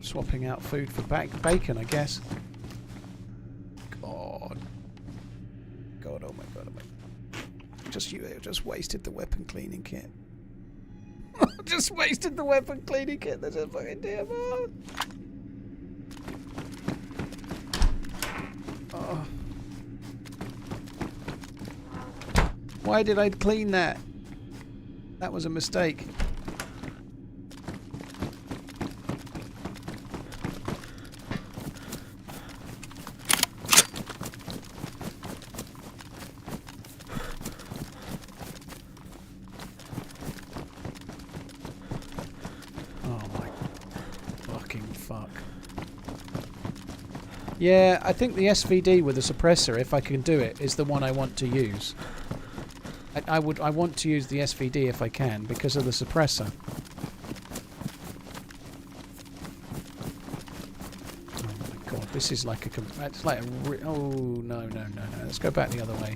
Swapping out food for bacon, I guess. God, oh my god, just wasted the weapon cleaning kit. Just wasted the weapon cleaning kit. There's a fucking DMR. Oh. Why did I clean that? That was a mistake. Yeah, I think the SVD with the suppressor, if I can do it, is the one I want to use. I want to use the SVD if I can, because of the suppressor. Oh my god, this is like a... It's like a... Oh, no. Let's go back the other way.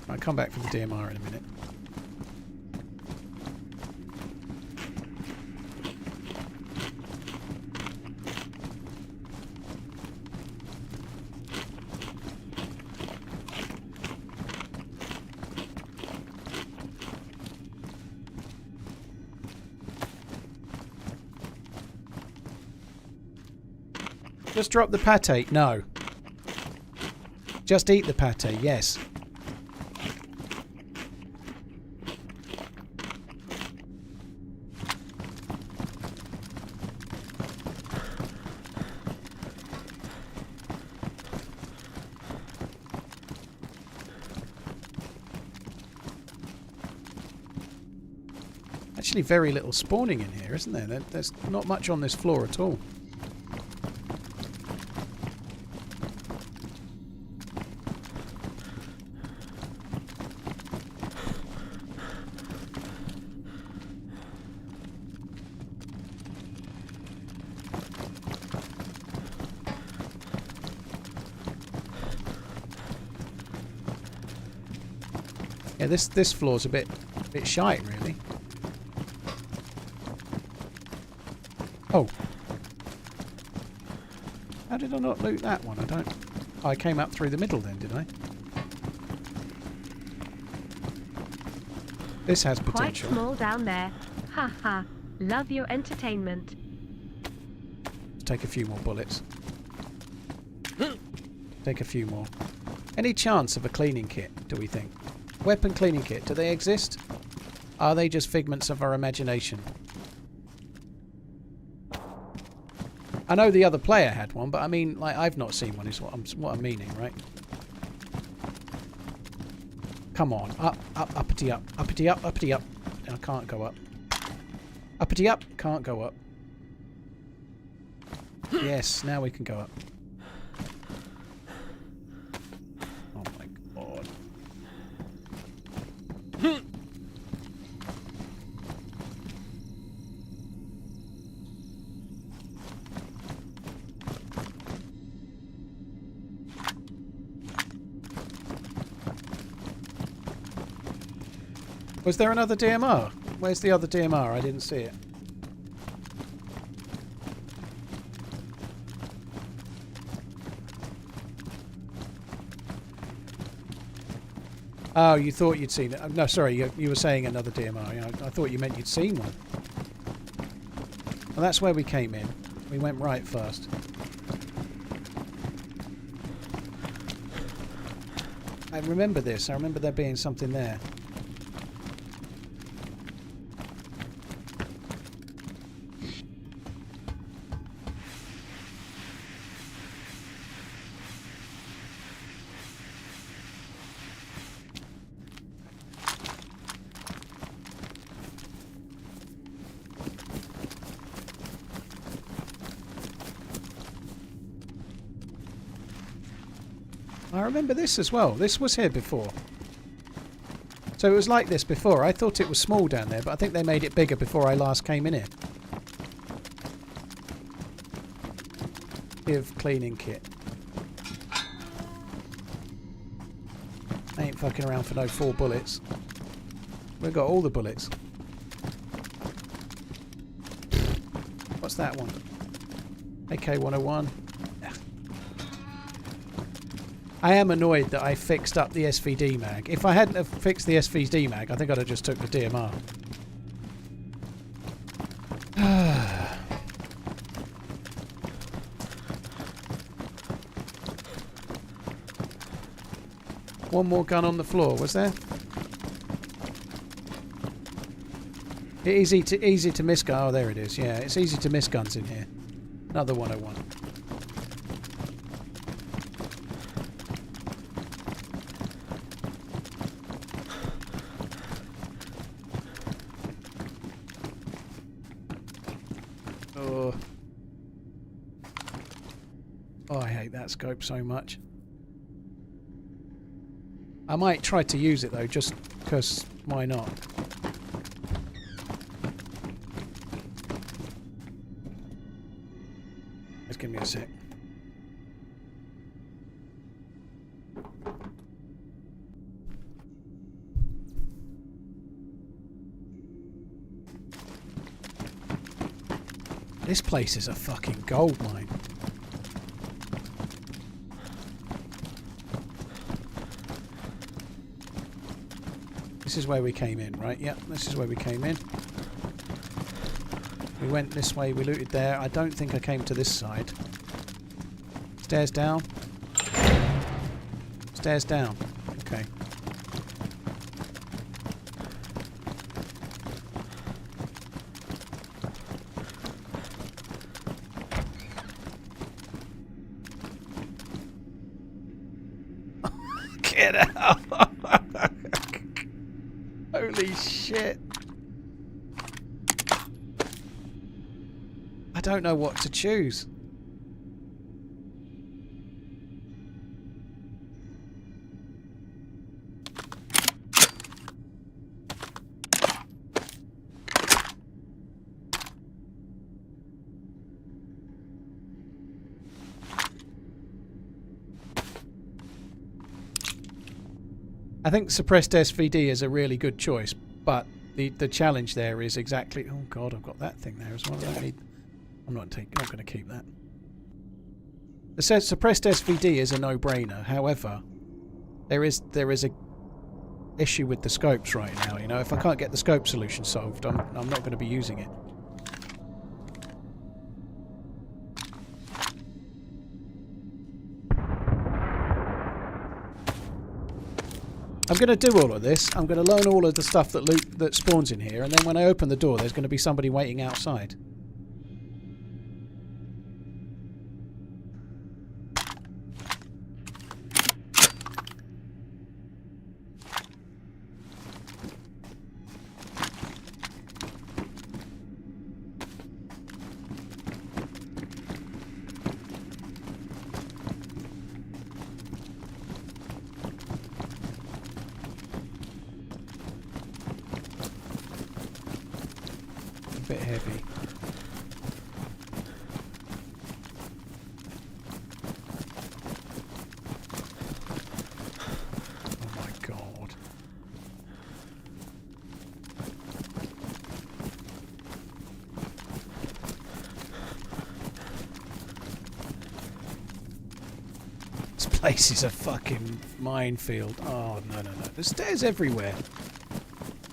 I'll come back for the DMR in a minute. Just drop the pate? No. Just eat the pate, yes. actually very little spawning in here, isn't there? There's not much on this floor at all. Yeah, this floor's a bit shite, really. Oh. How did I not loot that one? I came up through the middle then, did I? This has potential. Quite small down there. Ha ha. Love your entertainment. Let's take a few more bullets. Take a few more. Any chance of a cleaning kit, do we think? Weapon cleaning kit, do they exist? Are they just figments of our imagination? I know the other player had one, but I mean, like, I've not seen one is what I'm meaning, right? Come on, up, uppity up, uppity up, uppity up. I can't go up. Uppity up, can't go up. Yes, now we can go up. Oh my god. Was there another DMR? Where's the other DMR? I didn't see it. Oh, you thought you'd seen it. No, sorry, you were saying another DMR. I thought you meant you'd seen one. Well, that's where we came in. We went right first. I remember this. I remember there being something there. I remember this as well. This was here before. So it was like this before. I thought it was small down there, but I think they made it bigger before I last came in here. Give cleaning kit. I ain't fucking around for no 4 bullets. We've got all the bullets. What's that one? AK-101. I am annoyed that I fixed up the SVD mag. If I hadn't have fixed the SVD mag, I think I'd have just took the DMR. One more gun on the floor, was there? Easy to miss gun. Oh, there it is. Yeah, it's easy to miss guns in here. Another 101. Oh, I hate that scope so much. I might try to use it though, just because why not? Just give me a sec. This place is a fucking gold mine. This is where we came in, right? Yep, this is where we came in. We went this way, we looted there. I don't think I came to this side. Stairs down. Stairs down. Okay. Get out! Holy shit. don't know what to choose. I think suppressed SVD is a really good choice, but the challenge there is exactly... Oh god, I've got that thing there as well. I don't need... I'm not going to keep that. The suppressed SVD is a no-brainer. However, there is a issue with the scopes right now. You know, if I can't get the scope solution solved, I'm not going to be using it. I'm going to do all of this. I'm going to learn all of the stuff that spawns in here, and then when I open the door, there's going to be somebody waiting outside. Bit heavy. Oh my god. This place is a fucking minefield. Oh no. There's stairs everywhere.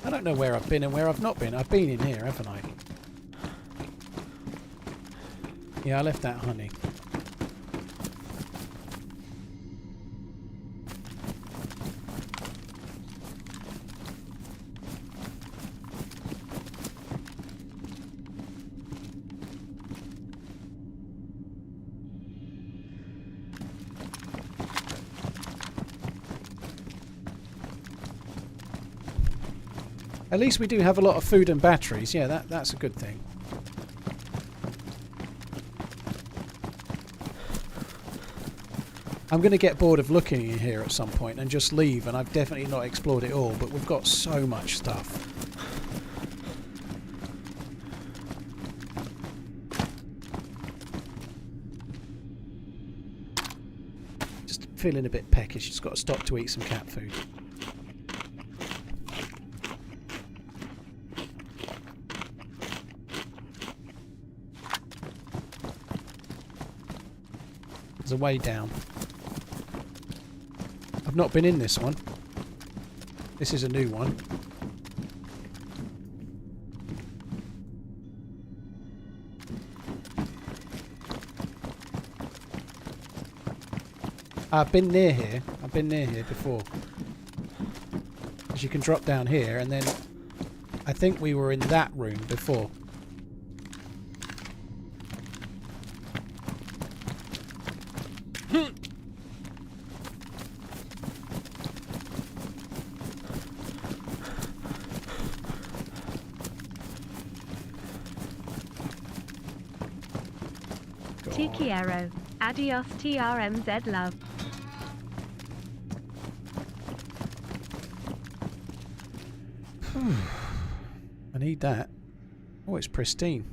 I don't know where I've been and where I've not been. I've been in here, haven't I? Yeah, I left that honey. At least we do have a lot of food and batteries. Yeah, that's a good thing. I'm going to get bored of looking in here at some point and just leave, and I've definitely not explored it all, but we've got so much stuff. Just feeling a bit peckish. Just got to stop to eat some cat food. There's a way down. I've not been in this one. This is a new one. I've been near here. I've been near here before. As you can drop down here, and then I think we were in that room before. Tiki Arrow. Adios TRMZ love. I need that. Oh, it's pristine.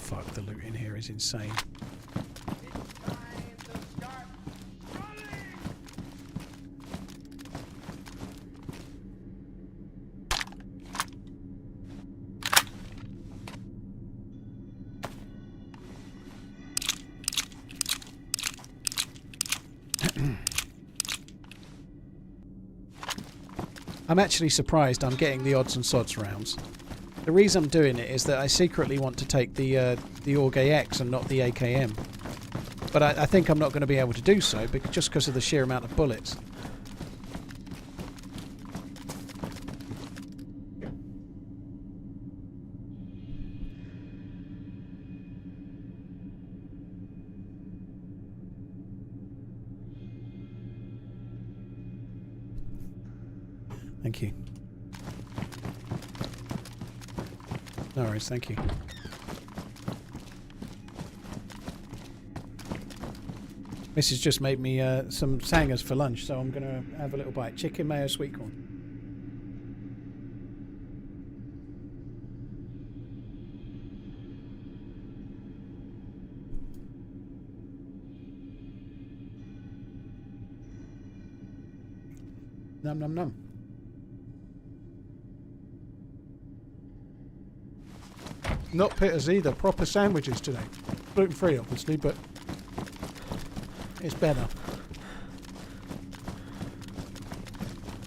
Fuck, the loot in here is insane. I'm actually surprised I'm getting the odds and sods rounds. The reason I'm doing it is that I secretly want to take the Org AX and not the AKM. But I think I'm not going to be able to do so just because of the sheer amount of bullets. Thank you. No worries, thank you. Mrs. just made me some sangers for lunch, so I'm going to have a little bite. Chicken, mayo, sweet corn. Num num num. Not pitters either. Proper sandwiches today. Gluten free, obviously, but it's better.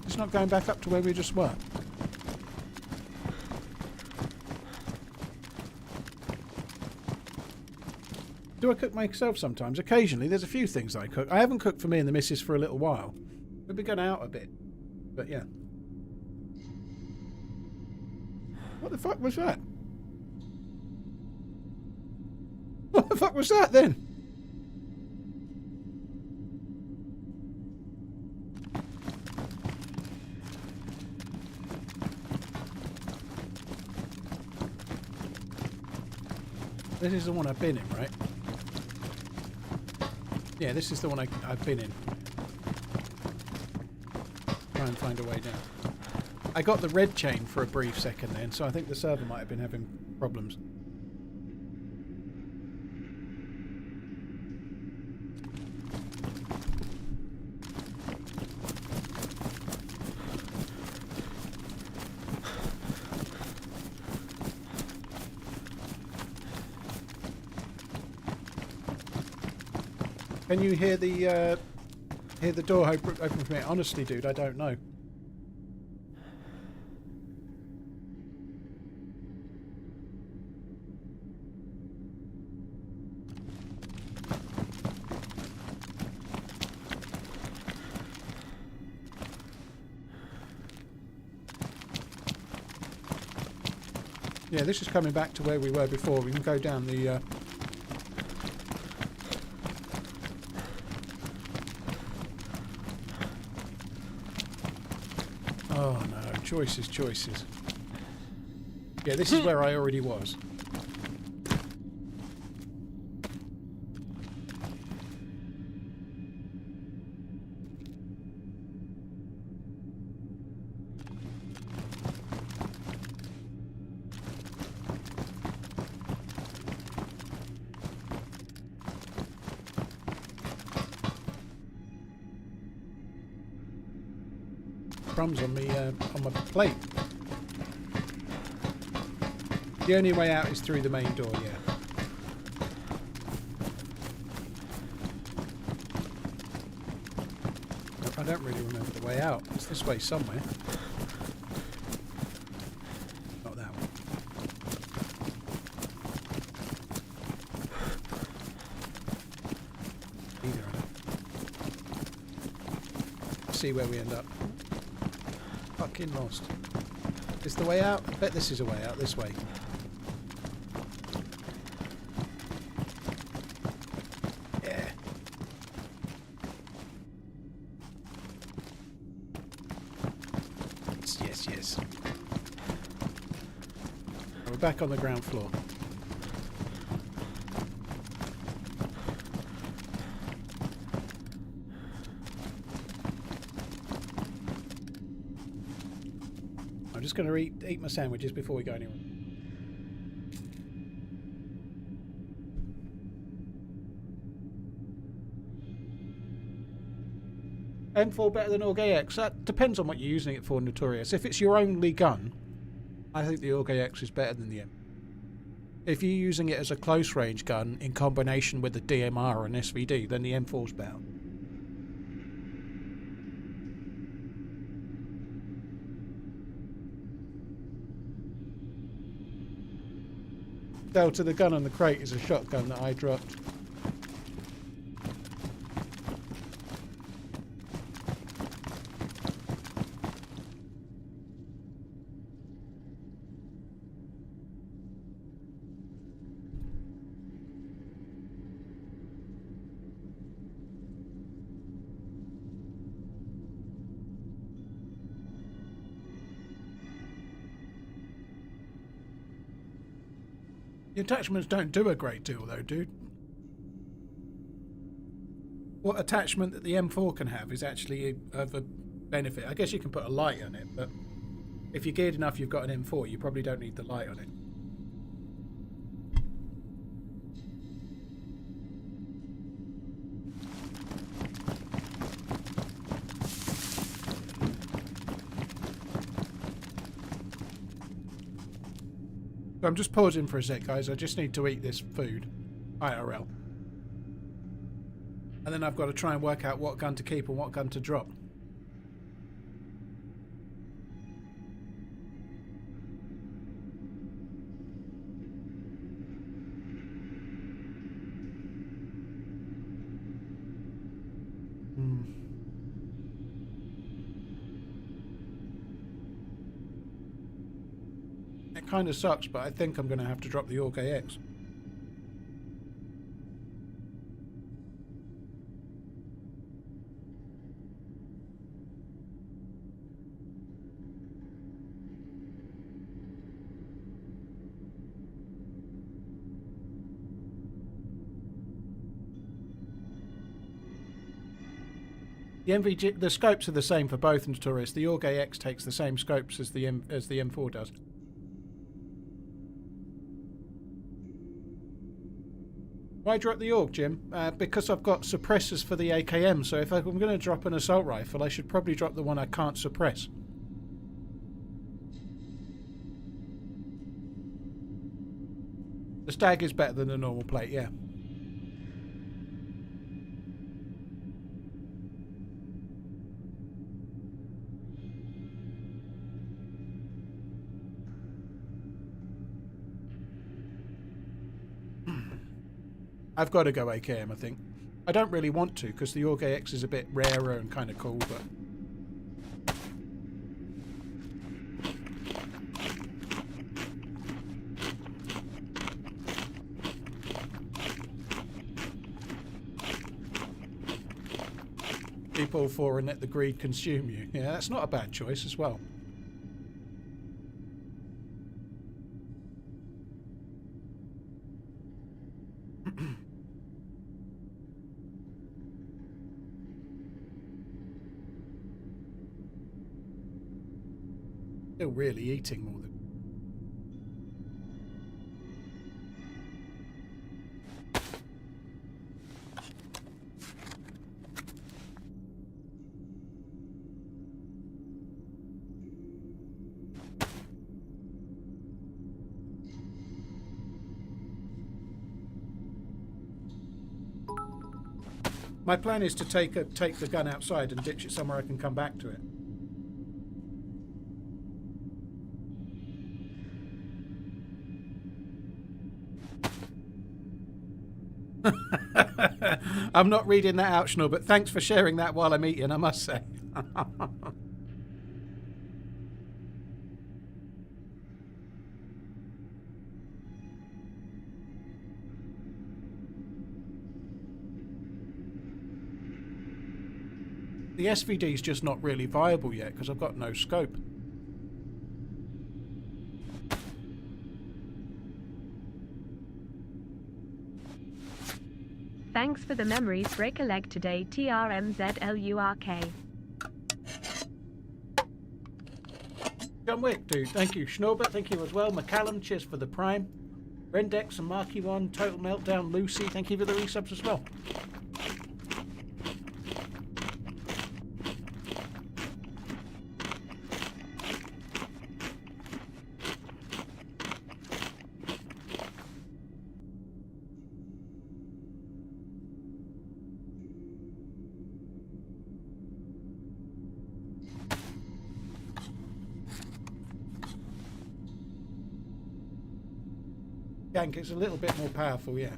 It's not going back up to where we just were. Do I cook myself sometimes? Occasionally. There's a few things I cook. I haven't cooked for me and the missus for a little while. We've been going out a bit. But yeah. What the fuck was that? What the fuck was that then? This is the one I've been in, right? Yeah, this is the one I've been in. Try and find a way down. I got the red chain for a brief second then, so I think the server might have been having problems. Can you hear the door open for me? Honestly, dude, I don't know. Yeah, this is coming back to where we were before. We can go down the... Oh no, choices, choices. Yeah, this is where I already was. Crumbs on my plate. The only way out is through the main door, yeah. I don't really remember the way out. It's this way somewhere. Not that one. Either of them. See where we end up. Fucking lost. Is the way out? I bet this is a way out. This way. Yeah. Yes, yes. We're back on the ground floor. I'm just going to eat my sandwiches before we go anywhere. M4 better than AUG-AX? That depends on what you're using it for, Notorious. If it's your only gun, I think the AUG-AX is better than the M. If you're using it as a close range gun in combination with the DMR or an SVD, then the M4's better. Delta, the gun on the crate is a shotgun that I dropped. The attachments don't do a great deal though, dude. What attachment that the M4 can have is actually of a benefit. I guess you can put a light on it, but if you're geared enough, you've got an M4, you probably don't need the light on it. So I'm just pausing for a sec, guys. I just need to eat this food, IRL. And then I've got to try and work out what gun to keep and what gun to drop. It kind of sucks, but I think I'm going to have to drop the Org AX. The MVG, the scopes are the same for both Notorious. The Org AX takes the same scopes as the M4 does. Why drop the Org, Jim? Because I've got suppressors for the AKM, so if I'm going to drop an assault rifle, I should probably drop the one I can't suppress. The Stag is better than the normal plate, yeah. I've got to go AKM, I think. I don't really want to, because the Org AX is a bit rarer and kind of cool, but... keep all four and let the greed consume you. Yeah, that's not a bad choice as well. Still really eating more than... My plan is to take the gun outside and ditch it somewhere I can come back to it. I'm not reading that out, Schnur, but thanks for sharing that while I'm eating, I must say. The SVD is just not really viable yet because I've got no scope. Thanks for the memories. Break a leg today. TRMZ. John Wick, dude. Thank you. Schnorbert, thank you as well. McCallum, cheers for the prime. Rendex and Marky1, Total Meltdown, Lucy, thank you for the resubs as well. Gank, it's a little bit more powerful, yeah.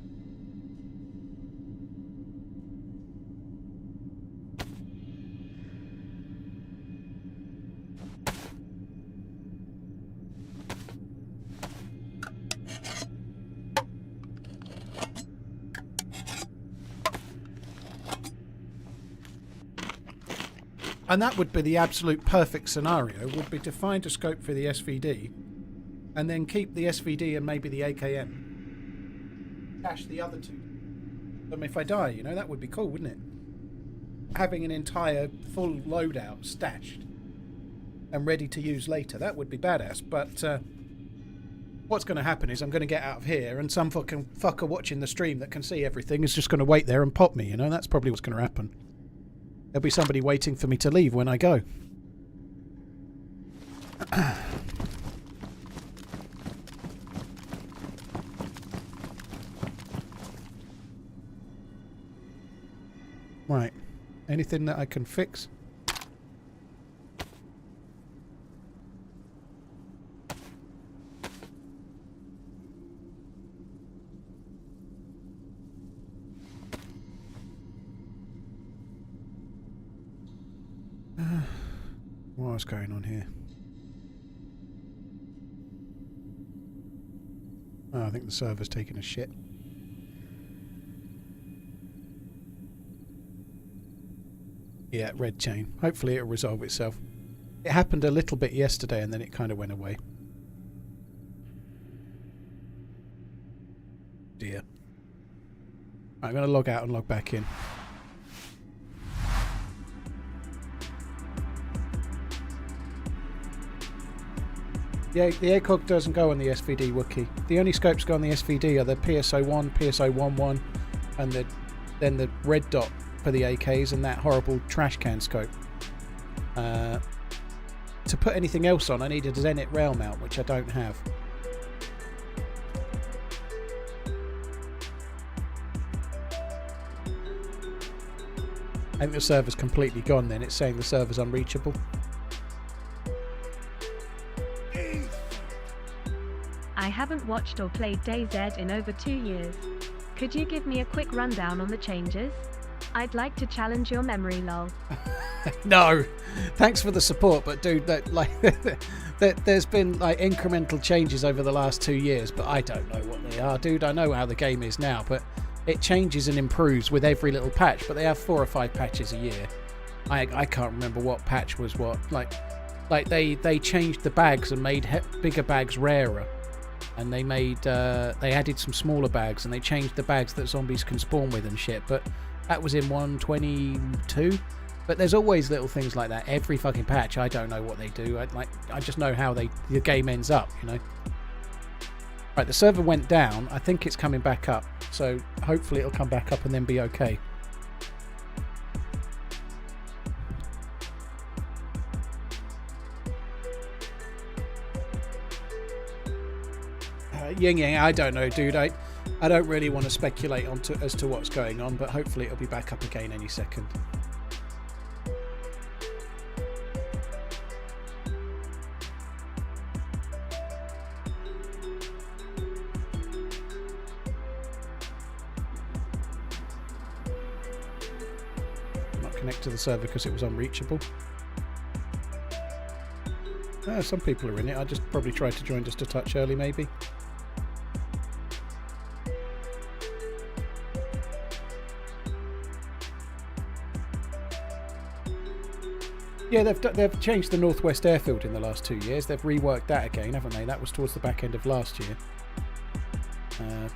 And that would be the absolute perfect scenario, would be to find a scope for the SVD and then keep the SVD and maybe the AKM cache the other two. If I die, you know, that would be cool, wouldn't it? Having an entire full loadout stashed and ready to use later. That would be badass. But what's going to happen is I'm going to get out of here and some fucking fucker watching the stream that can see everything is just going to wait there and pop me, you know? That's probably what's going to happen. There'll be somebody waiting for me to leave when I go. Right. Anything that I can fix? What's going on here? Oh, I think the server's taking a shit. Yeah, red chain. Hopefully it'll resolve itself. It happened a little bit yesterday and then it kind of went away. Dear. Right, I'm going to log out and log back in. Yeah, the ACOG doesn't go on the SVD Wookiee. The only scopes go on the SVD are the PSO1, PSO11, and then the red dot for the AKs and that horrible trash can scope. To put anything else on, I need a Zenit rail mount, which I don't have. I think the server's completely gone then. It's saying the server's unreachable. I haven't watched or played DayZ in over 2 years. Could you give me a quick rundown on the changes? I'd like to challenge your memory, lol. No, thanks for the support, but dude, there's been like incremental changes over the last 2 years, but I don't know what they are, dude. I know how the game is now, but it changes and improves with every little patch. But they have 4 or 5 patches a year. I can't remember what patch was what. Like they changed the bags and made bigger bags rarer. And they added some smaller bags, and they changed the bags that zombies can spawn with and shit. But that was in 1.22. But there's always little things like that. Every fucking patch, I don't know what they do. I just know how the game ends up, you know. Right, the server went down. I think it's coming back up. So hopefully it'll come back up and then be okay. Ying Yang, I don't know, dude. I don't really want to speculate as to what's going on, but hopefully it'll be back up again any second. Not connect to the server because it was unreachable. Some people are in it. I just probably tried to join just a touch early, maybe. Yeah, they've changed the Northwest Airfield in the last 2 years. They've reworked that again, haven't they? That was towards the back end of last year.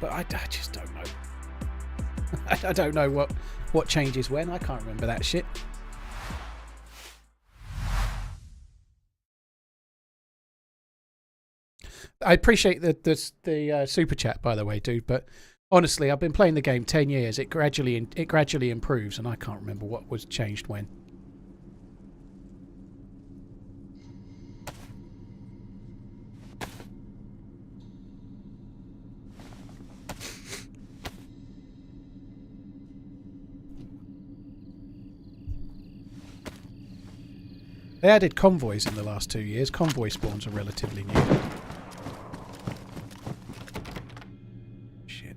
But I just don't know. I don't know what changes when. I can't remember that shit. I appreciate the super chat, by the way, dude. But honestly, I've been playing the game 10 years. It gradually improves, and I can't remember what was changed when. They added convoys in the last 2 years. Convoy spawns are relatively new. Shit.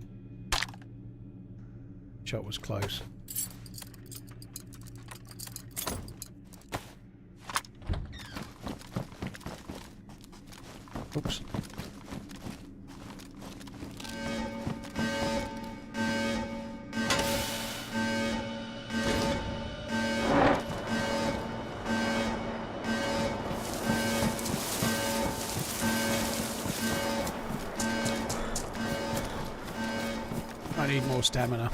Shot was close. Oops. need more stamina.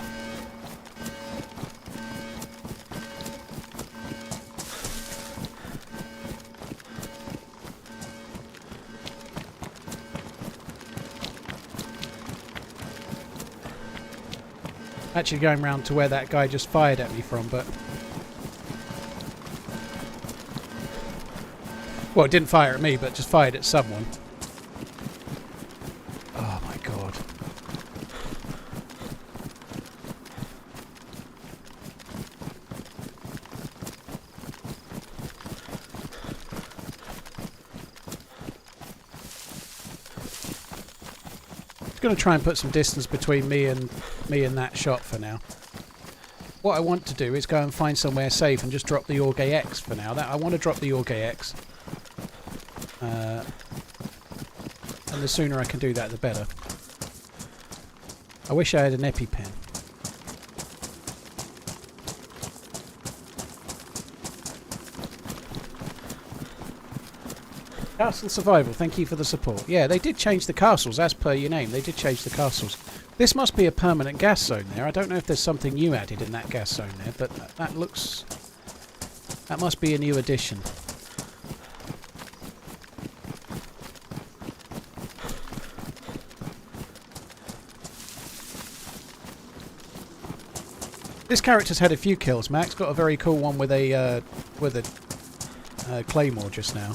Actually going round to where that guy just fired at me from, but... Well, it didn't fire at me, but just fired at someone. Oh my god. I'm going to try and put some distance between me and that shot for now. What I want to do is go and find somewhere safe and just drop the Org AX for now. I want to drop the Org AX. And the sooner I can do that, the better. I wish I had an EpiPen. Castle Survival, thank you for the support. Yeah, they did change the castles, as per your name. They did change the castles. This must be a permanent gas zone there. I don't know if there's something new added in that gas zone there, but that looks... That must be a new addition. This character's had a few kills, Max. Got a very cool one with a claymore just now.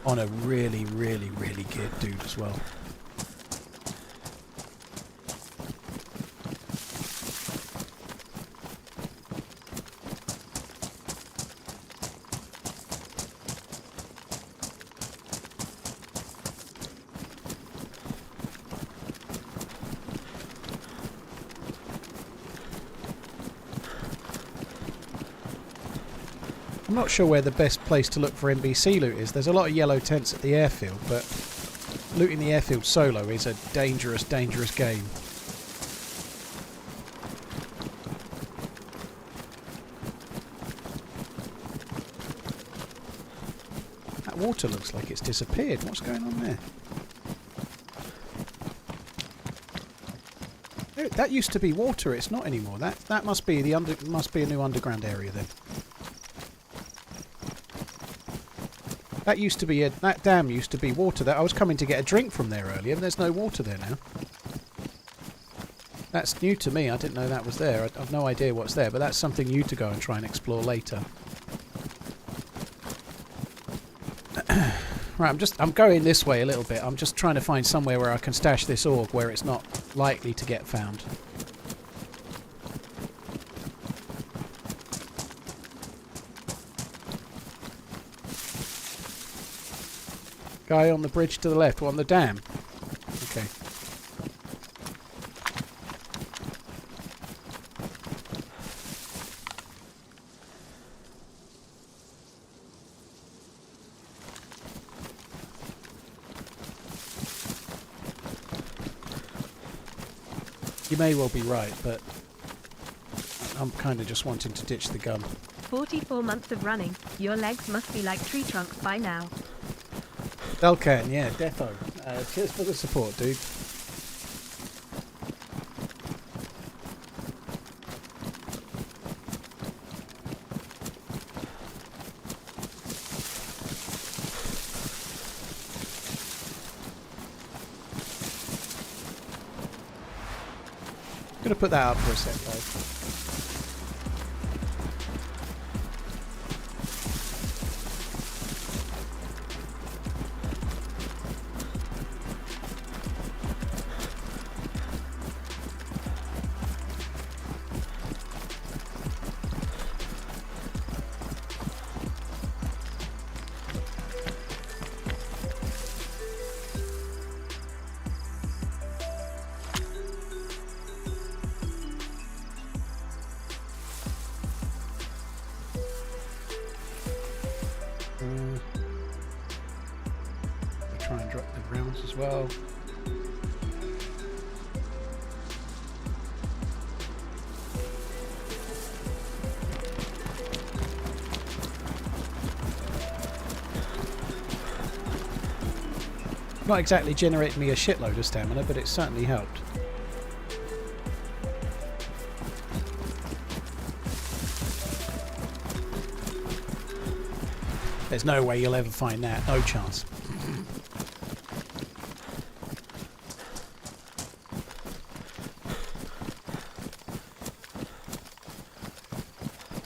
On a really, really, really good dude as well. I'm not sure where the best place to look for NBC loot is. There's a lot of yellow tents at the airfield, but looting the airfield solo is a dangerous, dangerous game. That water looks like it's disappeared. What's going on there? That used to be water. It's not anymore. That must be must be a new underground area then. That used to be that dam used to be water. That I was coming to get a drink from there earlier, and there's no water there now. That's new to me. I didn't know that was there. I've no idea what's there, but that's something new to go and try and explore later. Right, I'm going this way a little bit. I'm just trying to find somewhere where I can stash this org where it's not likely to get found. Guy on the bridge to the left, on the dam. Okay. You may well be right, but I'm kind of just wanting to ditch the gun. 44 months of running. Your legs must be like tree trunks by now. Delcan, yeah, defo. Cheers for the support, dude. I'm gonna put that up for a sec, though. Try and drop the rounds as well. Not exactly generated me a shitload of stamina, but it certainly helped. There's no way you'll ever find that. No chance.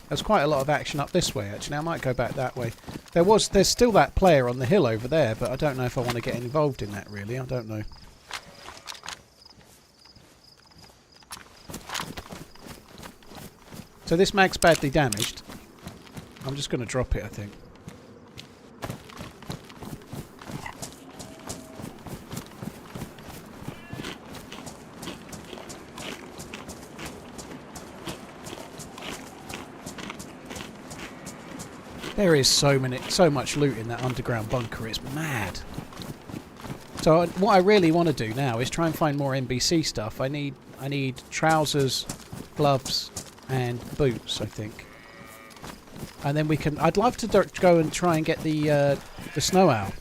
There's quite a lot of action up this way, actually. I might go back that way. There's still that player on the hill over there, but I don't know if I want to get involved in that, really. I don't know. So this mag's badly damaged. I'm just going to drop it, I think. There is so much loot in that underground bunker. It's mad. So what I really want to do now is try and find more NBC stuff. I need trousers, gloves, and boots, I think. And then we can. I'd love to go and try and get the snow owl.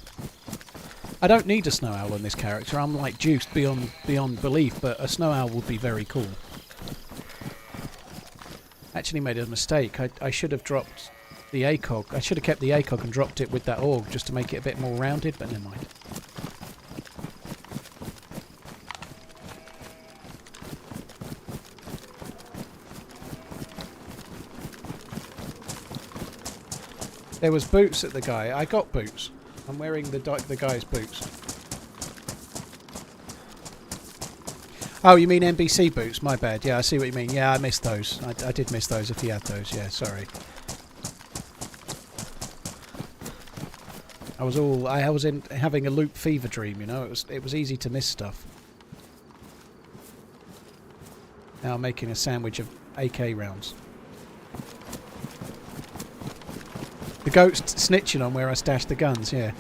I don't need a snow owl on this character. I'm like juiced beyond belief, but a snow owl would be very cool. Actually made a mistake. I should have dropped the ACOG. I should have kept the ACOG and dropped it with that AUG just to make it a bit more rounded, but never mind. There was boots at the guy. I got boots. I'm wearing the guy's boots. Oh, you mean NBC boots? My bad. Yeah, I see what you mean. Yeah, I missed those. I did miss those if he had those. Yeah, sorry. I was having a loop fever dream, you know. It was easy to miss stuff. Now I'm making a sandwich of AK rounds. The goat's snitching on where I stashed the guns, yeah.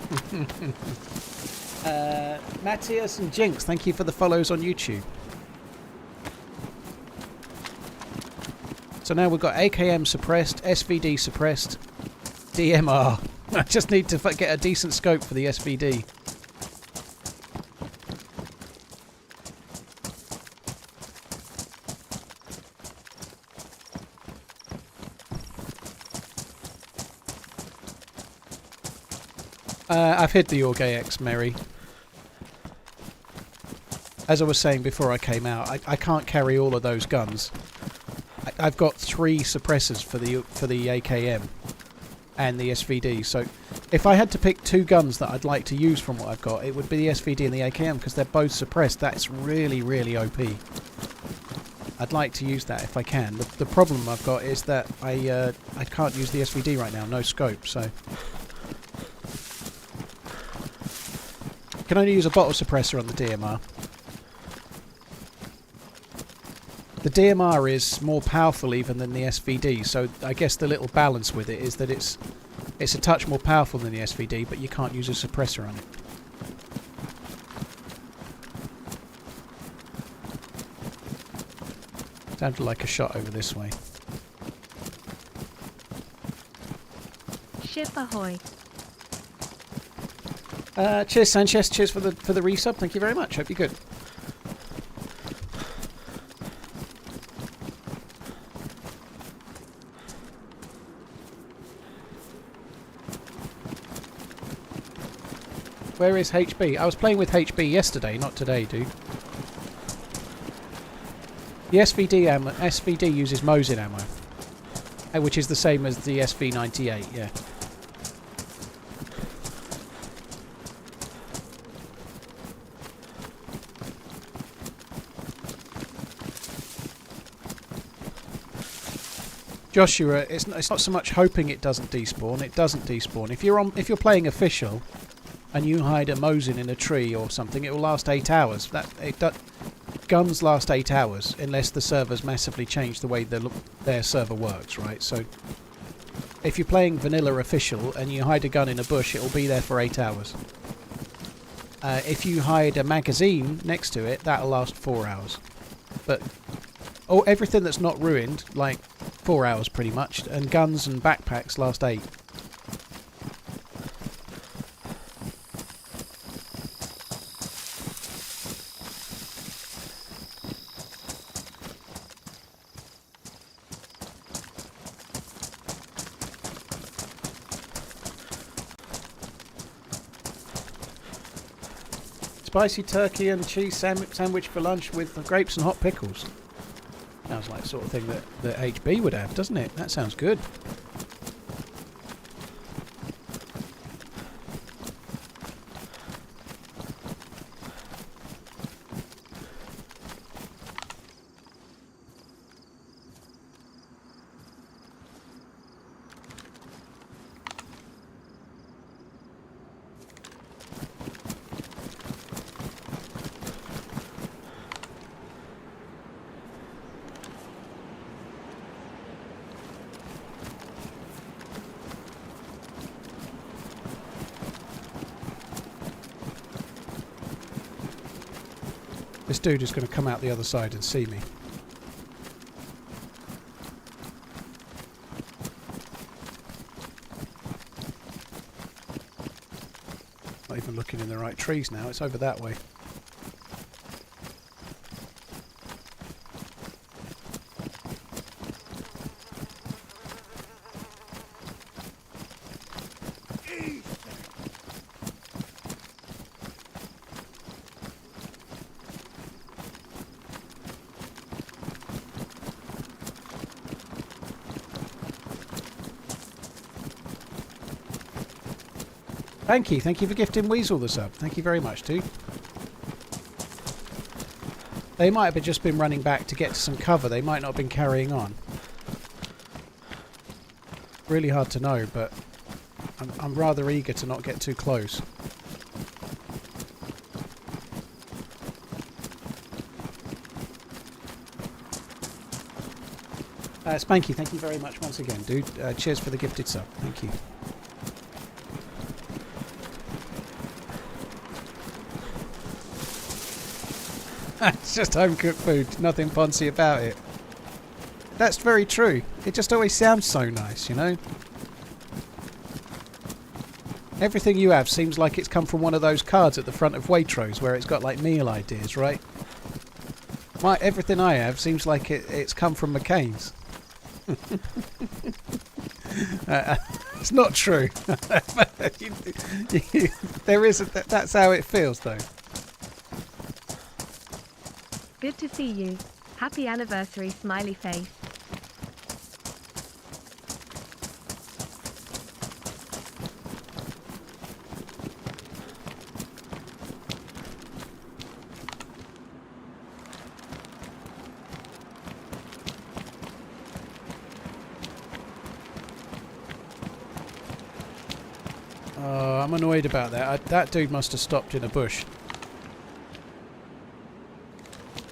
Matthias and Jinx, thank you for the follows on YouTube. So now we've got AKM suppressed, SVD suppressed, DMR. I just need to get a decent scope for the SVD. I've hid the AUG AX, Mary. As I was saying before I came out, I can't carry all of those guns. I've got 3 suppressors for the AKM and the SVD, so if I had to pick 2 guns that I'd like to use from what I've got, it would be the SVD and the AKM because they're both suppressed. That's really, really OP. I'd like to use that if I can. The problem I've got is that I can't use the SVD right now, no scope, so... can only use a bottle suppressor on the DMR. The DMR is more powerful even than the SVD, so I guess the little balance with it is that it's a touch more powerful than the SVD, but you can't use a suppressor on it. Sounded like a shot over this way. Ship ahoy. Cheers, Sanchez. Cheers for the resub. Thank you very much. Hope you're good. Where is HB? I was playing with HB yesterday, not today, dude. The SVD uses Mosin ammo, which is the same as the SV98. Yeah. Joshua, it's not so much hoping it doesn't despawn. It doesn't despawn. If you're playing official, and you hide a Mosin in a tree or something, it will last 8 hours. Guns last 8 hours unless the server's massively changed the way their server works, right? So if you're playing vanilla official and you hide a gun in a bush, it will be there for 8 hours. If you hide a magazine next to it, that'll last 4 hours. But everything that's not ruined, like 4 hours pretty much, and guns and backpacks last 8. spicy turkey and cheese sandwich for lunch with grapes and hot pickles. Sounds like the sort of thing that HB would have, doesn't it? That sounds good. This dude is going to come out the other side and see me. Not even looking in the right trees now, it's over that way. Thank you for gifting Weasel the sub. Thank you very much, dude. They might have just been running back to get to some cover. They might not have been carrying on. Really hard to know, but I'm rather eager to not get too close. Spanky, thank you very much once again, dude. Cheers for the gifted sub. Thank you. It's just home cooked food, nothing fancy about it. That's very true. It just always sounds so nice, you know? Everything you have seems like it's come from one of those cards at the front of Waitrose where it's got like meal ideas, right? Everything I have seems like it's come from McCain's. It's not true. That's how it feels though. Good to see you. Happy anniversary, smiley face. I'm annoyed about that. That dude must have stopped in a bush.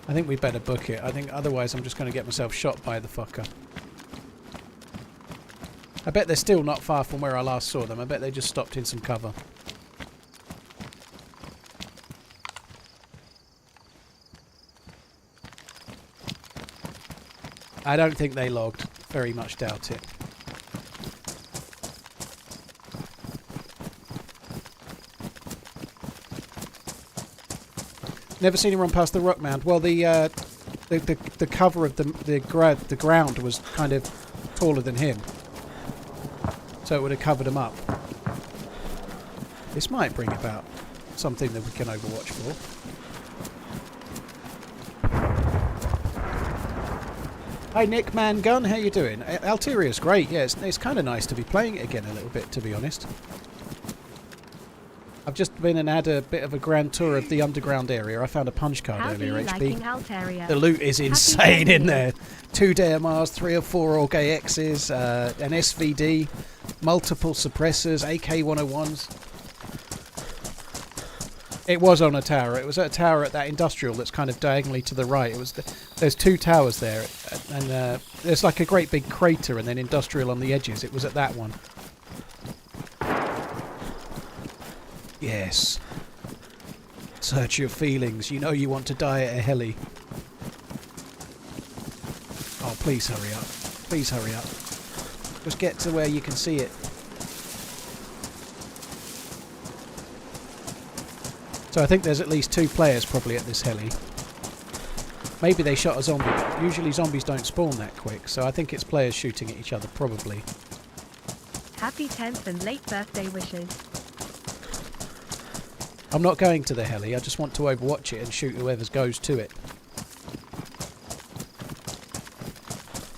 I think we'd better book it. I think otherwise I'm just going to get myself shot by the fucker. I bet they're still not far from where I last saw them. I bet they just stopped in some cover. I don't think they logged. Very much doubt it. Never seen him run past the rock mound. Well, the cover of the ground was kind of taller than him, so it would have covered him up. This might bring about something that we can overwatch for. Hi Nick Man Gun, how you doing? Alteria's great. Yeah, it's kind of nice to be playing it again a little bit, to be honest. I've just been and had a bit of a grand tour of the underground area. I found a punch card earlier, HB. The loot is insane in there. 2 DMRs, 3 or 4 Org AXs, an SVD, multiple suppressors, AK-101s. It was on a tower. It was at a tower at that industrial that's kind of diagonally to the right. There's 2 towers there, and there's like a great big crater and then industrial on the edges. It was at that one. Yes. Search your feelings. You know you want to die at a heli. Oh, please hurry up. Please hurry up. Just get to where you can see it. So I think there's at least 2 players probably at this heli. Maybe they shot a zombie, but usually zombies don't spawn that quick, so I think it's players shooting at each other, probably. Happy 10th and late birthday wishes. I'm not going to the heli. I just want to overwatch it and shoot whoever goes to it.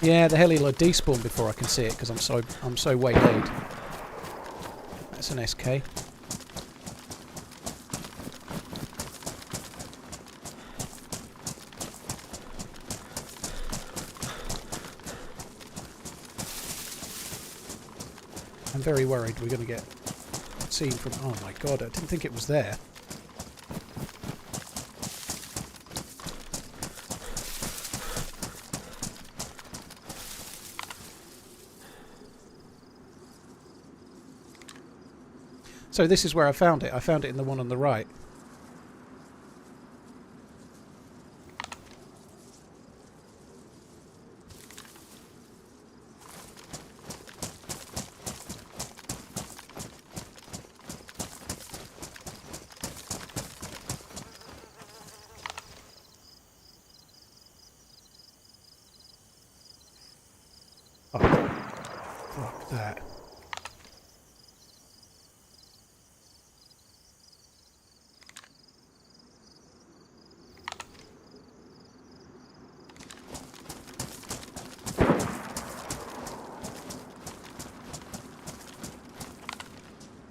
Yeah, the heli will despawn before I can see it because I'm so waylaid. That's an SK. I'm very worried we're going to get seen from... Oh my god, I didn't think it was there. So this is where I found it. I found it in the one on the right. Oh, fuck that.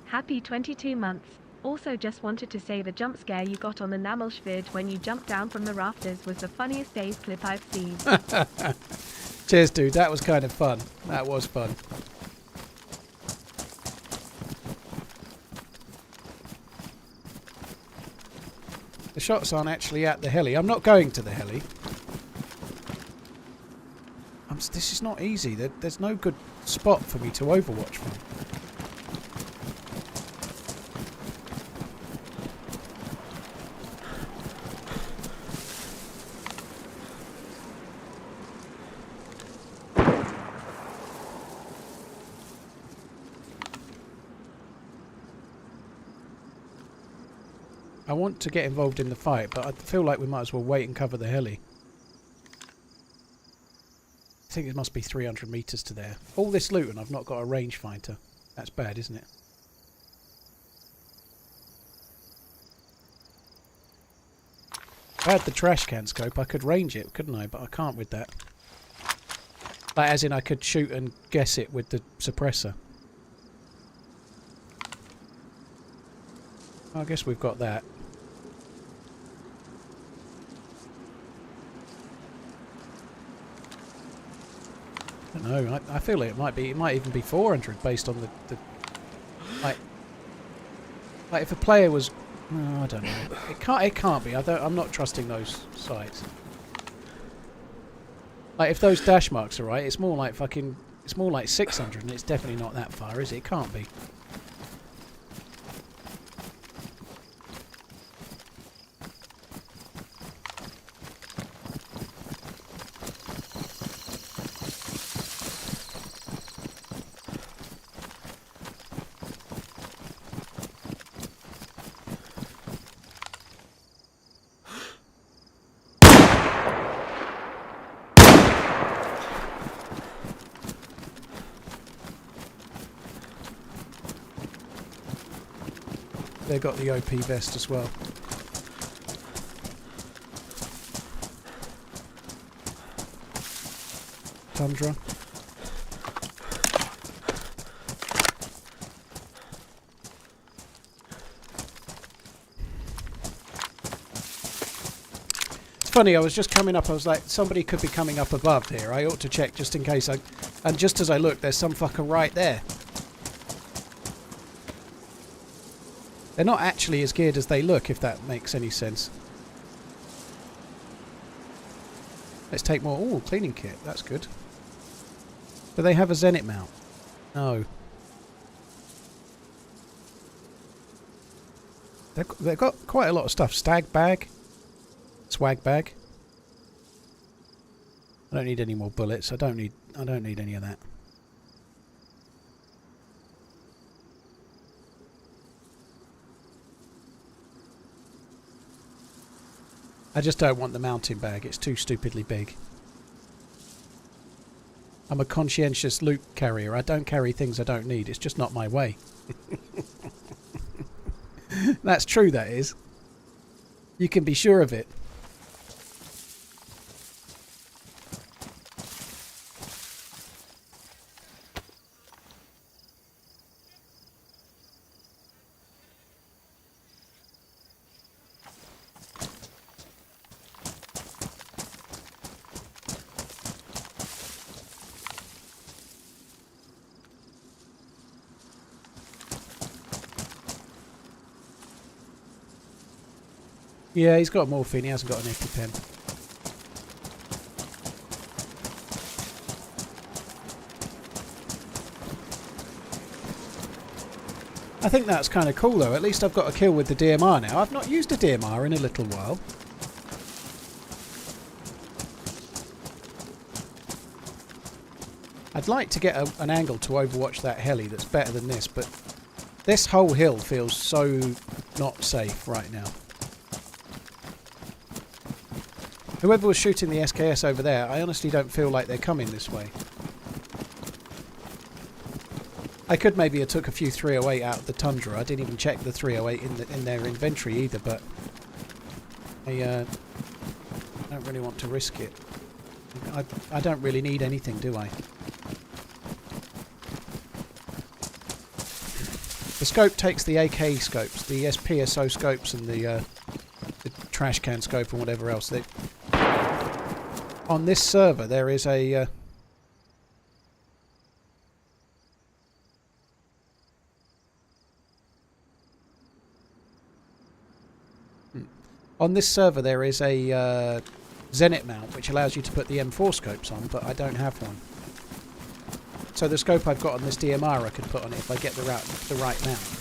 Happy 22 months. Also just wanted to say the jump scare you got on the Namelsh vid when you jumped down from the rafters was the funniest DayZ clip I've seen. Cheers, dude. That was kind of fun. That was fun. The shots aren't actually at the heli. I'm not going to the heli. This is not easy. There's no good spot for me to overwatch from. I want to get involved in the fight, but I feel like we might as well wait and cover the heli. I think it must be 300 metres to there. All this loot and I've not got a rangefinder. That's bad, isn't it? If I had the trash can scope, I could range it, couldn't I? But I can't with that. Like, as in I could shoot and guess it with the suppressor. I guess we've got that. I don't know. I feel like it might even be 400 based on the like if a player was... I don't know. It can't be. I'm not trusting those sites. Like, if those dash marks are right, it's more like 600, and it's definitely not that far, is it? It can't be. They got the OP vest as well. Tundra. It's funny, I was just coming up, I was like, somebody could be coming up above here. I ought to check just in case. And just as I look, there's some fucker right there. They're not actually as geared as they look, if that makes any sense. Let's take more. Ooh, cleaning kit. That's good. Do they have a Zenit mount? No. They've got quite a lot of stuff. Stag bag. Swag bag. I don't need any more bullets. I don't need any of that. I just don't want the mountain bag. It's too stupidly big. I'm a conscientious loot carrier. I don't carry things I don't need. It's just not my way. That's true, that is. You can be sure of it. Yeah, he's got morphine. He hasn't got an EpiPen. I think that's kind of cool, though. At least I've got a kill with the DMR now. I've not used a DMR in a little while. I'd like to get an angle to overwatch that heli that's better than this, but this whole hill feels so not safe right now. Whoever was shooting the SKS over there, I honestly don't feel like they're coming this way. I could maybe have took a few 308 out of the Tundra. I didn't even check the 308 in their inventory either, but I don't really want to risk it. I don't really need anything, do I? The scope takes the AK scopes, the PSO scopes, and the trash can scope and whatever else. On this server, there is a Zenit mount which allows you to put the M4 scopes on, but I don't have one. So the scope I've got on this DMR I can put on it if I get the right mount.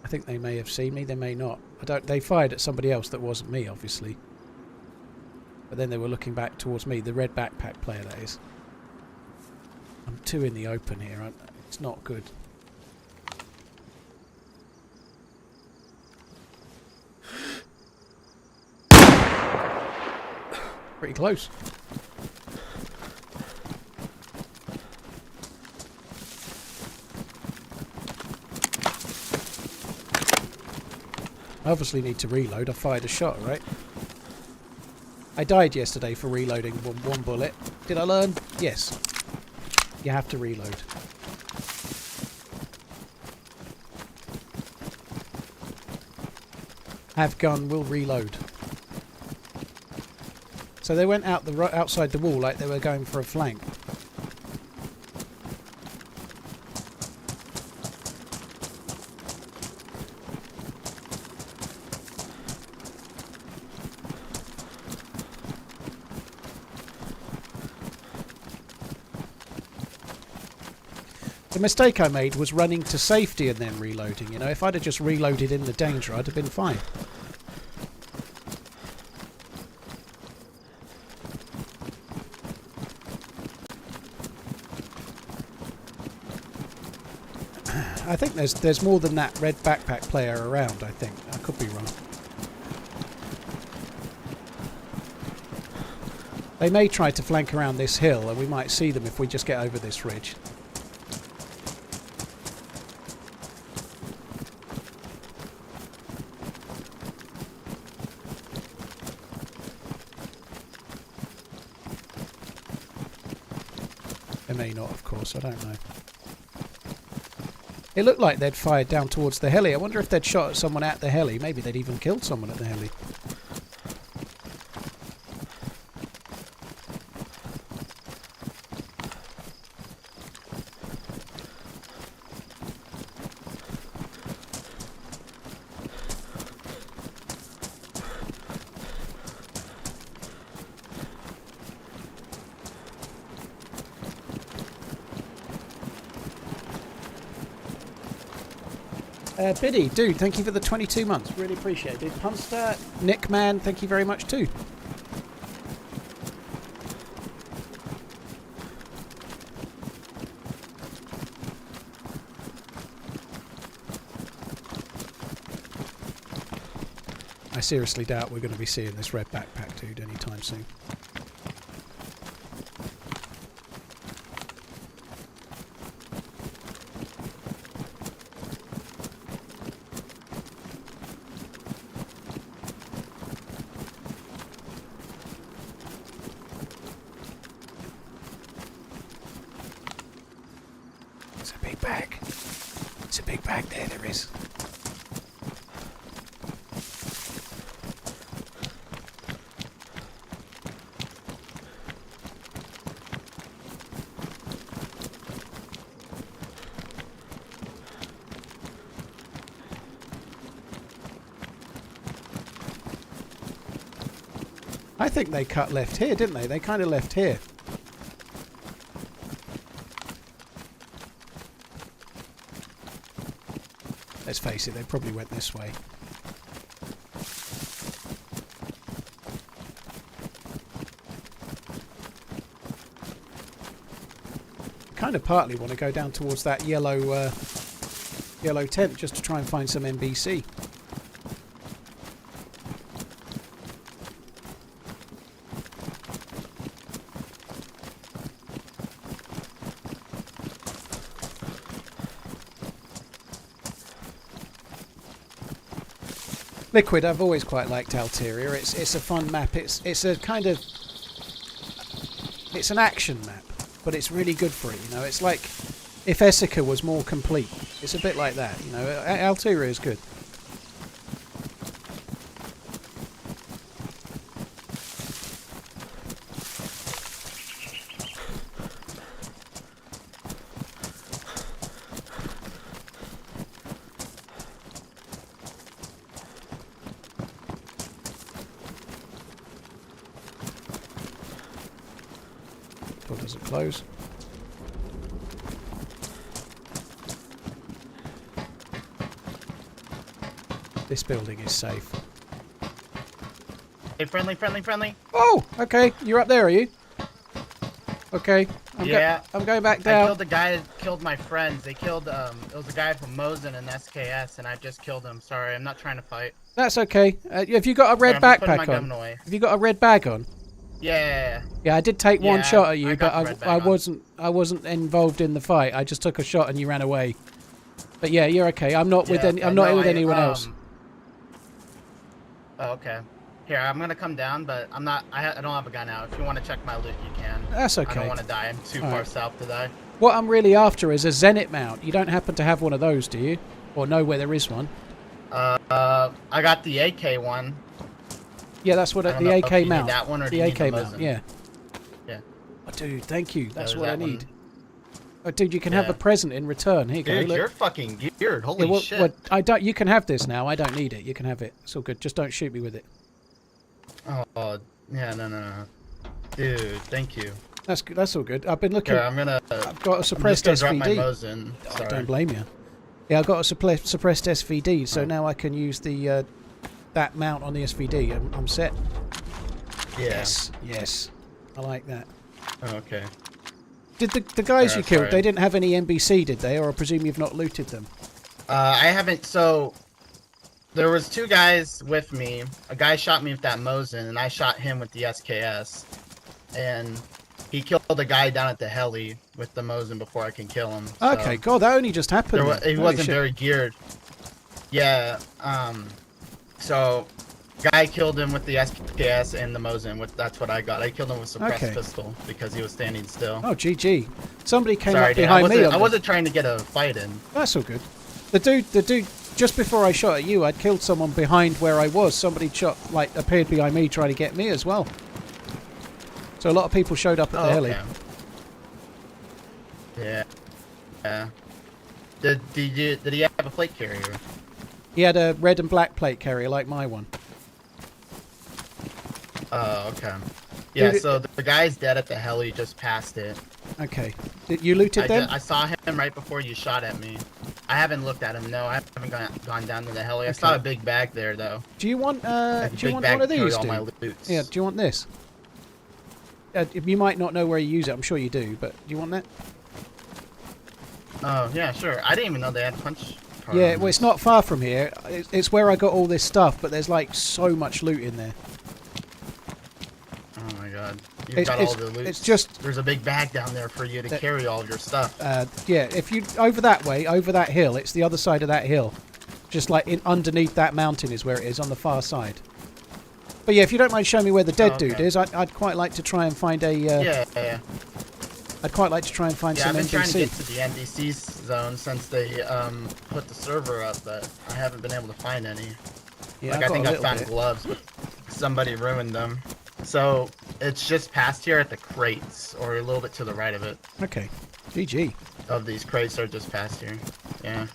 I think they may have seen me, they may not. They fired at somebody else that wasn't me, obviously. But then they were looking back towards me, the red backpack player, that is. I'm too in the open here, it's not good. Pretty close. I obviously need to reload. I fired a shot, right? I died yesterday for reloading one bullet. Did I learn? Yes. You have to reload. Have gun, will reload. So they went out outside the wall like they were going for a flank. The mistake I made was running to safety and then reloading. You know, if I'd have just reloaded in the danger, I'd have been fine. I think there's more than that red backpack player around, I think. I could be wrong. They may try to flank around this hill, and we might see them if we just get over this ridge. They may not, of course, I don't know. It looked like they'd fired down towards the heli. I wonder if they'd shot at someone at the heli. Maybe they'd even killed someone at the heli. Biddy, dude, thank you for the 22 months. Really appreciate it. Punster, Nick Man, thank you very much too. I seriously doubt we're going to be seeing this red backpack dude anytime soon. It's a big bag. It's a big bag there is. I think they cut left here, didn't they? They kind of left here. Let's face it, they probably went this way. Kind of partly want to go down towards that yellow tent just to try and find some NBC. Liquid, I've always quite liked Alteria. It's a fun map. It's a kind of, it's an action map, but it's really good for it. You know, it's like if Essica was more complete. It's a bit like that. You know, Alteria is good. Door doesn't close. This building is safe. Hey, friendly. Oh, okay. You're up there, are you? Okay. Yeah. I'm going back I down. killed the guy that killed my friends. They killed, it was a guy from Mosin and SKS, and I just killed him. Sorry, I'm not trying to fight. That's okay. Have you got a red Sorry, I'm just putting backpack my on? gun away. Have you got a red bag on? Yeah. Yeah, I did take one Yeah, shot at you, I got the but red I bag on. wasn't involved in the fight. I just took a shot and you ran away. But yeah, you're okay. I'm not with Yeah, any, okay, I'm not no, with anyone else. Oh, okay. Here, I'm gonna come down, but I'm not. I don't have a gun out. If you want to check my loot, you can. That's okay. I don't want to die. I'm too All far right. south to die. What I'm really after is a Zenit mount. You don't happen to have one of those, do you? Or know where there is one? I got the AK one. Yeah, that's what I don't the know if AK you need mount. that one or do the you need AK the mount, Mosin? yeah. Yeah. Oh, dude, thank you. That's there's what I that one. need. Oh, dude, you can have Yeah. a present in return. Here you go. Dude, Look. you're fucking geared. Holy Yeah, well, shit. well, I don't. You can have this now. I don't need it. You can have it. It's all good. Just don't shoot me with it. Oh, yeah, no. Dude, thank you. That's good. That's all good. I've been looking. Here, I'm gonna. I've got a I'm suppressed just gonna SVD. drop my Mosin. Oh, Sorry. don't blame you. Yeah, I've got a suppressed SVD, so now I can use the that mount on the SVD. I'm set. Yeah. Yes. I like that. Oh, okay. Did the guys Yeah, you killed? sorry. They didn't have any NBC, did they? Or I presume you've not looted them. I haven't. So there was two guys with me. A guy shot me with that Mosin, and I shot him with the SKS. And he killed a guy down at the heli with the Mosin before I can kill him. So Okay, God, that only just happened. there then. he Holy wasn't shit. very geared. Yeah. So guy killed him with the SKS and the Mosin. That's what I got. I killed him with suppressed Okay. pistol because he was standing still. Oh, GG. Somebody came Sorry, up Dan, behind me. I wasn't trying to get a fight in. That's all good. The dude, just before I shot at you, I'd killed someone behind where I was. Somebody appeared behind me trying to get me as well. So a lot of people showed up at the heli. Okay. Yeah. Yeah. Did he have a plate carrier? He had a red and black plate carrier like my one. Oh, okay. Yeah, Dude, so the guy's dead at the heli, just past it. Okay. Did you looted them? I saw him right before you shot at me. I haven't looked at him, no. I haven't gone down to the heli. I Okay. saw a big bag there, though. Do you want Like a do you big want bag one of carried these, all my dude? loots. Yeah, do you want this? You might not know where you use it. I'm sure you do, but do you want that? Oh, yeah, sure. I didn't even know they had punch card. Yeah, on well, it's this. not far from here. It's where I got all this stuff, but there's like so much loot in there. Oh my god. You've got all the loot. It's just... There's a big bag down there for you to carry all of your stuff. yeah, if you... Over that way, over that hill, it's the other side of that hill. Just like underneath that mountain is where it is, on the far side. But yeah, if you don't mind showing me where the dead dude is, I'd quite like to try and find a... yeah. I'd quite like to try and find some I've been trying to get NPC. to the NPC zone since they put the server up, but I haven't been able to find any. Yeah, like, I think I found gloves, but somebody ruined them. So, it's just past here at the crates, or a little bit to the right of it. Okay. GG. Of these crates are just past here. Yeah.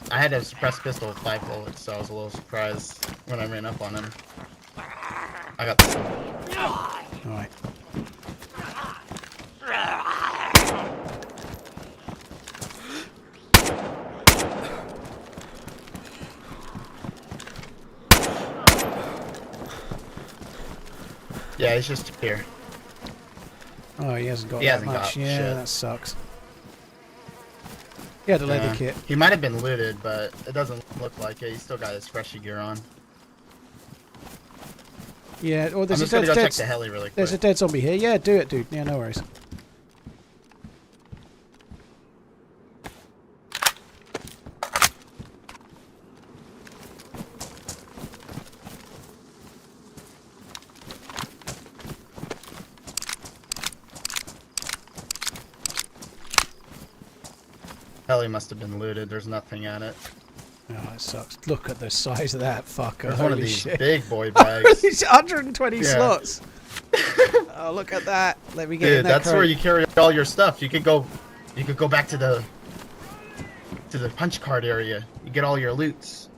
I had a suppressed pistol with 5 bullets, so I was a little surprised when I ran up on him. I got the... Alright. Yeah, he's just here. Oh, he hasn't got He that hasn't much. got Yeah, shit. that sucks. He had a leather Yeah. kit. He might have been looted, but it doesn't look like it. He's still got his freshy gear on. Yeah, or I'm there's just a gonna go dead, check the heli really quick. there's a dead zombie here. Yeah, do it, dude. Yeah, no worries. Heli must have been looted. There's nothing at it. Oh, it sucks. Look at the size of that fucker. There's one of Holy these shit. big boy bags. It's 120 Yeah. slots. Oh, look at that. Let me get in Dude, that that's where crate. you carry all your stuff. You could go back to the punch card area. You get all your loots.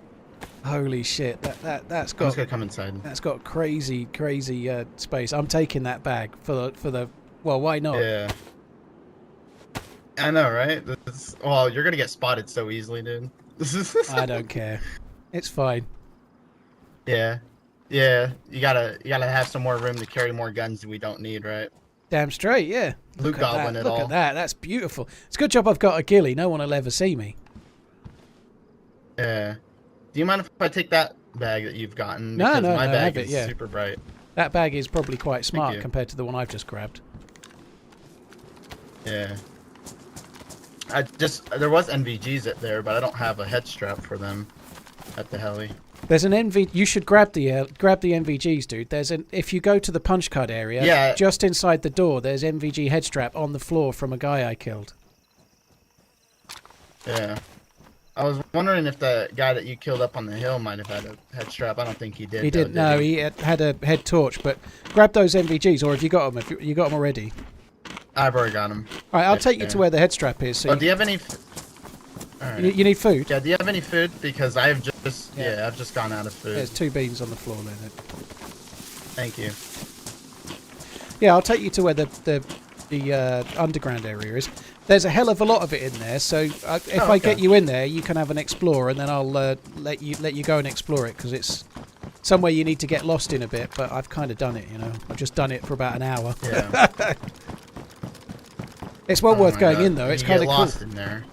Holy shit. That's I'm just got gonna come inside. that's got crazy space. I'm taking that bag for the well, why not? Yeah. I know, right? Well, you're gonna get spotted so easily, dude. I don't care. It's fine. Yeah. Yeah. You gotta have some more room to carry more guns we don't need, right? Damn straight, yeah. Loot Look at goblin that. it Look all. at that. That's beautiful. It's a good job I've got a ghillie. No one will ever see me. Yeah. Do you mind if I take that bag that you've gotten? No, Because no, my no, bag have it, is yeah. super bright. That bag is probably quite smart you. compared to the one I've just grabbed. Yeah. There was NVGs at there, but I don't have a head strap for them at the heli. There's an NV. You should grab the NVGs, dude. If you go to the punch card area, Yeah. just inside the door, there's NVG head strap on the floor from a guy I killed. Yeah. I was wondering if the guy that you killed up on the hill might have had a head strap. I don't think he did. He though, didn't. No, did he had a head torch. But grab those NVGs, or have you got them? If you got them already. I've already got him. All right, I'll take you Yeah. to where the head strap is. So Oh, do you have any? Alright. you need food. Yeah, do you have any food? Because I've just Yeah. I've just gone out of food. There's 2 beans on the floor there. Thank you. Yeah, I'll take you to where the underground area is. There's a hell of a lot of it in there. So if I okay. get you in there, you can have an explore, and then I'll let you go and explore it because it's somewhere you need to get lost in a bit. But I've kind of done it, you know. I've just done it for about an hour. Yeah. It's well Oh worth my going God. in though. It's You kind get of cool. lost in there.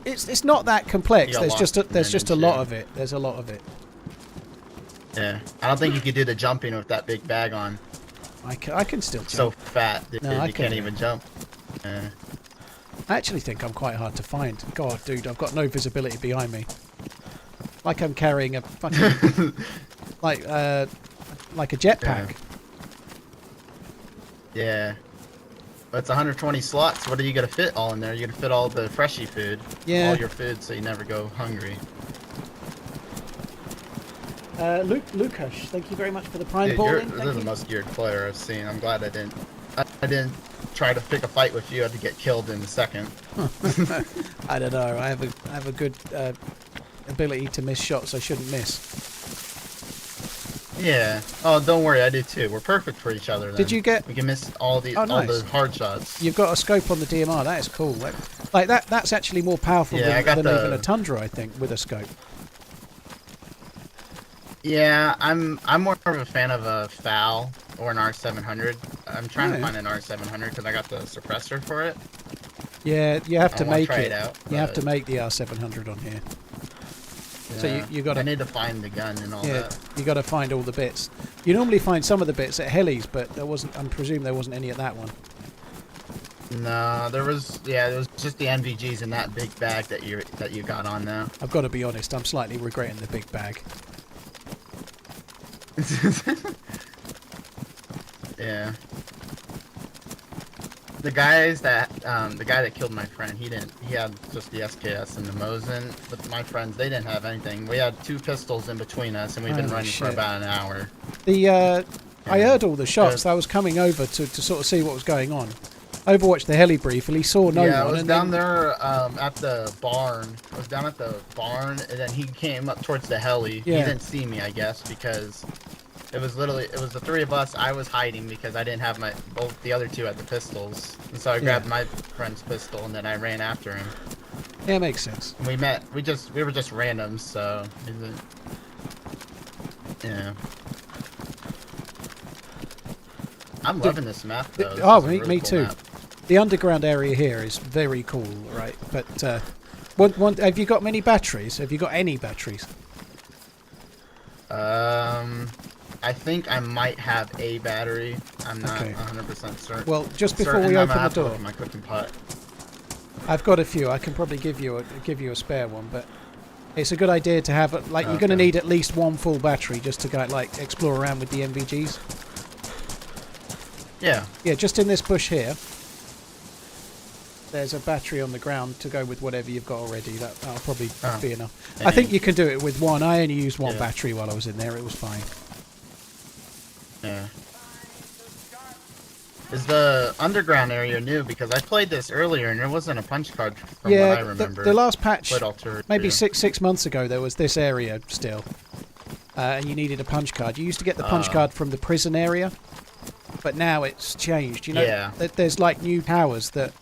It's not that complex. You There's got just lost there's in just a and lot shit. of it. There's a lot of it. Yeah. I don't think you could do the jumping with that big bag on. I can still jump. So fat, dude. No, I You can't couldn't. even jump. Yeah. I actually think I'm quite hard to find. God, dude, I've got no visibility behind me. Like I'm carrying a fucking like a jetpack. Yeah. But it's 120 slots. What are you gonna fit all in there? You're gonna fit all the freshy food. Yeah. All your food, so you never go hungry. Lukash, thank you very much for the prime Dude, balling. this is the most geared player I've seen. I'm glad I didn't try to pick a fight with you. I had to get killed in a second. I don't know. I have a good ability to miss shots I shouldn't miss. Yeah. Oh, don't worry, I do too. We're perfect for each other. Then. Did you get? We can miss all the Oh, nice. all the hard shots. You've got a scope on the DMR. That is cool. That's actually more powerful Yeah, I got than the- even a Tundra, I think, with a scope. Yeah, I'm more of a fan of a FAL or an R700. I'm trying to Yeah. find an R700 because I got the suppressor for it. Yeah, you have I to wanna make try it. out, You have to but- make the R700 on here. So Yeah. you got I to need to find the gun and all yeah, that. you got to find all the bits. You normally find some of the bits at Helly's, but there wasn't. I presume there wasn't any at that one. No, there was just the NVGs in that big bag that you got on now. I've got to be honest. I'm slightly regretting the big bag. Yeah. The guy that killed my friend, he had just the SKS and the Mosin. But my friends, they didn't have anything. We had 2 pistols in between us, and we've been Holy running for shit. about an hour. I heard all the shots. Yeah. I was coming over to sort of see what was going on. Overwatched the heli briefly, saw no Yeah, one. I was and down then, there at the barn. I was down at the barn, and then he came up towards the heli. Yeah. He didn't see me, I guess, because it was the 3 of us. I was hiding because I didn't have both the other 2 had the pistols, and so I grabbed my friend's pistol, and then I ran after him. Yeah, makes sense. And we were just randoms, so yeah. I'm loving this map though. This Oh, is a really me cool too. map. The underground area here is very cool, right? But have you got many batteries? Have you got any batteries? I think I might have a battery. I'm not Okay. 100% certain. Well, just before Certain we I'm open gonna the have to door, look at my cooking pot. I've got a few. I can probably give you a spare one, but it's a good idea to have. Like, you're going to Okay. need at least one full battery just to go like explore around with the NVGs. Yeah. Yeah, just in this bush here. There's a battery on the ground to go with whatever you've got already. That'll probably be enough. I think you can do it with one. I only used one battery while I was in there. It was fine. Yeah. Is the underground area new? Because I played this earlier and there wasn't a punch card from what I remember. The last patch, Played Alteria. maybe six months ago, there was this area still, and you needed a punch card. You used to get the punch card from the prison area, but now it's changed. You know, Yeah. there's like new towers that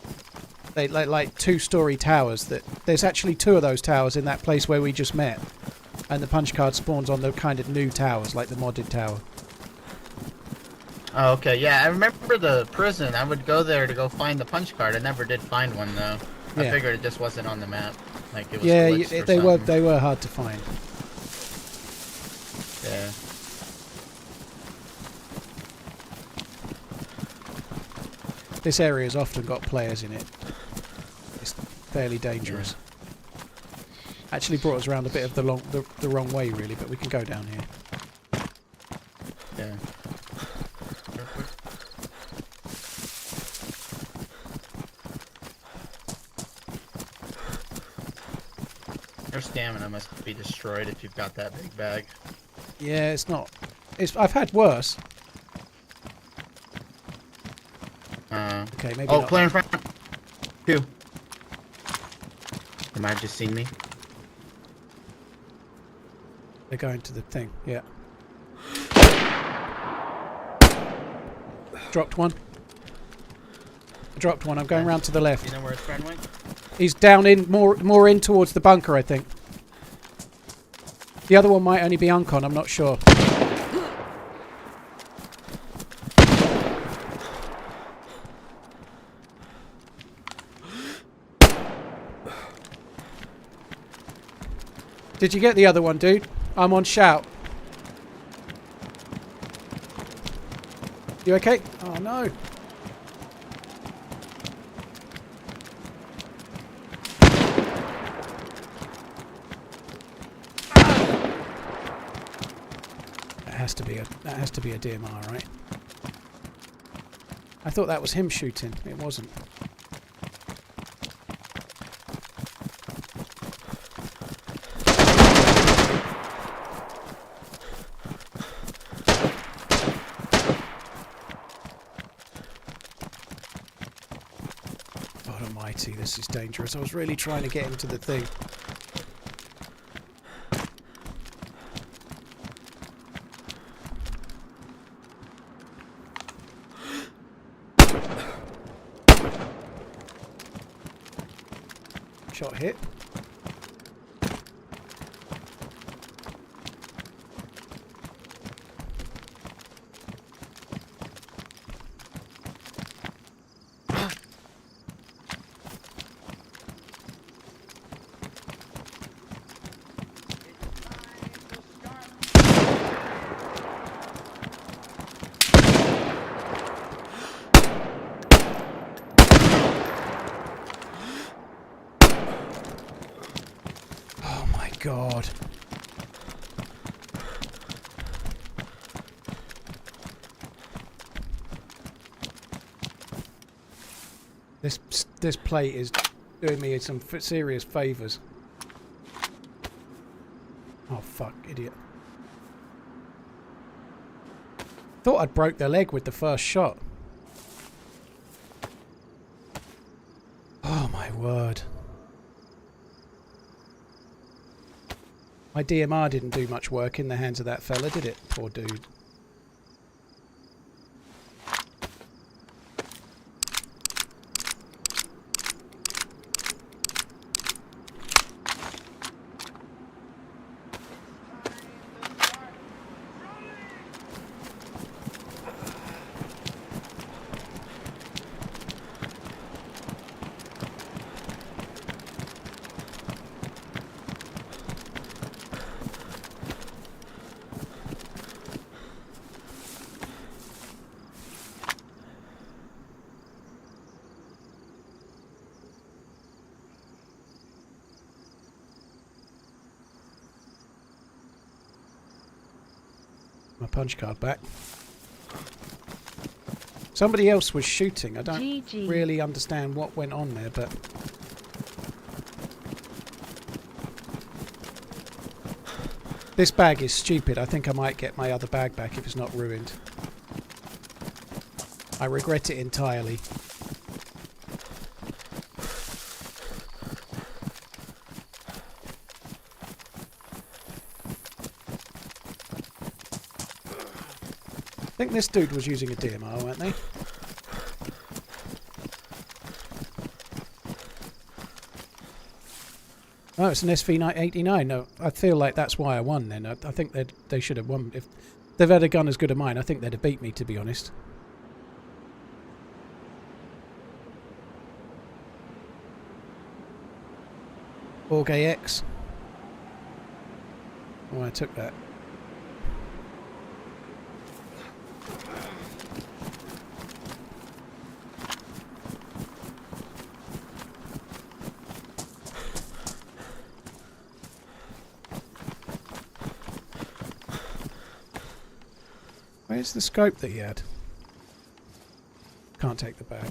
they like 2-story towers. That there's actually 2 of those towers in that place where we just met, and the punch card spawns on the kind of new towers, like the modded tower. Oh, okay. Yeah, I remember the prison. I would go there to go find the punch card. I never did find one though. Yeah. I figured it just wasn't on the map. Like it was. Yeah, glitched or they something. were hard to find. Yeah. This area's often got players in it. It's fairly dangerous. Actually brought us around a bit of the wrong way really, but we can go down here. Yeah. Your stamina must be destroyed if you've got that big bag. Yeah, it's not. I've had worse. Okay, maybe Oh, not. player in front. 2. They might have just seen me. They're going to the thing. Yeah. Dropped one. I dropped one. I'm going round to the left. You know where his friend went? He's down in more in towards the bunker, I think. The other one might only be uncon. I'm not sure. Did you get the other one, dude? I'm on shout. You okay? Oh no. That has to be a DMR, right? I thought that was him shooting. It wasn't. God almighty, this is dangerous. I was really trying to get into the thing. Shot hit. God. This plate is doing me some serious favours. Oh fuck, idiot. Thought I'd broke their leg with the first shot. Oh my word. My DMR didn't do much work in the hands of that fella, did it? Poor dude. My punch card back. Somebody else was shooting. I don't GG. really understand what went on there, but... This bag is stupid. I think I might get my other bag back if it's not ruined. I regret it entirely. I think this dude was using a DMR, weren't they? Oh, it's an SV-89. No, I feel like that's why I won then. I think they should have won. If they've had a gun as good as mine, I think they'd have beat me, to be honest. Org AX. Oh, I took that. Where's the scope that he had? Can't take the bag.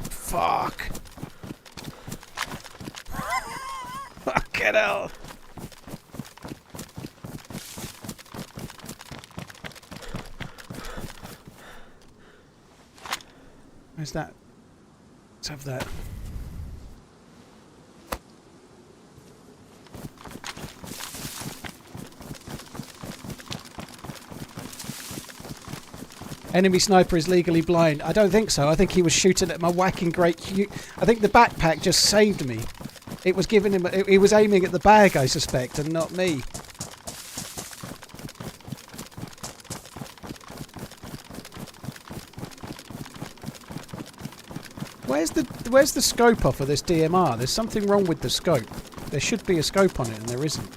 Fuck! Fucking hell! Where's that? Let's have that. Enemy sniper is legally blind. I don't think so. I think he was shooting at my whacking great... I think the backpack just saved me. It was giving him... He was aiming at the bag, I suspect, and not me. Where's the scope off of this DMR? There's something wrong with the scope. There should be a scope on it, and there isn't.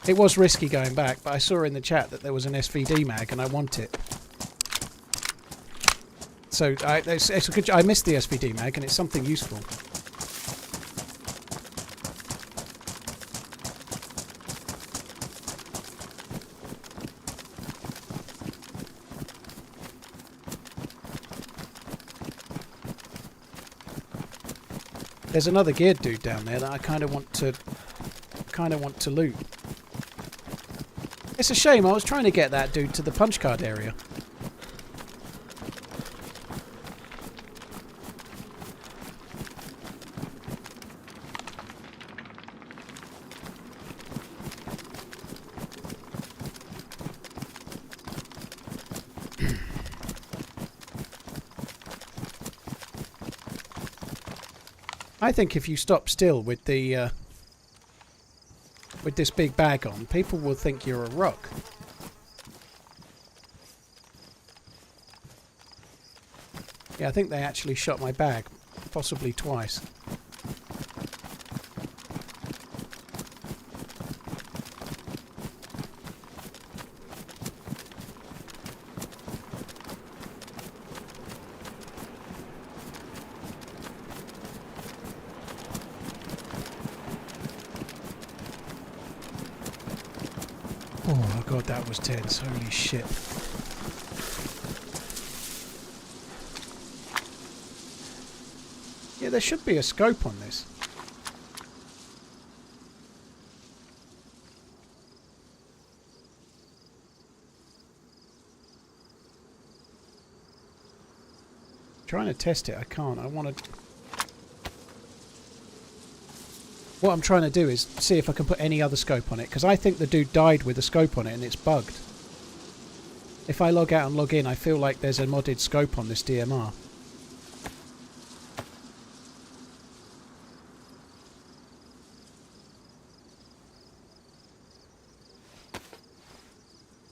It was risky going back, but I saw in the chat that there was an SVD mag, and I want it. So it's a good. I missed the SVD mag, and it's something useful. There's another geared dude down there that I kind of want to loot. It's a shame. I was trying to get that dude to the punch card area. I think if you stop still with the with this big bag on, people will think you're a rock. Yeah, I think they actually shot my bag, possibly twice. Oh god, that was tense. Holy shit. Yeah, there should be a scope on this. Trying to test it, I can't. I want to... What I'm trying to do is see if I can put any other scope on it, because I think the dude died with a scope on it and it's bugged. If I log out and log in, I feel like there's a modded scope on this DMR.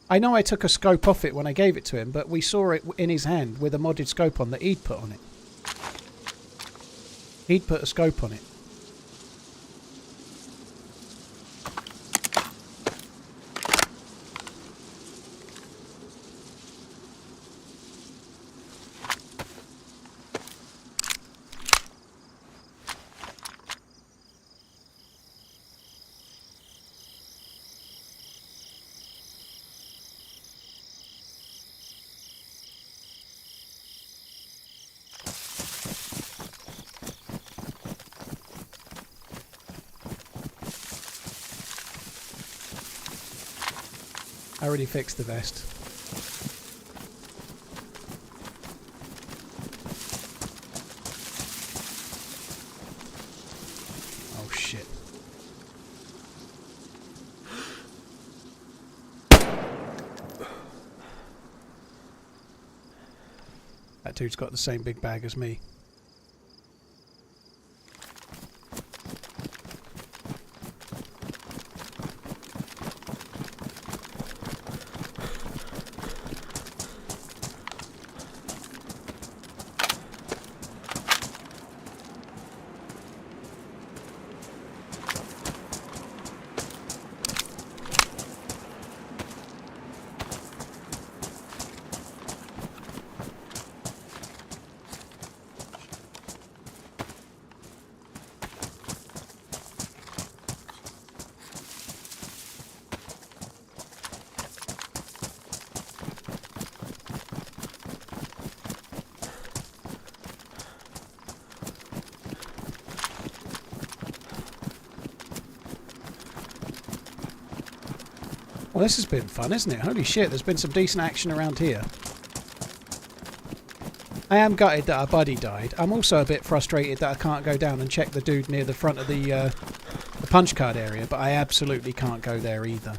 I know I took a scope off it when I gave it to him, but we saw it in his hand with a modded scope on that he'd put on it. He'd put a scope on it. I already fixed the vest. Oh shit. That dude's got the same big bag as me. Well, this has been fun, isn't it? Holy shit, there's been some decent action around here. I am gutted that our buddy died. I'm also a bit frustrated that I can't go down and check the dude near the front of the punch card area, but I absolutely can't go there either.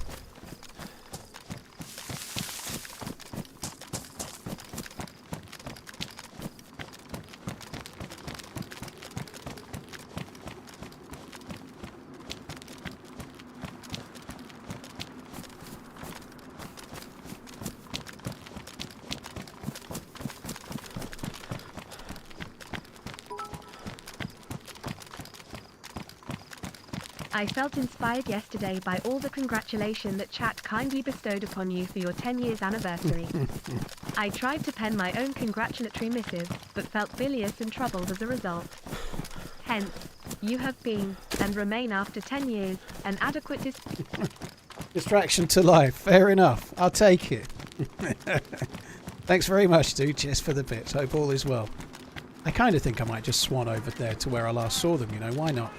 I felt inspired yesterday by all the congratulation that chat kindly bestowed upon you for your 10 years anniversary. I tried to pen my own congratulatory missive, but felt bilious and troubled as a result. Hence, you have been, and remain after 10 years, an adequate Distraction to life. Fair enough. I'll take it. Thanks very much, dude. Cheers for the bits. Hope all is well. I kind of think I might just swan over there to where I last saw them, you know. Why not?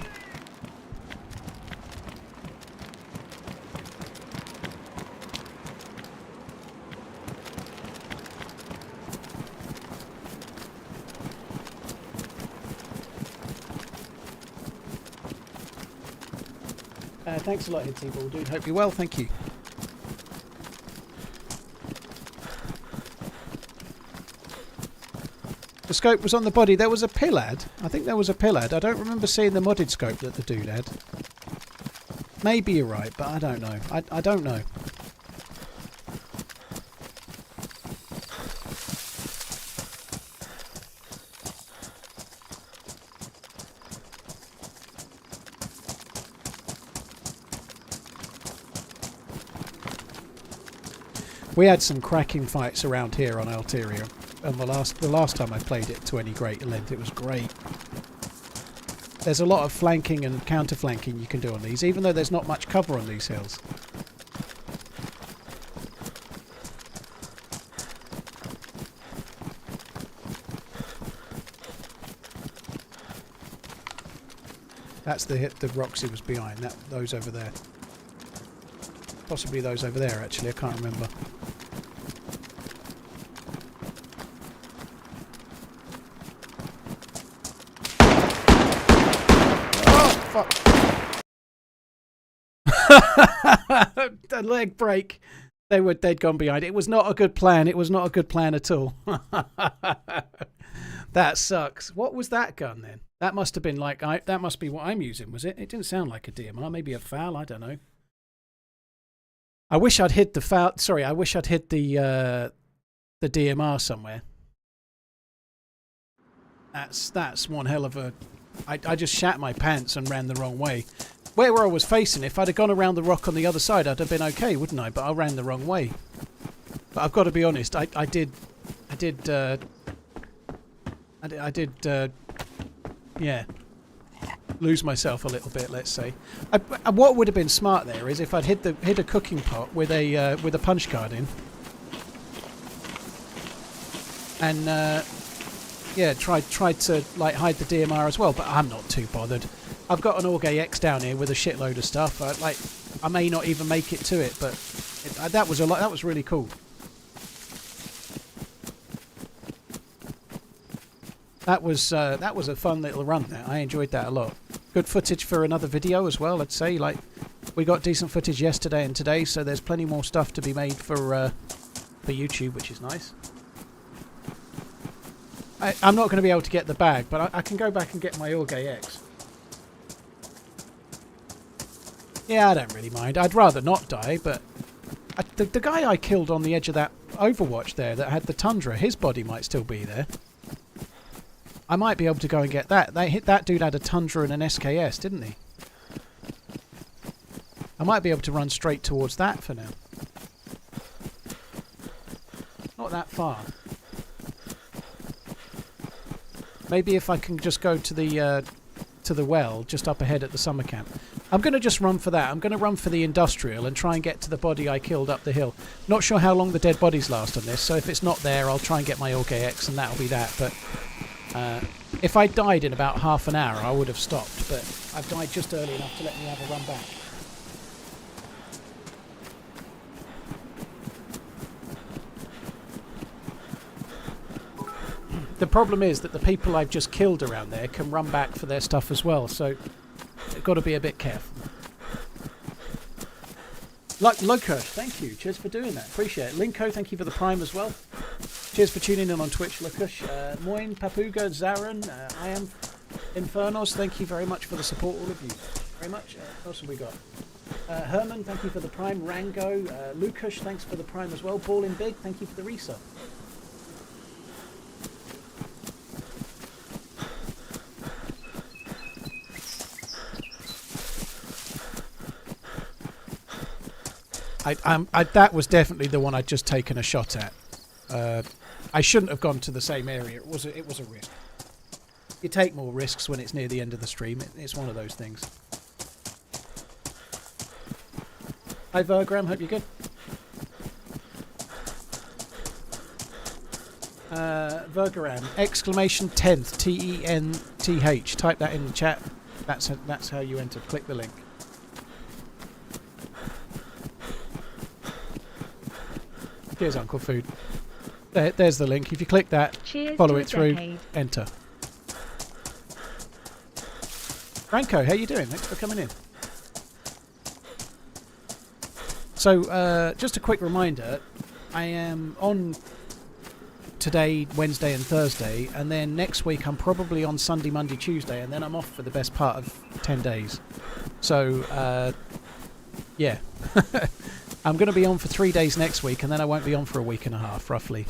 Thanks a lot, Hitty Ball, dude. Hope you're well. Thank you. The scope was on the body. There was a pillad. I think there was a pillad. I don't remember seeing the modded scope that the dude had. Maybe you're right, but I don't know. I don't know. We had some cracking fights around here on Alteria, and the last time I played it to any great length, it was great. There's a lot of flanking and counter-flanking you can do on these, even though there's not much cover on these hills. That's the hit the Roxy was behind, those over there. Possibly those over there, actually, I can't remember. The leg break. They'd gone behind. It was not a good plan. It was not a good plan at all. That sucks. What was that gun then? That must have been like that must be what I'm using, was it? It didn't sound like a DMR. Maybe a FAL. I don't know. I wish I'd hid the FAL. Sorry, I wish I'd hid the DMR somewhere. That's one hell of a. I just shat my pants and ran the wrong way. Where I was facing, if I'd have gone around the rock on the other side, I'd have been okay, wouldn't I? But I ran the wrong way. But I've got to be honest, I did, yeah, lose myself a little bit, let's say. What would have been smart there is if I'd hid a cooking pot with a punch card in, and yeah, tried to like hide the DMR as well. But I'm not too bothered. I've got an Org AX down here with a shitload of stuff. I may not even make it to it, but that was that was really cool. That was a fun little run there. I enjoyed that a lot. Good footage for another video as well, I'd say. Like, we got decent footage yesterday and today, so there's plenty more stuff to be made for YouTube, which is nice. I'm not going to be able to get the bag, but I can go back and get my Org AX. Yeah, I don't really mind. I'd rather not die, but the guy I killed on the edge of that Overwatch there that had the Tundra, his body might still be there. I might be able to go and get that. That dude had a Tundra and an SKS, didn't he? I might be able to run straight towards that for now. Not that far. Maybe if I can just go to the well just up ahead at the summer camp. I'm going to just run for that. I'm going to run for the industrial and try and get to the body I killed up the hill. Not sure how long the dead bodies last on this, so if it's not there, I'll try and get my Org AX and that'll be that. But if I died in about half an hour, I would have stopped. But I've died just early enough to let me have a run back. The problem is that the people I've just killed around there can run back for their stuff as well, so you've got to be a bit careful. Lukush, thank you. Cheers for doing that. Appreciate it. Linko, thank you for the prime as well. Cheers for tuning in on Twitch, Lukush. Moin, Papuga, Zaran, I am Infernos, thank you very much for the support, all of you. Very much. What else have we got? Herman, thank you for the prime. Rango, Lukush, thanks for the prime as well. Ballin' Big, thank you for the resub. That was definitely the one I'd just taken a shot at. I shouldn't have gone to the same area. It was a risk. You take more risks when it's near the end of the stream. It's one of those things. Hi Vergram, hope you're good. Vergram, exclamation 10th, T-E-N-T-H. Type that in the chat. That's how you enter. Click the link. Cheers, Uncle Food. There's the link. If you click that, cheers, follow it through, enter. Franco, how you doing? Thanks for coming in. So, just a quick reminder, I am on today, Wednesday and Thursday, and then next week I'm probably on Sunday, Monday, Tuesday, and then I'm off for the best part of 10 days. So, Yeah. I'm going to be on for 3 days next week, and then I won't be on for a week and a half, roughly.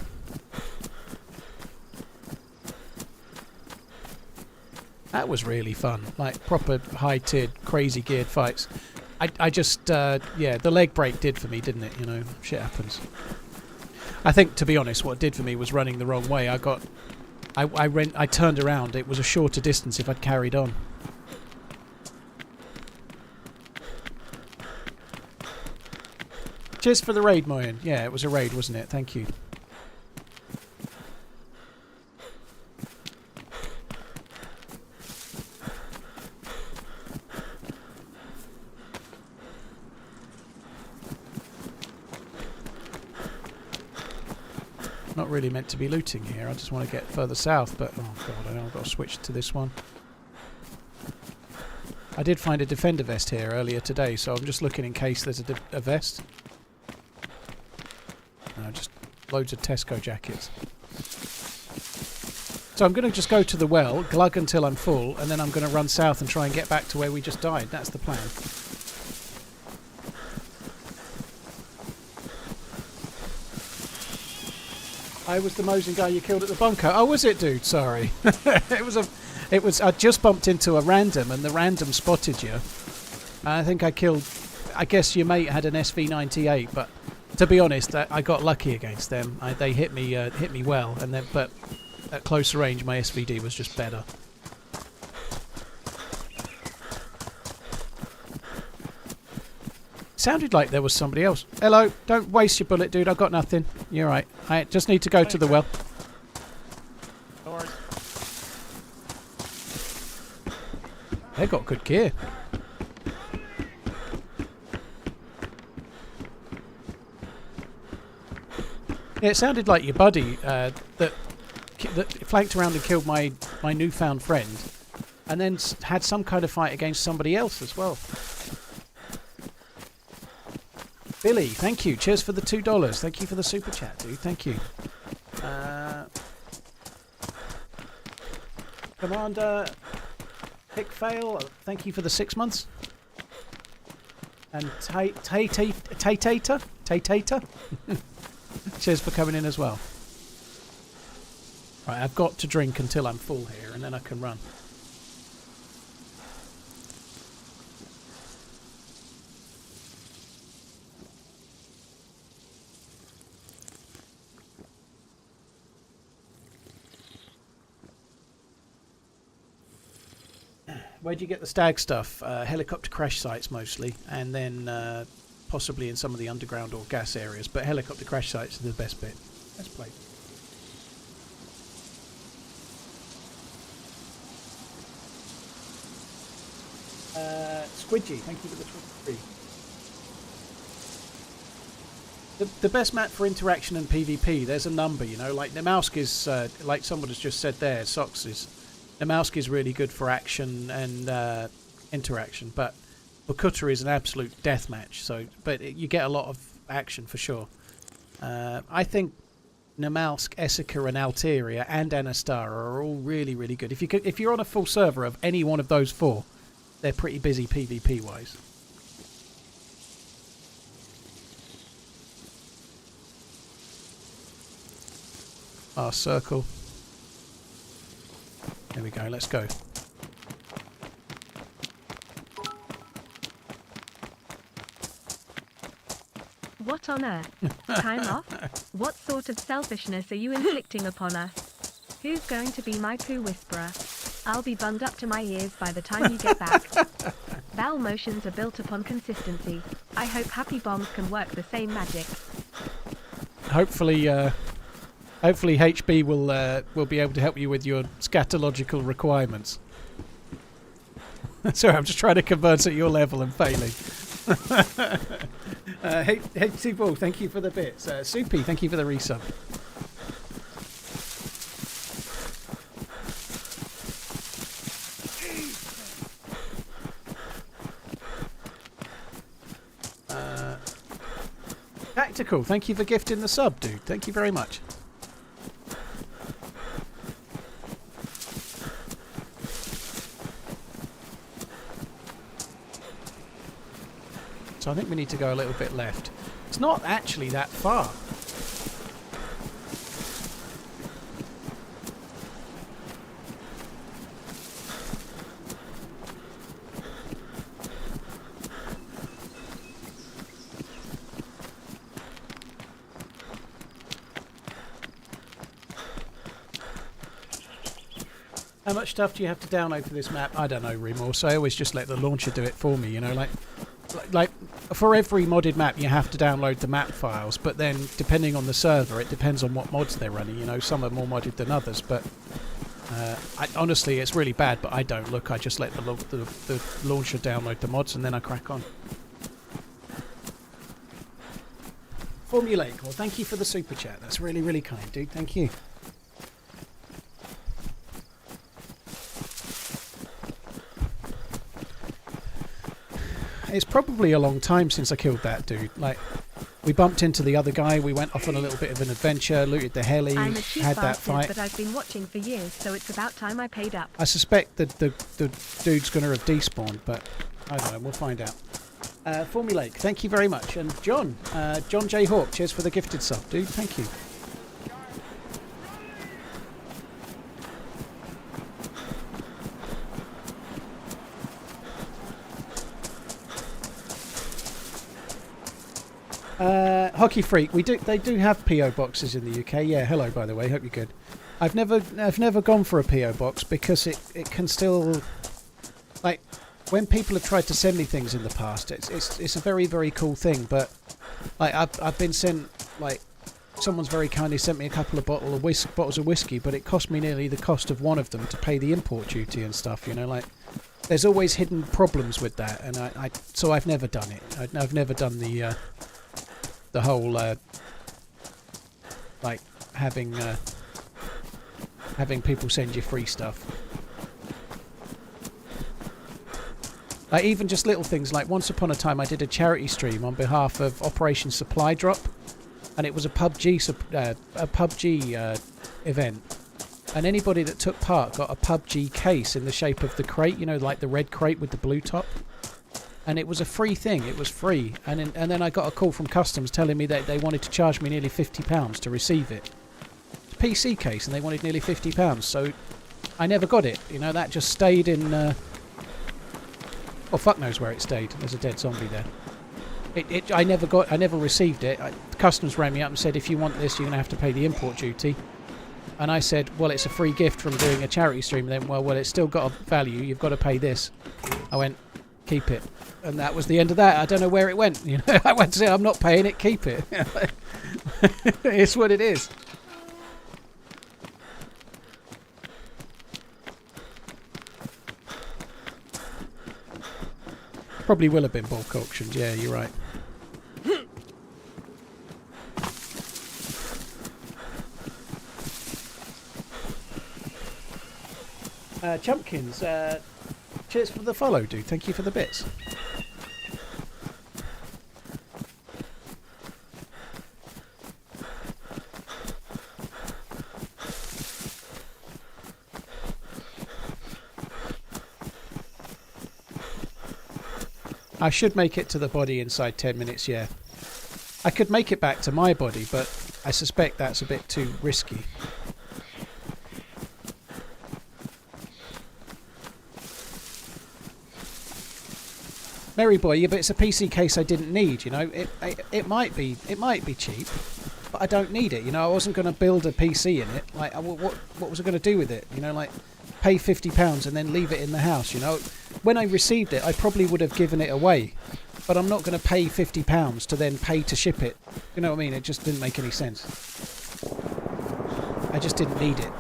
That was really fun. Like, proper high-tiered, crazy geared fights. I just, yeah, the leg break did for me, didn't it? You know, shit happens. I think, to be honest, what it did for me was running the wrong way. I turned around. It was a shorter distance if I'd carried on. Cheers for the raid, Moyen. Yeah, it was a raid, wasn't it? Thank you. Not really meant to be looting here. I just want to get further south, but oh god, I've got to switch to this one. I did find a defender vest here earlier today, so I'm just looking in case there's a vest. No, just loads of Tesco jackets. So I'm going to just go to the well, glug until I'm full, and then I'm going to run south and try and get back to where we just died. That's the plan. I was the Mosin guy you killed at the bunker. Oh, was it, dude? Sorry. It was. I just bumped into a random, and the random spotted you. I think I killed. I guess your mate had an SV98, but to be honest, I got lucky against them. They hit me well, and then but at closer range, my SVD was just better. Sounded like there was somebody else. Hello, don't waste your bullet, dude. I've got nothing. You're right. I just need to go to the well. They got good gear. Yeah, it sounded like your buddy that flanked around and killed my newfound friend, and then had some kind of fight against somebody else as well. Billy, thank you. Cheers for the $2. Thank you for the super chat, dude. Thank you. Commander Pickfail, thank you for the 6 months. And Tay-Tater? Cheers for coming in as well. Right, I've got to drink until I'm full here, and then I can run. Where'd you get the stag stuff? Helicopter crash sites mostly, and then possibly in some of the underground or gas areas, but helicopter crash sites are the best bit. Let's play. Squidgy, thank you for the 23. The best map for interaction and PvP, there's a number, you know, like Nemausk is, like someone has just said there, Sox is, Nemausk is really good for action and interaction, but Bukuta is an absolute deathmatch, so, but you get a lot of action for sure. I think Nemausk, Essica and Alteria and Anastara are all really, really good. If you're on a full server of any one of those four, they're pretty busy PvP wise. Our circle. There we go, let's go. What on earth? Time off? What sort of selfishness are you inflicting upon us? Who's going to be my poo whisperer? I'll be bunged up to my ears by the time you get back. Bowel motions are built upon consistency. I hope happy bombs can work the same magic. Hopefully HB will be able to help you with your scatological requirements. Sorry, I'm just trying to converse at your level and failing. Hey Ball, thank you for the bits. Soupy, thank you for the resub. Tactical, thank you for gifting the sub, dude. Thank you very much. So I think we need to go a little bit left. It's not actually that far. How much stuff do you have to download for this map? I don't know, Remorse. I always just let the launcher do it for me, you know, like for every modded map you have to download the map files, but then depending on the server it depends on what mods they're running, you know, some are more modded than others, but honestly it's really bad, but I don't look, I just let the launcher download the mods and then I crack on. Formulaic, well thank you for the super chat, that's really, really kind, dude, thank you. It's probably a long time since I killed that dude. Like, we bumped into the other guy, we went off on a little bit of an adventure, looted the heli, I'm a cheap had that bastard, fight. but I've been watching for years, so it's about time I paid up. I suspect that the dude's going to have despawned, but I don't know, we'll find out. Formulaic, thank you very much. And John J. Hawk, cheers for the gifted sub, dude, thank you. Hockey Freak, they do have PO boxes in the UK. Yeah, hello by the way, hope you're good. I've never gone for a PO box because it can still, like, when people have tried to send me things in the past, it's a very, very cool thing, but like I've been sent, like, someone's very kindly sent me a couple of bottles of whiskey, but it cost me nearly the cost of one of them to pay the import duty and stuff, you know, like there's always hidden problems with that, and so I've never done it. I've never done the whole like having people send you free stuff. Like even just little things, like once upon a time I did a charity stream on behalf of Operation Supply Drop, and it was a PUBG event, and anybody that took part got a PUBG case in the shape of the crate, you know, like the red crate with the blue top. And it was a free thing, it was free. And then I got a call from customs telling me that they wanted to charge me nearly £50 to receive it. It's a PC case and they wanted nearly £50, so I never got it. You know, that just stayed in... well, fuck knows where it stayed. There's a dead zombie there. I never received it. The customs rang me up and said, if you want this, you're going to have to pay the import duty. And I said, well, it's a free gift from doing a charity stream. And then, well, it's still got a value. You've got to pay this. I went, keep it. And that was the end of that. I don't know where it went. You know, I went to say, I'm not paying it, keep it. It's what it is. Probably will have been bulk auctioned. Yeah, you're right. Chumpkins, cheers for the follow, dude. Thank you for the bits. I should make it to the body inside 10 minutes, yeah. I could make it back to my body, but I suspect that's a bit too risky. Merry boy, yeah, but it's a PC case I didn't need, you know. It might be cheap, but I don't need it, you know. I wasn't going to build a PC in it. Like, what was I going to do with it? You know, like, pay £50 and then leave it in the house, you know. When I received it, I probably would have given it away, but I'm not going to pay £50 to then pay to ship it. You know what I mean? It just didn't make any sense. I just didn't need it.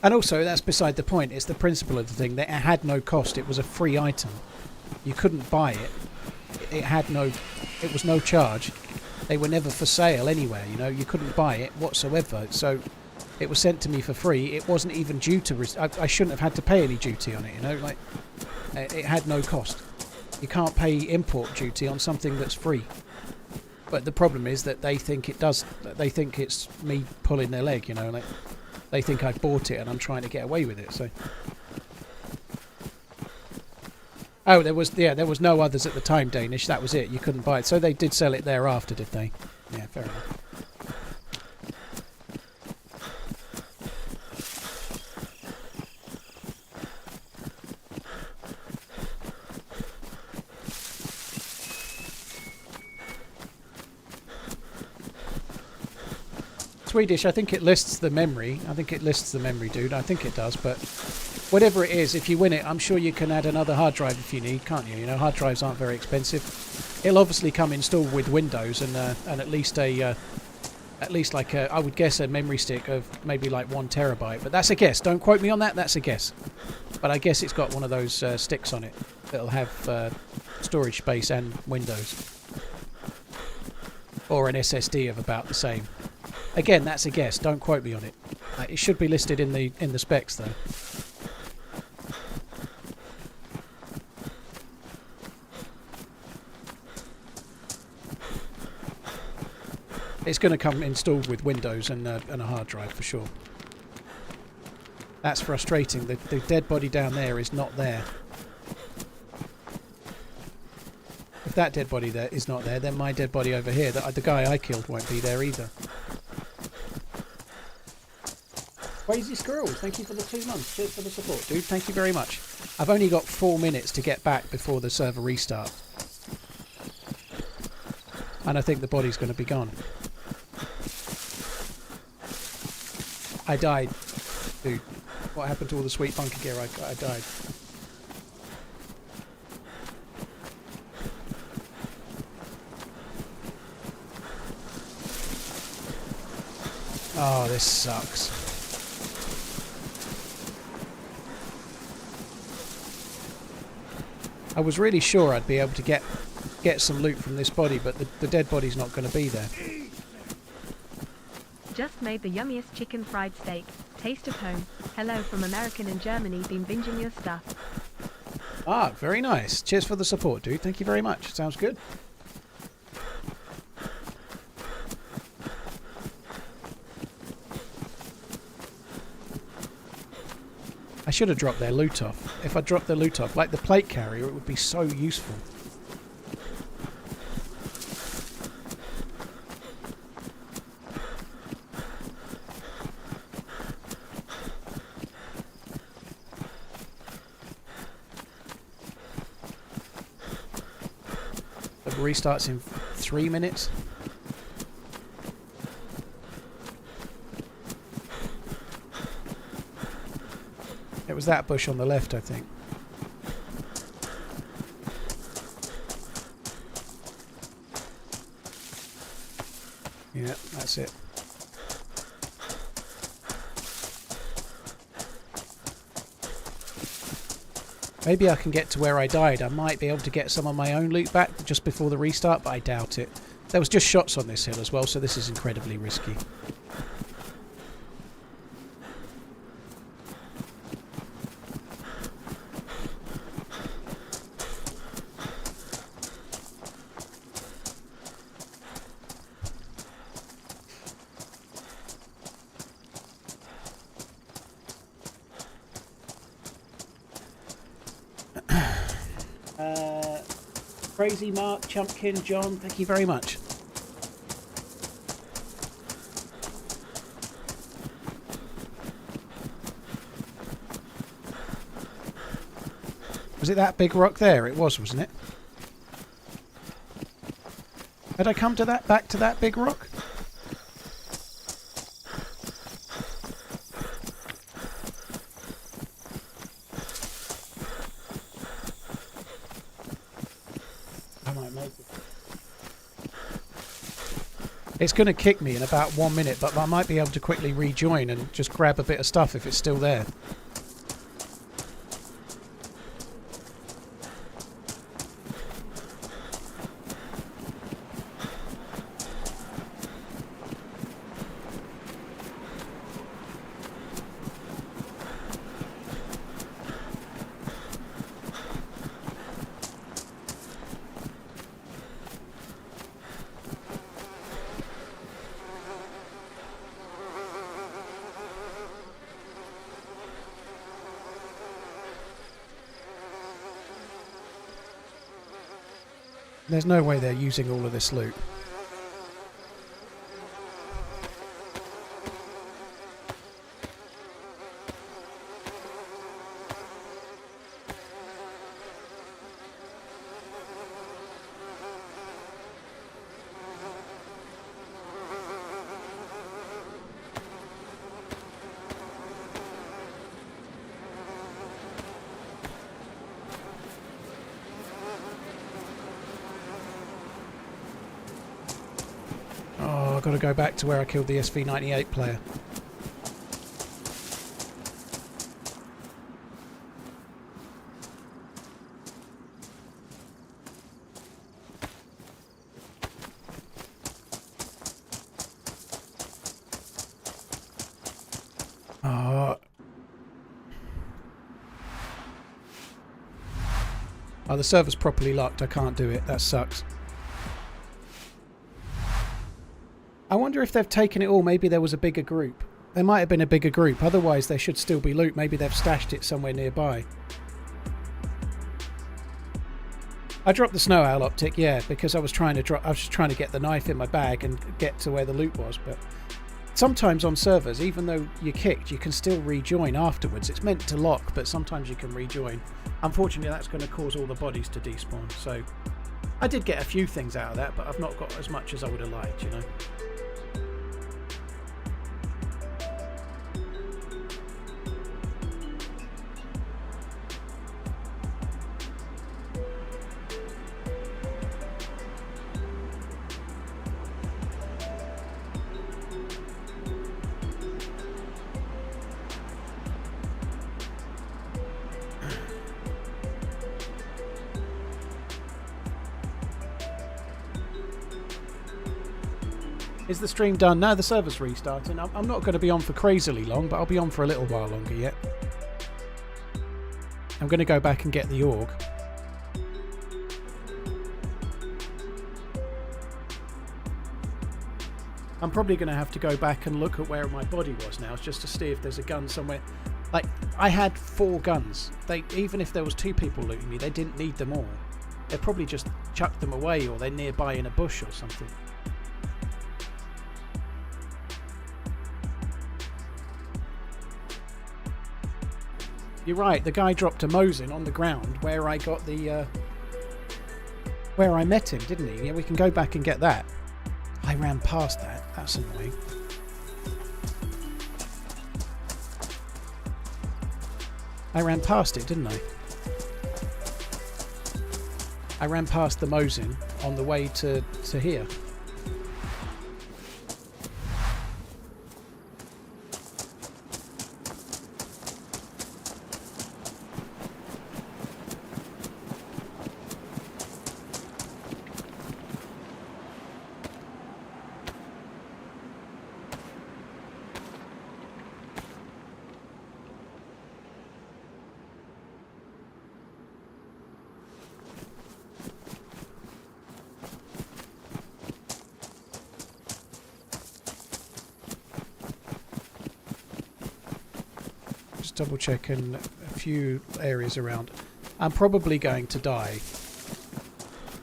And also, that's beside the point. It's the principle of the thing that it had no cost. It was a free item. You couldn't buy it. It was no charge. They were never for sale anywhere, you know. You couldn't buy it whatsoever. So it was sent to me for free. It wasn't even due to... I shouldn't have had to pay any duty on it, you know. Like, it had no cost. You can't pay import duty on something that's free. But the problem is that they think it does. They think it's me pulling their leg, you know. Like, they think I bought it and I'm trying to get away with it, so... Oh, there was no others at the time, Danish. That was it. You couldn't buy it. So they did sell it thereafter, did they? Yeah, fair enough. Swedish, I think it lists the memory. I think it lists the memory, dude. I think it does, but whatever it is, if you win it, I'm sure you can add another hard drive if you need, can't you? You know, hard drives aren't very expensive. It'll obviously come installed with Windows and at least like I would guess a memory stick of maybe like 1 terabyte. But that's a guess. Don't quote me on that. That's a guess. But I guess it's got one of those sticks on it that'll have storage space and Windows, or an SSD of about the same. Again, that's a guess. Don't quote me on it. It should be listed in the specs, though. It's going to come installed with Windows and a hard drive for sure. That's frustrating. The dead body down there is not there. If that dead body there is not there, then my dead body over here, the guy I killed, won't be there either. Crazy Squirrels, thank you for the 2 months. Cheers for the support, dude. Thank you very much. I've only got 4 minutes to get back before the server restart. And I think the body's going to be gone. I died. Dude, what happened to all the sweet bunker gear? I died. Oh, this sucks. I was really sure I'd be able to get some loot from this body, but the dead body's not going to be there. Just made the yummiest chicken fried steak. Taste of home. Hello from American and Germany. Been binging your stuff. Ah, very nice. Cheers for the support, dude. Thank you very much. Sounds good. I should have dropped their loot off. If I dropped their loot off, like the plate carrier, it would be so useful. It restarts in 3 minutes. It was that bush on the left, I think. Yeah, that's it. Maybe I can get to where I died. I might be able to get some of my own loot back just before the restart, but I doubt it. There was just shots on this hill as well, so this is incredibly risky. Crazy Mark, Chumpkin, John, thank you very much. Was it that big rock there? It was, wasn't it? Had I come to that, back to that big rock? It's going to kick me in about 1 minute, but I might be able to quickly rejoin and just grab a bit of stuff if it's still there. There's no way they're using all of this loot. Oh, I've got to go back to where I killed the SV98 player. Oh, the server's properly locked. I can't do it. That sucks. I wonder if they've taken it all. Maybe there was a bigger group. There might have been a bigger group. Otherwise, there should still be loot. Maybe they've stashed it somewhere nearby. I dropped the snow owl optic, yeah, because I was trying to drop. I was just trying to get the knife in my bag and get to where the loot was. But sometimes on servers, even though you're kicked, you can still rejoin afterwards. It's meant to lock, but sometimes you can rejoin. Unfortunately, that's going to cause all the bodies to despawn. So I did get a few things out of that, but I've not got as much as I would have liked, you know. Is the stream done? No, the server's restarting. I'm not going to be on for crazily long, but I'll be on for a little while longer yet. I'm going to go back and get the org. I'm probably going to have to go back and look at where my body was now, just to see if there's a gun somewhere. Like, I had 4 guns. Even if there was 2 people looting me, they didn't need them all. They probably just chucked them away, or they're nearby in a bush or something. You're right, the guy dropped a Mosin on the ground where I got the... where I met him, didn't he? Yeah, we can go back and get that. I ran past that. That's annoying. I ran past it, didn't I? I ran past the Mosin on the way to here. Double checking a few areas around. I'm probably going to die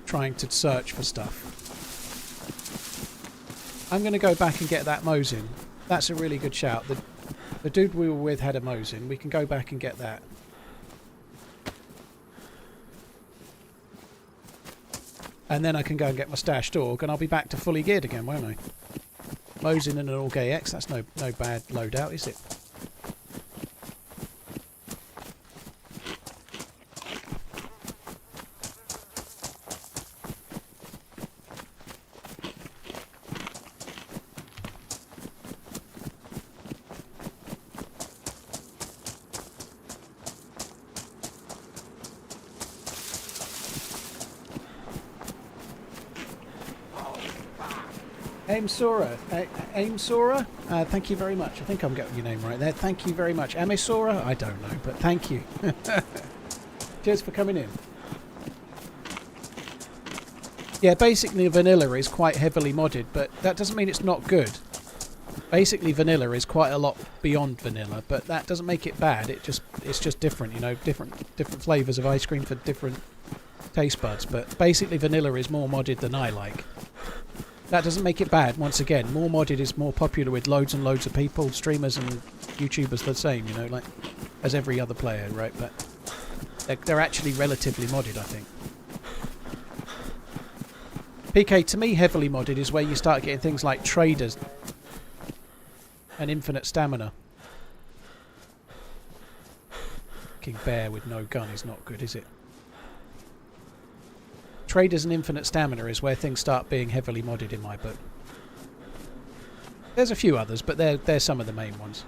trying to search for stuff. I'm going to go back and get that Mosin. That's a really good shout. The dude we were with had a Mosin. We can go back and get that. And then I can go and get my stashed org, and I'll be back to fully geared again, won't I? Mosin and an Org AX, that's no bad loadout, is it? Aimsora, thank you very much. I think I'm getting your name right there. Thank you very much. Amisora? I don't know, but thank you. Cheers for coming in. Yeah, basically vanilla is quite heavily modded, but that doesn't mean it's not good. Basically vanilla is quite a lot beyond vanilla, but that doesn't make it bad. It's just different, you know, different flavours of ice cream for different taste buds, but basically vanilla is more modded than I like. That doesn't make it bad. Once again, more modded is more popular with loads and loads of people, streamers and YouTubers the same, you know, like as every other player, right? But they're actually relatively modded, I think. PK, to me, heavily modded is where you start getting things like traders and infinite stamina. King bear with no gun is not good, is it? Traders and infinite stamina is where things start being heavily modded in my book. There's a few others, but they're some of the main ones.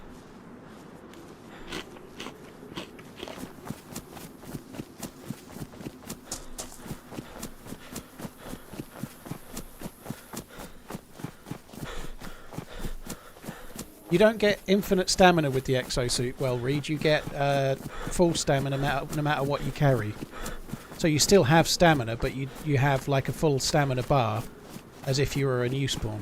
You don't get infinite stamina with the exosuit, well, Reed. You get full stamina no matter what you carry. So you still have stamina, but you have like a full stamina bar, as if you were a new spawn.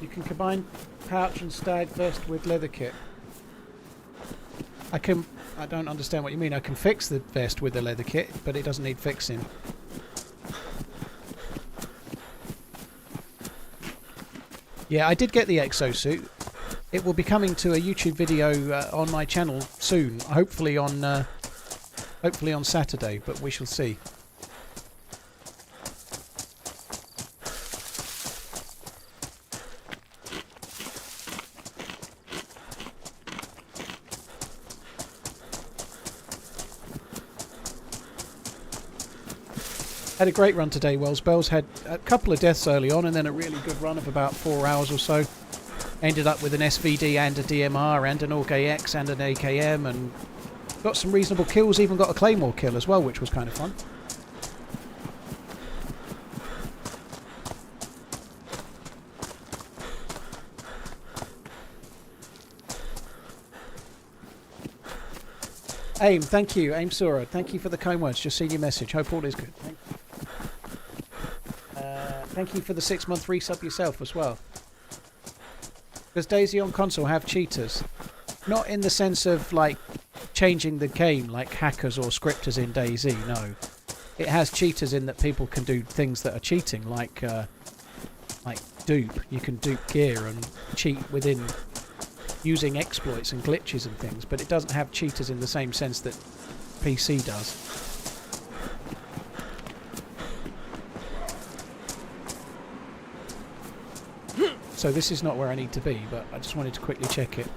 You can combine pouch and stag vest with leather kit. I don't understand what you mean. I can fix the vest with the leather kit, but it doesn't need fixing. Yeah, I did get the exosuit. It will be coming to a YouTube video on my channel soon. Hopefully on Saturday, but we shall see. Had a great run today, Wells Bells. Had a couple of deaths early on and then a really good run of about 4 hours or so. Ended up with an SVD and a DMR and an Org AX and an AKM and got some reasonable kills, even got a Claymore kill as well, which was kind of fun. Aim, thank you. Aim Sora, thank you for the kind words. Just seen your message. Hope all is good. Thank you for the 6-month resub yourself as well. Does DayZ on console have cheaters? Not in the sense of like changing the game like hackers or scripters in DayZ, no. It has cheaters in that people can do things that are cheating, like dupe. You can dupe gear and cheat within using exploits and glitches and things, but it doesn't have cheaters in the same sense that PC does. So this is not where I need to be, but I just wanted to quickly check it.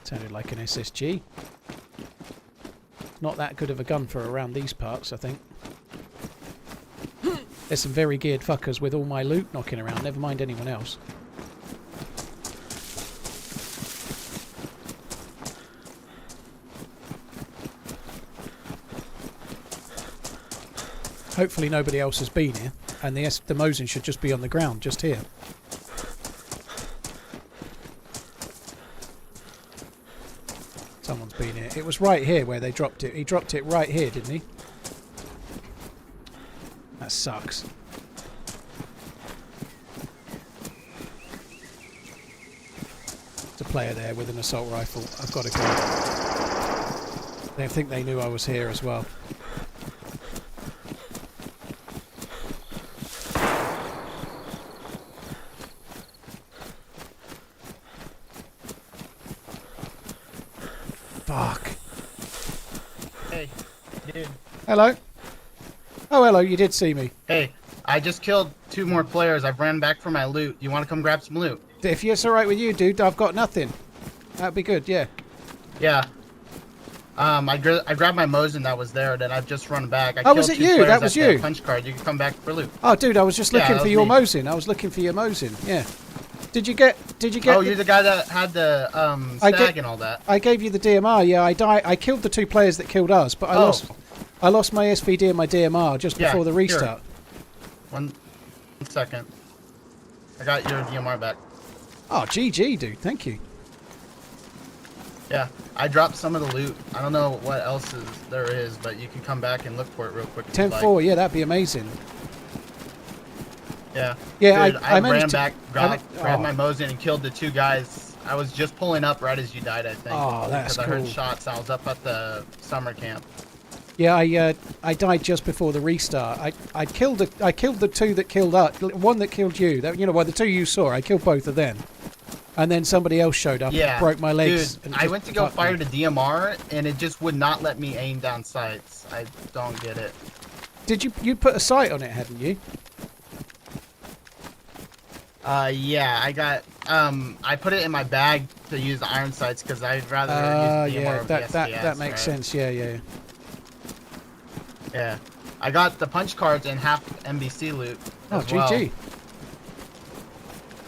Sounded like an SSG. Not that good of a gun for around these parts, I think. There's some very geared fuckers with all my loot knocking around, never mind anyone else. Hopefully nobody else has been here, and the Mosin should just be on the ground, just here. Someone's been here. It was right here where they dropped it. He dropped it right here, didn't he? That sucks. There's a player there with an assault rifle. I've got to go. They think they knew I was here as well. Fuck. Hey, dude. Hello. Oh, hello, you did see me. Hey, I just killed 2 more players. I've ran back for my loot. You want to come grab some loot? If it's alright with you, dude, I've got nothing. That'd be good, yeah. Yeah. I grabbed my Mosin that was there, then I've just run back. Oh, was it you? That was you? Punch card. You can come back for loot. Oh, dude, I was just looking that for was your me. Mosin. I was looking for your Mosin, yeah. Did you get? Oh, you're the guy that had the stag and all that. I gave you the DMR. Yeah, I killed the 2 players that killed us, but I lost my SVD and my DMR just before the restart. Here. One second. I got your DMR back. Oh, GG, dude. Thank you. Yeah, I dropped some of the loot. I don't know what else there is, but you can come back and look for it real quick. 10-4, yeah, that'd be amazing. Yeah. Yeah, dude, I ran back, grabbed my Mosin and killed the 2 guys. I was just pulling up right as you died, I think. Oh, that's cool. Because I heard shots. I was up at the summer camp. Yeah, I died just before the restart. I killed the 2 that killed us. One that killed you. That, the 2 you saw. I killed both of them. And then somebody else showed up and broke my legs. Dude, I went to go fire the DMR, and it just would not let me aim down sights. I don't get it. Did you put a sight on it, hadn't you? Yeah, I got, I put it in my bag to use the iron sights because I'd rather use the DMR over the SKS, that makes sense. Yeah. Yeah. I got the punch cards and half NBC loot as GG. well.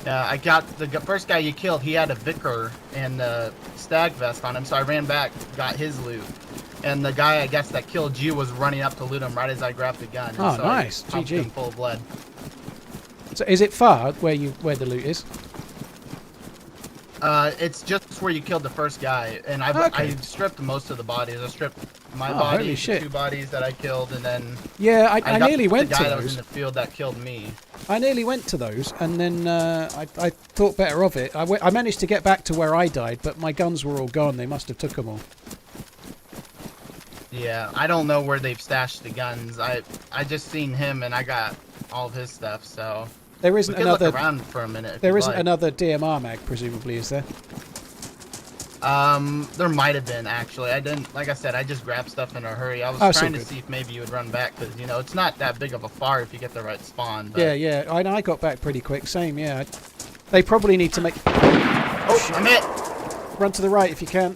Yeah, I got the first guy you killed. He had a Vicar and the stag vest on him, so I ran back, got his loot. And the guy, I guess, that killed you was running up to loot him right as I grabbed the gun. Oh, so nice. I pumped GG. him full of blood. So is it far where the loot is? It's just where you killed the first guy, and I stripped most of the bodies. I stripped my body, the 2 bodies that I killed, and then I nearly went to the guy those. that was in the field that killed me. I nearly went to those, and then I thought better of it. I managed to get back to where I died, but my guns were all gone. They must have took them all. Yeah, I don't know where they've stashed the guns. I just seen him, and I got all of his stuff. So there isn't another. Look around for a minute. There isn't another DMR mag, presumably, is there? There might have been actually. I didn't. Like I said, I just grabbed stuff in a hurry. I was trying to see if maybe you would run back because it's not that big of a far if you get the right spawn. But... Yeah. I got back pretty quick. Same. Yeah. They probably need to make. Oh, I'm hit. Run to the right if you can.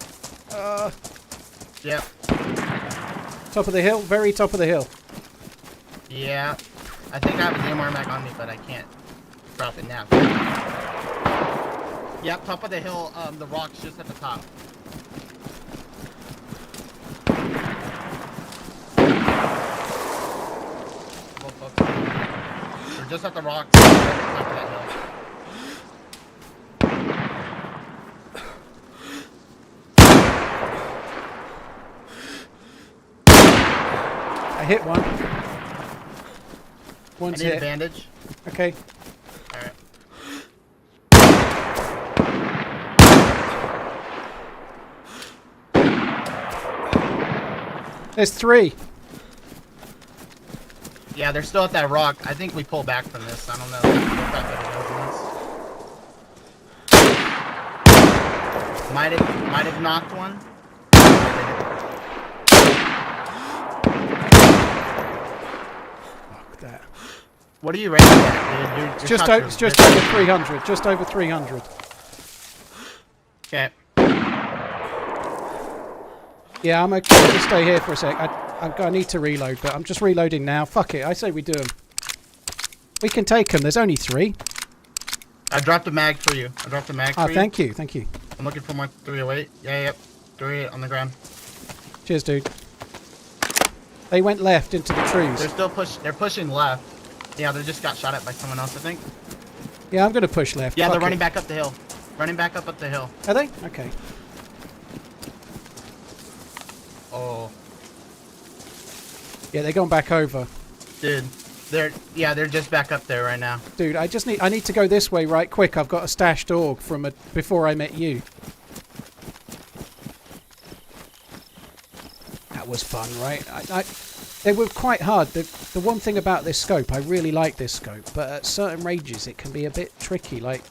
Yep. Top of the hill. Very top of the hill. Yeah. I think I have a DMR mag on me, but I can't drop it now. Yep, top of the hill, the rock's just at the top. They're just at the rocks, top of that hill. I hit one. One's I need hit. a bandage. Okay. Alright. There's 3. Yeah, they're still at that rock. I think we pull back from this. I don't know. Might have knocked one. Fuck that. What are you rating at, dude? It's just over 300. Just over 300. Okay. Yeah, I'm okay to stay here for a sec. I need to reload, but I'm just reloading now. Fuck it. I say we do them. We can take them. There's only 3. I dropped a mag for you. I dropped a mag for you. Oh, thank you. Thank you. I'm looking for more 308. Yeah, yep. 308 on the ground. Cheers, dude. They went left into the trees. They're pushing left. Yeah, they just got shot at by someone else, I think. Yeah, I'm going to push left. Yeah, Fuck they're running it. back up the hill. Running back up the hill. Are they? Okay. Oh. Yeah, they're going back over. Dude, they're just back up there right now. Dude, I need to go this way right quick. I've got a stashed org from before I met you. That was fun, right? They were quite hard. The one thing about this scope, I really like this scope, but at certain ranges it can be a bit tricky. Like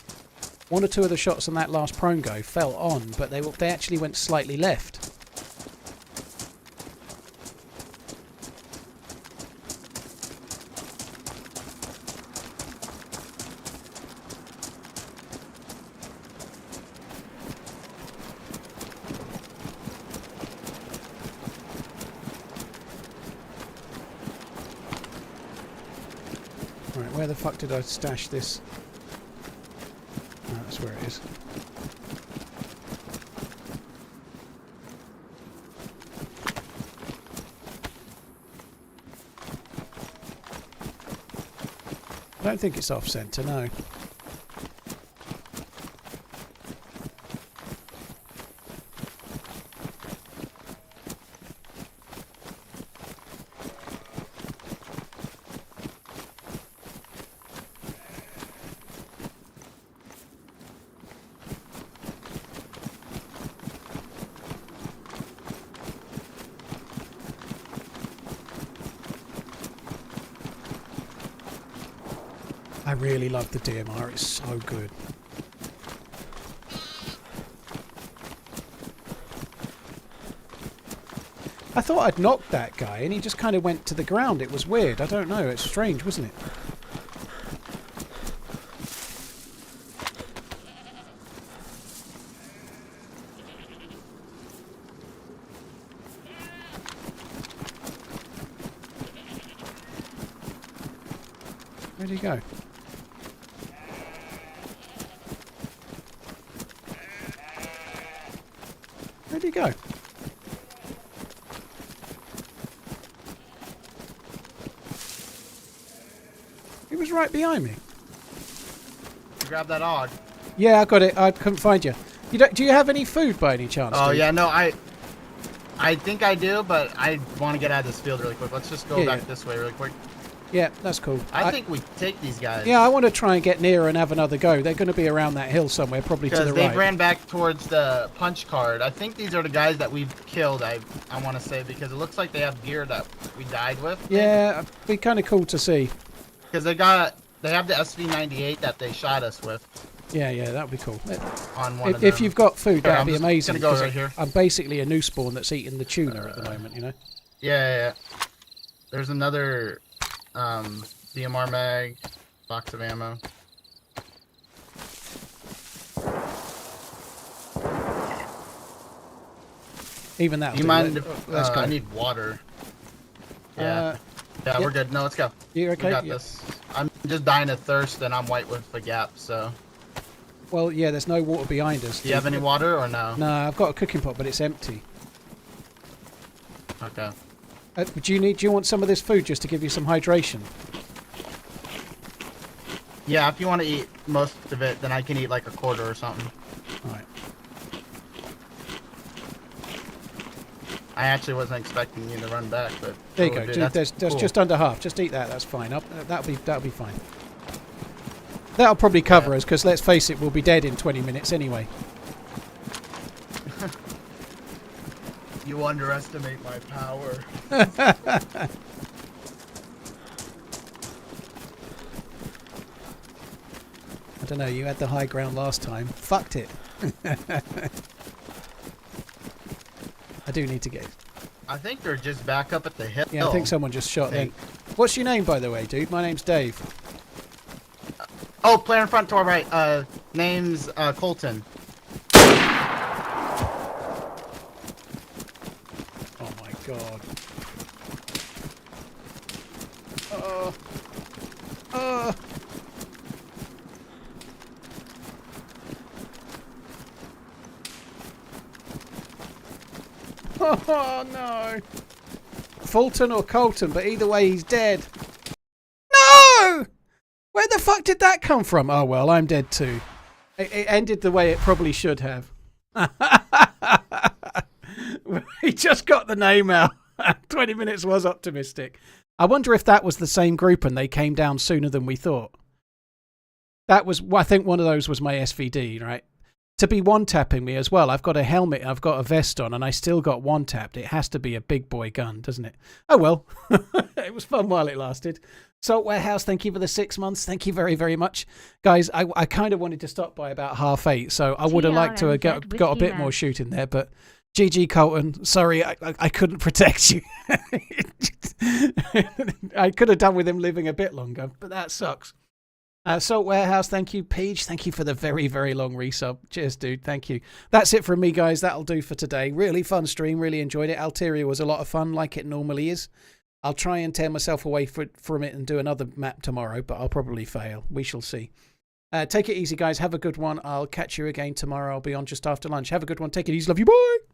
1 or 2 of the shots on that last prone go fell on, but they actually went slightly left. Right, where the fuck did I stash this? That's where it is. I don't think it's off centre, no. I really love the DMR, it's so good. I thought I'd knocked that guy and he just kind of went to the ground. It was weird. I don't know. It's strange, wasn't it? Where'd he go? Where'd he go? He was right behind me. Grab that og. Yeah, I got it. I couldn't find you. Do you have any food by any chance? Oh Steve? yeah, no, I think I do, but I want to get out of this field really quick. Let's just go back this way really quick. Yeah, that's cool. I think we take these guys. Yeah, I want to try and get nearer and have another go. They're going to be around that hill somewhere, probably to the right. Because they ran back towards the punch card. I think these are the guys that we've killed, I want to say, because it looks like they have gear that we died with. Yeah, it'd be kind of cool to see. Because they have the SV98 that they shot us with. Yeah, that would be cool. On one If you've got food, that'd be amazing. I'm just gonna go right here. I'm basically a new spawn that's eating the tuna at the moment, you know? Yeah. There's another DMR mag, box of ammo. Even that. Do you mind if I need water? Yeah. Yeah, we're good. No, let's go. You okay? We got this. I'm just dying of thirst and I'm white with the gap, so. Well, yeah, there's no water behind us. Do you have any water or no? No, I've got a cooking pot, but it's empty. Okay. Do you want some of this food just to give you some hydration? Yeah, if you want to eat most of it, then I can eat like a quarter or something. Alright. I actually wasn't expecting you to run back, but there you go. There's cool. Just under half. Just eat that. That's fine. That'll be fine. That'll probably cover us, because let's face it, we'll be dead in 20 minutes anyway. You underestimate my power. I don't know. You had the high ground last time. Fucked it. I do need to get. I think they're just back up at the hill. Yeah, I think someone just shot them. What's your name, by the way, dude? My name's Dave. Oh, player in front to our right. Name's Colton. Oh my god. Oh no. Fulton or Colton, but either way he's dead. No! Where the fuck did that come from? Oh well, I'm dead too. It ended the way it probably should have. He just got the name out. 20 minutes was optimistic. I wonder if that was the same group and they came down sooner than we thought. That was, I think one of those was my SVD, right? To be one-tapping me as well. I've got a helmet, I've got a vest on, and I still got one-tapped. It has to be a big boy gun, doesn't it? Oh well. It was fun while it lasted. Salt Warehouse, thank you for the 6 months. Thank you very, very much. Guys, I kind of wanted to stop by about 8:30, so I would have liked to have got a bit more shooting there, but GG Colton, sorry, I couldn't protect you. I could have done with him living a bit longer, but that sucks. Salt Warehouse, thank you. Peach, thank you for the very, very long resub. Cheers, dude. Thank you. That's it from me, guys. That'll do for today. Really fun stream. Really enjoyed it. Alteria was a lot of fun, like it normally is. I'll try and tear myself away from it and do another map tomorrow, but I'll probably fail. We shall see. Take it easy, guys. Have a good one. I'll catch you again tomorrow. I'll be on just after lunch. Have a good one. Take it easy. Love you. Bye.